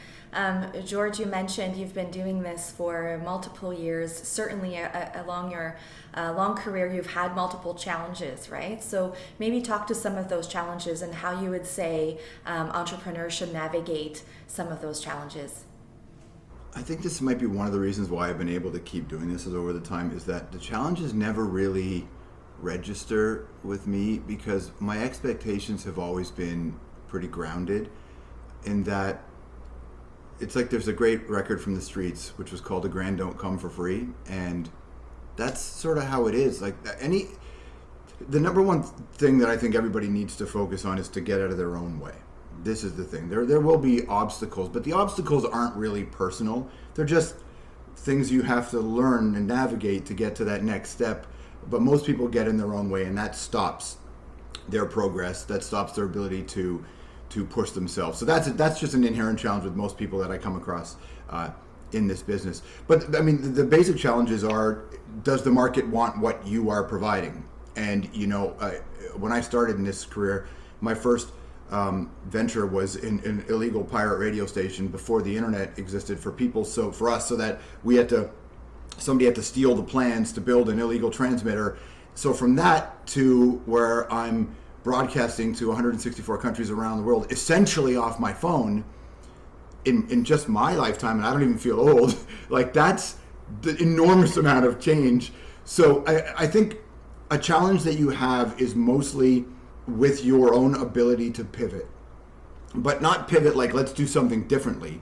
George, you mentioned you've been doing this for multiple years. Certainly along your long career, you've had multiple challenges, right? So maybe talk to some of those challenges and how you would say entrepreneurs should navigate some of those challenges. I think this might be one of the reasons why I've been able to keep doing this over the time is that the challenges never really register with me because my expectations have always been pretty grounded. In that it's like there's a great record from the streets which was called "A Grand Don't Come for Free," and that's sort of how it is. Like the number one thing that I think everybody needs to focus on is to get out of their own way. This is the thing. There will be obstacles, but the obstacles aren't really personal. They're just things you have to learn and navigate to get to that next step. But most people get in their own way, and that stops their progress. That stops their ability to push themselves. So that's just an inherent challenge with most people that I come across in this business. But I mean, the basic challenges are: does the market want what you are providing? And when I started in this career, my first venture was in an illegal pirate radio station before the internet existed for people. So for us, so that somebody had to steal the plans to build an illegal transmitter. So from that to where I'm broadcasting to 164 countries around the world, essentially off my phone, in just my lifetime, and I don't even feel old, like that's the enormous amount of change. So I think a challenge that you have is mostly with your own ability to pivot, but not pivot like let's do something differently,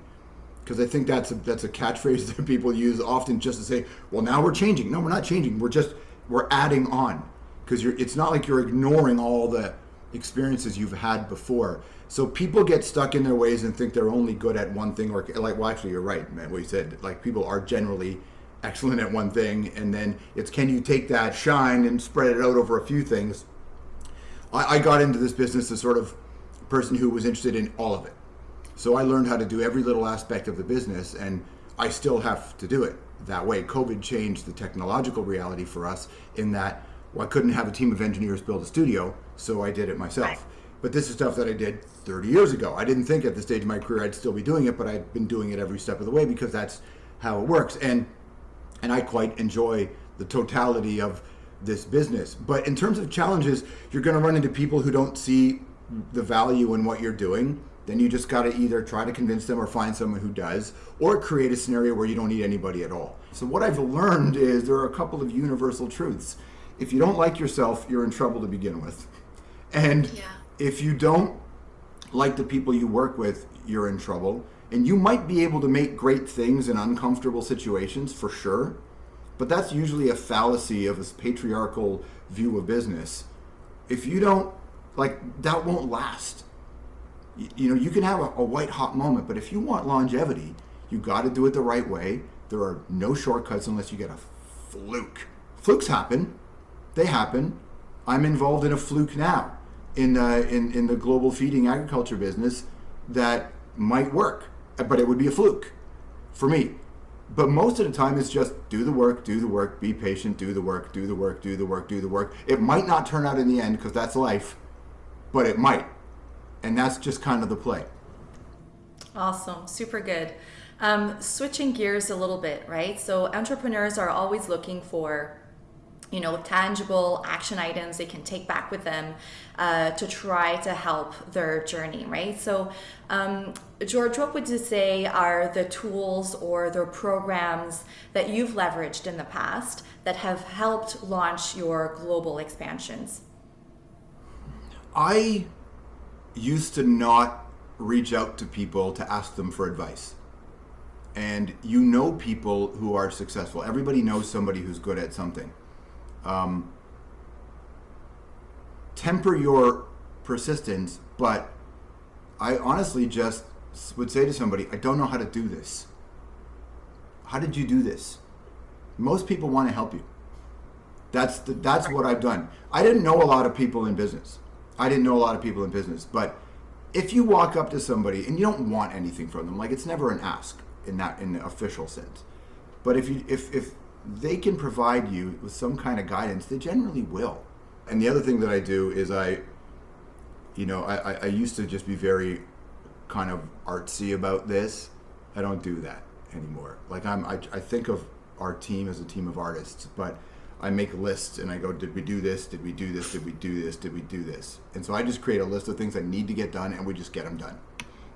because I think that's a catchphrase that people use often just to say, well, now we're changing. No, we're not changing. We're adding on, because it's not like you're ignoring all the experiences you've had before. So people get stuck in their ways and think they're only good at one thing, or like, well, actually, you're right, man. What you said, like people are generally excellent at one thing, and then it's can you take that shine and spread it out over a few things. I got into this business as sort of person who was interested in all of it. So I learned how to do every little aspect of the business, and I still have to do it that way. COVID changed the technological reality for us in that, well, I couldn't have a team of engineers build a studio, so I did it myself. But this is stuff that I did 30 years ago. I didn't think at this stage of my career I'd still be doing it, but I've been doing it every step of the way because that's how it works. And I quite enjoy the totality of this business. But in terms of challenges, you're going to run into people who don't see the value in what you're doing. Then you just got to either try to convince them or find someone who does, or create a scenario where you don't need anybody at all. So what I've learned is there are a couple of universal truths. If you don't like yourself, you're in trouble to begin with. And if you don't like the people you work with, you're in trouble. And you might be able to make great things in uncomfortable situations, for sure. But that's usually a fallacy of this patriarchal view of business. If you don't, that won't last. You can have a white hot moment, but if you want longevity, you got to do it the right way. There are no shortcuts unless you get a fluke. Flukes happen. They happen. I'm involved in a fluke now in the global feeding agriculture business that might work, but it would be a fluke for me. But most of the time it's just do the work, be patient, do the work. It might not turn out in the end because that's life, but it might. And that's just kind of the play. Awesome, super good. Switching gears a little bit, right? So entrepreneurs are always looking for, tangible action items they can take back with them to try to help their journey, right? So, George, what would you say are the tools or the programs that you've leveraged in the past that have helped launch your global expansions? I used to not reach out to people to ask them for advice. And people who are successful. Everybody knows somebody who's good at something. Temper your persistence, but I honestly just would say to somebody, I don't know how to do this. How did you do this? Most people want to help you. That's what I've done. I didn't know a lot of people in business. But if you walk up to somebody and you don't want anything from them, it's never an ask in the official sense. But if they can provide you with some kind of guidance, they generally will. And the other thing that I do is I used to just be very kind of artsy about this. I don't do that anymore. I think of our team as a team of artists, but I make lists and I go, did we do this? Did we do this? Did we do this? Did we do this? And so I just create a list of things I need to get done and we just get them done.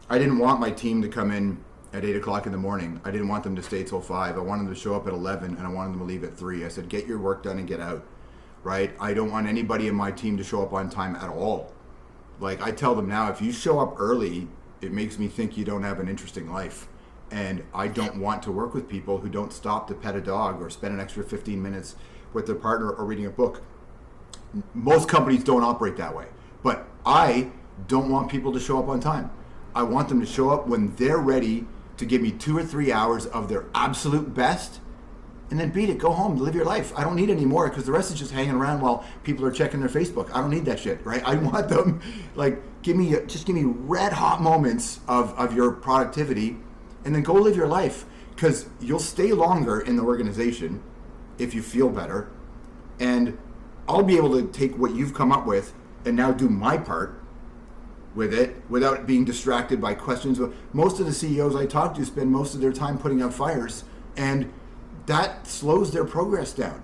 I didn't want my team to come in at 8 o'clock in the morning. I didn't want them to stay till 5. I wanted them to show up at 11 and I wanted them to leave at 3. I said, get your work done and get out, right? I don't want anybody in my team to show up on time at all. I tell them now, if you show up early, it makes me think you don't have an interesting life. And I don't want to work with people who don't stop to pet a dog or spend an extra 15 minutes with their partner or reading a book. Most companies don't operate that way. But I don't want people to show up on time. I want them to show up when they're ready to give me 2 or 3 hours of their absolute best, and then beat it, go home, live your life. I don't need any more, because the rest is just hanging around while people are checking their Facebook. I don't need that shit, right? I want them, like, give me red hot moments of your productivity, and then go live your life, because you'll stay longer in the organization if you feel better, and I'll be able to take what you've come up with and now do my part with it without being distracted by questions. Most of the CEOs I talk to spend most of their time putting out fires, and that slows their progress down.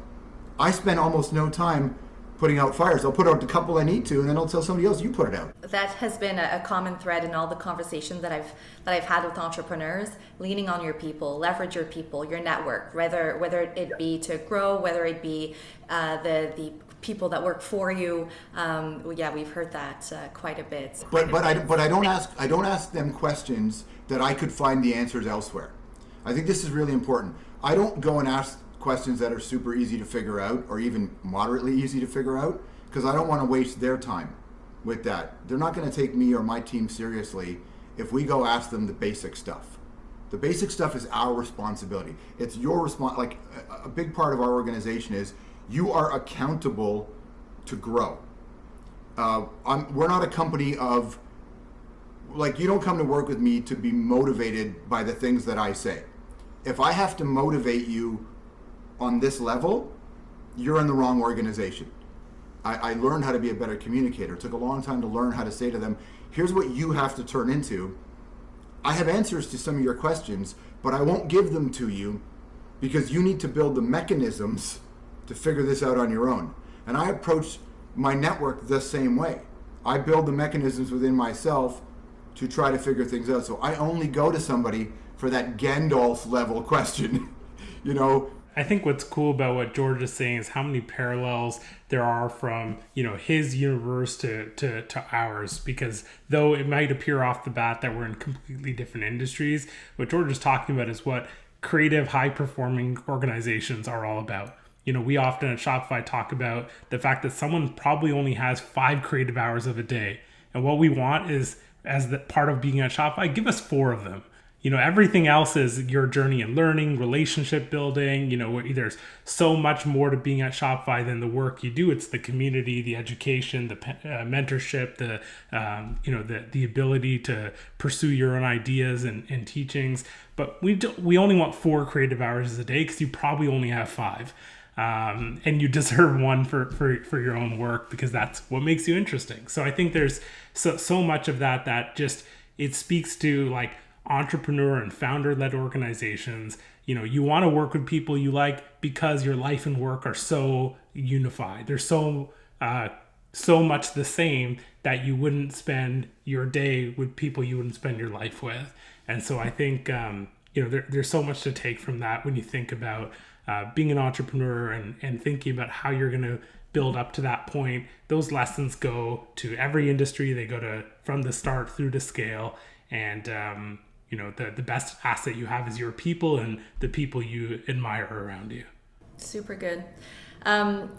I spend almost no time putting out fires. I'll put out the couple I need to, and then I'll tell somebody else, you put it out. That has been a common thread in all the conversations that I've had with entrepreneurs. Leaning on your people, leverage your people, your network, whether it be to grow, whether it be the people that work for you. We've heard that quite a bit. But I don't ask them questions that I could find the answers elsewhere. I think this is really important. I don't go and ask questions that are super easy to figure out or even moderately easy to figure out, because I don't want to waste their time with that. They're not going to take me or my team seriously if we go ask them the basic stuff. The basic stuff is our responsibility. It's your like a big part of our organization is you are accountable to grow. We're not a company of, like, you don't come to work with me to be motivated by the things that I say. If I have to motivate you on this level, you're in the wrong organization. I learned how to be a better communicator. It took a long time to learn how to say to them, here's what you have to turn into. I have answers to some of your questions, but I won't give them to you because you need to build the mechanisms to figure this out on your own. And I approach my network the same way. I build the mechanisms within myself to try to figure things out. So I only go to somebody for that Gandalf level question, you know. I think what's cool about what George is saying is how many parallels there are from, you know, his universe to ours, because though it might appear off the bat that we're in completely different industries, what George is talking about is what creative, high-performing organizations are all about. You know, we often at Shopify talk about the fact that someone probably only has 5 creative hours of a day. And what we want is, as the part of being at Shopify, give us 4 of them. You know, everything else is your journey in learning, relationship building. You know, there's so much more to being at Shopify than the work you do. It's the community, the education, the mentorship, the ability to pursue your own ideas and teachings. But we only want 4 creative hours a day because you probably only have 5. And you deserve 1 for your own work, because that's what makes you interesting. So I think there's so much of that just, it speaks to like entrepreneur and founder-led organizations. You know, you want to work with people you like because your life and work are so unified. They're so much the same that you wouldn't spend your day with people you wouldn't spend your life with. And so I think, there's so much to take from that when you think about being an entrepreneur and thinking about how you're going to build up to that point. Those lessons go to every industry. They go to from the start through to scale. And, the best asset you have is your people and the people you admire around you. Super good.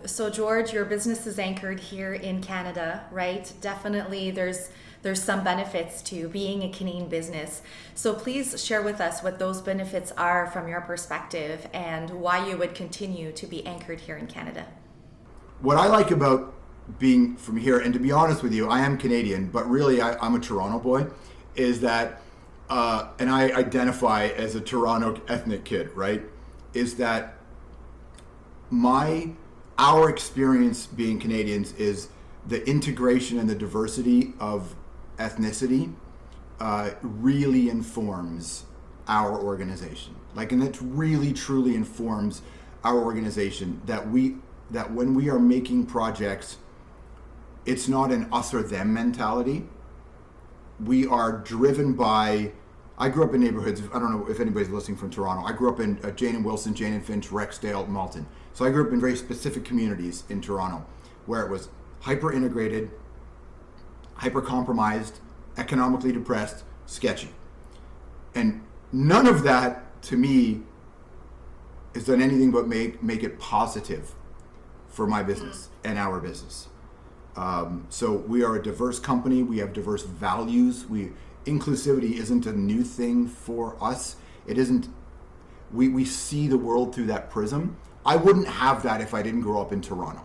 So George, your business is anchored here in Canada, right? Definitely there's some benefits to being a Canadian business. So please share with us what those benefits are from your perspective and why you would continue to be anchored here in Canada. What I like about being from here, and to be honest with you, I am Canadian, but really I'm a Toronto boy, is that, and I identify as a Toronto ethnic kid, right? Is that our experience being Canadians is the integration and the diversity of ethnicity really informs our organization. And it really truly informs our organization that when we are making projects, it's not an us or them mentality. We are driven by, I grew up in neighborhoods, I don't know if anybody's listening from Toronto, I grew up in Jane and Wilson, Jane and Finch, Rexdale, Malton. So I grew up in very specific communities in Toronto where it was hyper-integrated, hyper-compromised, economically depressed, sketchy. And none of that to me has done anything but make it positive for my business and our business. So we are a diverse company. We have diverse values. Inclusivity isn't a new thing for us. It isn't. We see the world through that prism. I wouldn't have that if I didn't grow up in Toronto.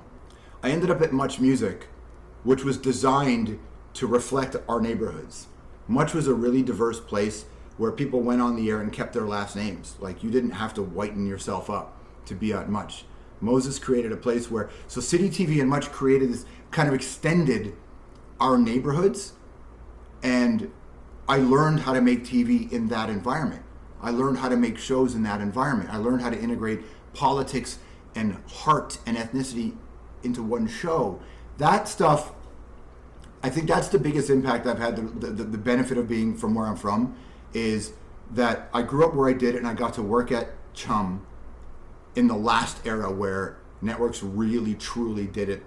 I ended up at Much Music, which was designed to reflect our neighborhoods. Much was a really diverse place where people went on the air and kept their last names. Like, you didn't have to whiten yourself up to be at Much. Moses created a place where, so City TV and Much created this, kind of extended our neighborhoods, and I learned how to make TV in that environment. I learned how to make shows in that environment. I learned how to integrate politics and heart and ethnicity into one show. That stuff, I think that's the biggest impact I've had. The benefit of being from where I'm from is that I grew up where I did, and I got to work at Chum in the last era where networks really truly did it,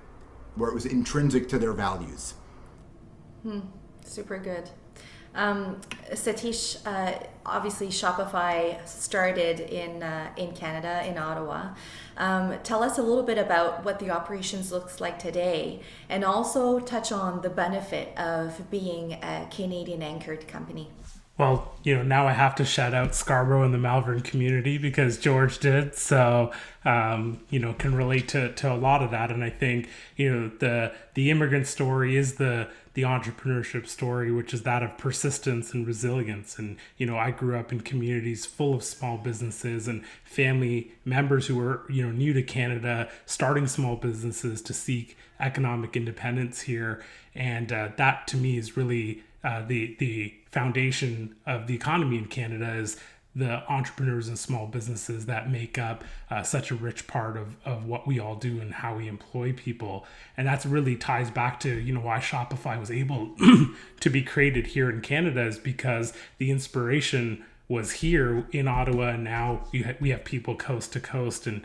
where it was intrinsic to their values. Super good. Satish, obviously Shopify started in Canada, in Ottawa. Tell us a little bit about what the operations looks like today, and also touch on the benefit of being a Canadian anchored company. Well, now I have to shout out Scarborough and the Malvern community because George did. So, can relate to a lot of that. And I think, the immigrant story is the entrepreneurship story, which is that of persistence and resilience. And, I grew up in communities full of small businesses and family members who were, new to Canada, starting small businesses to seek economic independence here. And that to me is really the foundation of the economy in Canada, is the entrepreneurs and small businesses that make up such a rich part of what we all do and how we employ people. And that's really ties back to, why Shopify was able to be created here in Canada, is because the inspiration was here in Ottawa. And now we have people coast to coast and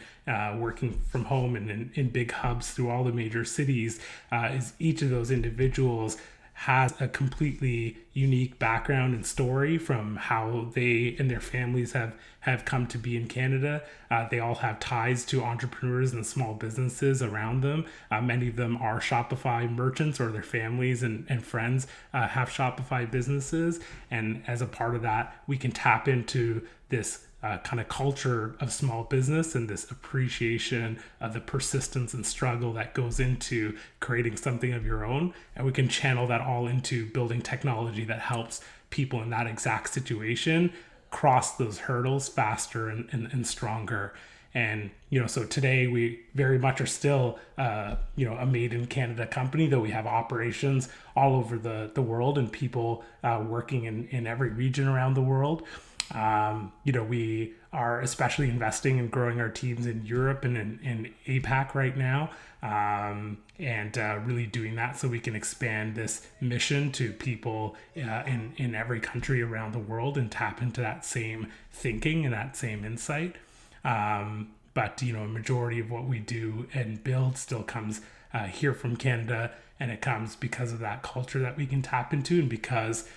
working from home and in big hubs through all the major cities. Is each of those individuals has a completely unique background and story from how they and their families have come to be in Canada. They all have ties to entrepreneurs and small businesses around them. Many of them are Shopify merchants, or their families and friends have Shopify businesses. And as a part of that, we can tap into this kind of culture of small business and this appreciation of the persistence and struggle that goes into creating something of your own. And we can channel that all into building technology that helps people in that exact situation cross those hurdles faster and stronger. And, so today we very much are still, a made in Canada company, though we have operations all over the world and people working in every region around the world. We are especially investing in growing our teams in Europe and in APAC right now, and really doing that so we can expand this mission to people in every country around the world and tap into that same thinking and that same insight. But a majority of what we do and build still comes here from Canada, and it comes because of that culture that we can tap into, and because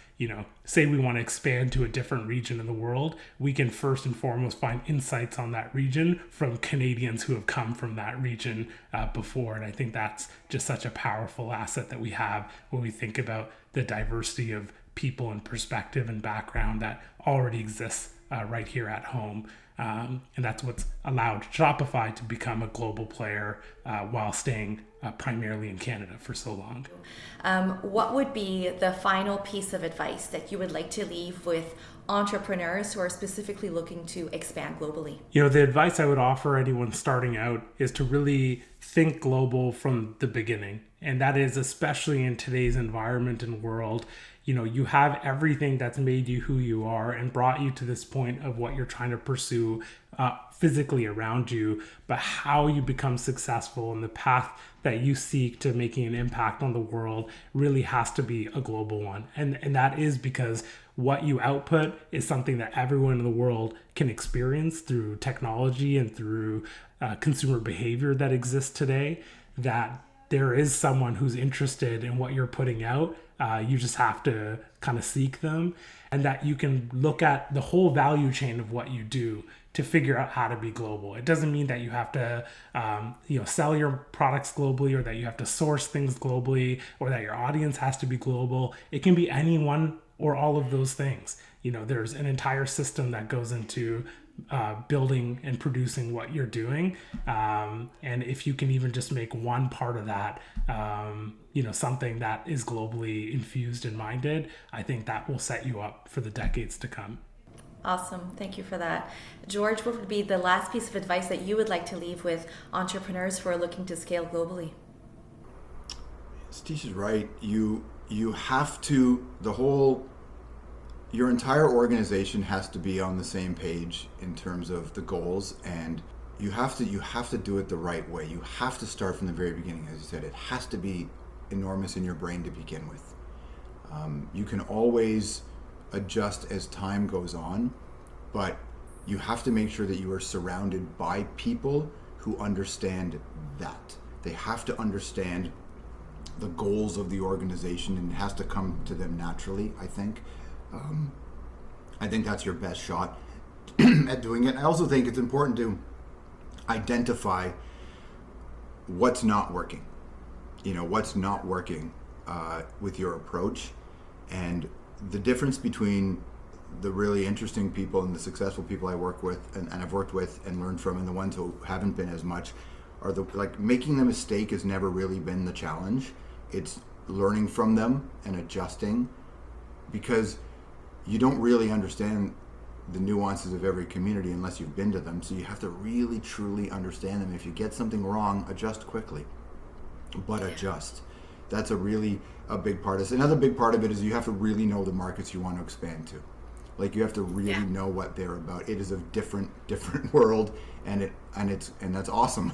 say we want to expand to a different region in the world, we can first and foremost find insights on that region from Canadians who have come from that region before. And I think that's just such a powerful asset that we have when we think about the diversity of people and perspective and background that already exists right here at home. And that's what's allowed Shopify to become a global player while staying primarily in Canada for so long. What would be the final piece of advice that you would like to leave with entrepreneurs who are specifically looking to expand globally? The advice I would offer anyone starting out is to really think global from the beginning. And that is especially in today's environment and world. You have everything that's made you who you are and brought you to this point of what you're trying to pursue physically around you, but how you become successful and the path that you seek to making an impact on the world really has to be a global one. And that is because what you output is something that everyone in the world can experience through technology and through consumer behavior that exists today, that there is someone who's interested in what you're putting out You just have to kind of seek them, and that you can look at the whole value chain of what you do to figure out how to be global. It doesn't mean that you have to, sell your products globally, or that you have to source things globally, or that your audience has to be global. It can be any one or all of those things. There's an entire system that goes into building and producing what you're doing. And if you can even just make one part of that, something that is globally infused and minded, I think that will set you up for the decades to come. Awesome. Thank you for that. George, what would be the last piece of advice that you would like to leave with entrepreneurs who are looking to scale globally? Steve is right. You have to, your entire organization has to be on the same page in terms of the goals, and you have to do it the right way. You have to start from the very beginning. As you said, it has to be enormous in your brain to begin with. You can always adjust as time goes on, but you have to make sure that you are surrounded by people who understand that. They have to understand the goals of the organization, and it has to come to them naturally, I think. I think that's your best shot at doing it. I also think it's important to identify what's not working. What's not working with your approach, and the difference between the really interesting people and the successful people I work with and I've worked with and learned from, and the ones who haven't been as much, are making the mistake has never really been the challenge. It's learning from them and adjusting, because you don't really understand the nuances of every community unless you've been to them. So you have to really truly understand them. If you get something wrong, adjust quickly, but adjust. That's a big part of it. Another big part of it is you have to really know the markets you want to expand to. You have to really know what they're about. It is a different world, and that's awesome.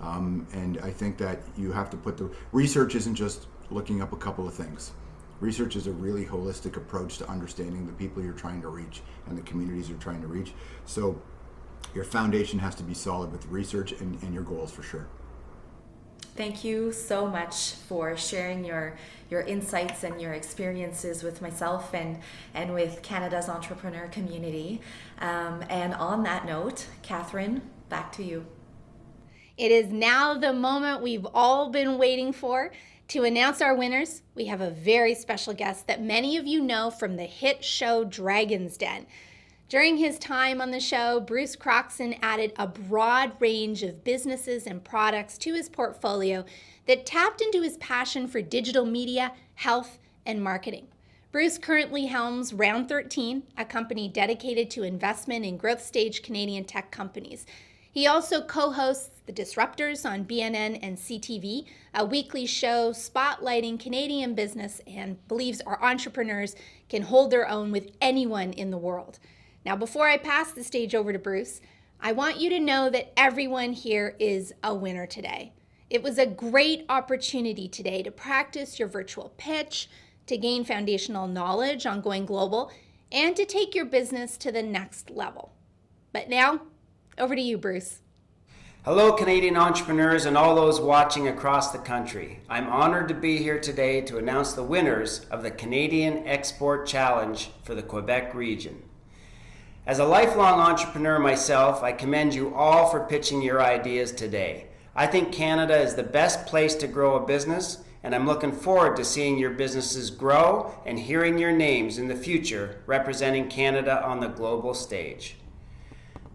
And I think that you have to put the research isn't just looking up a couple of things. Research is a really holistic approach to understanding the people you're trying to reach and the communities you're trying to reach. So your foundation has to be solid with research and your goals, for sure. Thank you so much for sharing your insights and your experiences with myself and with Canada's entrepreneur community. And on that note, Catherine, back to you. It is now the moment we've all been waiting for. To announce our winners, we have a very special guest that many of you know from the hit show Dragon's Den. During his time on the show, Bruce Croxon added a broad range of businesses and products to his portfolio that tapped into his passion for digital media, health, and marketing. Bruce currently helms Round 13, a company dedicated to investment in growth stage Canadian tech companies. He also co-hosts The Disruptors on BNN and CTV, a weekly show spotlighting Canadian business, and believes our entrepreneurs can hold their own with anyone in the world. Now, before I pass the stage over to Bruce, I want you to know that everyone here is a winner today. It was a great opportunity today to practice your virtual pitch, to gain foundational knowledge on going global, and to take your business to the next level. But now, over to you, Bruce. Hello, Canadian entrepreneurs and all those watching across the country. I'm honored to be here today to announce the winners of the Canadian Export Challenge for the Quebec region. As a lifelong entrepreneur myself, I commend you all for pitching your ideas today. I think Canada is the best place to grow a business, and I'm looking forward to seeing your businesses grow and hearing your names in the future representing Canada on the global stage.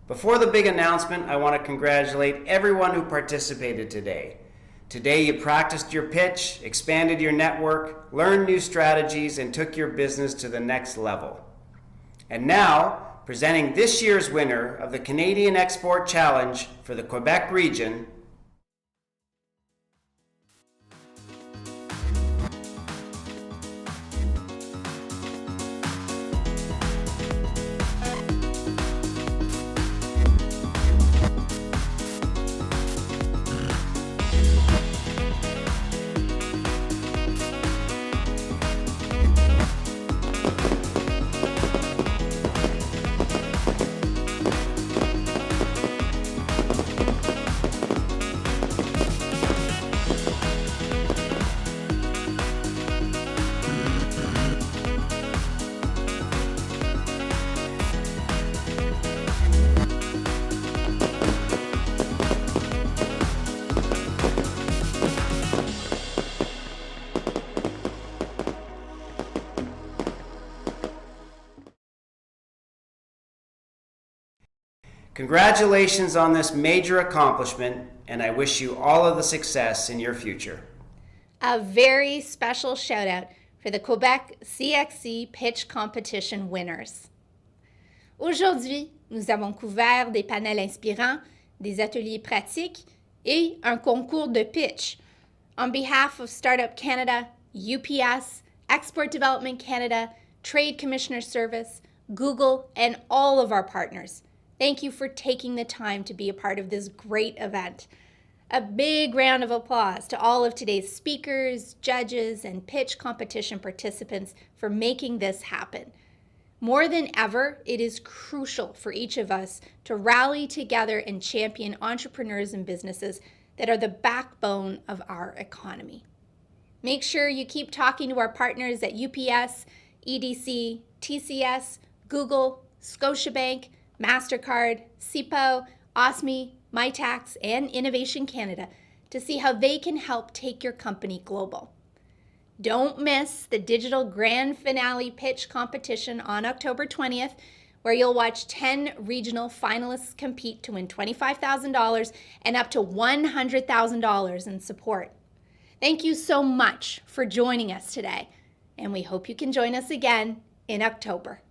Before the big announcement, I want to congratulate everyone who participated today. Today you practiced your pitch, expanded your network, learned new strategies, and took your business to the next level. And now, presenting this year's winner of the Canadian Export Challenge for the Quebec region, Congratulations on this major accomplishment, and I wish you all of the success in your future. A very special shout out for the Quebec CXC Pitch Competition winners. Aujourd'hui, nous avons couvert des panels inspirants, des ateliers pratiques et un concours de pitch. On behalf of Startup Canada, UPS, Export Development Canada, Trade Commissioner Service, Google, and all of our partners, thank you for taking the time to be a part of this great event. A big round of applause to all of today's speakers, judges, and pitch competition participants for making this happen. More than ever, it is crucial for each of us to rally together and champion entrepreneurs and businesses that are the backbone of our economy. Make sure you keep talking to our partners at UPS, EDC, TCS, Google, Scotiabank, MasterCard, CIPO, OSME, MyTax, and Innovation Canada to see how they can help take your company global. Don't miss the digital grand finale pitch competition on October 20th, where you'll watch 10 regional finalists compete to win $25,000 and up to $100,000 in support. Thank you so much for joining us today, and we hope you can join us again in October.